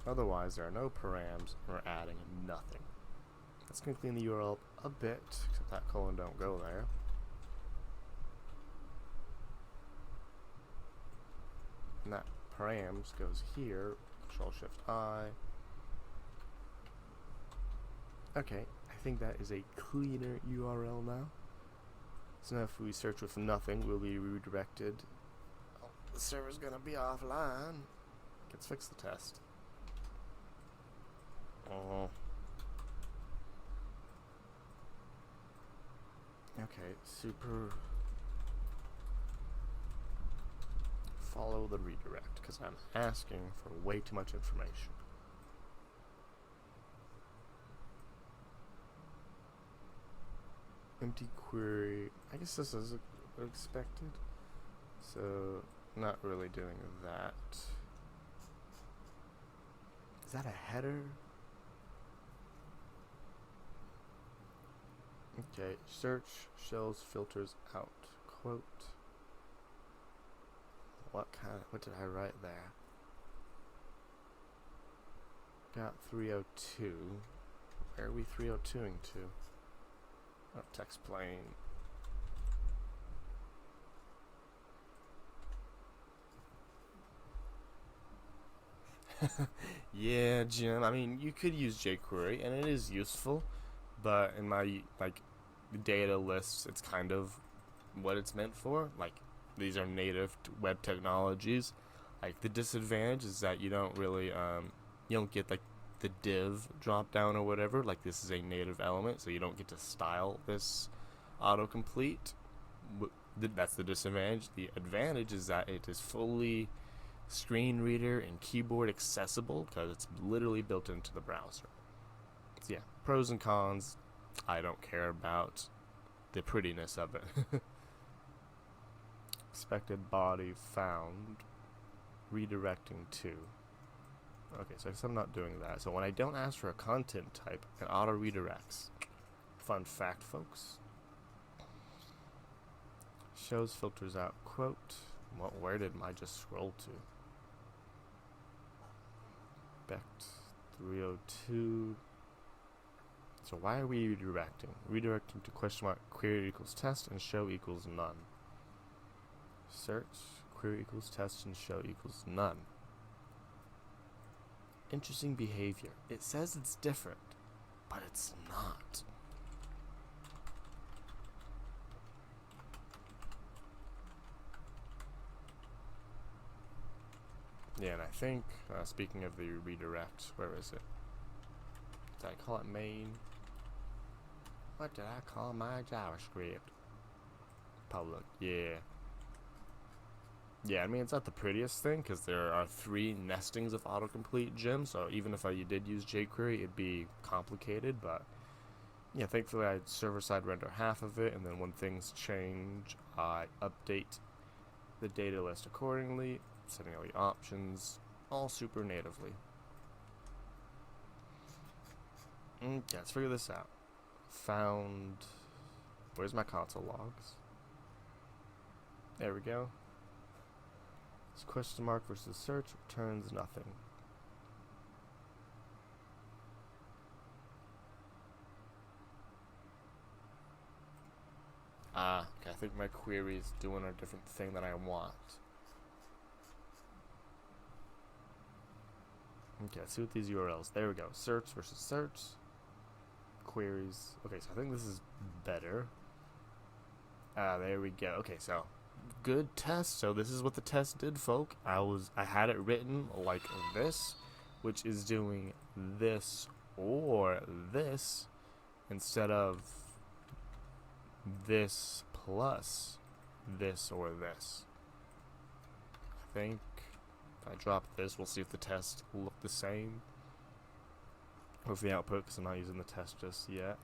Otherwise, there are no params, and we're adding nothing. That's going to clean the URL a bit, except that colon don't go there. And that params goes here, Control-Shift-I. Okay, I think that is a cleaner URL now. So now if we search with nothing, we'll be redirected. Oh, the server's gonna be offline. Let's fix the test. Oh. Okay, super. Follow the redirect, because I'm asking for way too much information. Empty query. I guess this is expected. So, not really doing that. Is that a header? Okay, search shows filters out. Quote. What did I write there? Got 302. Where are we 302ing to? Oh, text plain. Yeah, Jim. I mean, you could use jQuery, and it is useful, but in my data lists, it's kind of what it's meant for. Like, these are native web technologies. Like, the disadvantage is that you don't really you don't get like the div drop down or whatever. Like, this is a native element, so you don't get to style this autocomplete. That's the disadvantage. The advantage is that it is fully screen reader and keyboard accessible because it's literally built into the browser. So yeah, pros and cons. I don't care about the prettiness of it. Expected body found. Redirecting to. Okay, so I guess I'm not doing that. So when I don't ask for a content type, it auto redirects. Fun fact, folks. Shows filters out. Quote. Where did I just scroll to? Expect 302. So why are we redirecting? Redirecting to question mark query equals test and show equals none. Search query equals test and show equals none. Interesting behavior. It says it's different, but it's not. Yeah, and I think, speaking of the redirect, where is it? Did I call it main? What did I call my JavaScript? Public, yeah. Yeah, I mean, it's not the prettiest thing, because there are 3 nestings of autocomplete gems, so even if you did use jQuery, it'd be complicated, but yeah, thankfully I server-side render half of it, and then when things change, I update the data list accordingly, setting all the options, all super natively. Okay, let's figure this out. Found. Where's my console logs? There we go. It's question mark versus search returns nothing. Okay, I think my query is doing a different thing than I want. Okay, let's see what these URLs. There we go. Search versus search. Queries. Okay, so I think this is better. There we go. Okay, so good test. So this is what the test did, folk. I had it written like this, which is doing this or this instead of this plus this or this. think if I drop this, we'll see if the tests look the same. With the output, because I'm not using the test just yet.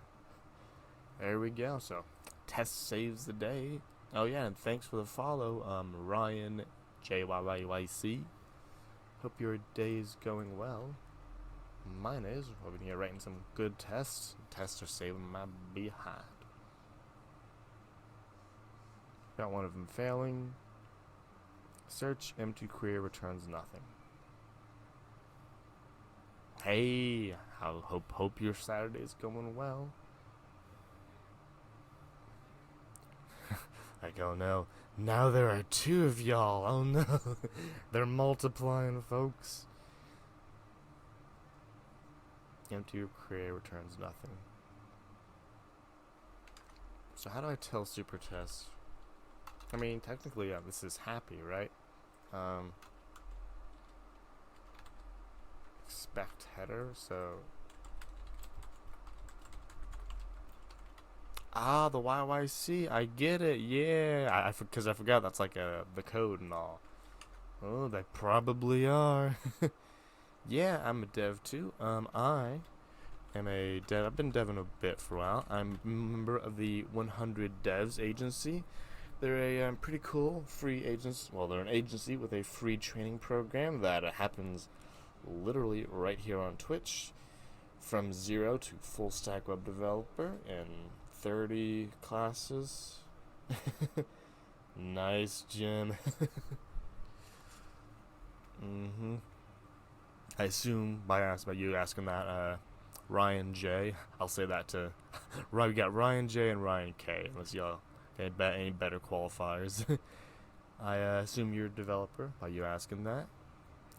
There we go. So, test saves the day. Oh yeah, and thanks for the follow, Ryan JYYYC. Hope your day's going well. Mine is. Over here writing some good tests. Tests are saving my behind. Got one of them failing. Search empty query returns nothing. Hey, I hope your Saturday's going well. Like, oh no, now there are two of y'all. Oh no, they're multiplying, folks. Empty query returns nothing. So how do I tell Supertest? I mean, technically, this is happy, right? Expect header, so the YYC, I get it, yeah. Because I forgot that's like the code and all. Oh, they probably are. Yeah, I'm a dev too. I am a dev. I've been deving a bit for a while. I'm a member of the 100 Devs agency. They're a pretty cool free agency. Well, they're an agency with a free training program that happens literally right here on Twitch, from 0 to full stack web developer in 30 classes. Nice, Jim. I assume by you asking that, Ryan J. I'll say that to we got Ryan J and Ryan K. Unless y'all any better qualifiers. I assume you're a developer by you asking that.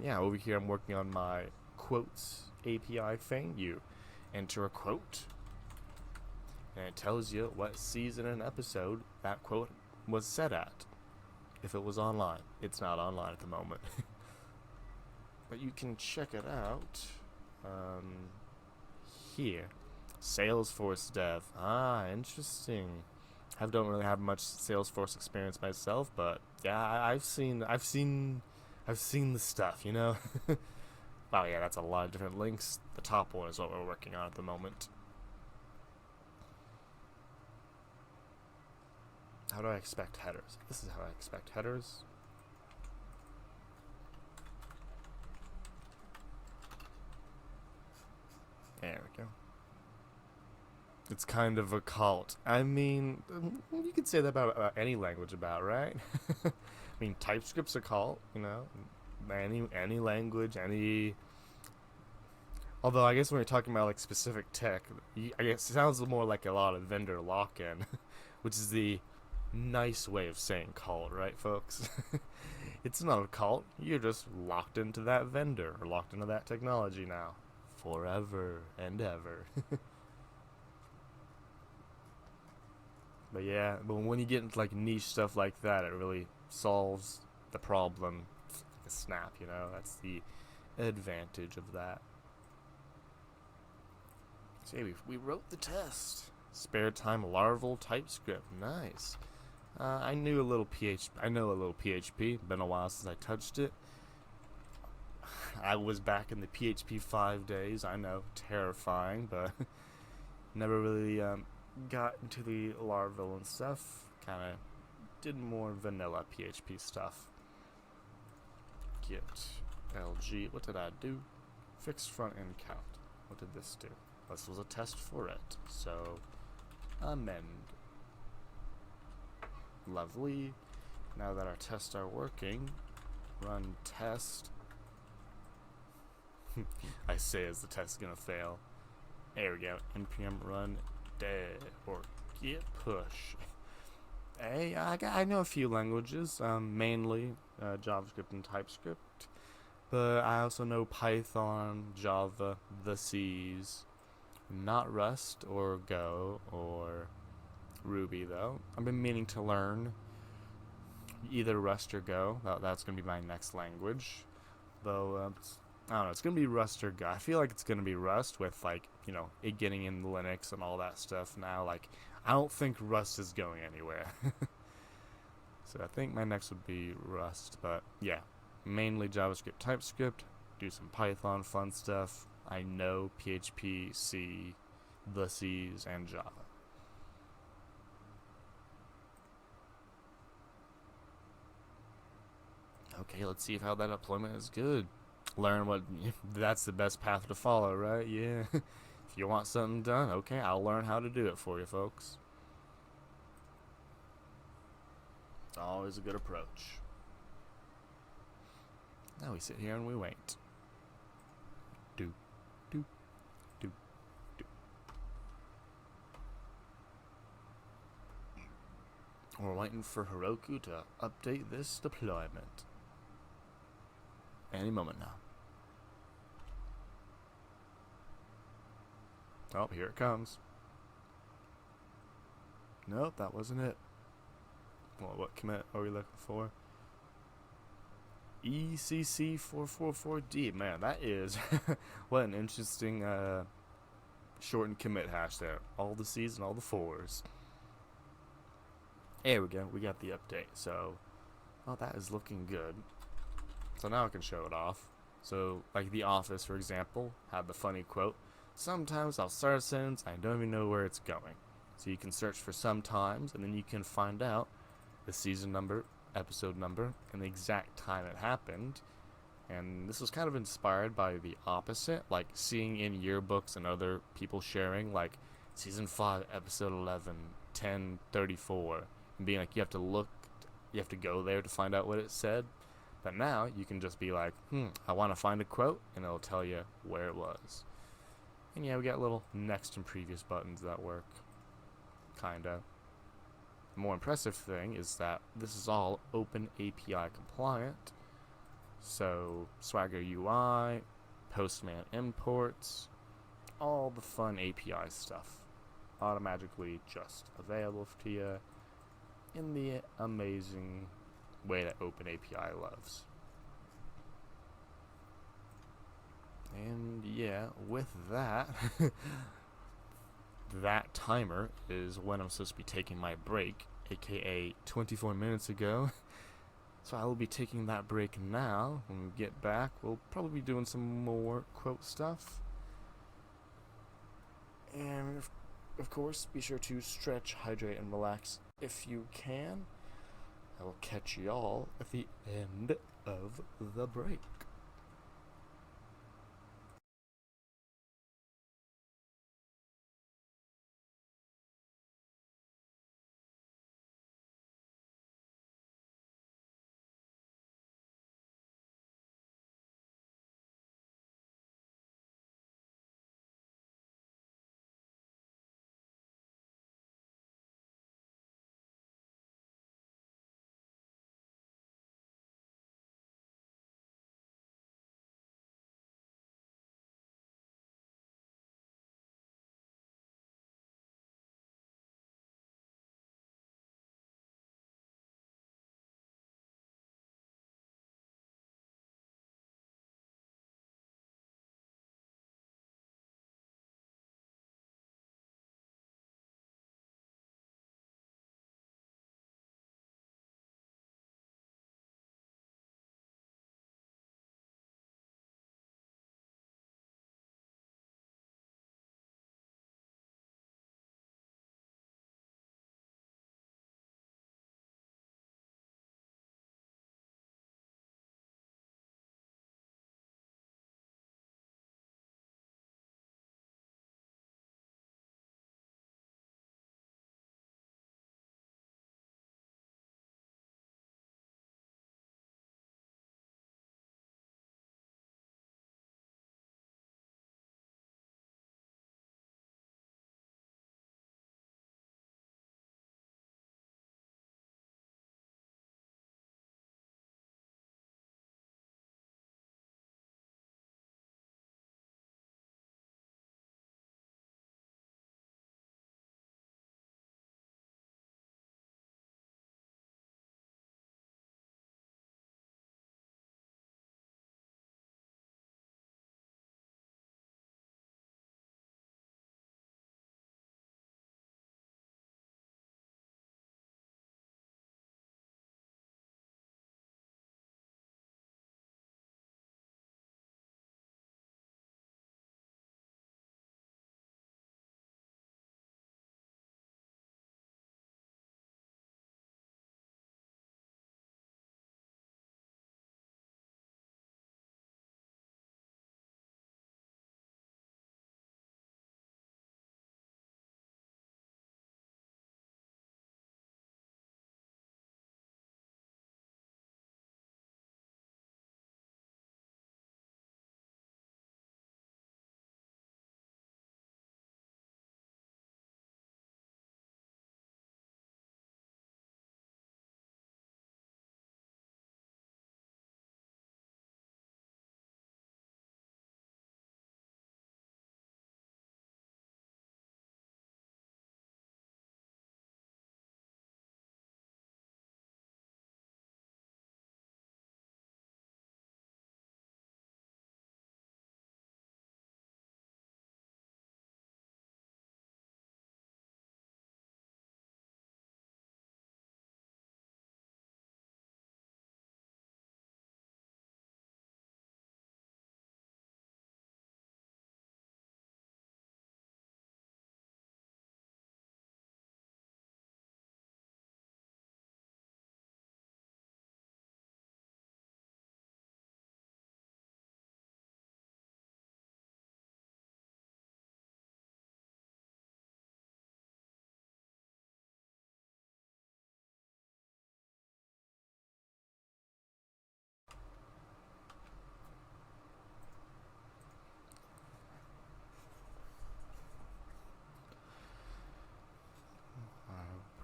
Yeah, over here I'm working on my quotes API thing. You enter a quote, and it tells you what season and episode that quote was set at. If it was online. It's not online at the moment. But you can check it out here. Salesforce dev. Interesting. I don't really have much Salesforce experience myself, but yeah, I've seen the stuff, you know. Wow, yeah, that's a lot of different links. The top one is what we're working on at the moment. How do I expect headers? This is how I expect headers. There we go. It's kind of a cult. I mean, you could say that about any language, right? I mean, TypeScript's a cult, you know. Any language, any. Although I guess when you're talking about like specific tech, I guess it sounds more like a lot of vendor lock-in, which is the nice way of saying cult, right, folks? It's not a cult. You're just locked into that vendor or locked into that technology now, forever and ever. But yeah, but when you get into like niche stuff like that, it really solves the problem like a snap, you know. That's the advantage of that. So yeah, we wrote the test. Spare time larval TypeScript. Nice. I know a little PHP. Been a while since I touched it. I was back in the PHP 5 days. I know, terrifying, but never really got into the Laravel and stuff. Kind of did more vanilla PHP stuff. Get LG. What did I do? Fixed front end count. What did this do? This was a test for it. So amend. Lovely. Now that our tests are working, run test. I say as the test is gonna fail. There we go. npm run dev or git push. Hey, I know a few languages, mainly JavaScript and TypeScript, but I also know Python, Java, the C's, not Rust or Go or Ruby though. I've been meaning to learn either Rust or Go. That's gonna be my next language, though. I don't know. It's gonna be Rust or Go. I feel like it's gonna be Rust with like, you know, it getting in Linux and all that stuff now. Like, I don't think Rust is going anywhere. So I think my next would be Rust. But yeah, mainly JavaScript, TypeScript, do some Python fun stuff. I know PHP, C, the C's, and Java. Okay, let's see how that deployment is good. Learn what that's the best path to follow, right? Yeah. If you want something done, okay, I'll learn how to do it for you, folks. It's always a good approach. Now we sit here and we wait. Do, do, do, do. We're waiting for Heroku to update this deployment. Any moment now. Oh, here it comes. Nope, that wasn't it. Well, what commit are we looking for? ECC444D. Man, that is what an interesting shortened commit hash there. All the C's and all the 4's. There we go. We got the update. So, oh, that is looking good. So now I can show it off. So, like The Office, for example, had the funny quote, "Sometimes I'll start a sentence, I don't even know where it's going." So you can search for sometimes, and then you can find out the season number, episode number, and the exact time it happened. And this was kind of inspired by the opposite, like seeing in yearbooks and other people sharing, like season 5, episode 11, 10:34, and being like, you have to go there to find out what it said. But now you can just be like, I want to find a quote, and it'll tell you where it was. And yeah, we got little next and previous buttons that work. Kinda. The more impressive thing is that this is all OpenAPI compliant. So Swagger UI, Postman imports, all the fun API stuff automatically just available to you in the amazing way that OpenAPI loves. And yeah, with that, that timer is when I'm supposed to be taking my break, aka 24 minutes ago. So I will be taking that break now. When we get back, we'll probably be doing some more quote stuff. And of course, be sure to stretch, hydrate, and relax if you can. I will catch y'all at the end of the break.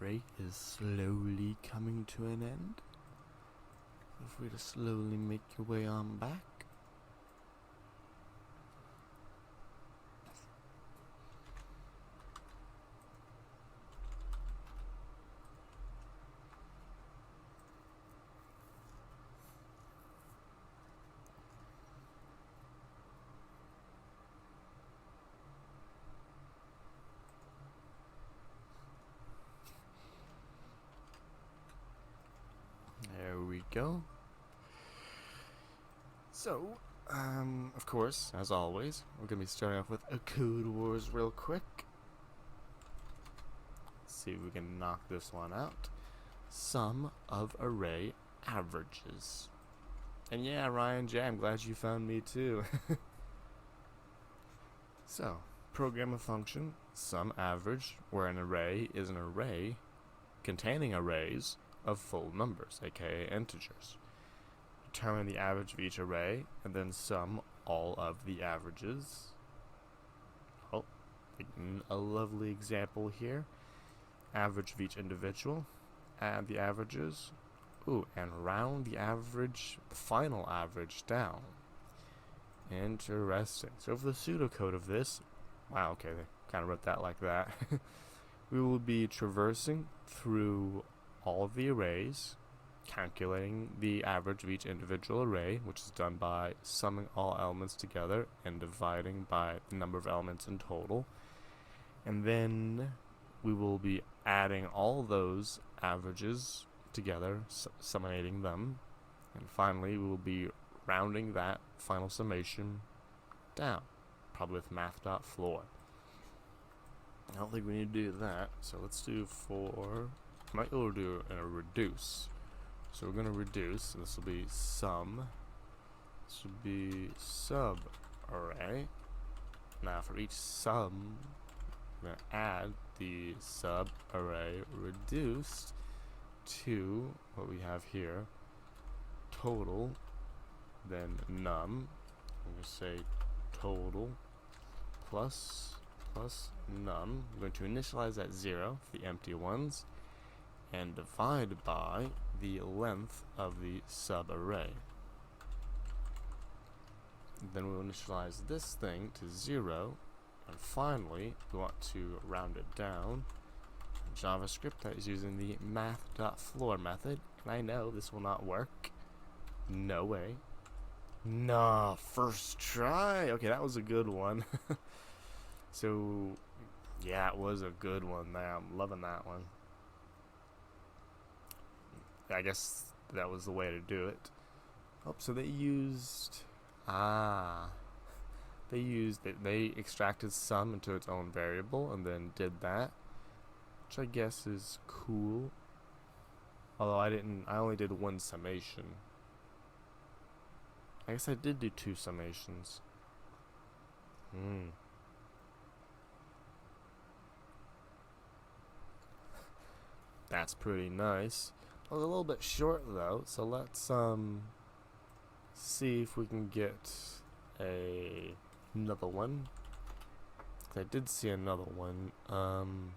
break is slowly coming to an end. Feel free to slowly make your way on back. There we go. So, of course, as always, we're going to be starting off with a Code Wars real quick. Let's see if we can knock this one out. Sum of array averages. And yeah, Ryan J, I'm glad you found me too. So, program a function, sum average, where an array is an array containing arrays of full numbers, aka integers. Determine the average of each array, and then sum all of the averages. Oh, a lovely example here. Average of each individual, add the averages, and round the average, the final average down. Interesting. So for the pseudocode of this, wow, okay, they kind of wrote that like that. We will be traversing through all of the arrays, calculating the average of each individual array, which is done by summing all elements together and dividing by the number of elements in total. And then we will be adding all those averages together, summating them. And finally, we will be rounding that final summation down, probably with math.floor. I don't think we need to do that, so let's do might be able to do a reduce. So we're going to reduce, and this will be sum. This will be sub array. Now for each sum, we're going to add the sub array reduced to what we have here, total, then num. I'm going to say total plus num. I'm going to initialize at 0 for the empty ones, and divide by the length of the subarray. Then we'll initialize this thing to 0, and finally we want to round it down. In JavaScript, that is using the math.floor method, and I know this will not work. No way. Nah, first try. Okay, that was a good one. So yeah, it was a good one there. I'm loving that one. I guess that was the way to do it. Oh, so they extracted sum into its own variable and then did that, which I guess is cool. Although I only did one summation. I guess I did do 2 summations. That's pretty nice. I was a little bit short though, so let's see if we can get another one. I did see another one around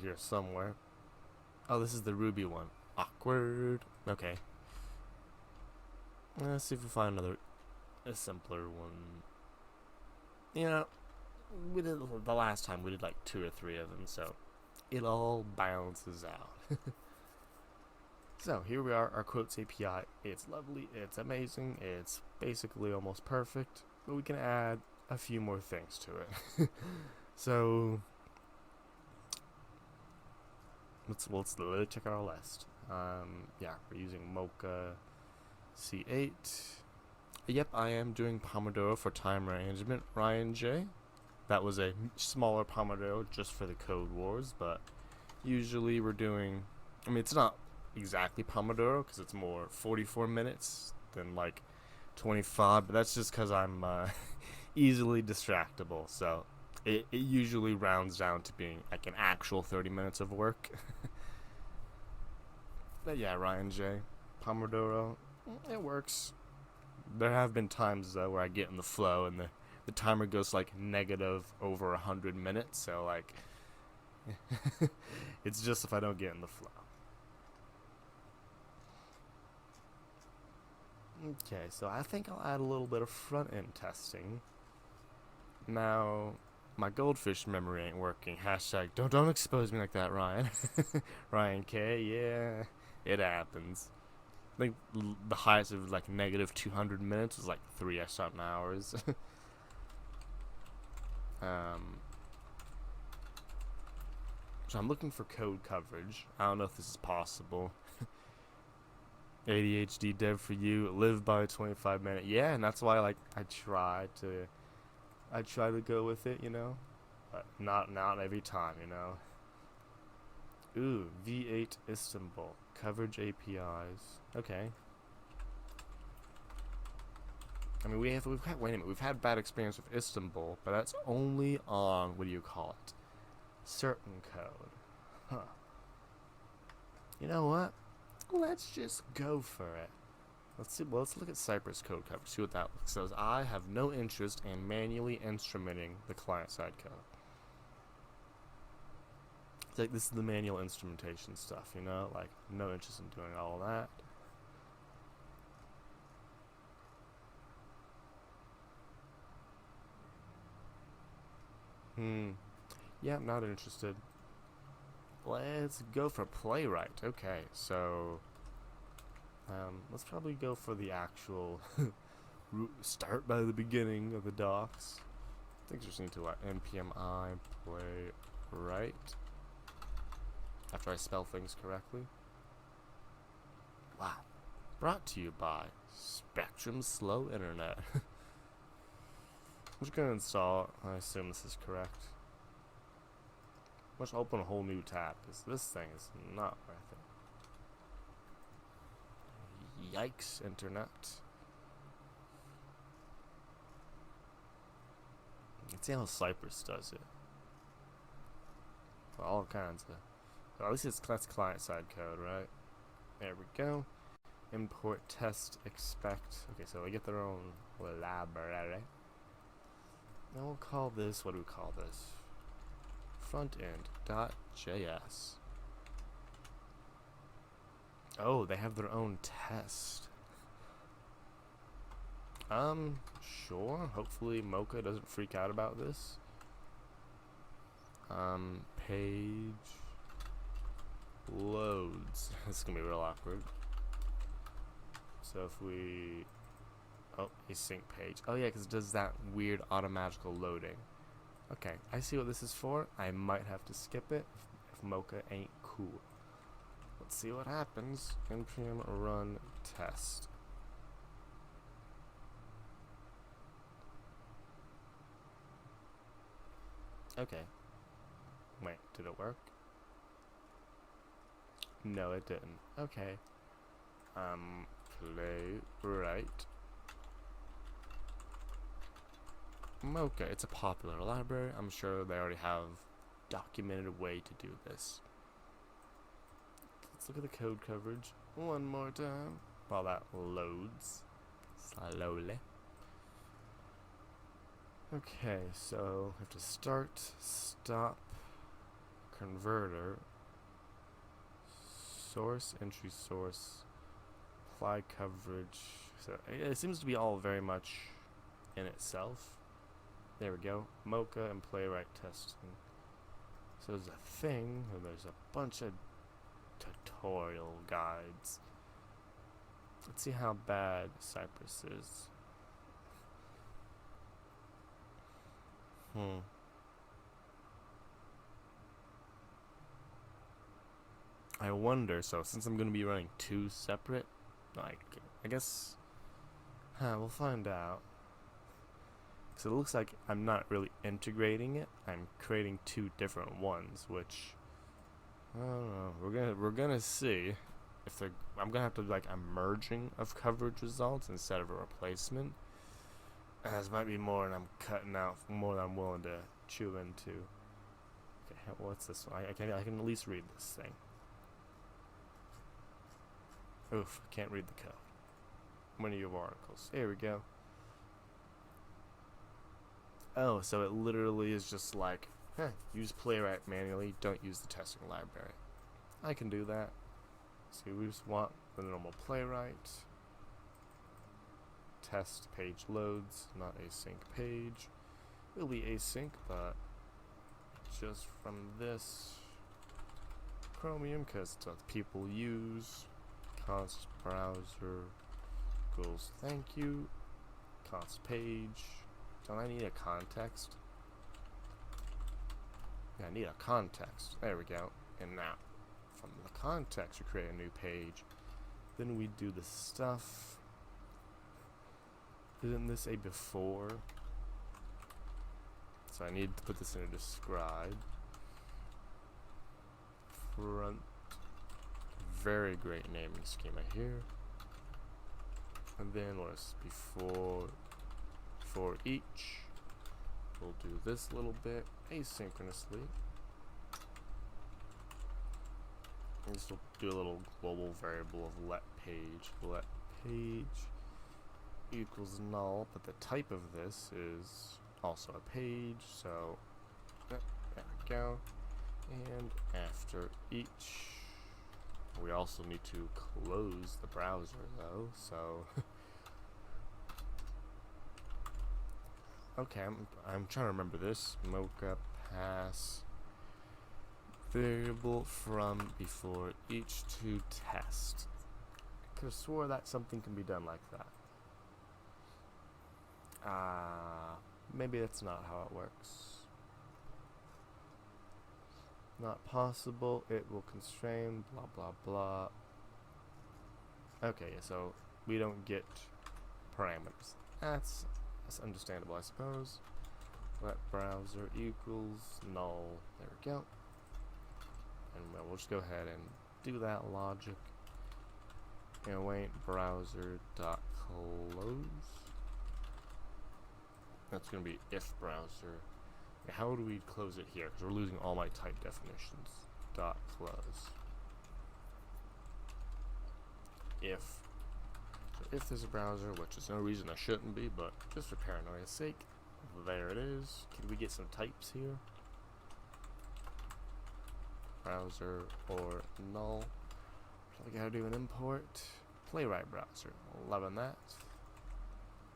here somewhere. Oh, this is the Ruby one. Awkward. Okay. Let's see if we find a simpler one. You know, we did the last time we did like 2 or 3 of them, so it all balances out. So here we are, our quotes API. It's lovely, it's amazing, it's basically almost perfect, but we can add a few more things to it. So let's check out our list. Yeah, we're using Mocha C8. Yep, I am doing Pomodoro for time management, Ryan J. That was a smaller Pomodoro just for the Code Wars, but usually we're doing, I mean, it's not exactly Pomodoro because it's more 44 minutes than like 25, but that's just because I'm easily distractible, so it usually rounds down to being like an actual 30 minutes of work. But yeah, Ryan J, Pomodoro, it works. There have been times though where I get in the flow and the timer goes like negative over 100 minutes, so like It's just if I don't get in the flow. Okay, so I think I'll add a little bit of front-end testing. Now, my goldfish memory ain't working. Hashtag don't expose me like that, Ryan. Ryan K, yeah, it happens. I think the highest of like negative 200 minutes was like 3 something hours. So I'm looking for code coverage. I don't know if this is possible. ADHD dev for you. Live by 25-minute. Yeah, and that's why like I try to go with it, you know, but not every time, you know. Ooh, V8 Istanbul coverage APIs. Okay. I mean, we've had, wait a minute, we've had bad experience with Istanbul, but that's only on, what do you call it? Certain code. Huh. You know what? Let's just go for it. Let's see. Well, let's look at Cypress code coverage. See what that says. I have no interest in manually instrumenting the client-side code. It's like this is the manual instrumentation stuff, you know? Like, no interest in doing all that. Yeah, I'm not interested. Let's go for playwright. Okay, so let's probably go for the actual start by the beginning of the docs. I think just need to what npm I playwright after I spell things correctly. Wow. Brought to you by Spectrum Slow Internet. I'm just gonna install it. I assume this is correct. Let's open a whole new tab because this thing is not worth it. Yikes, internet. Let's see how Cypress does it. Well, all kinds of. So at least that's client-side code, right? There we go. Import, test, expect. Okay, so they get their own library. Now we'll call this. What do we call this? Frontend.js. Oh, they have their own test. Sure. Hopefully Mocha doesn't freak out about this. Page loads. This is gonna be real awkward. So if we, async page. Oh yeah, because it does that weird automatical loading. Okay, I see what this is for. I might have to skip it if Mocha ain't cool. Let's see what happens. npm run test. Okay. Wait, did it work? No, it didn't. Okay. Playwright. Mocha, it's a popular library. I'm sure they already have documented way to do this. Let's look at the code coverage one more time while that loads slowly. Okay, so we have to start, stop, converter, source, entry source, apply coverage. So it seems to be all very much in itself. There we go. Mocha and playwright testing. So there's a thing, and there's a bunch of tutorial guides. Let's see how bad Cypress is. I wonder, so since I'm going to be running two separate, like, I guess, we'll find out. So it looks like I'm not really integrating it. I'm creating two different ones, which I don't know. We're gonna see if they're. I'm gonna have to do like a merging of coverage results instead of a replacement. This might be more, and I'm cutting out more than I'm willing to chew into. Okay, what's this one? I can at least read this thing. Oof, I can't read the code. One of your articles. There we go. Oh, so it literally is just like, use playwright manually, don't use the testing library. I can do that. See, we just want the normal playwright. Test page loads, not async page. It'll be async, but just from this Chromium, because it's what people use. Const browser equals thank you. Const page. Don't I need a context? Yeah, I need a context. There we go. And now, from the context, we create a new page. Then we do the stuff. Isn't this a before? So I need to put this in a describe. Front. Very great naming schema here. And then what's before? For each. We'll do this little bit asynchronously. And this will do a little global variable of let page. Let page equals null, but the type of this is also a page, so there we go. And after each, we also need to close the browser though, so okay, I'm trying to remember this. Mocha pass variable from before each to test. I could have swore that something can be done like that. Maybe that's not how it works. Not possible. It will constrain. Blah blah blah. Okay, so we don't get parameters. That's understandable, I suppose. Let browser equals null. There we go. And we'll just go ahead and do that logic. And wait, browser dot close. That's going to be if browser. And how do we close it here? Because we're losing all my type definitions. Dot close. If. So if there's a browser, which is no reason I shouldn't be, but just for paranoia's sake, there it is. Can we get some types here? Browser or null. So I gotta do an import. Playwright browser. Loving that.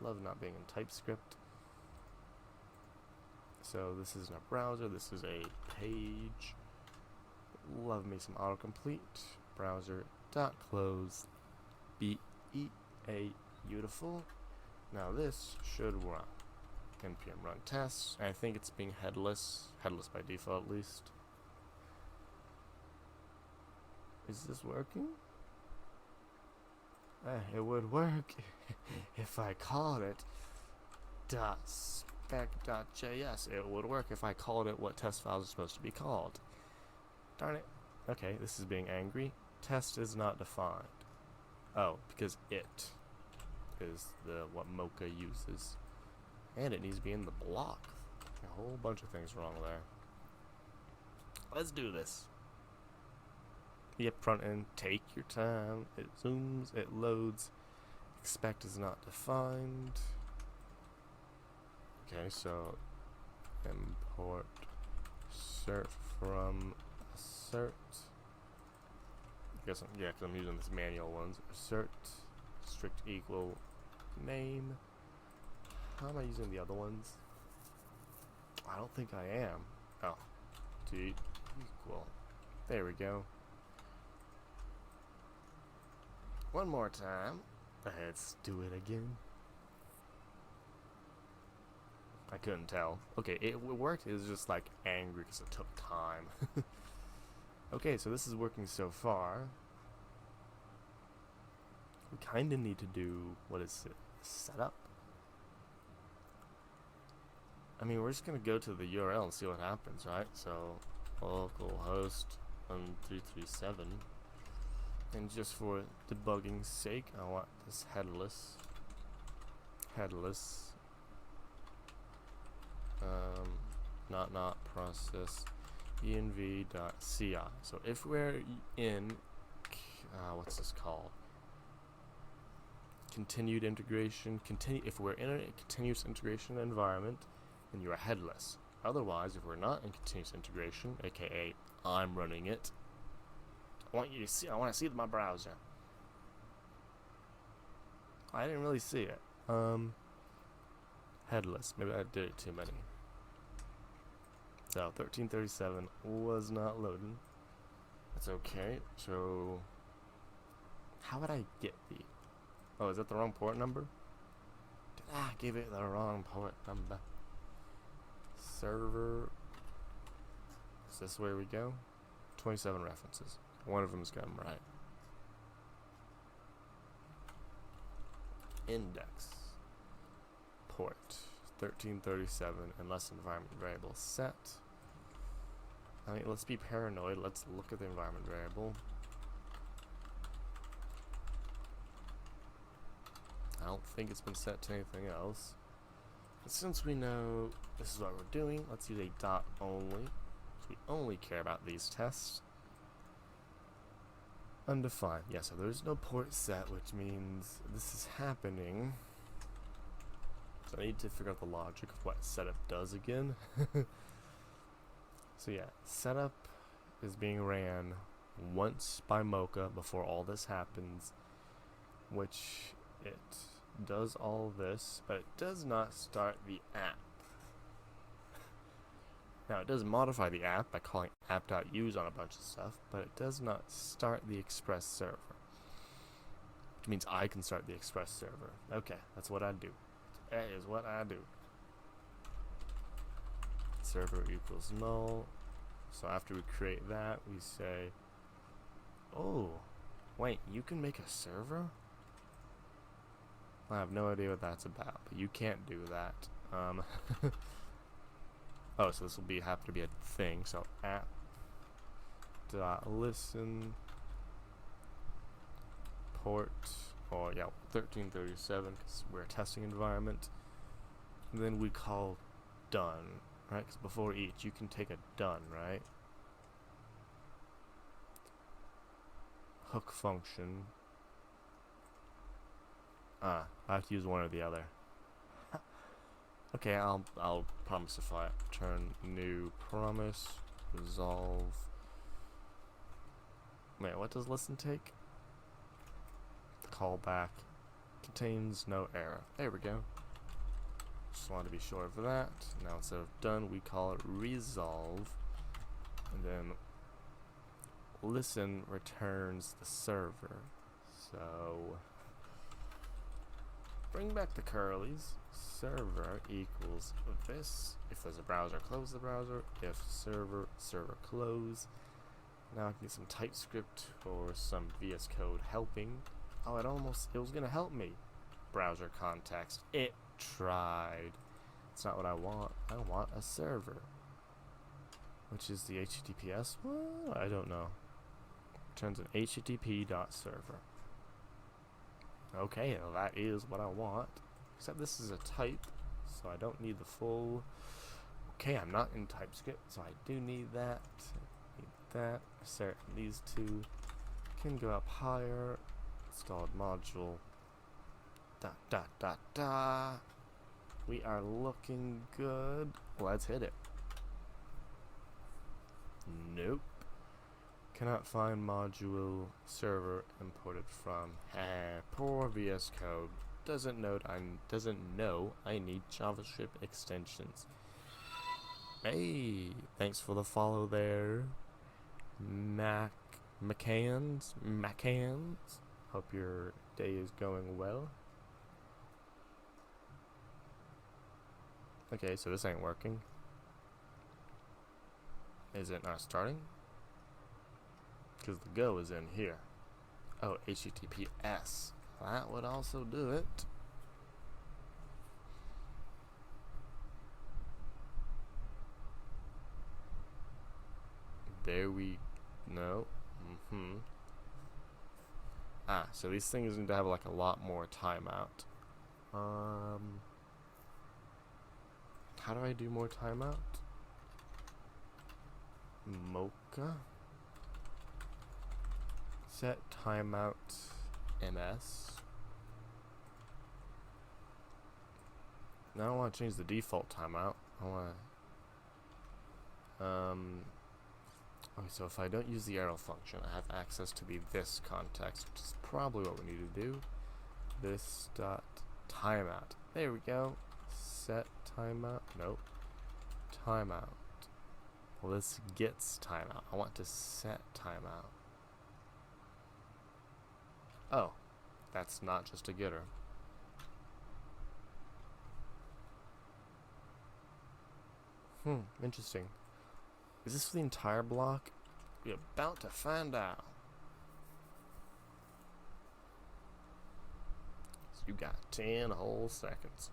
Love not being in TypeScript. So this isn't a browser, this is a page. Love me some autocomplete. Browser dot close. B-E-A beautiful. Now this should run. npm run tests. I think it's being headless by default at least. Is this working? It would work if I called it spec.js. It would work if I called it what test files are supposed to be called. Darn it. Okay, this is being angry. Test is not defined. Oh, because it is what Mocha uses. And it needs to be in the block. A whole bunch of things wrong there. Let's do this. Yep, front end, take your time. It zooms, it loads. Expect is not defined. Okay, so import cert from assert. I guess yeah, because I'm using this manual ones. Assert strict equal name. How am I using the other ones? I don't think I am. Oh, d equal. There we go. One more time. Let's do it again. I couldn't tell. Okay, it worked. It was just like angry because it took time. Okay, so this is working so far. We kind of need to do, what is it, setup? I mean, we're just going to go to the URL and see what happens, right? So, localhost 1337. And just for debugging's sake, I want this headless. Not process env.ci. So if we're in, what's this called? Continued integration. If we're in a continuous integration environment, then you are headless. Otherwise, if we're not in continuous integration, aka I'm running it, I want to see my browser. I didn't really see it. Headless. Maybe I did it too many. So 1337 was not loading. That's okay. So how would I get the? Oh, is that the wrong port number? I gave it the wrong port number. Server. Is this where we go? 27 references. One of them's got them right. Index. Port 1337 unless environment variable set. I mean, let's be paranoid. Let's look at the environment variable. I don't think it's been set to anything else. But since we know this is what we're doing, let's use a dot only. So we only care about these tests. Undefined. Yeah, so there's no port set, which means this is happening. So I need to figure out the logic of what setup does again. So yeah, setup is being ran once by Mocha before all this happens, which it does all this, but it does not start the app. Now it does modify the app by calling app.use on a bunch of stuff, but it does not start the Express server. Which means I can start the Express server. Okay, that's what I do. That is what I do. Server equals null. So after we create that, we say, oh, wait, you can make a server? I have no idea what that's about, but you can't do that. Oh, so this will happen to be a thing. So app dot listen port, or yeah, 1337 because we're a testing environment. And then we call done, right? Because before each, you can take a done, right? Hook function. I have to use one or the other. Okay, I'll promisify it. Turn new promise resolve. Wait, what does listen take? Callback contains no error. There we go. Just wanted to be sure of that. Now instead of done, we call it resolve, and then listen returns the server. So bring back the curlies. Server equals this. If there's a browser, close the browser. If server, server close. Now I can get some TypeScript or some VS Code helping. Oh, it was gonna help me. Browser context. It tried. It's not what I want. I want a server. Which is the HTTPS? Well, I don't know. Returns an HTTP.server. Okay, well, that is what I want. Except this is a type, so I don't need the full. Okay, I'm not in TypeScript, so I do need that. Need that. Assert these two can go up higher. Installed module. We are looking good. Let's hit it. Nope. Cannot find module server imported from. Poor VS Code. Doesn't know I need JavaScript extensions. Hey, thanks for the follow there, McCanns. Hope your day is going well. Okay, so this ain't working. Is it not starting? Because the go is in here. Oh, HTTPS. That would also do it. There we no. So these things need to have like a lot more timeout. How do I do more timeout? Mocha. Set timeout MS. Now I don't want to change the default timeout. I want to Okay, so if I don't use the arrow function, I have access to the this context, which is probably what we need to do. This dot timeout. There we go. Set timeout. Nope. Timeout. Well, this gets timeout. I want to set timeout. Oh, that's not just a getter. Interesting. Is this for the entire block? We're about to find out. So you got 10 whole seconds.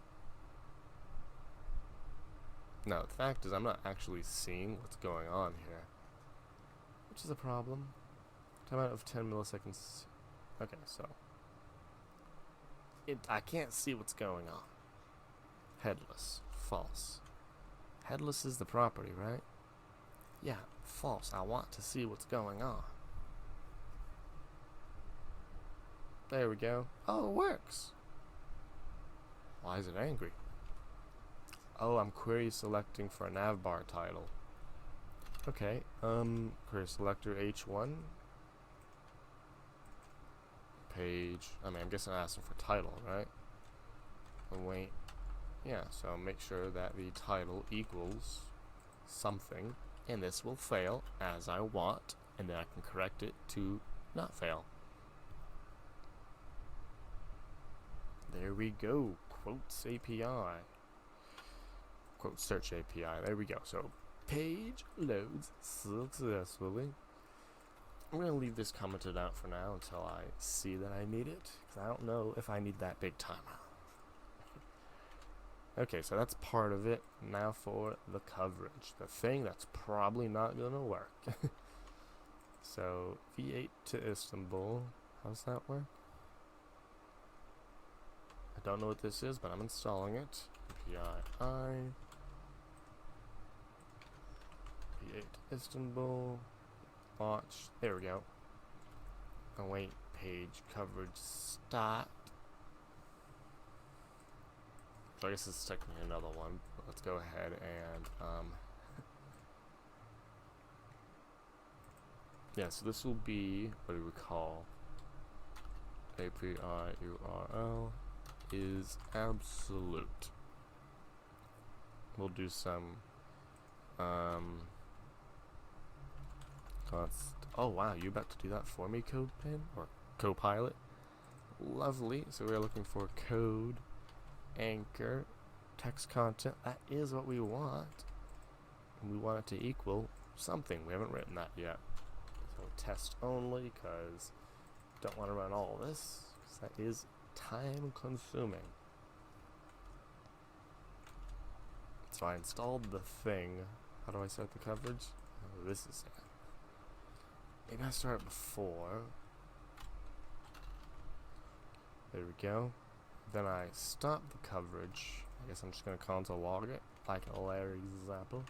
Now, the fact is I'm not actually seeing what's going on here, which is a problem. Timeout of 10 milliseconds. Okay, so I can't see what's going on. Headless. False. Headless is the property, right? Yeah, false. I want to see what's going on. There we go. Oh, it works. Why is it angry? Oh, I'm query selecting for a navbar title. Okay, query selector H1. Page. I'm guessing I'm asking for title, right? And wait. Yeah, so make sure that the title equals something, and this will fail as I want, and then I can correct it to not fail. There we go. Quotes API. Quote search API. There we go. So page loads successfully. I'm going to leave this commented out for now until I see that I need it, because I don't know if I need that big timeout. Okay, so that's part of it. Now for the coverage. The thing that's probably not going to work. So V8 to Istanbul. How's that work? I don't know what this is, but I'm installing it. API V8 to Istanbul. Launch. There we go. Await page coverage start. So I guess this is technically another one. But let's go ahead and yeah, so this will be what do we call API URL is absolute. We'll do some oh wow, you about to do that for me, CodePen or Copilot? Lovely. So we're looking for code anchor text content. That is what we want. And we want it to equal something. We haven't written that yet. So test only, because don't want to run all of this, because that is time consuming. So I installed the thing. How do I set the coverage? Oh, this is it. Maybe I start before. There we go. Then I stop the coverage. I guess I'm just going to console log it, like Larry's example.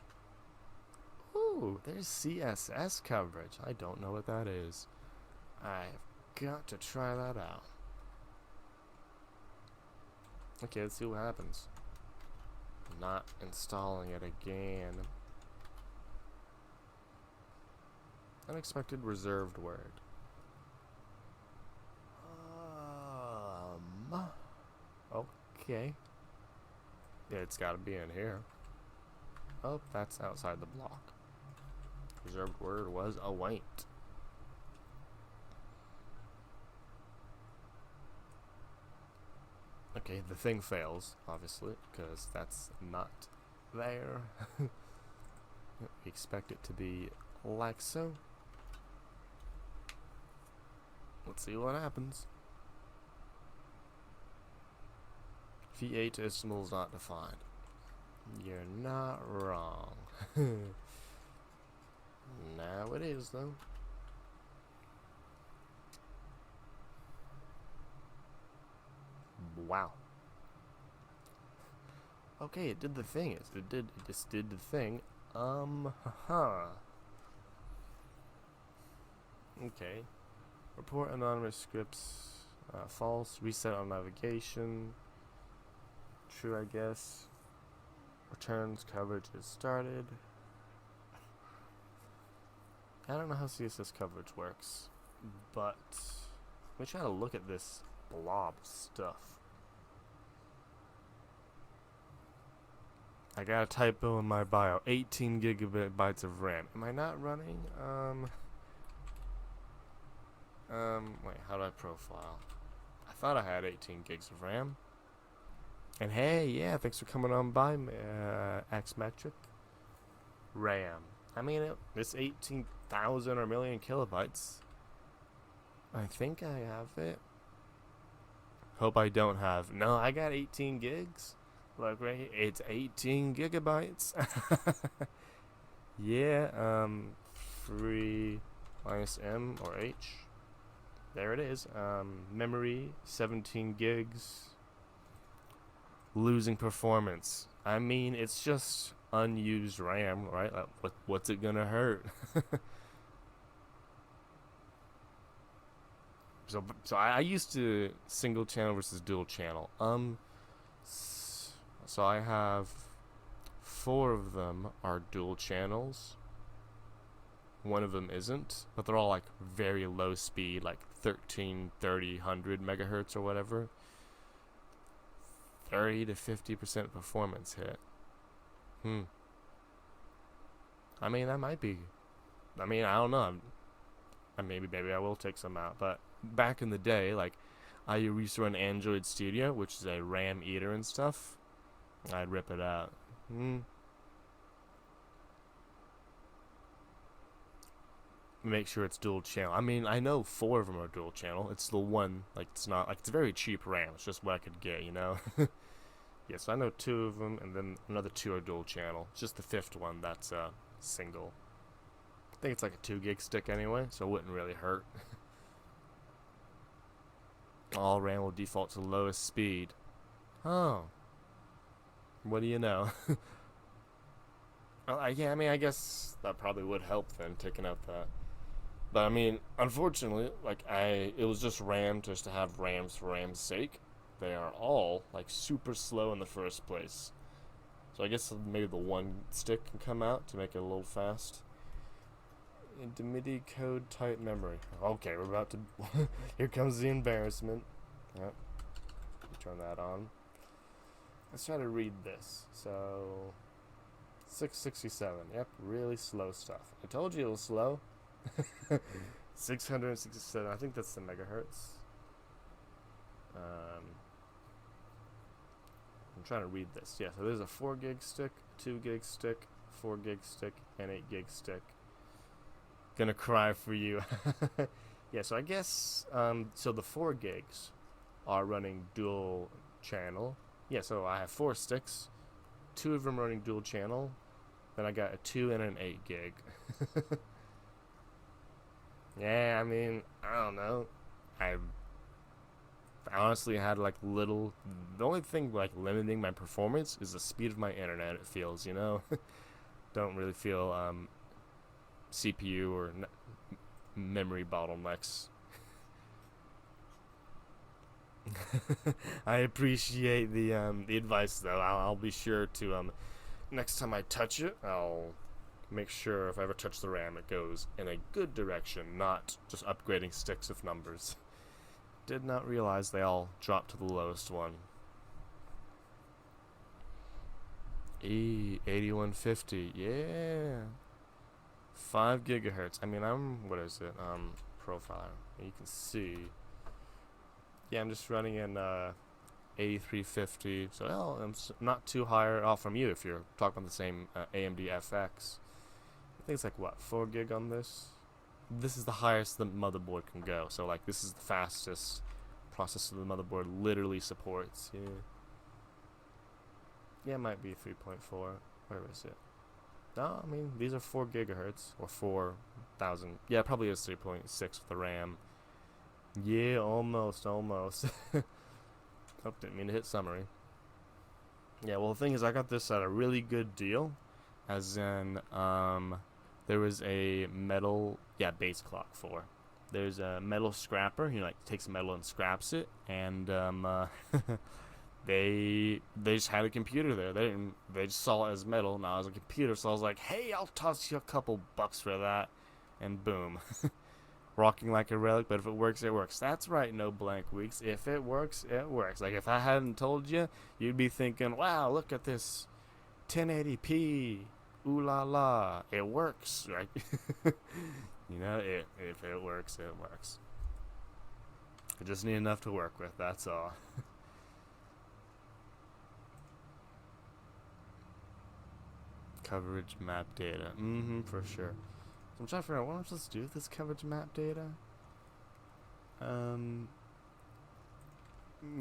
Ooh, there's CSS coverage. I don't know what that is. I've got to try that out. Okay, let's see what happens. Not installing it again. Unexpected reserved word. Okay. Yeah, it's gotta be in here. Oh, that's outside the block. Reserved word was await. Okay, the thing fails, obviously, because that's not there. We expect it to be like so. Let's see what happens. V8 decimal is not defined. You're not wrong. Now it is, though. Wow. Okay, it did the thing. It just did the thing. Haha. Okay. Report anonymous scripts. False. Reset on navigation. True, I guess. Returns coverage is started. I don't know how CSS coverage works, but let me try to look at this blob stuff. I got a typo in my bio. 18 gigabytes of RAM. Am I not running? Wait, how do I profile? I thought I had 18 gigs of RAM. And hey, yeah, thanks for coming on by, Xmetric. RAM. I mean, it's 18,000 or million kilobytes. I think I have it. Hope I don't have. No, I got 18 gigs. Look right here. It's 18 gigabytes. Yeah, free minus M or H. There it is. Memory, 17 gigs. Losing performance. I mean, it's just unused RAM, right? Like, what's it gonna hurt? So I used to single channel versus dual channel. So I have 4 of them are dual channels. One of them isn't, but they're all like very low speed, like 13, 30, 100 megahertz or whatever. 30 to 50% performance hit. I mean, that might be. I mean, I don't know. Maybe I will take some out. But back in the day, like, I used to run Android Studio, which is a RAM eater and stuff. I'd rip it out. Make sure it's dual channel. I mean, I know 4 of them are dual channel. It's the one, like, it's not, like, it's very cheap RAM. It's just what I could get, you know? Yes, I know 2 of them, and then another 2 are dual channel. It's just the 5th one that's single. I think it's like a 2 gig stick anyway, so it wouldn't really hurt. All RAM will default to lowest speed. Oh. What do you know? Yeah, I mean, I guess that probably would help then, taking out that. But I mean, unfortunately, like, it was just RAM just to have RAMs for RAM's sake. They are all, like, super slow in the first place. So I guess maybe the 1 stick can come out to make it a little fast. Into MIDI code type memory. Okay, we're about to... Here comes the embarrassment. Yep. Turn that on. Let's try to read this. So... 667. Yep, really slow stuff. I told you it was slow. 667. I think that's the megahertz. I'm trying to read this. Yeah, so there's a 4 gig stick, 2 gig stick, 4 gig stick, and 8 gig stick. Gonna cry for you. Yeah, so I guess, so the 4 gigs are running dual channel. Yeah, so I have 4 sticks, 2 of them running dual channel, then I got a 2 and an 8 gig. Yeah, I mean, I don't know. I honestly had like little. The only thing like limiting my performance is the speed of my internet. It feels, you know. Don't really feel CPU or memory bottlenecks. I appreciate the advice though. I'll be sure to next time I touch it, I'll make sure if I ever touch the RAM, it goes in a good direction, not just upgrading sticks of numbers. Did not realize they all dropped to the lowest one. 8150, yeah. 5 gigahertz. I mean, what is it? Profile. You can see. Yeah, I'm just running in 8350. So, I'm not too higher off from you if you're talking about the same AMD FX. I think it's like, what, 4 gig on this? This is the highest the motherboard can go. So, like, this is the fastest processor the motherboard literally supports. Yeah. Yeah, it might be 3.4. Where is it? No, I mean, these are 4 gigahertz. Or 4,000. Yeah, it probably is 3.6 with the RAM. Yeah, almost. Oh, didn't mean to hit summary. Yeah, well, the thing is, I got this at a really good deal. As in, there was a metal, base clock for. There's a metal scrapper, like, takes metal and scraps it, and, they just had a computer there. They just saw it as metal, and I was a computer, so I was like, hey, I'll toss you a couple bucks for that. and boom. Rocking like a relic, but if it works, it works. That's right, no blank weeks. If it works, it works. Like, if I hadn't told you, you'd be thinking, wow, look at this 1080p. Ooh la la. It works, right? You know, if it works, it works. I just need enough to work with, that's all. Coverage map data. For sure. So I'm trying to figure out what I'm supposed to do with this coverage map data.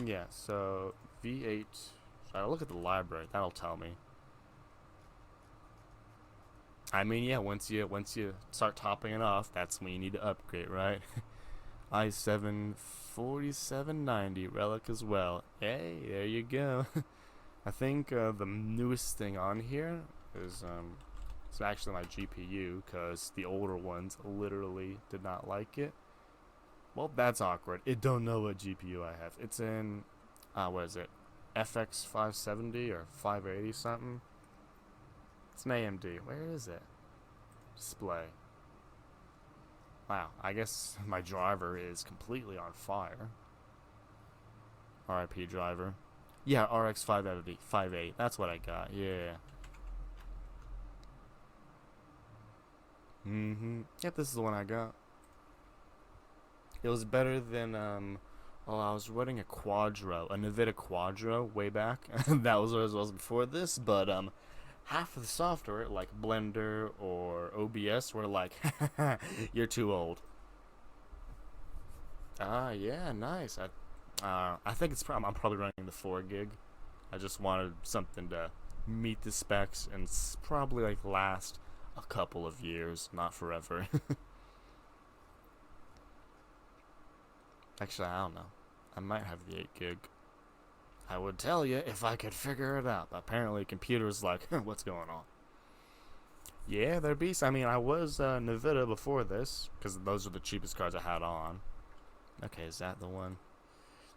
Yeah, so V8. So I'll look at the library. That'll tell me. I mean, yeah, once you start topping it off, that's when you need to upgrade, right? i7 4790 relic as well. Hey, there you go. I think the newest thing on here is it's actually my GPU, because the older ones literally did not like it. Well, that's awkward. It don't know what GPU I have. It's in what is it? FX 570 or 580 something. It's an AMD. Where is it? Display. Wow, I guess my driver is completely on fire. RIP driver. Yeah, RX 580. That's what I got. Yeah. Yep, this is the one I got. It was better than I was running a Quadro, a NVIDIA Quadro way back. That was what it was before this, but half of the software, like Blender or OBS, were like, you're too old. Yeah, nice. I think I'm probably running the 4 gig. I just wanted something to meet the specs and probably like last a couple of years, not forever. Actually, I don't know. I might have the 8 gig. I would tell you if I could figure it out. Apparently, computers like, what's going on? Yeah, they're beasts. I mean, I was NVIDIA before this, because those are the cheapest cards I had on. Okay, is that the one?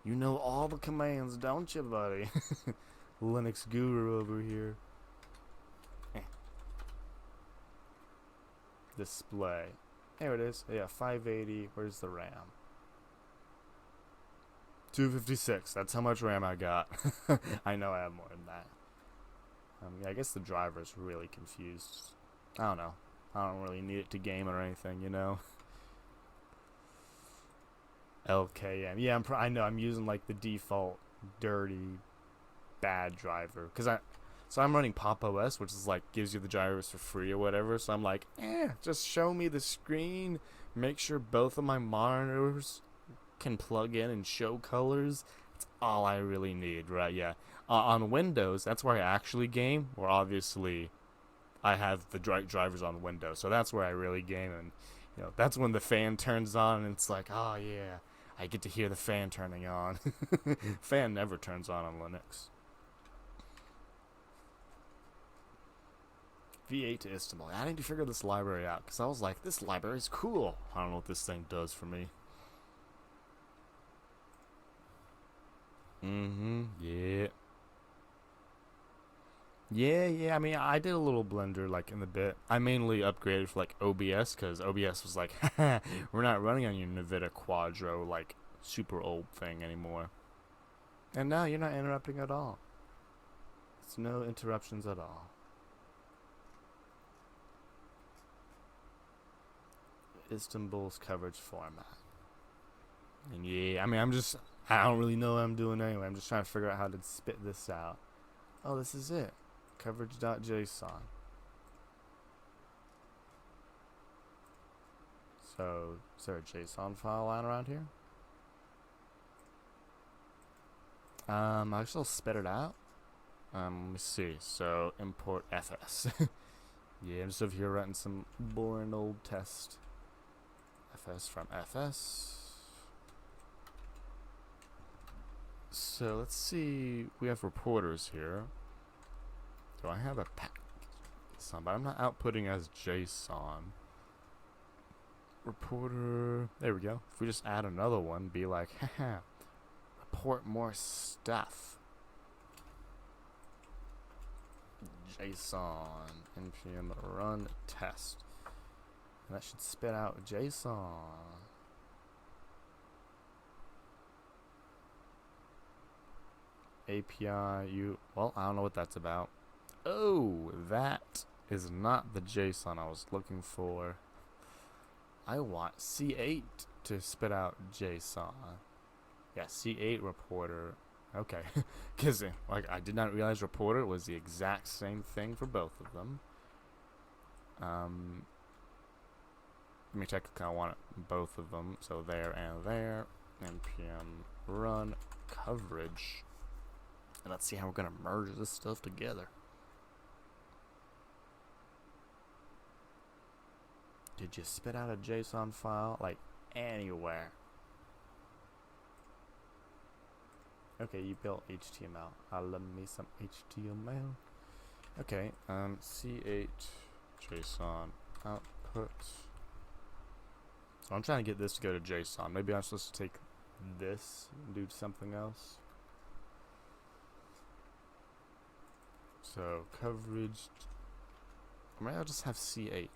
You know all the commands, don't you, buddy? Linux guru over here. Display. There it is. Yeah, 580. Where's the RAM? 256. That's how much RAM I got. I know I have more than that. Yeah, I guess the driver's really confused. I don't know. I don't really need it to game or anything, you know? LKM. Yeah, I know. I'm using like the default dirty, bad driver. So I'm running Pop OS, which is like gives you the drivers for free or whatever. So I'm like, just show me the screen. Make sure both of my monitors can plug in and show colors. That's all I really need, right? Yeah. On Windows, that's where I actually game. Where obviously, I have the drivers on Windows, so that's where I really game, and that's when the fan turns on, and it's like, oh yeah, I get to hear the fan turning on. Fan never turns on Linux. V8 to Istanbul. I need to figure this library out, because I was like, this library is cool. I don't know what this thing does for me. Yeah. Yeah. I mean, I did a little Blender like in the bit. I mainly upgraded for like OBS, because OBS was like, we're not running on your NVIDIA Quadro like super old thing anymore. And now you're not interrupting at all. It's no interruptions at all. Istanbul's coverage format. And yeah, I mean, I don't really know what I'm doing anyway. I'm just trying to figure out how to spit this out. Oh, this is it. Coverage.json. So, is there a JSON file lying around here? I still spit it out. Let me see. So, import FS. Yeah, I'm just over here writing some boring old test. FS from FS. So let's see. We have reporters here. Do I have a pack? But I'm not outputting as JSON. Reporter. There we go. If we just add another one, be like, haha, report more stuff. JSON npm run test. And that should spit out JSON. API, well, I don't know what that's about. Oh, that is not the JSON I was looking for. I want C8 to spit out JSON. Yeah, C8 reporter. Okay, because like I did not realize reporter was the exact same thing for both of them. Let me check if I want both of them. So there and there. npm run coverage. And let's see how we're gonna merge this stuff together. Did you spit out a JSON file? Like anywhere? Okay, you built HTML. I'll love me some HTML. Okay, C8 JSON output. So I'm trying to get this to go to JSON. Maybe I'm supposed to take this and do something else. So coverage. Or maybe I'll just have C8.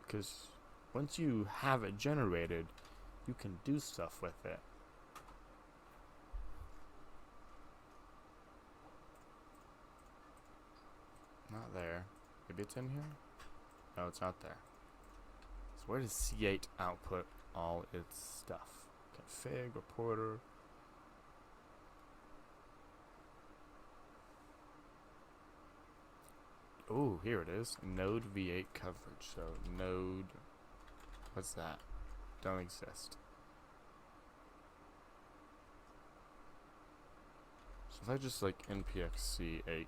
Because once you have it generated, you can do stuff with it. Not there. Maybe it's in here? No, it's not there. So where does C8 output all its stuff? Config, reporter. Oh, here it is. Node V8 coverage. So node, what's that? Don't exist. So if I just like npx C8,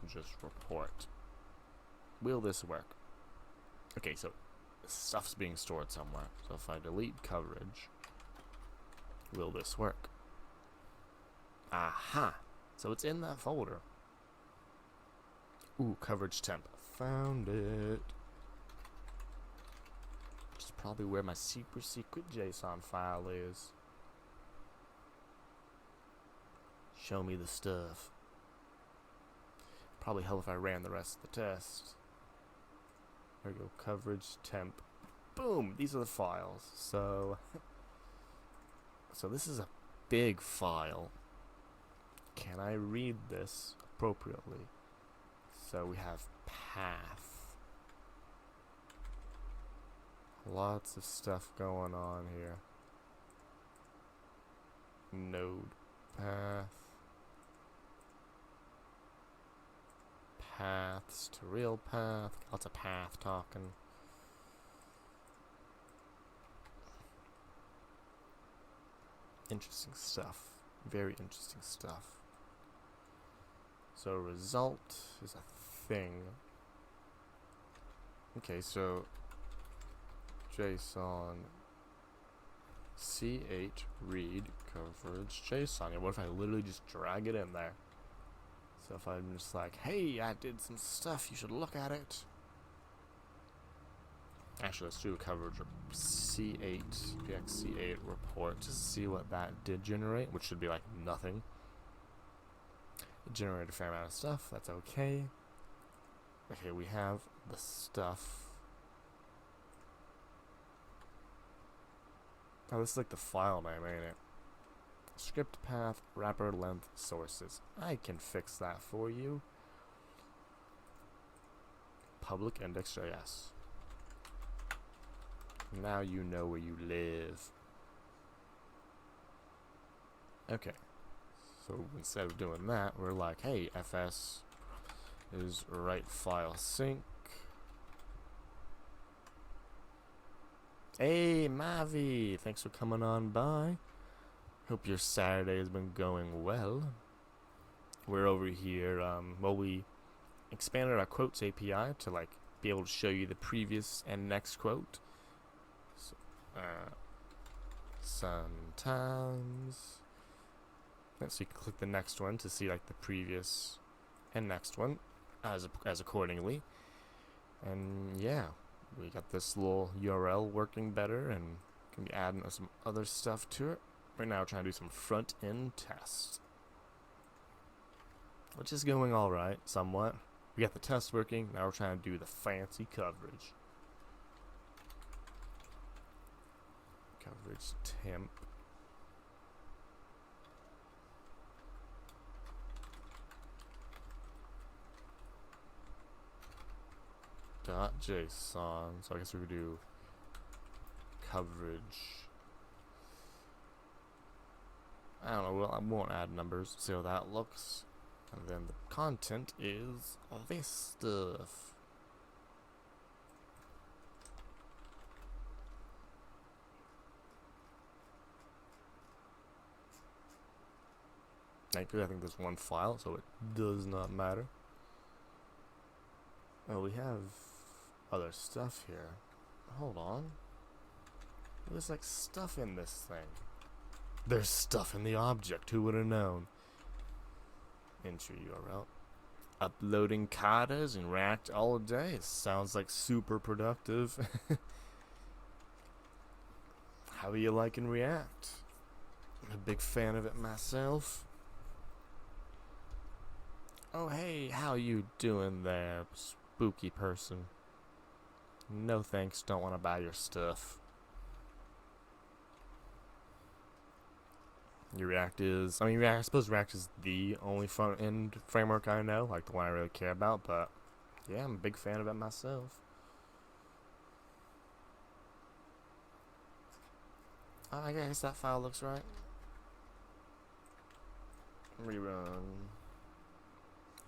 just report, will this work? Okay, so stuff's being stored somewhere. So if I delete coverage, will this work? Aha! So it's in that folder. Ooh, coverage temp. Found it. Which is probably where my super secret JSON file is. Show me the stuff. Probably help if I ran the rest of the test. There we go. Coverage temp. Boom! These are the files. So this is a big file. Can I read this appropriately? So we have path. Lots of stuff going on here. Node path. Paths to real path. Lots of path talking. Interesting stuff. Very interesting stuff. So result is a thing. Okay, so JSON C8 read coverage JSON. Yeah, what if I literally just drag it in there? So if I'm just like, hey, I did some stuff, you should look at it. Actually, let's do a coverage C8 px-C8 report just to see what that did generate, which should be like nothing. It generated a fair amount of stuff. That's okay. Okay, we have the stuff. Oh, this is like the file name, ain't it? Script path, wrapper length, sources. I can fix that for you. Public index.js. Now you know where you live. Okay. So instead of doing that, we're like, hey, fs is write file sync. Hey, Mavi, thanks for coming on by. Hope your Saturday has been going well. We're over here, we expanded our quotes API to like be able to show you the previous and next quote. So, sometimes. So you can click the next one to see like the previous and next one as accordingly. And yeah, we got this little URL working better and can be adding some other stuff to it. Right now we're trying to do some front end tests, which is going alright, somewhat. We got the test working. Now we're trying to do the fancy coverage. Coverage temp. .json. So I guess we could do coverage. I don't know. Well, I won't add numbers. See how that looks. And then the content is this stuff. Actually, I think there's one file, so it does not matter. Oh, we have other stuff here. Hold on. There's like stuff in this thing. There's stuff in the object. Who would have known? Entry URL. Uploading katas and React all day. It sounds like super productive. How are you liking React? I'm a big fan of it myself. Oh hey, how you doing there, spooky person? No thanks, don't want to buy your stuff. Your React is, I mean, I suppose React is the only front-end framework I know, like the one I really care about, but yeah, I'm a big fan of it myself. I guess that file looks right. Rerun.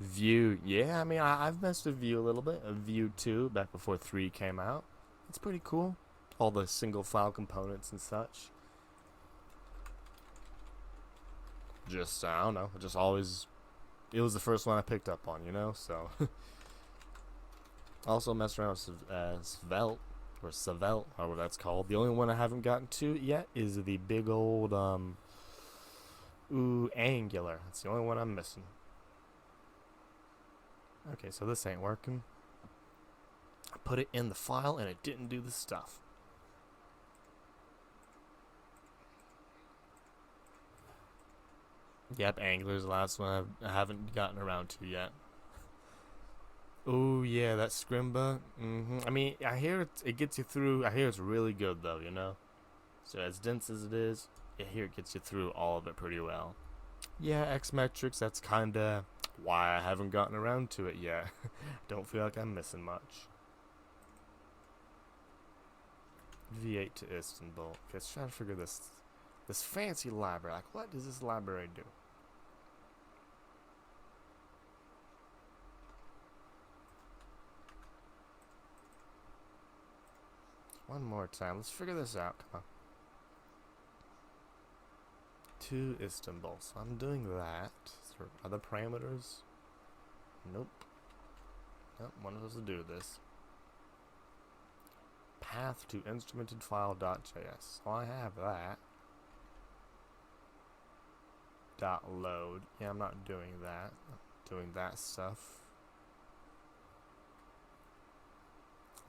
Vue, yeah, I mean, I've messed with Vue a little bit. Vue 2, back before 3 came out. It's pretty cool. All the single file components and such. Just, I don't know, just always, it was the first one I picked up on, you know, so. Also messed around with Svelte, or Svelte, or what that's called. The only one I haven't gotten to yet is the big old, Angular. That's the only one I'm missing. Okay, so this ain't working. I put it in the file and it didn't do the stuff. Yep, Angular's the last one I haven't gotten around to yet. Oh yeah, that Scrimba. I mean, I hear it gets you through. I hear it's really good though, you know. So as dense as it is, I hear it gets you through all of it pretty well. Yeah, Xmetrics. That's kinda why I haven't gotten around to it yet. Don't feel like I'm missing much. V8 to Istanbul. Okay, let's try to figure this fancy library. Like, what does this library do? One more time. Let's figure this out. Come on. To Istanbul. So I'm doing that. Is there other parameters? Nope. Nope. One of us to do this. Path to instrumented file.js. So I have that. .load. Yeah, I'm not doing that. I'm doing that stuff.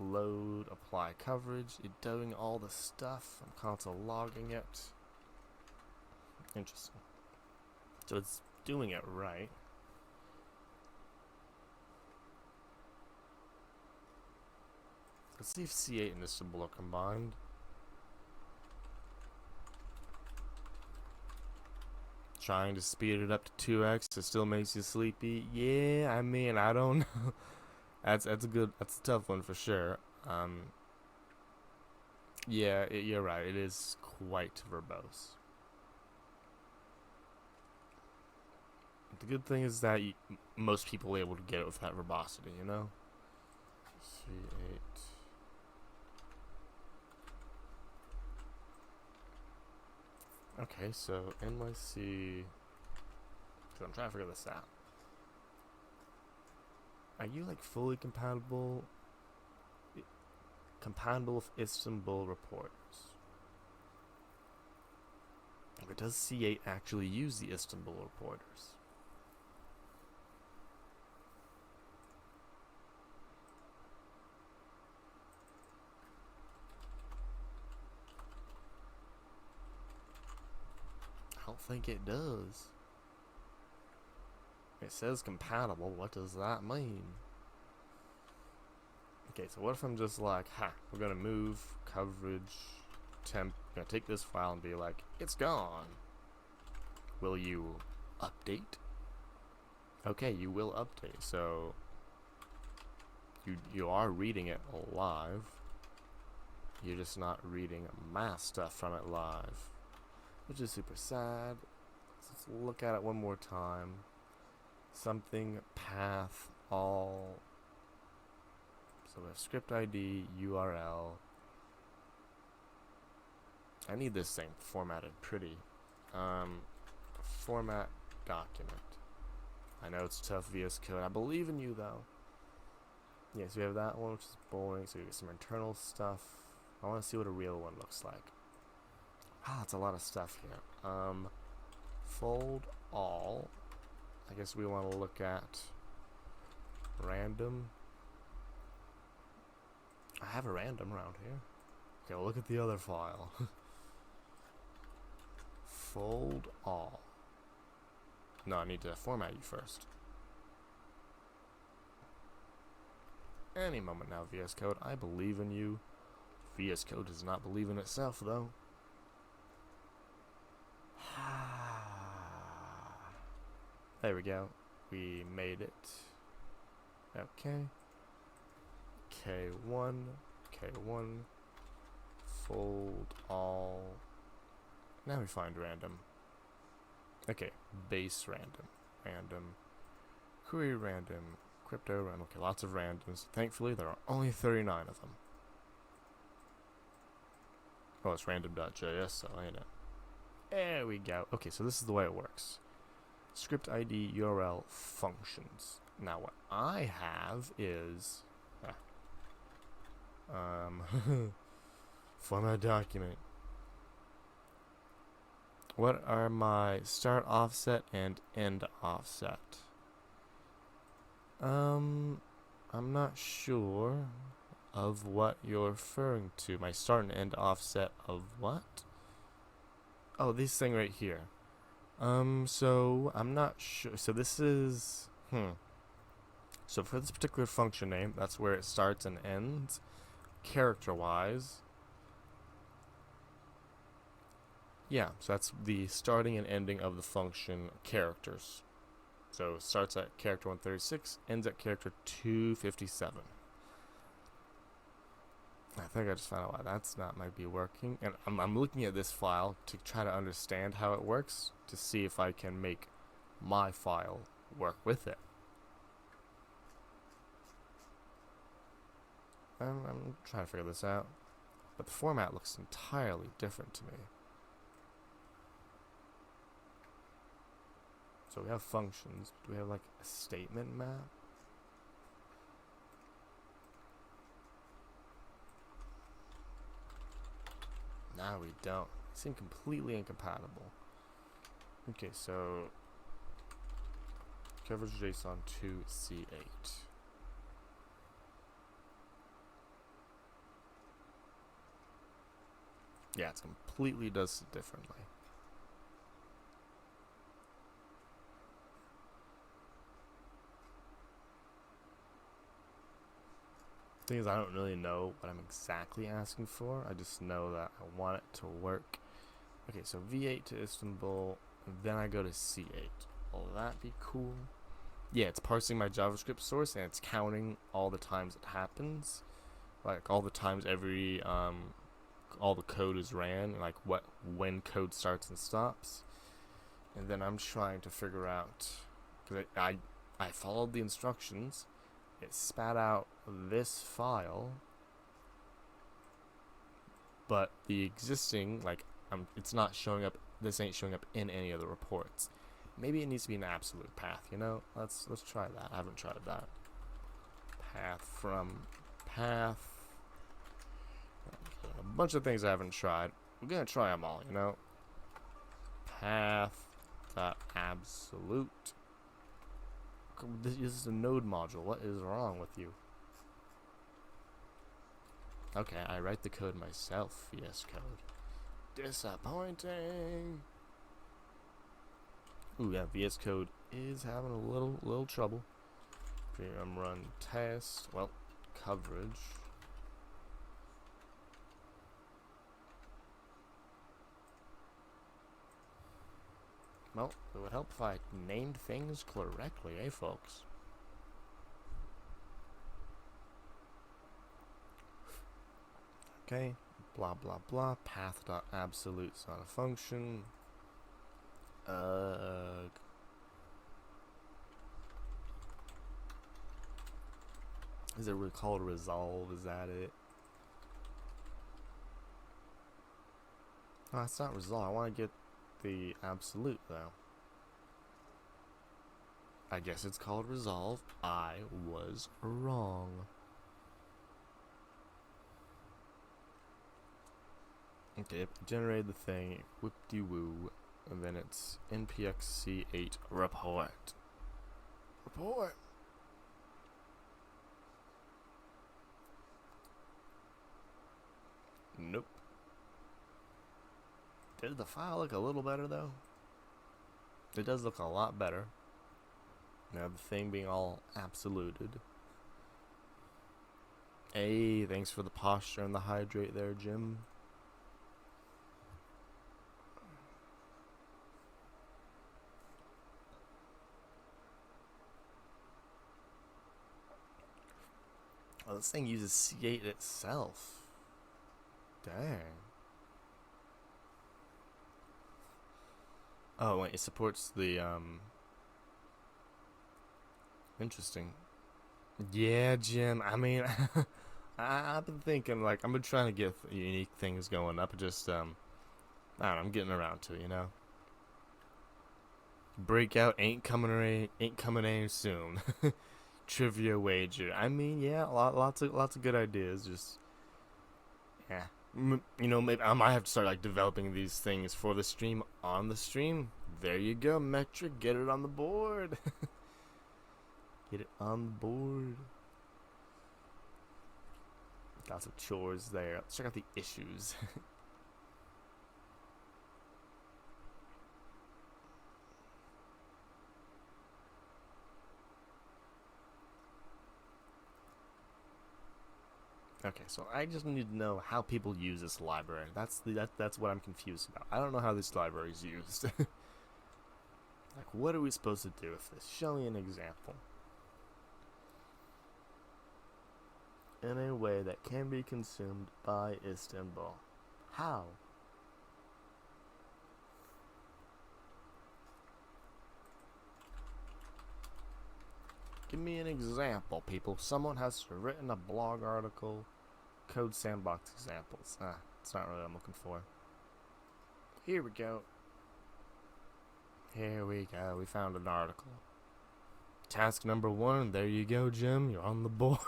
Load, apply coverage. It's doing all the stuff. I'm console logging it. Interesting. So it's doing it right. Let's see if C8 and Istanbul are combined. Trying to speed it up to 2x, it still makes you sleepy. Yeah, I mean, I don't know. That's a tough one for sure. Yeah, you're right. It is quite verbose. The good thing is that most people are able to get it with that verbosity, you know? C8. Okay, so NYC. So I'm trying to figure this out. Are you like fully compatible with Istanbul reporters? Or does C8 actually use the Istanbul reporters? I don't think it does. It says compatible. What does that mean? Okay, so what if I'm just like, we're gonna move coverage temp, gonna take this file and be like, it's gone. Will you update? Okay, you will update. So you are reading it live. You're just not reading my stuff from it live, which is super sad. Let's look at it one more time. Something path all. So we have script ID, URL. I need this thing formatted pretty. Format document. I know it's tough, VS Code. I believe in you though. Yes, we have that one, which is boring. So we get some internal stuff. I want to see what a real one looks like. That's a lot of stuff here. Fold all. I guess we want to look at random. I have a random around here. Okay, well, look at the other file. Fold all. No, I need to format you first. Any moment now, VS Code. I believe in you. VS Code does not believe in itself, though. There we go. We made it. Okay. K1. K1. Fold all. Now we find random. Okay. Base random. Random. Query random. Crypto random. Okay, lots of randoms. Thankfully, there are only 39 of them. Oh, it's random.js, so ain't it? There we go. Okay, so this is the way it works. Script ID, URL, functions. Now what I have is format document. What are my start offset and end offset? I'm not sure of what you're referring to. My start and end offset of what? Oh, this thing right here. So I'm not sure. So this is So for this particular function name, that's where it starts and ends, character-wise. Yeah, so that's the starting and ending of the function characters. So it starts at character 136, ends at character 257. I think I just found out why that's not might be working. And I'm looking at this file to try to understand how it works, to see if I can make my file work with it. I'm trying to figure this out. But the format looks entirely different to me. So we have functions. Do we have like a statement map? No, we don't. They seem completely incompatible. Okay, so coverage JSON to C8. Yeah, it completely does it differently. Thing is, I don't really know what I'm exactly asking for. I just know that I want it to work. Okay, so V8 to Istanbul, and then I go to C8. Will that be cool? Yeah, it's parsing my JavaScript source, and it's counting all the times it happens. Like, all the times every, all the code is ran, like when code starts and stops. And then I'm trying to figure out, because I followed the instructions. It spat out this file, but the existing, like, it's not showing up. This ain't showing up in any of the reports. Maybe it needs to be an absolute path. You know, let's try that. I haven't tried that. Path from path. A bunch of things I haven't tried. We're gonna try them all. You know. Path. Absolute. This is a node module. What is wrong with you? Okay, I write the code myself. VS Code. Disappointing. Ooh, yeah, VS Code is having a little trouble. VM run test. Well, coverage. Well, it would help if I named things correctly, eh, folks? Okay, blah blah blah. Path.absolute's not a function. Is it called resolve? Is that it? No, it's not resolve. I want to get the absolute though. I guess it's called resolve. I was wrong. Okay, generated the thing, whip-de-woo, and then it's npxc8 report. Report! Nope. Did the file look a little better though? It does look a lot better. Now the thing being all absoluted. Hey, thanks for the posture and the hydrate there, Jim. Oh, this thing uses C8 itself. Dang. Oh, wait, it supports the, Interesting. Yeah, Jim, I mean, I've been thinking, like, I've been trying to get unique things going up, just, I don't know, I'm getting around to it, you know? Breakout ain't coming in soon. Trivia wager. I mean, yeah, lots of good ideas. Just, yeah, you know, maybe I might have to start like developing these things for the stream on the stream. There you go, metric. Get it on the board. Get it on the board. Lots of chores there. Let's check out the issues. Okay, so I just need to know how people use this library. That's what I'm confused about. I don't know how this library is used. Like, what are we supposed to do with this? Show me an example. In a way that can be consumed by Istanbul. How? Give me an example, people. Someone has written a blog article. Code sandbox examples. It's not really what I'm looking for. Here we go. Here we go. We found an article. Task number 1. There you go, Jim. You're on the board.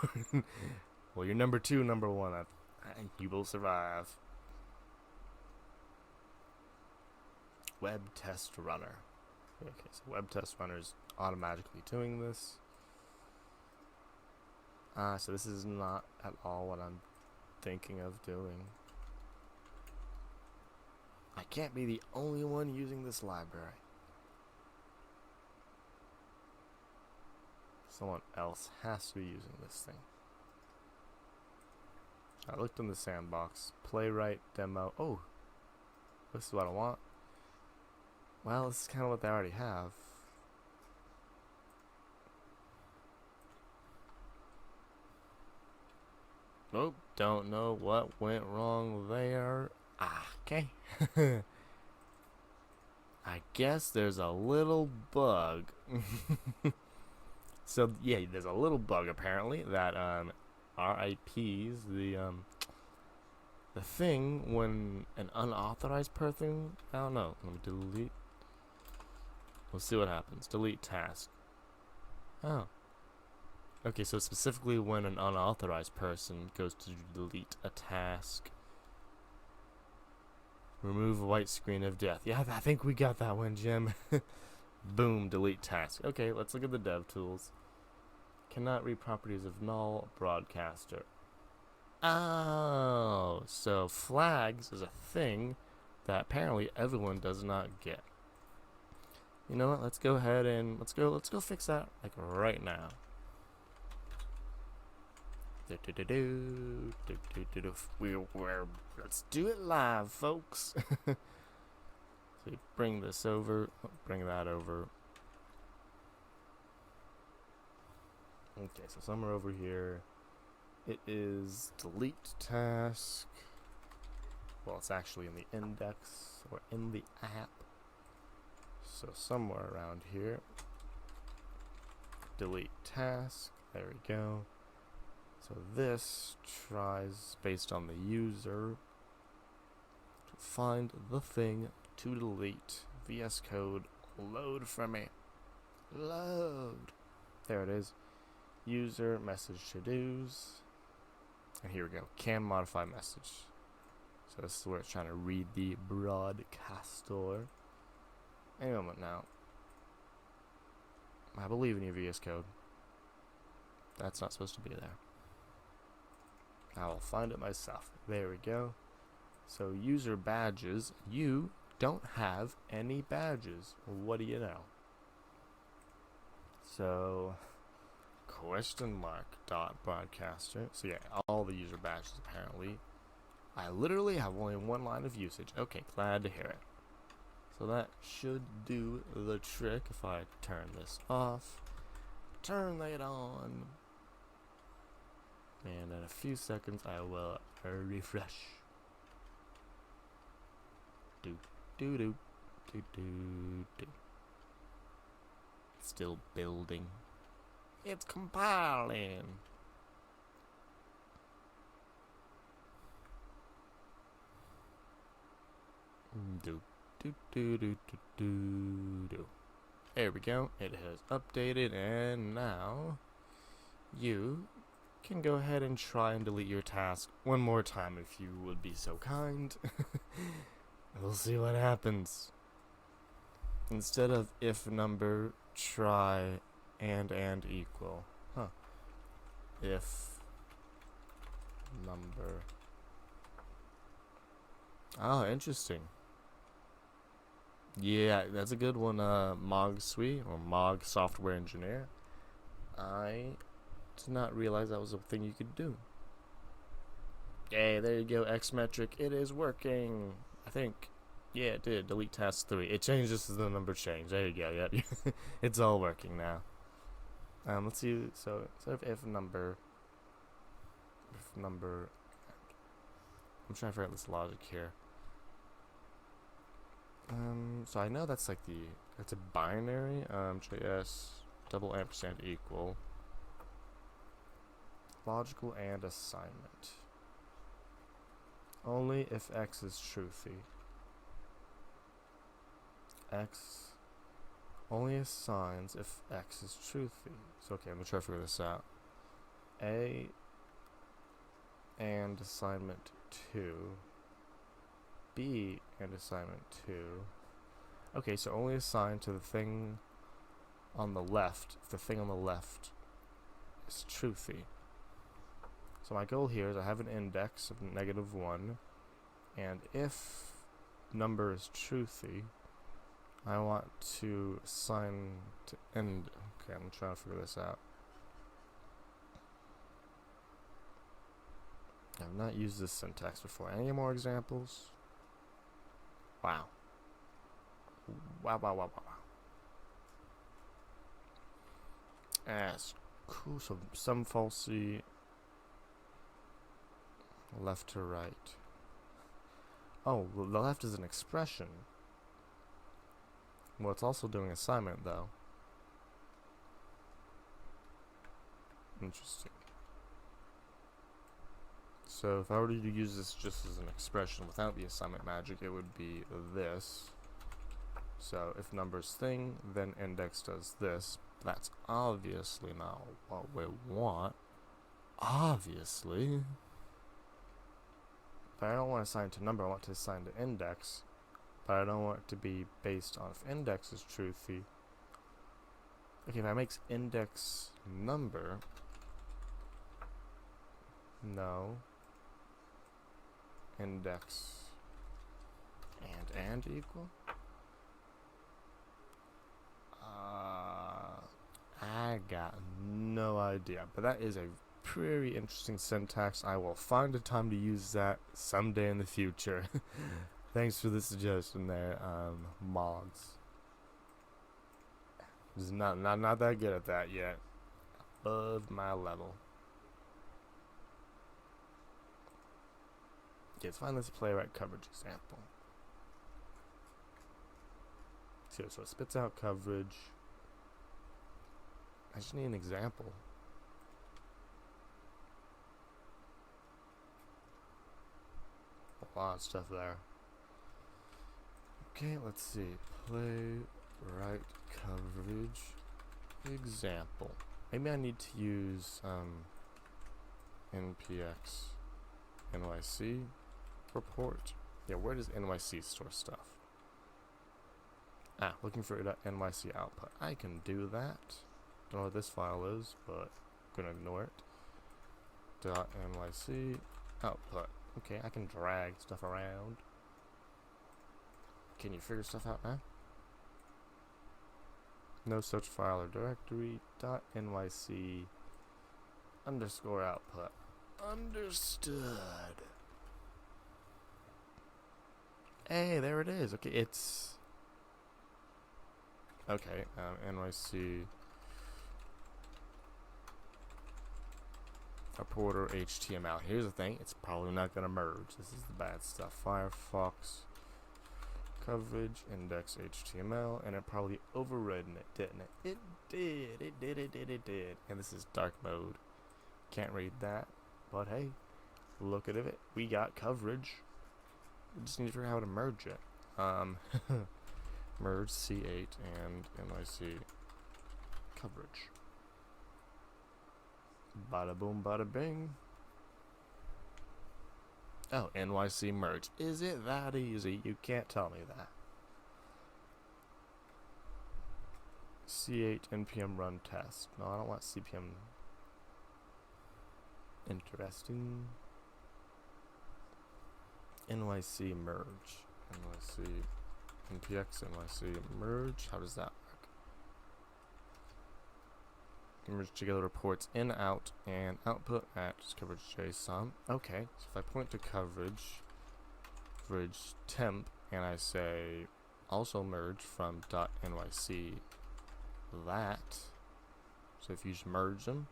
Well, you're number 2, number 1. You will survive. Web test runner. Okay, so web test runner is automatically doing this. So this is not at all what I'm thinking of doing. I can't be the only one using this library. Someone else has to be using this thing. I looked in the sandbox. Playwright, demo. Oh, this is what I want. Well, this is kind of what they already have. Nope, don't know what went wrong there. Okay. I guess there's a little bug. So, yeah, there's a little bug apparently that RIPs the thing when an unauthorized person, I don't know, let me delete. We'll see what happens. Delete task. Oh. Okay, so specifically when an unauthorized person goes to delete a task. Remove a white screen of death. Yeah, I think we got that one, Jim. Boom, delete task. Okay, let's look at the dev tools. Cannot read properties of null broadcaster. Oh, so flags is a thing that apparently everyone does not get. You know what? Let's go ahead and let's go fix that like right now. Let's do it live, folks. So you bring this over, bring that over. Okay, so somewhere over here, it is delete task. Well, it's actually in the index or in the app. So somewhere around here, delete task. There we go. So this tries, based on the user, to find the thing to delete. VS Code, load for me. Load. There it is. User message to dos. And here we go. Can modify message. So this is where it's trying to read the broadcaster. Any moment now. I believe in your VS Code. That's not supposed to be there. I will find it myself. There we go. So user badges. You don't have any badges. What do you know? So question mark dot broadcaster. So yeah, all the user badges apparently. I literally have only one line of usage. Okay, glad to hear it. So that should do the trick if I turn this off. Turn that on. And in a few seconds I will refresh. Do do do do do do. Still building. It's compiling. Do do do do do do do. There we go. It has updated, and now you can go ahead and try and delete your task one more time if you would be so kind. We'll see what happens. Instead of if number, try and equal. Huh. If number. Oh, interesting. Yeah, that's a good one, Mog Suite, or Mog Software Engineer. I did not realize that was a thing you could do. Yay, there you go, X metric, it is working, I think. Yeah, it did, delete task 3. It changes as the number change, there you go, yep. It's all working now. Let's see, so instead of if number, I'm trying to figure out this logic here. So I know that's like that's a binary, JS double ampersand equal, logical and assignment. Only if X is truthy. X only assigns if X is truthy. So okay, I'm gonna try to figure this out. A and assignment 2. B and assignment 2. Okay, so only assign to the thing on the left if the thing on the left is truthy. So my goal here is I have an index of -1, and if number is truthy, I want to assign to end. Okay, I'm trying to figure this out. I've not used this syntax before. Any more examples? Wow. Wow. That's cool. So some falsy left to right. Oh, well, the left is an expression. Well, it's also doing assignment though. Interesting. So if I were to use this just as an expression without the assignment magic, it would be this. So if number's thing, then index does this. That's obviously not what we want. Obviously. But I don't want to assign to number, I want to assign to index. But I don't want it to be based on if index is truthy. Okay, if I make index number, no. Index and equal. I got no idea, but that is a pretty interesting syntax. I will find a time to use that someday in the future. Thanks for the suggestion there, mods. Just not that good at that yet. Above my level. Okay, let's find this playwright coverage example. So it spits out coverage. I just need an example. A lot of stuff there. Okay, let's see. Playwright coverage example. Maybe I need to use npx nyc report. Yeah, where does nyc store stuff? Looking for .nyc output. I can do that. Don't know what this file is, but I'm gonna ignore it. .nyc output. Okay, I can drag stuff around. Can you figure stuff out now? No such file or directory. .nyc underscore output. Understood. Hey, there it is. Okay, it's... Okay, nyc reporter HTML. Here's the thing, it's probably not going to merge. This is the bad stuff. Firefox coverage index HTML, and it probably overridden it, didn't it? It did. And this is dark mode. Can't read that, but hey, look at it. We got coverage. We just need to figure out how to merge it. Merge C8 and NYC coverage. Bada boom, bada bing. Oh, NYC merge. Is it that easy? You can't tell me that. C8 npm run test. No, I don't want CPM. Interesting. NYC merge. NYC npx NYC merge. How does that work? Merge together reports in, out, and output at coverage JSON. Okay, so if I point to coverage temp, and I say also merge from .nyc that, so if you just merge them,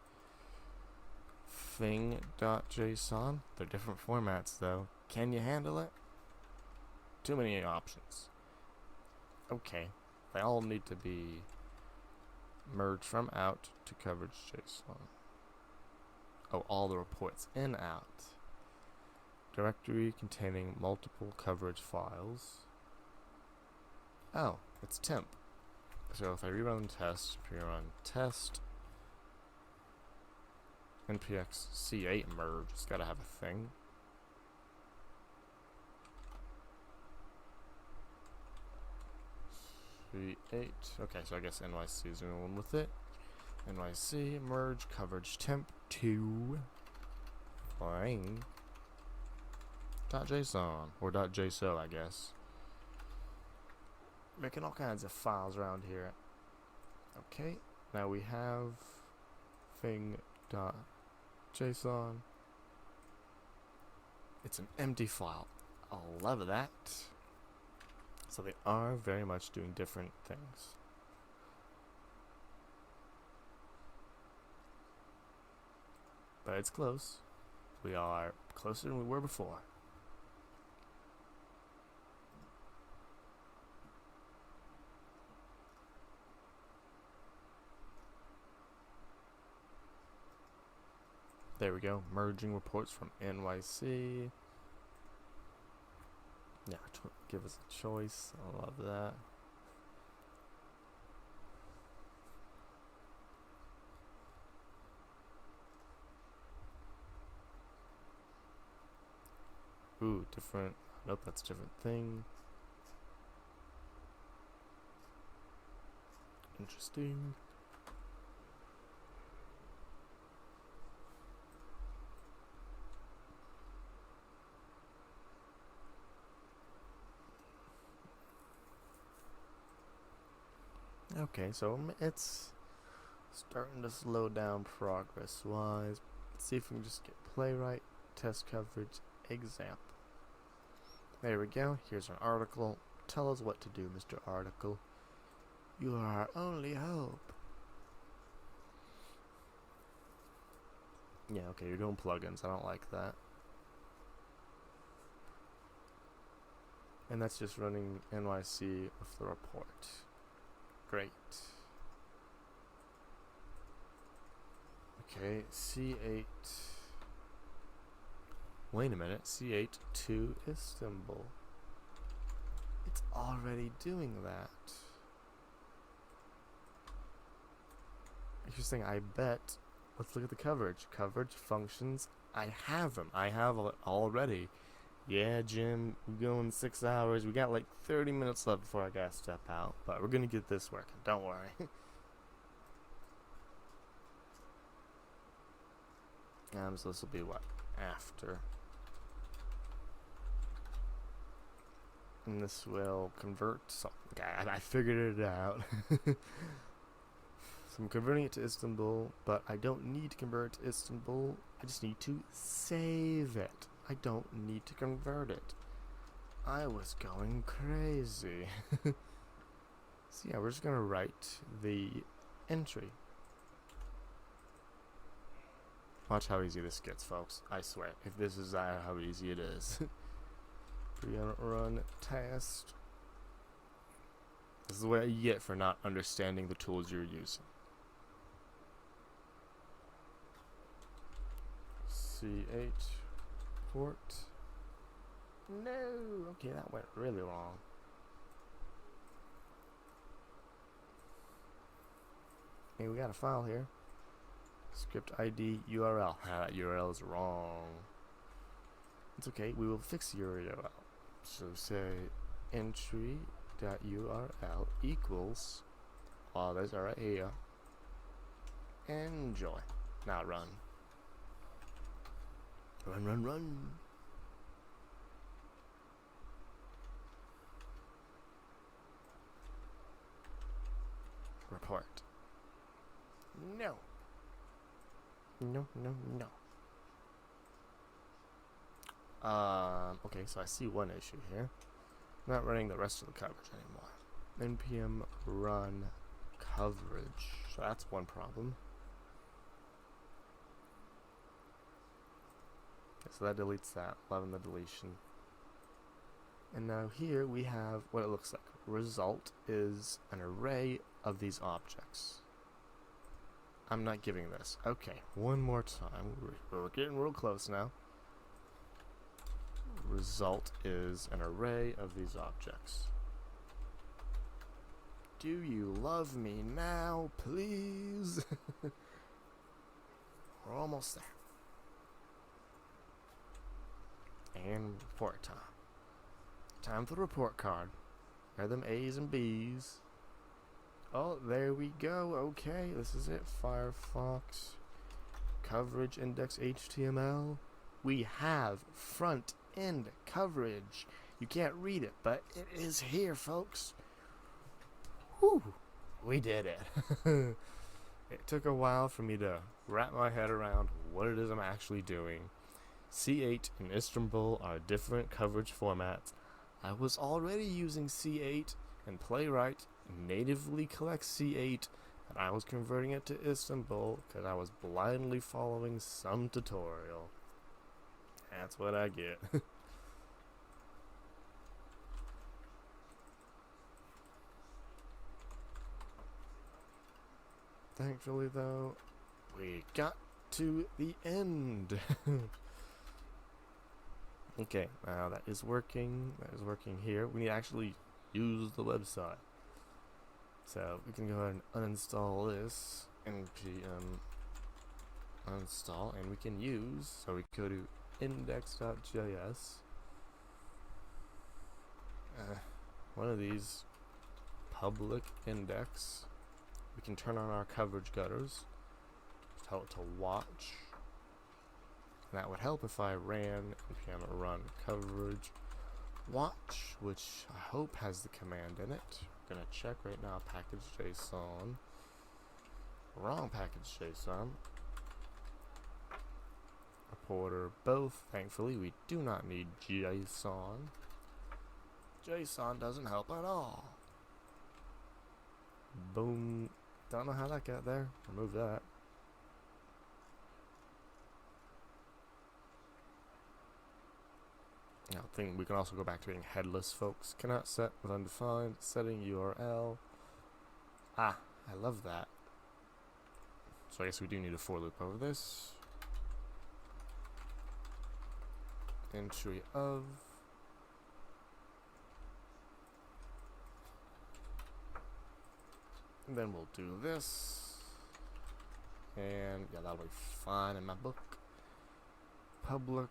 thing.json, they're different formats though. Can you handle it? Too many options. Okay, they all need to be merge from out to coverage JSON. Oh, all the reports in, out. Directory containing multiple coverage files. Oh, it's temp. So if I rerun test, test npx c8 merge, it's gotta have a thing. C8. Okay, so I guess NYC is the only one with it. NYC merge coverage temp to fine .json or .jso, I guess. Making all kinds of files around here. Okay, now we have thing.json. It's an empty file. I love that. So they are very much doing different things. But it's close. We are closer than we were before. There we go. Merging reports from NYC. Yeah, give us a choice. I love that. Ooh, different. Nope, that's a different thing. Interesting. Okay, so it's starting to slow down progress-wise. Let's see if we can just get playwright, test coverage, example. There we go. Here's an article. Tell us what to do, Mr. Article. You are our only hope. Yeah, okay, you're doing plugins. I don't like that. And that's just running NYC with the report. Great. Okay, C8. Wait a minute, C8 to Istanbul. It's already doing that. Interesting, I bet. Let's look at the coverage. Coverage functions. I have them. I have it already. Yeah, Jim, we're going 6 hours. We got like 30 minutes left before I gotta step out. But we're gonna get this working. Don't worry. So this will be what? After. And this will convert. So, okay, I figured it out. So I'm converting it to Istanbul, but I don't need to convert it to Istanbul. I just need to save it. I don't need to convert it. I was going crazy. So yeah, we're just gonna write the entry. Watch how easy this gets, folks. I swear, if this is how easy it is. Run test. This is what you get for not understanding the tools you're using. C8 port. No. Okay, that went really wrong. Hey, we got a file here. Script ID URL. That URL is wrong. It's okay. We will fix the URL. So say entry.url equals. Oh, those are right here. Enjoy. Now run. Run, run, run. Report. No. No, no, no. Okay, so I see one issue here. I'm not running the rest of the coverage anymore. npm run coverage. So that's one problem. Okay, so that deletes that. 11 the deletion. And now here we have what it looks like. Result is an array of these objects. I'm not giving this. Okay, one more time. We're getting real close now. Result is an array of these objects. Do you love me now, please? We're almost there. And report time. Time for the report card. Are them A's and B's? Oh, there we go. Okay, this is it. Firefox coverage index HTML. We have front end coverage. You can't read it, but it is here, folks. Whew, we did it. It took a while for me to wrap my head around what it is I'm actually doing. C8 and Istanbul are different coverage formats. I was already using C8, and Playwright natively collects C8, and I was converting it to Istanbul because I was blindly following some tutorial. That's what I get. Thankfully, though, we got to the end. Okay, now that is working. That is working here. We need to actually use the website. So we can go ahead and uninstall this npm uninstall, and we can use. So we go to index.js. One of these public index. We can turn on our coverage gutters. Tell it to watch. And that would help if I ran npm run coverage watch, which I hope has the command in it. I'm gonna check right now. Package JSON. Wrong package JSON. importer both. Thankfully, we do not need JSON. JSON doesn't help at all. Boom. Don't know how that got there. Remove that. I think we can also go back to being headless, folks. Cannot set with undefined. Setting URL. Ah, I love that. So I guess we do need a for loop over this. Entry of. And then we'll do this. And yeah, that'll be fine in my book. Public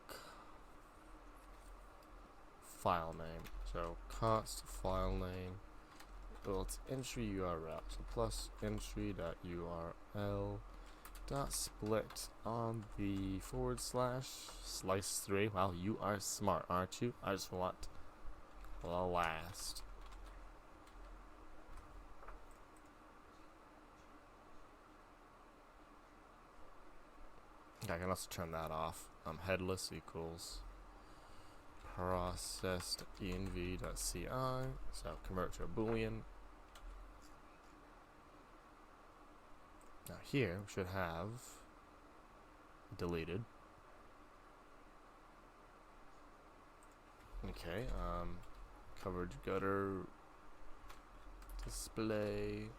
file name. So const file name. Well, it's entry URL. So plus entry.url dot split on the / slice 3. Wow, you are smart, aren't you? I just want the last. I can also turn that off. Headless equals processed env.ci. So convert to a boolean. Now here we should have deleted. Okay, coverage gutter display.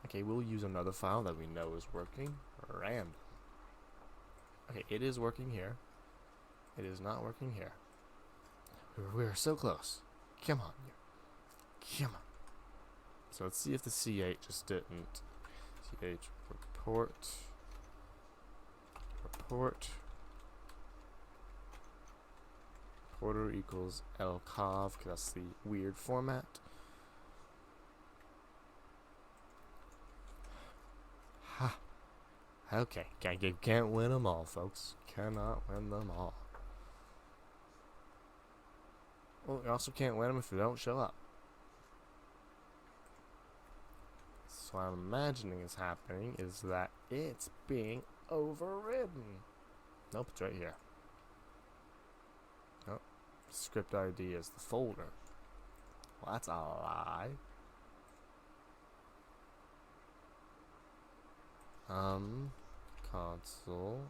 Okay, we'll use another file that we know is working. Random. Okay, it is working here. It is not working here. We're so close. Come on. Come on. So let's see if the C8 just didn't. C8 report. Reporter equals lcov, because that's the weird format. Ha. Okay, can't win them all, folks. Cannot win them all. Well, you also can't win them if you don't show up. So what I'm imagining is happening is that it's being overridden. Nope, it's right here. Nope. Script ID is the folder. Well, that's a lie. Console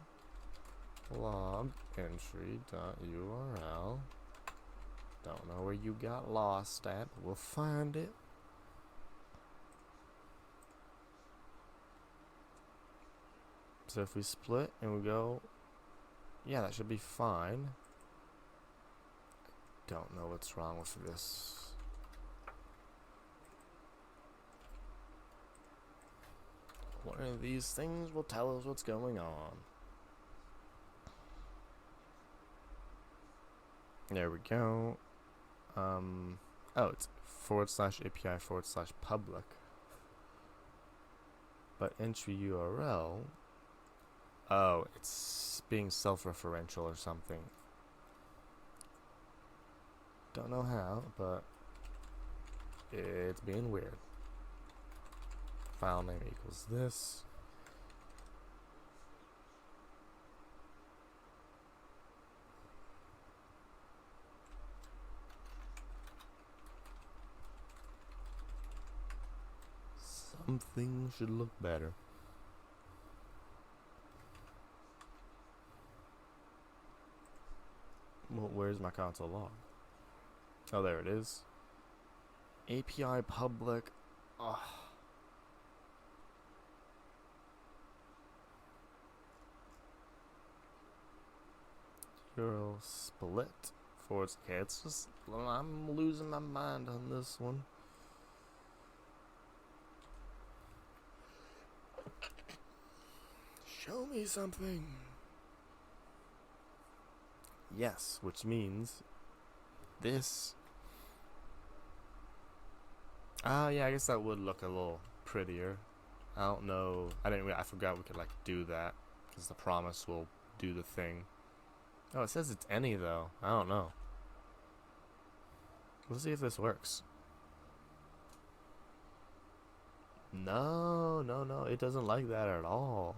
log entry.url. Don't know where you got lost at, but we'll find it. So if we split and we go, yeah, that should be fine. Don't know what's wrong with this. One of these things will tell us what's going on. There we go. Oh, it's /API/public. But entry URL. Oh, it's being self-referential or something. Don't know how, but it's being weird. File name equals this. Something should look better. Well, where's my console log? Oh, there it is. API public. Oh. URL split forwards. Okay, it's just, I'm losing my mind on this one. Show me something. Yes, which means this. Yeah, I guess that would look a little prettier. I don't know. I forgot we could like do that because the promise will do the thing. Oh, it says it's any though. I don't know. Let's see if this works. No, it doesn't like that at all.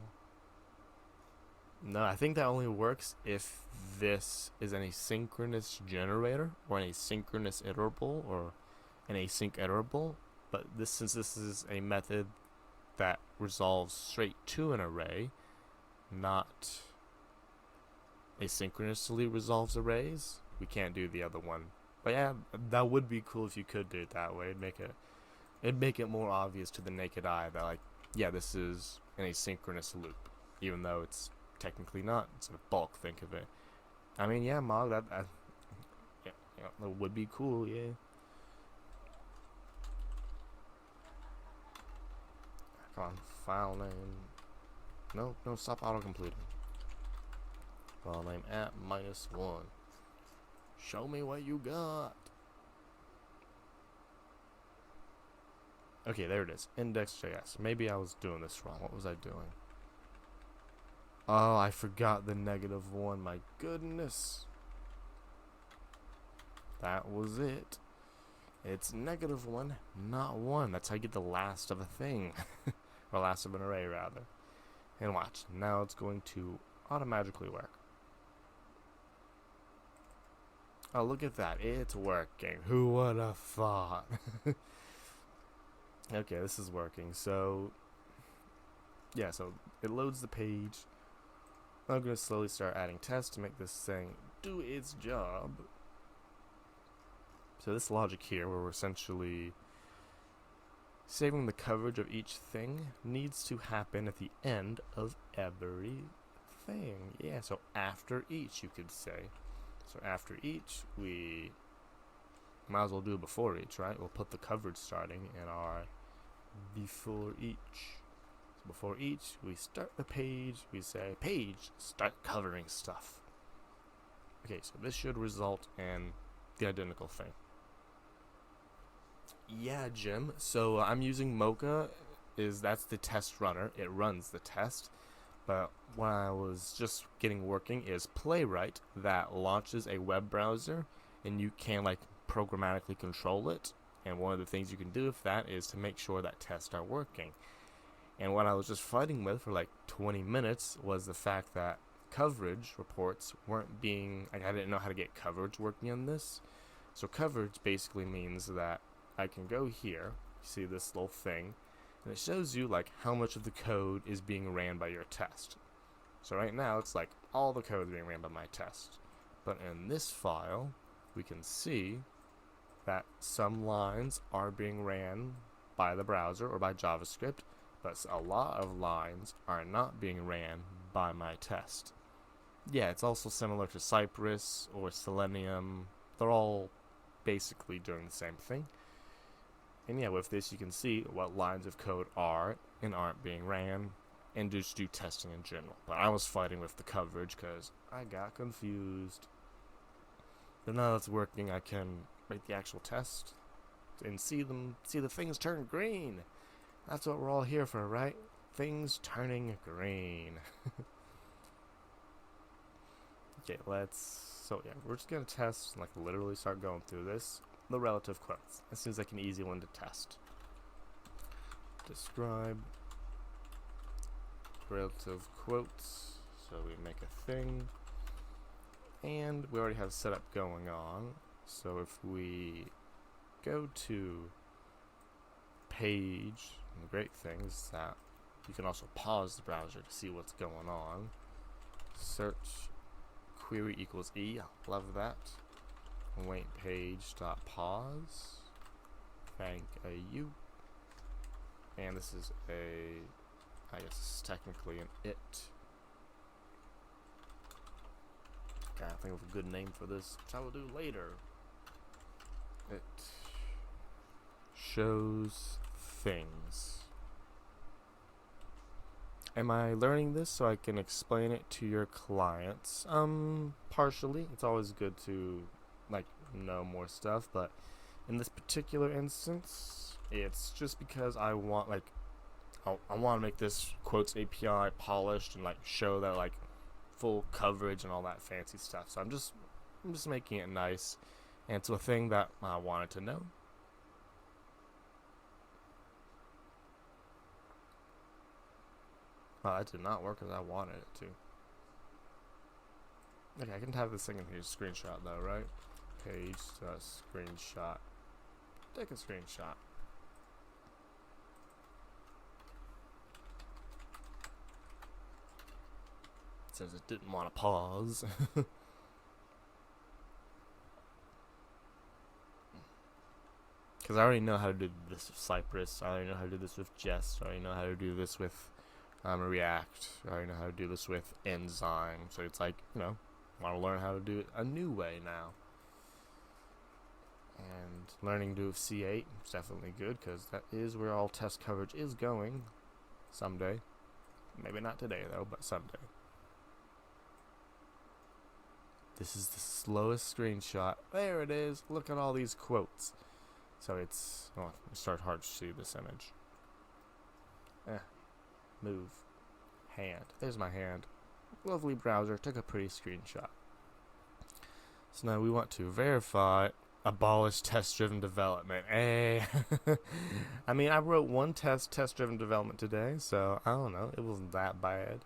No, I think that only works if this is an asynchronous generator or an asynchronous iterable or an async iterable. But this, since this is a method that resolves straight to an array, not asynchronously resolves arrays, we can't do the other one. But yeah, that would be cool if you could do it that way. It'd make it more obvious to the naked eye that, like, yeah, this is an asynchronous loop, even though it's technically not. It's a bulk. Think of it. I mean, yeah, Mog, yeah, yeah, that would be cool. Yeah. Come on, file name. No, no, stop auto completing. File name at -1. Show me what you got. Okay, there it is. Index.js. Maybe I was doing this wrong. What was I doing? Oh, I forgot the -1. My goodness. That was it. It's -1, not 1. That's how you get the last of a thing. Or last of an array, rather. And watch. Now it's going to automatically work. Oh, look at that. It's working. Who would have thought? Okay, this is working. So, yeah, so it loads the page. I'm going to slowly start adding tests to make this thing do its job. So this logic here, where we're essentially saving the coverage of each thing, needs to happen at the end of every thing. Yeah, so after each, you could say. So after each, we might as well do it before each, right? We'll put the coverage starting in our before each. So before each, we start the page. We say, page, start covering stuff. Okay, so this should result in the identical thing. Yeah, Jim. So I'm using Mocha. That's the test runner. It runs the test. But what I was just getting working is Playwright, that launches a web browser, and you can, like, programmatically control it. And one of the things you can do with that is to make sure that tests are working. And what I was just fighting with for like 20 minutes was the fact that coverage reports weren't being, like, I didn't know how to get coverage working on this. So coverage basically means that I can go here, see this little thing, and it shows you, like, how much of the code is being ran by your test. So right now it's like all the code is being ran by my test. But in this file, we can see that some lines are being ran by the browser or by JavaScript, but a lot of lines are not being ran by my test. Yeah, it's also similar to Cypress or Selenium. They're all basically doing the same thing. And yeah, with this you can see what lines of code are and aren't being ran, and just do testing in general. But I was fighting with the coverage because I got confused. But now that's working, I can make the actual test and see the things turn green. That's what we're all here for, right? Things turning green. Okay, so yeah, we're just gonna test, like, literally start going through this. The relative quotes. That seems like an easy one to test. Describe relative quotes. So we make a thing, and we already have setup going on. So if we go to page, and the great thing is that you can also pause the browser to see what's going on. Search query equals E. Love that. Wait page dot pause. Thank you. And this is I guess this is technically an it. Gotta think of a good name for this, which I will do later. It shows things. Am I learning this so I can explain it to your clients? Partially. It's always good to, like, know more stuff, but in this particular instance, it's just because I want, like, I want to make this quotes API polished and, like, show that, like, full coverage and all that fancy stuff. So I'm just making it nice, and it's a thing that I wanted to know. Oh, that did not work as I wanted it to. Okay, I can have this thing in here. Screenshot though, right? Page screenshot. Take a screenshot. It says it didn't want to pause. Because I already know how to do this with Cypress. I already know how to do this with Jest. I already know how to do this with React. I already know how to do this with Enzyme. So it's like, you know, I want to learn how to do it a new way now. And learning to do C8 is definitely good, because that is where all test coverage is going someday. Maybe not today though, but someday. This is the slowest screenshot. There it is. Look at all these quotes. So it's, oh, it's start hard to see this image. Move. Hand. There's my hand. Lovely browser. Took a pretty screenshot. So now we want to verify, abolish test-driven development. Hey. I mean, I wrote one test-driven development today, so I don't know. It wasn't that bad.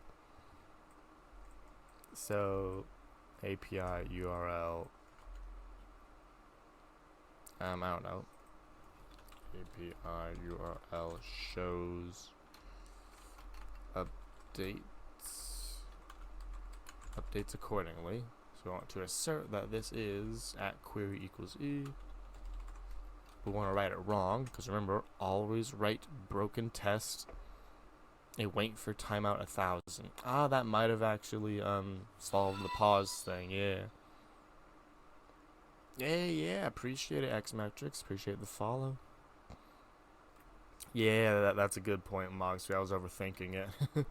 So, API URL. I don't know. API URL shows updates accordingly. So we want to assert that this is at query equals e. We want to write it wrong, because remember, always write broken test and wait for timeout 1,000. Ah, that might have actually solved the pause thing. Yeah, appreciate it, Xmetrics. Appreciate the follow. Yeah, that's a good point, Mogsby. I was overthinking it. Oh,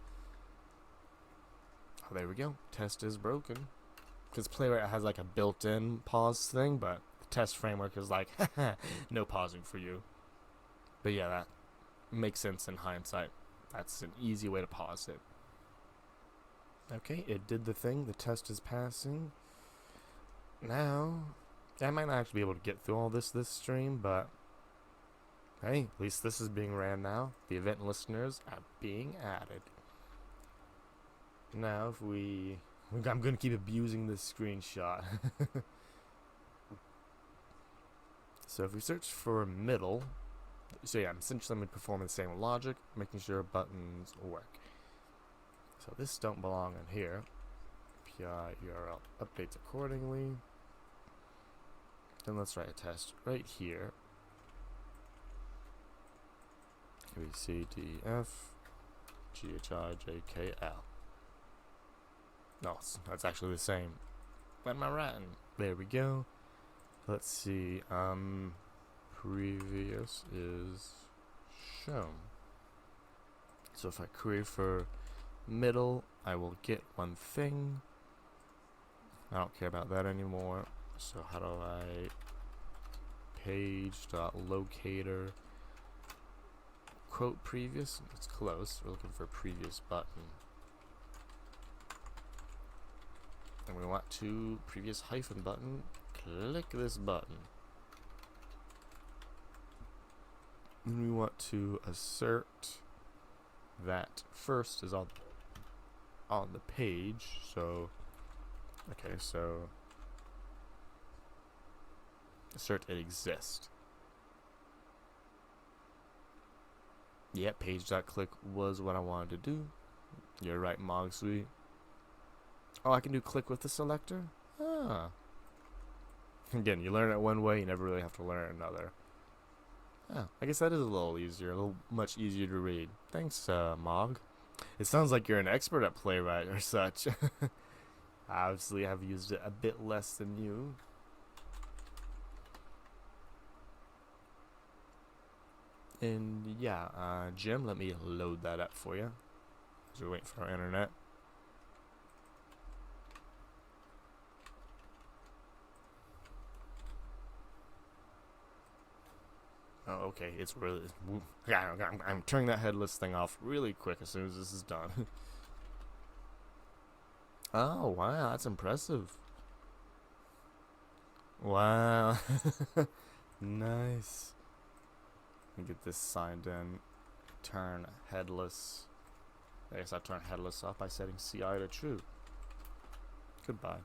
there we go. Test is broken. Because Playwright has like a built-in pause thing, but the test framework is like, no pausing for you. But yeah, that makes sense in hindsight. That's an easy way to pause it. Okay, it did the thing. The test is passing. Now, I might not actually be able to get through all this stream, but hey, at least this is being ran now. The event listeners are being added. Now, if I'm going to keep abusing this screenshot. So if we search for middle, so yeah, essentially I'm going to perform the same logic, making sure buttons work. So this don't belong in here. API URL updates accordingly. Then let's write a test right here. A, B, C, D, F, G, H, I, J, K, L. No, that's actually the same. What am I writing? There we go. Let's see. Previous is shown. So if I query for middle, I will get one thing. I don't care about that anymore. So how do I page.locator quote previous? It's close. We're looking for previous button. And we want to previous hyphen button. Click this button. And we want to assert that first is on the page. So okay, so assert it exists. Yep, page.click was what I wanted to do. You're right, Mogsby. Oh, I can do click with the selector? Ah. Again, you learn it one way, you never really have to learn another. Oh, I guess that is a little easier, a little much easier to read. Thanks, Mog. It sounds like you're an expert at Playwright or such. Obviously, I've used it a bit less than you. And yeah, Jim, let me load that up for you as we wait for our internet. Oh, okay, it's really... I'm turning that headless thing off really quick as soon as this is done. Oh, wow, that's impressive. Wow. Nice. Let me get this signed in. Turn headless. I guess I turn headless off by setting CI to true. Goodbye.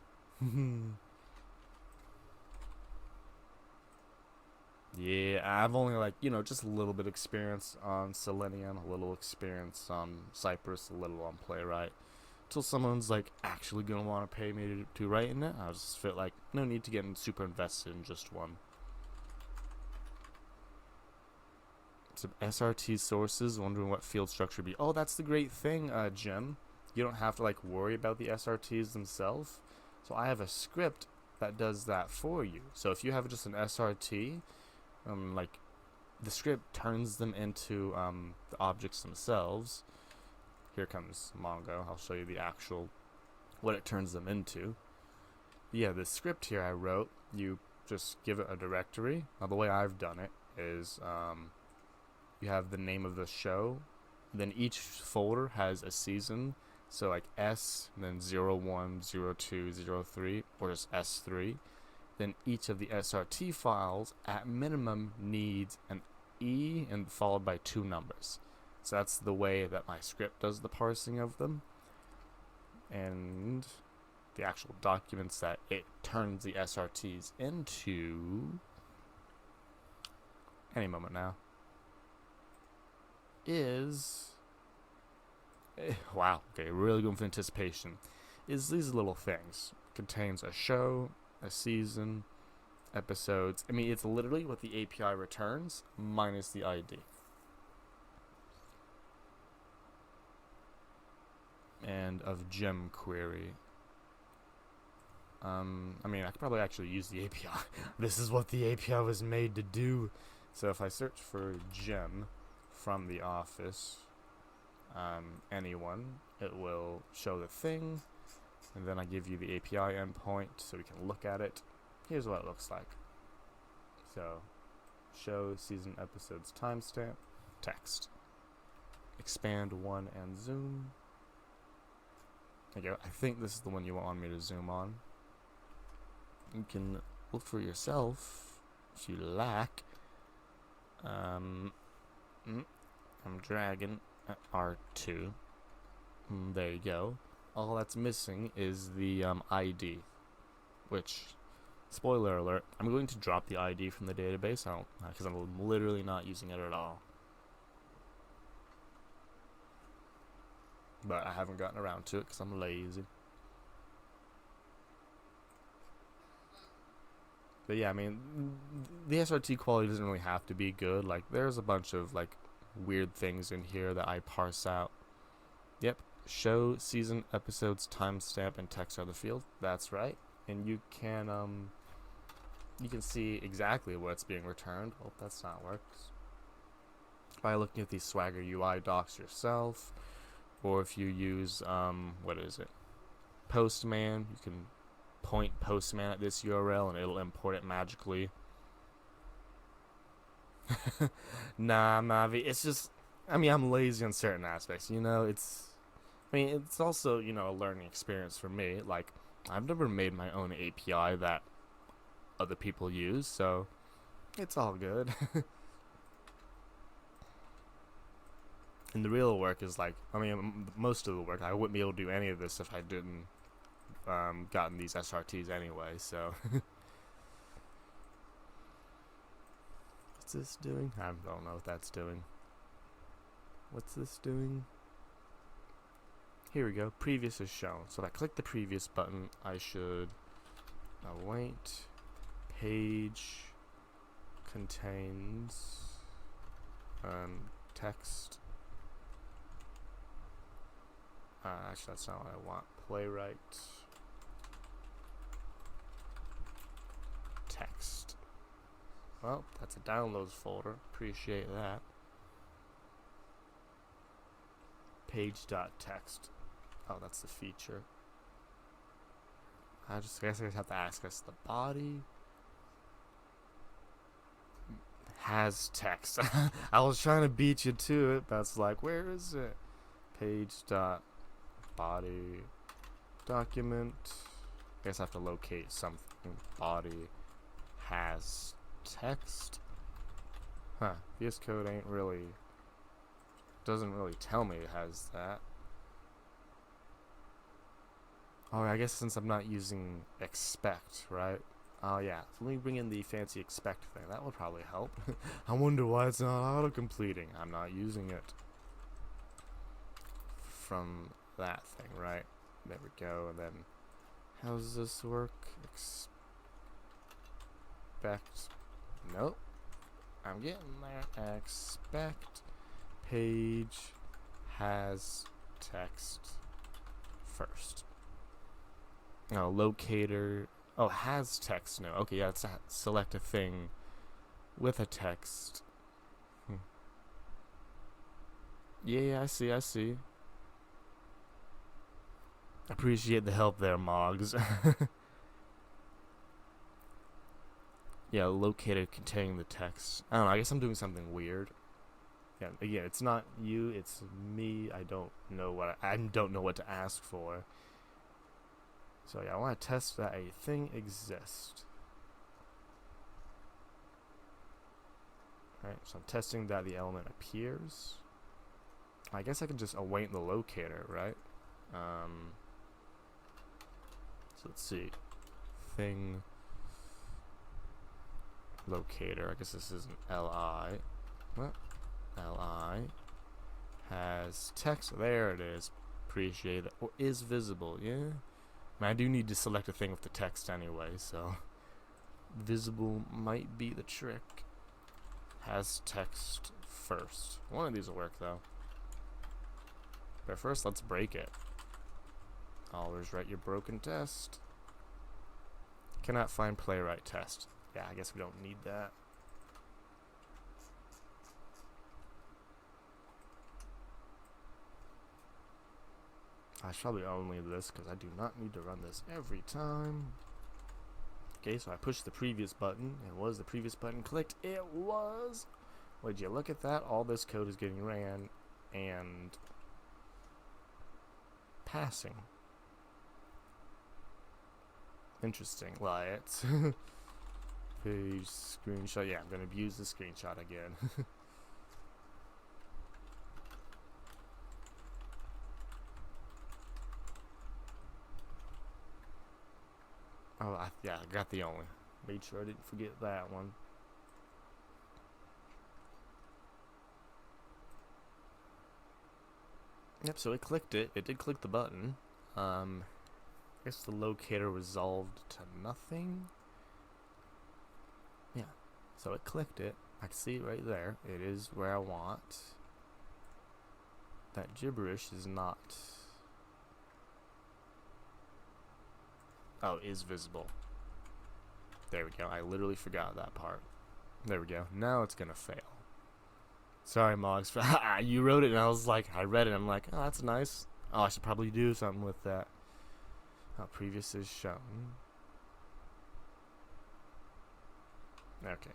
Yeah, I've only like, just a little bit experience on Selenium, a little experience on Cypress, a little on Playwright. Till someone's like actually gonna want to pay me to write in it, I just feel like no need to get super invested in just one. Some SRT sources, wondering what field structure be. Oh, that's the great thing, Jim. You don't have to like worry about the SRTs themselves. So I have a script that does that for you. So if you have just an SRT, like the script turns them into the objects themselves. Here comes Mongo. I'll show you the actual what it turns them into. Yeah, the script here I wrote, you just give it a directory. Now the way I've done it is you have the name of the show, then each folder has a season. So like S, and then 01, 02, 03, or just S3. Then each of the SRT files at minimum needs an E and followed by 2 numbers. So that's the way that my script does the parsing of them. And the actual documents that it turns the SRTs into, any moment now, is wow, okay, really going for anticipation, is these little things. Contains a show, a season, episodes. I mean, it's literally what the API returns minus the ID. And of gem query. I mean, I could probably actually use the API. This is what the API was made to do. So if I search for gem from the office, anyone, it will show the thing, and then I give you the API endpoint so we can look at it. Here's what it looks like. So, show, season, episodes, timestamp, text. Expand one and zoom. There you go. I think this is the one you want me to zoom on. You can look for yourself if you like. I'm dragging at R2. There you go. All that's missing is the ID, which, spoiler alert, I'm going to drop the ID from the database because I'm literally not using it at all. But I haven't gotten around to it because I'm lazy. But yeah, I mean, the SRT quality doesn't really have to be good. Like, there's a bunch of like weird things in here that I parse out. Yep, show, season, episodes, timestamp, and text are the field. That's right, and you can see exactly what's being returned. Oh, that's not works. By looking at these Swagger UI docs yourself, or if you use what is it, Postman, you can point Postman at this URL and it'll import it magically. Nah, Mavi, it's just, I mean, I'm lazy on certain aspects, it's also, a learning experience for me. Like, I've never made my own API that other people use, so it's all good. And the real work is like, most of the work, I wouldn't be able to do any of this if I didn't gotten these SRTs anyway, so. What's this doing? I don't know what that's doing. What's this doing? Here we go. Previous is shown. So if I click the previous button, I should await. Page contains text. Actually, that's not what I want. Playwright. Text. Well, that's a downloads folder. Appreciate that. Page.text. Oh, that's the feature. I guess I just have to ask us the body has text. I was trying to beat you to it. That's like, where is it? Page.body document. I guess I have to locate something. Body has text. VS Code doesn't really tell me it has that. Oh, I guess since I'm not using expect, right? Oh yeah, so let me bring in the fancy expect thing. That would probably help. I wonder why it's not auto-completing. I'm not using it from that thing, right? There we go, and then how does this work? Expect, nope, I'm getting there. Expect page has text first. Oh, locator. Oh, has text. No. Okay, yeah, let's select a thing with a text. Yeah, I see, I see. Appreciate the help there, Moggs. Yeah, locator containing the text. I don't know, I guess I'm doing something weird. Yeah, again, it's not you, it's me. I don't know what to ask for. So yeah, I want to test that a thing exists. Alright, so I'm testing that the element appears. I guess I can just await the locator, right? So let's see. Thing locator. I guess this is an li. What? Li has text. There it is. Appreciate it. Or is visible. Yeah. I mean, I do need to select a thing with the text anyway, so visible might be the trick. Has text first. One of these will work though. But first, let's break it. Always write your broken test. Cannot find playwright test. Yeah, I guess we don't need that. I should probably only this because I do not need to run this every time. Okay, so I pushed the previous button. And was the previous button clicked? It was! Would you look at that? All this code is getting ran and passing. Interesting. Lights. Page screenshot. Yeah, I'm going to abuse the screenshot again. Oh, yeah, I got the only. Made sure I didn't forget that one. Yep, so it clicked it. It did click the button. I guess the locator resolved to nothing. Yeah, so it clicked it. I can see it right there. It is where I want. That gibberish is not. Oh, is visible. There we go. I literally forgot that part. There we go. Now it's gonna fail. Sorry, Moggs. You wrote it, and I was like, I read it. I'm like, oh, that's nice. Oh, I should probably do something with that. Oh, previous is shown. Okay.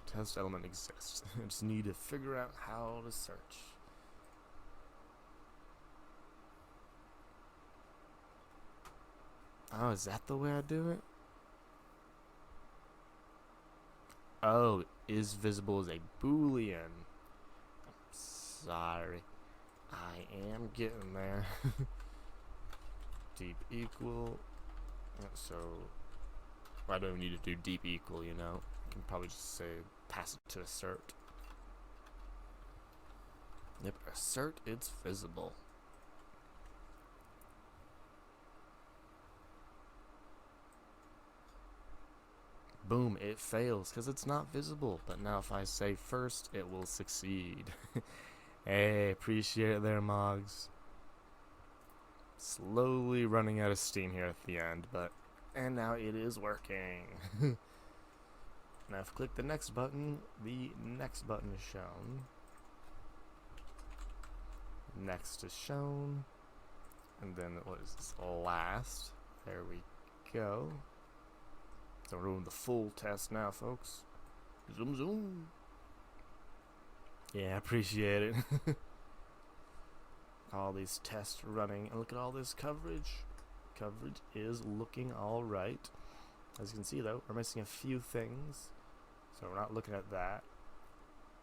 Test element exists. I just need to figure out how to search. Oh, is that the way I do it? Oh, is visible as a boolean. I'm sorry. I am getting there. Deep equal. So, I don't need to do deep equal, you know. I can probably just say pass it to assert. Yep, assert it's visible. Boom, it fails because it's not visible. But now if I say first, it will succeed. Hey, appreciate it there, Moggs. Slowly running out of steam here at the end, and now it is working. Now if I click the next button is shown. Next is shown. And then what is this? Last. There we go. Don't ruin the full test now, folks. Zoom zoom. Yeah, I appreciate it. All these tests running, and look at all this coverage. Coverage is looking alright. As you can see though, we're missing a few things, so we're not looking at that.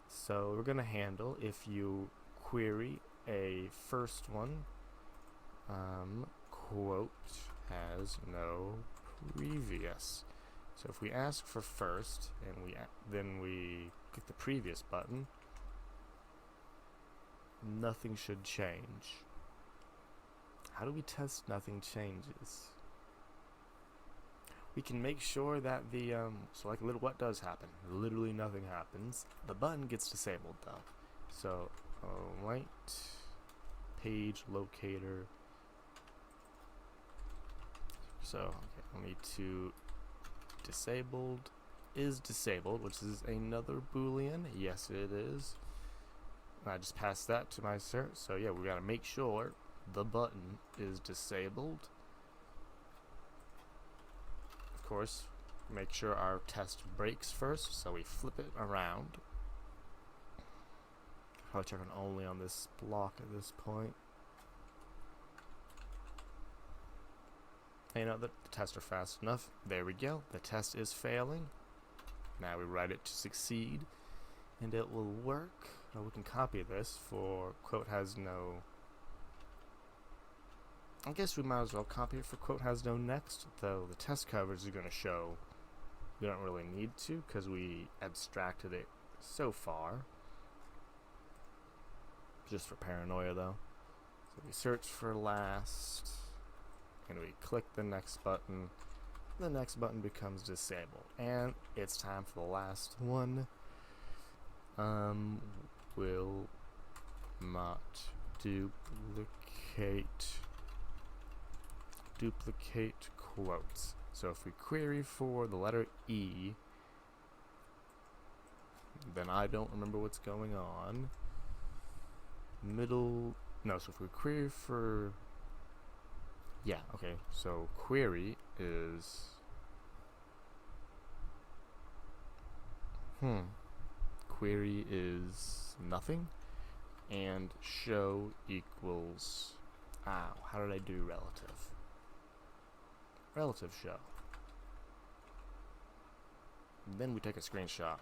So we're gonna handle if you query a first one. Quote has no previous. So if we ask for first and then we click the previous button, nothing should change. How do we test nothing changes? We can make sure that the so like what does happen? Literally nothing happens. The button gets disabled though. So light page locator. So okay, I'll need to disabled is disabled, which is another boolean. Yes, it is. I just passed that to my cert. So yeah, we gotta make sure the button is disabled. Of course, make sure our test breaks first, so we flip it around. Probably checking only on this block at this point. You know, the tests are fast enough. There we go. The test is failing. Now we write it to succeed, and it will work. Now we can copy this for quote has no. I guess we might as well copy it for quote has no next, though the test coverage is going to show we don't really need to because we abstracted it so far. Just for paranoia though. So we search for last and we click the next button. The next button becomes disabled and it's time for the last one. Will not duplicate quotes. So if we query for the letter E, then I don't remember what's going on. So if we query for, yeah, okay, so query is, query is nothing, and show equals, how did I do relative? Relative show. Then we take a screenshot.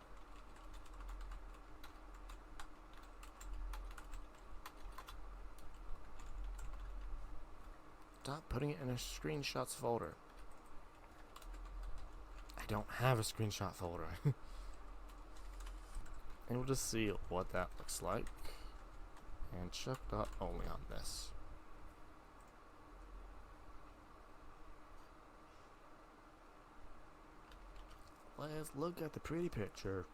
Stop putting it in a screenshots folder. I don't have a screenshot folder. And we'll just see what that looks like. And check dot only on this. Let's look at the pretty picture.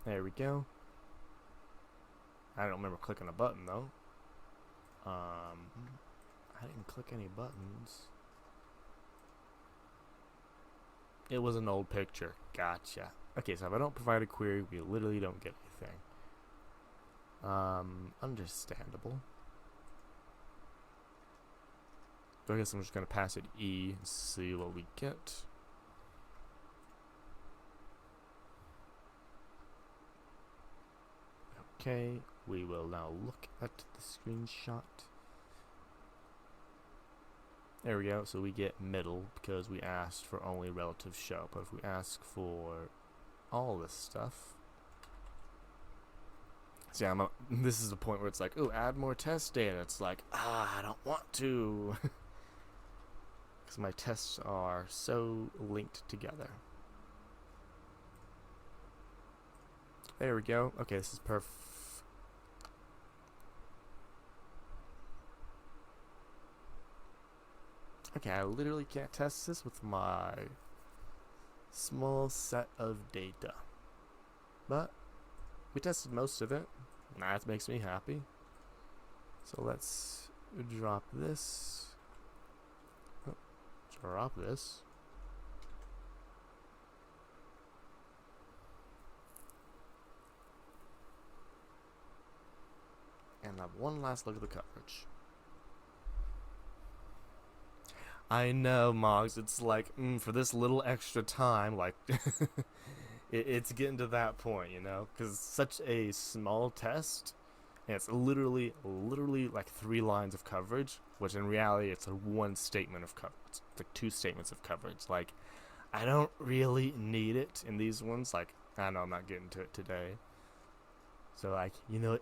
There we go. I don't remember clicking a button though. I didn't click any buttons. It was an old picture. Gotcha. Okay, so if I don't provide a query, we literally don't get anything. Understandable. So I guess I'm just gonna pass it E and see what we get. Okay, we will now look at the screenshot. There we go, so we get middle because we asked for only relative show. But if we ask for all this stuff, see, this is the point where it's like, oh, add more test data. It's like, I don't want to. Because my tests are so linked together. There we go. Okay, this is perfect. Okay, I literally can't test this with my small set of data. But we tested most of it. That makes me happy. So let's drop this. Drop this. And have one last look at the coverage. I know, Moggs, it's like, for this little extra time, like, it's getting to that point, you know? Because it's such a small test, and it's literally like 3 lines of coverage, which in reality, it's a 1 statement of coverage. It's like 2 statements of coverage. Like, I don't really need it in these ones. Like, I know I'm not getting to it today. So like,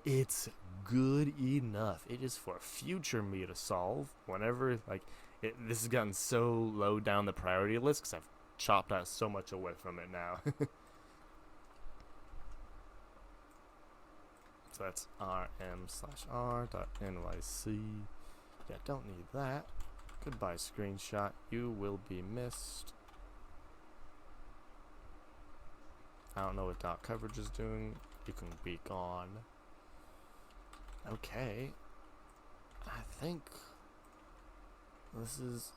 it's good enough. It is for future me to solve whenever like this has gotten so low down the priority list because I've chopped out so much away from it now. So that's rm/r.nyc. Yeah, don't need that. Goodbye, screenshot. You will be missed. I don't know what dot coverage is doing. You can be gone. Okay. I think this is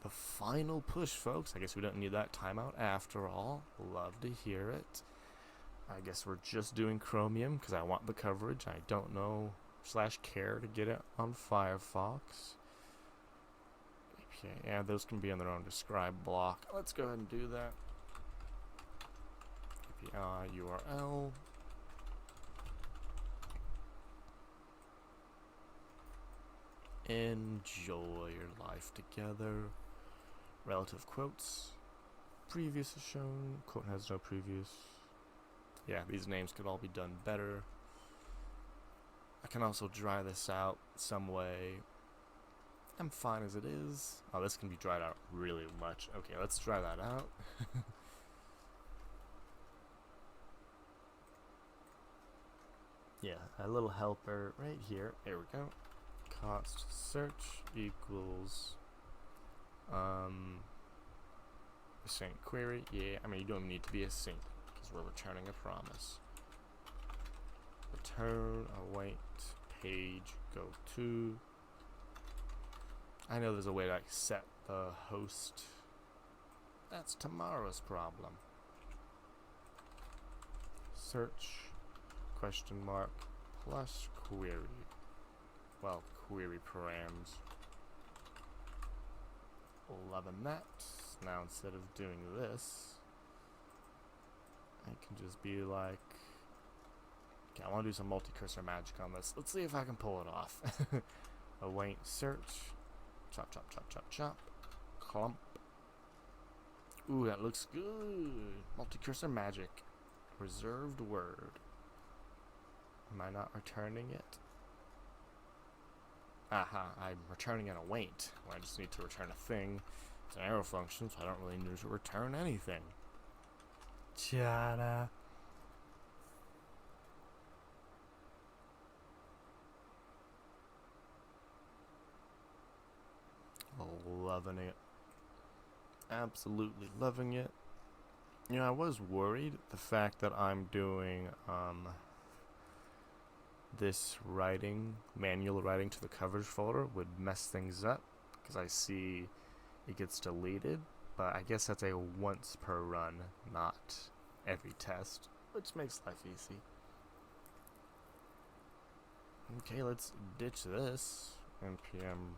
the final push, folks. I guess we don't need that timeout after all. Love to hear it. I guess we're just doing Chromium because I want the coverage. I don't know /care to get it on Firefox. Okay, yeah, those can be on their own describe block. Let's go ahead and do that. API URL. Enjoy your life together. Relative quotes. Previous is shown. Quote has no previous. Yeah, these names could all be done better. I can also dry this out some way. I'm fine as it is. Oh, this can be dried out really much. Okay, let's dry that out. Yeah, a little helper right here. There we go. Cost search equals async query. Yeah, I mean you don't need to be async because we're returning a promise. Return await page go to. I know there's a way to like set the host. That's tomorrow's problem. Search question mark plus query. Well, query params. Loving that. Now instead of doing this, I can just be like, okay, I want to do some multi-cursor magic on this. Let's see if I can pull it off. Await search. Chop, chop, chop, chop, chop. Clump. Ooh, that looks good. Multi-cursor magic. Reserved word. Am I not returning it? Aha, I'm returning an await. Well, I just need to return a thing. It's an arrow function, so I don't really need to return anything. Ta-da. Loving it. Absolutely loving it. You know, I was worried the fact that I'm doing this writing, manual writing to the coverage folder would mess things up because I see it gets deleted, but I guess that's a once per run, not every test, which makes life easy. Okay, let's ditch this. npm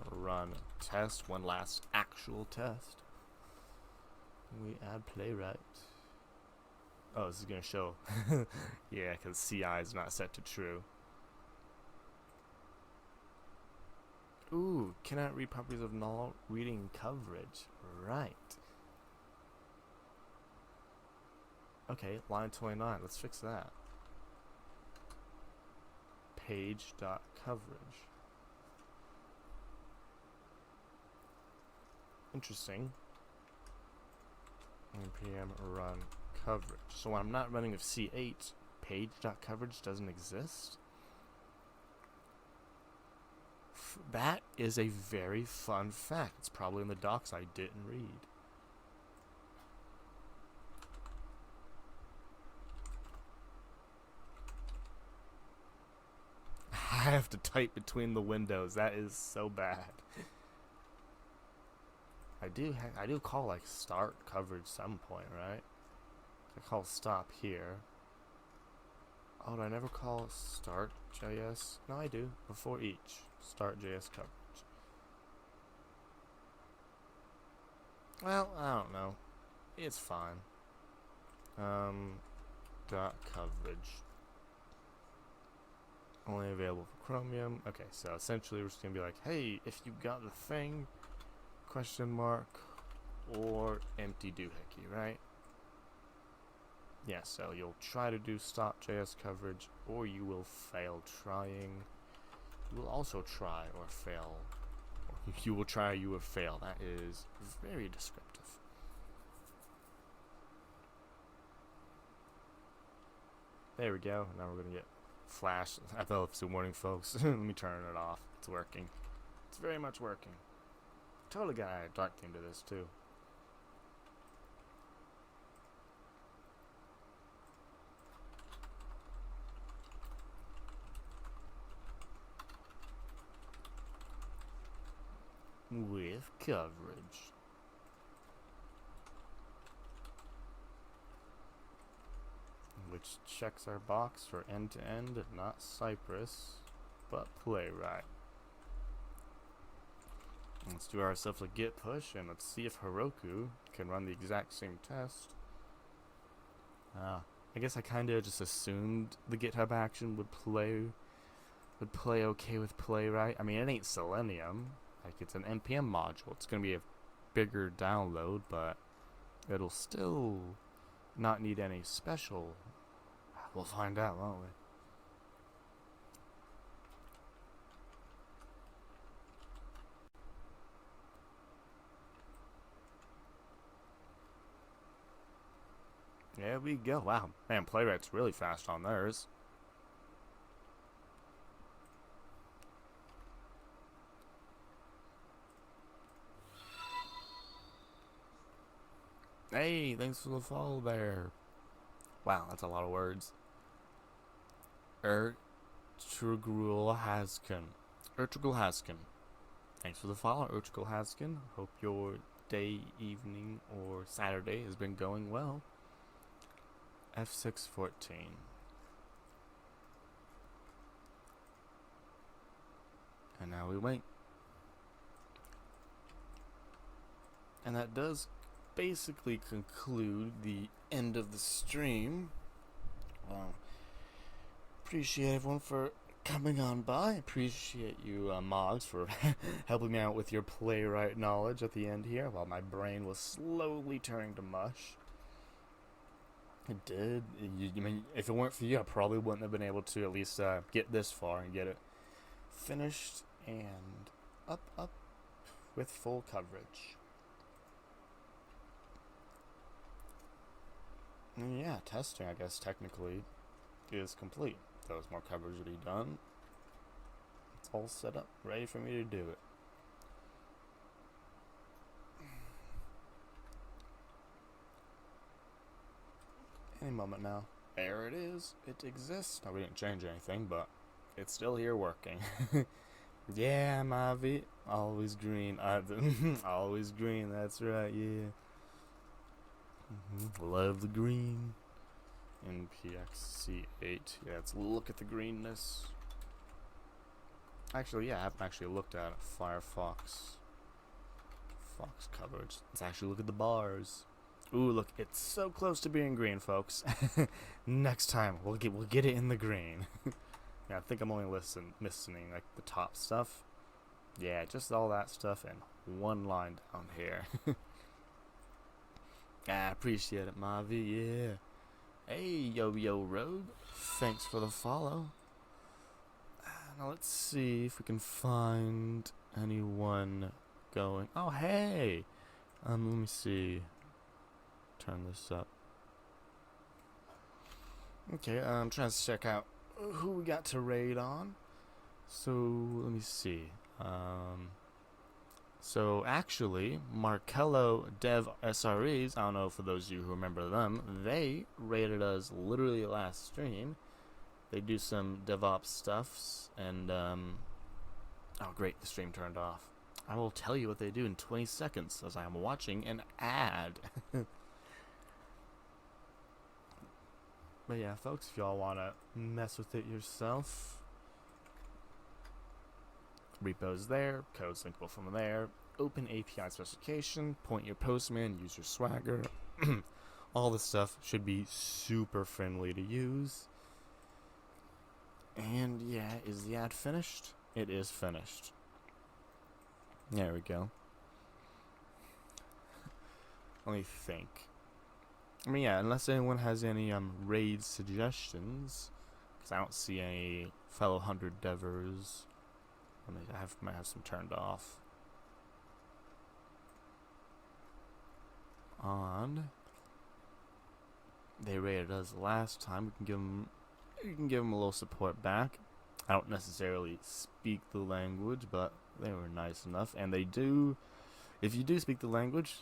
run test, one last actual test. We add playwright. Oh, this is gonna show. Yeah, because CI is not set to true. Ooh, cannot read properties of null reading coverage. Right. Okay, line 29. Let's fix that. Page.coverage. Interesting. npm run coverage. So when I'm not running with C8, page.coverage doesn't exist. That is a very fun fact. It's probably in the docs I didn't read. I have to type between the windows. That is so bad. I do call like start coverage some point, right? I call stop here. Oh, do I never call start JS? No, I do. Before each start JS coverage. Well, I don't know. It's fine. Dot coverage. Only available for Chromium. Okay, so essentially we're just gonna be like, hey, if you got the thing, question mark, or empty doohickey, right? Yeah, so you'll try to do stop.js coverage, or you will fail trying. You will also try or fail. Or you will try, you will fail. That is very descriptive. There we go. Now we're gonna get flash. Epilepsy warning, folks. Let me turn it off. It's working. It's very much working. Totally got a dark theme to this too. With coverage. Which checks our box for end-to-end, not Cypress, but Playwright. Let's do ourselves a git push and let's see if Heroku can run the exact same test. I guess I kind of just assumed the GitHub action would play okay with Playwright. I mean, it ain't Selenium. Like, it's an npm module. It's gonna be a bigger download, but it'll still not need any special. We'll find out, won't we? There we go. Wow, man, Playwright's really fast on theirs. Hey, thanks for the follow there. Wow, that's a lot of words. Ertugrul Haskin. Thanks for the follow, Ertugrul Haskin. Hope your day, evening, or Saturday has been going well. F614. And now we wait. And that does basically conclude the end of the stream. Appreciate everyone for coming on by. Appreciate you, Moggs, for helping me out with your Playwright knowledge at the end here while my brain was slowly turning to mush. It did. I mean, if it weren't for you, I probably wouldn't have been able to at least get this far and get it finished and up with full coverage. And yeah, testing, I guess, technically is complete. There's more coverage to be done. It's all set up, ready for me to do it. Any moment now. There it is. It exists. Now, we didn't change anything, but it's still here working. Yeah, Mavi. Always green. Always green, that's right, yeah. Love the green. NPXC8. Yeah, let's look at the greenness. Actually, yeah, I haven't actually looked at Firefox coverage. Let's actually look at the bars. Ooh, look, it's so close to being green, folks. Next time, we'll get it in the green. Yeah, I think I'm only missing like the top stuff. Yeah, just all that stuff and one line down here. I appreciate it, Mavi, yeah. Hey, Yo Rogue, thanks for the follow. Now let's see if we can find anyone going. Oh, hey! Let me see. Turn this up. Okay, I'm trying to check out who we got to raid on. So, let me see. So actually, Markello Dev SREs, I don't know for those of you who remember them, they rated us literally last stream. They do some DevOps stuffs, and oh great, the stream turned off. I will tell you what they do in 20 seconds as I am watching an ad. But yeah, folks, if y'all want to mess with it yourself, repos there, code's linkable from there, OpenAPI specification, point your postman, use your Swagger. All this stuff should be super friendly to use. And yeah, is the ad finished? It is finished. There we go. Let me think. I mean, yeah, unless anyone has any raid suggestions, because I don't see any fellow 100 devers. Might have some turned off. On. They raided us last time. We can give them a little support back. I don't necessarily speak the language, but they were nice enough, and they do. If you do speak the language,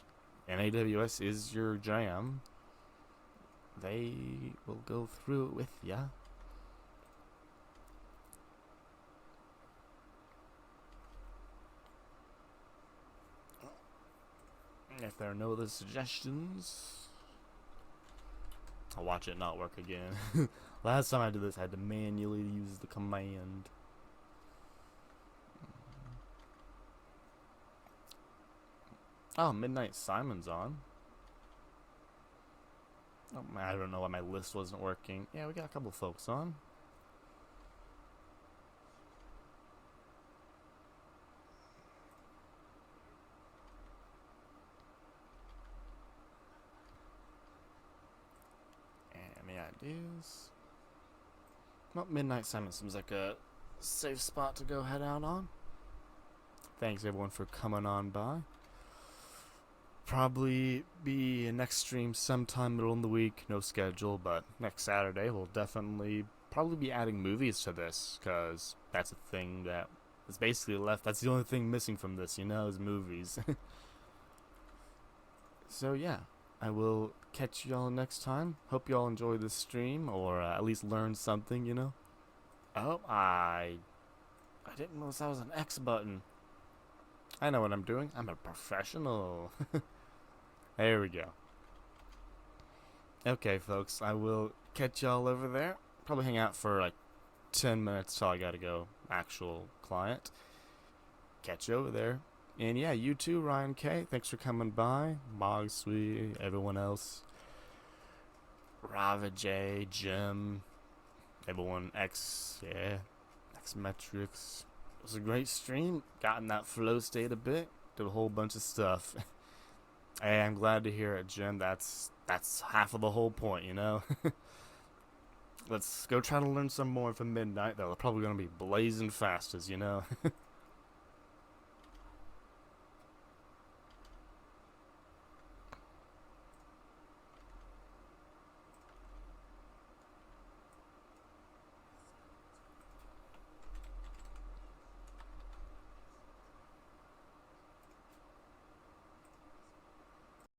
and AWS is your jam, they will go through it with ya. If there are no other suggestions, I'll watch it not work again. Last time I did this, I had to manually use the command. Oh, Midnight Simon's on. Oh, I don't know why my list wasn't working. Yeah, we got a couple folks on. Any ideas? Well, Midnight Simon seems like a safe spot to go head out on. Thanks everyone for coming on by. Probably be a next stream sometime middle in the week, no schedule, but next Saturday we'll definitely probably be adding movies to this, because that's a thing that is basically left. That's the only thing missing from this, is movies. So yeah, I will catch y'all next time. Hope y'all enjoy this stream, or at least learn something. Oh, I didn't notice that was an X button. I know what I'm doing. I'm a professional. There we go. Okay, folks, I will catch y'all over there. Probably hang out for like 10 minutes till I gotta go. Actual client. Catch you over there. And yeah, you too, Ryan K. Thanks for coming by. Bog Sweet, everyone else. Rava J, Jim, everyone X, yeah. X Metrics. It was a great stream. Got in that flow state a bit. Did a whole bunch of stuff. Hey, I'm glad to hear it, Jim. That's half of the whole point. Let's go try to learn some more from Midnight. They're probably going to be blazing fast, as you know.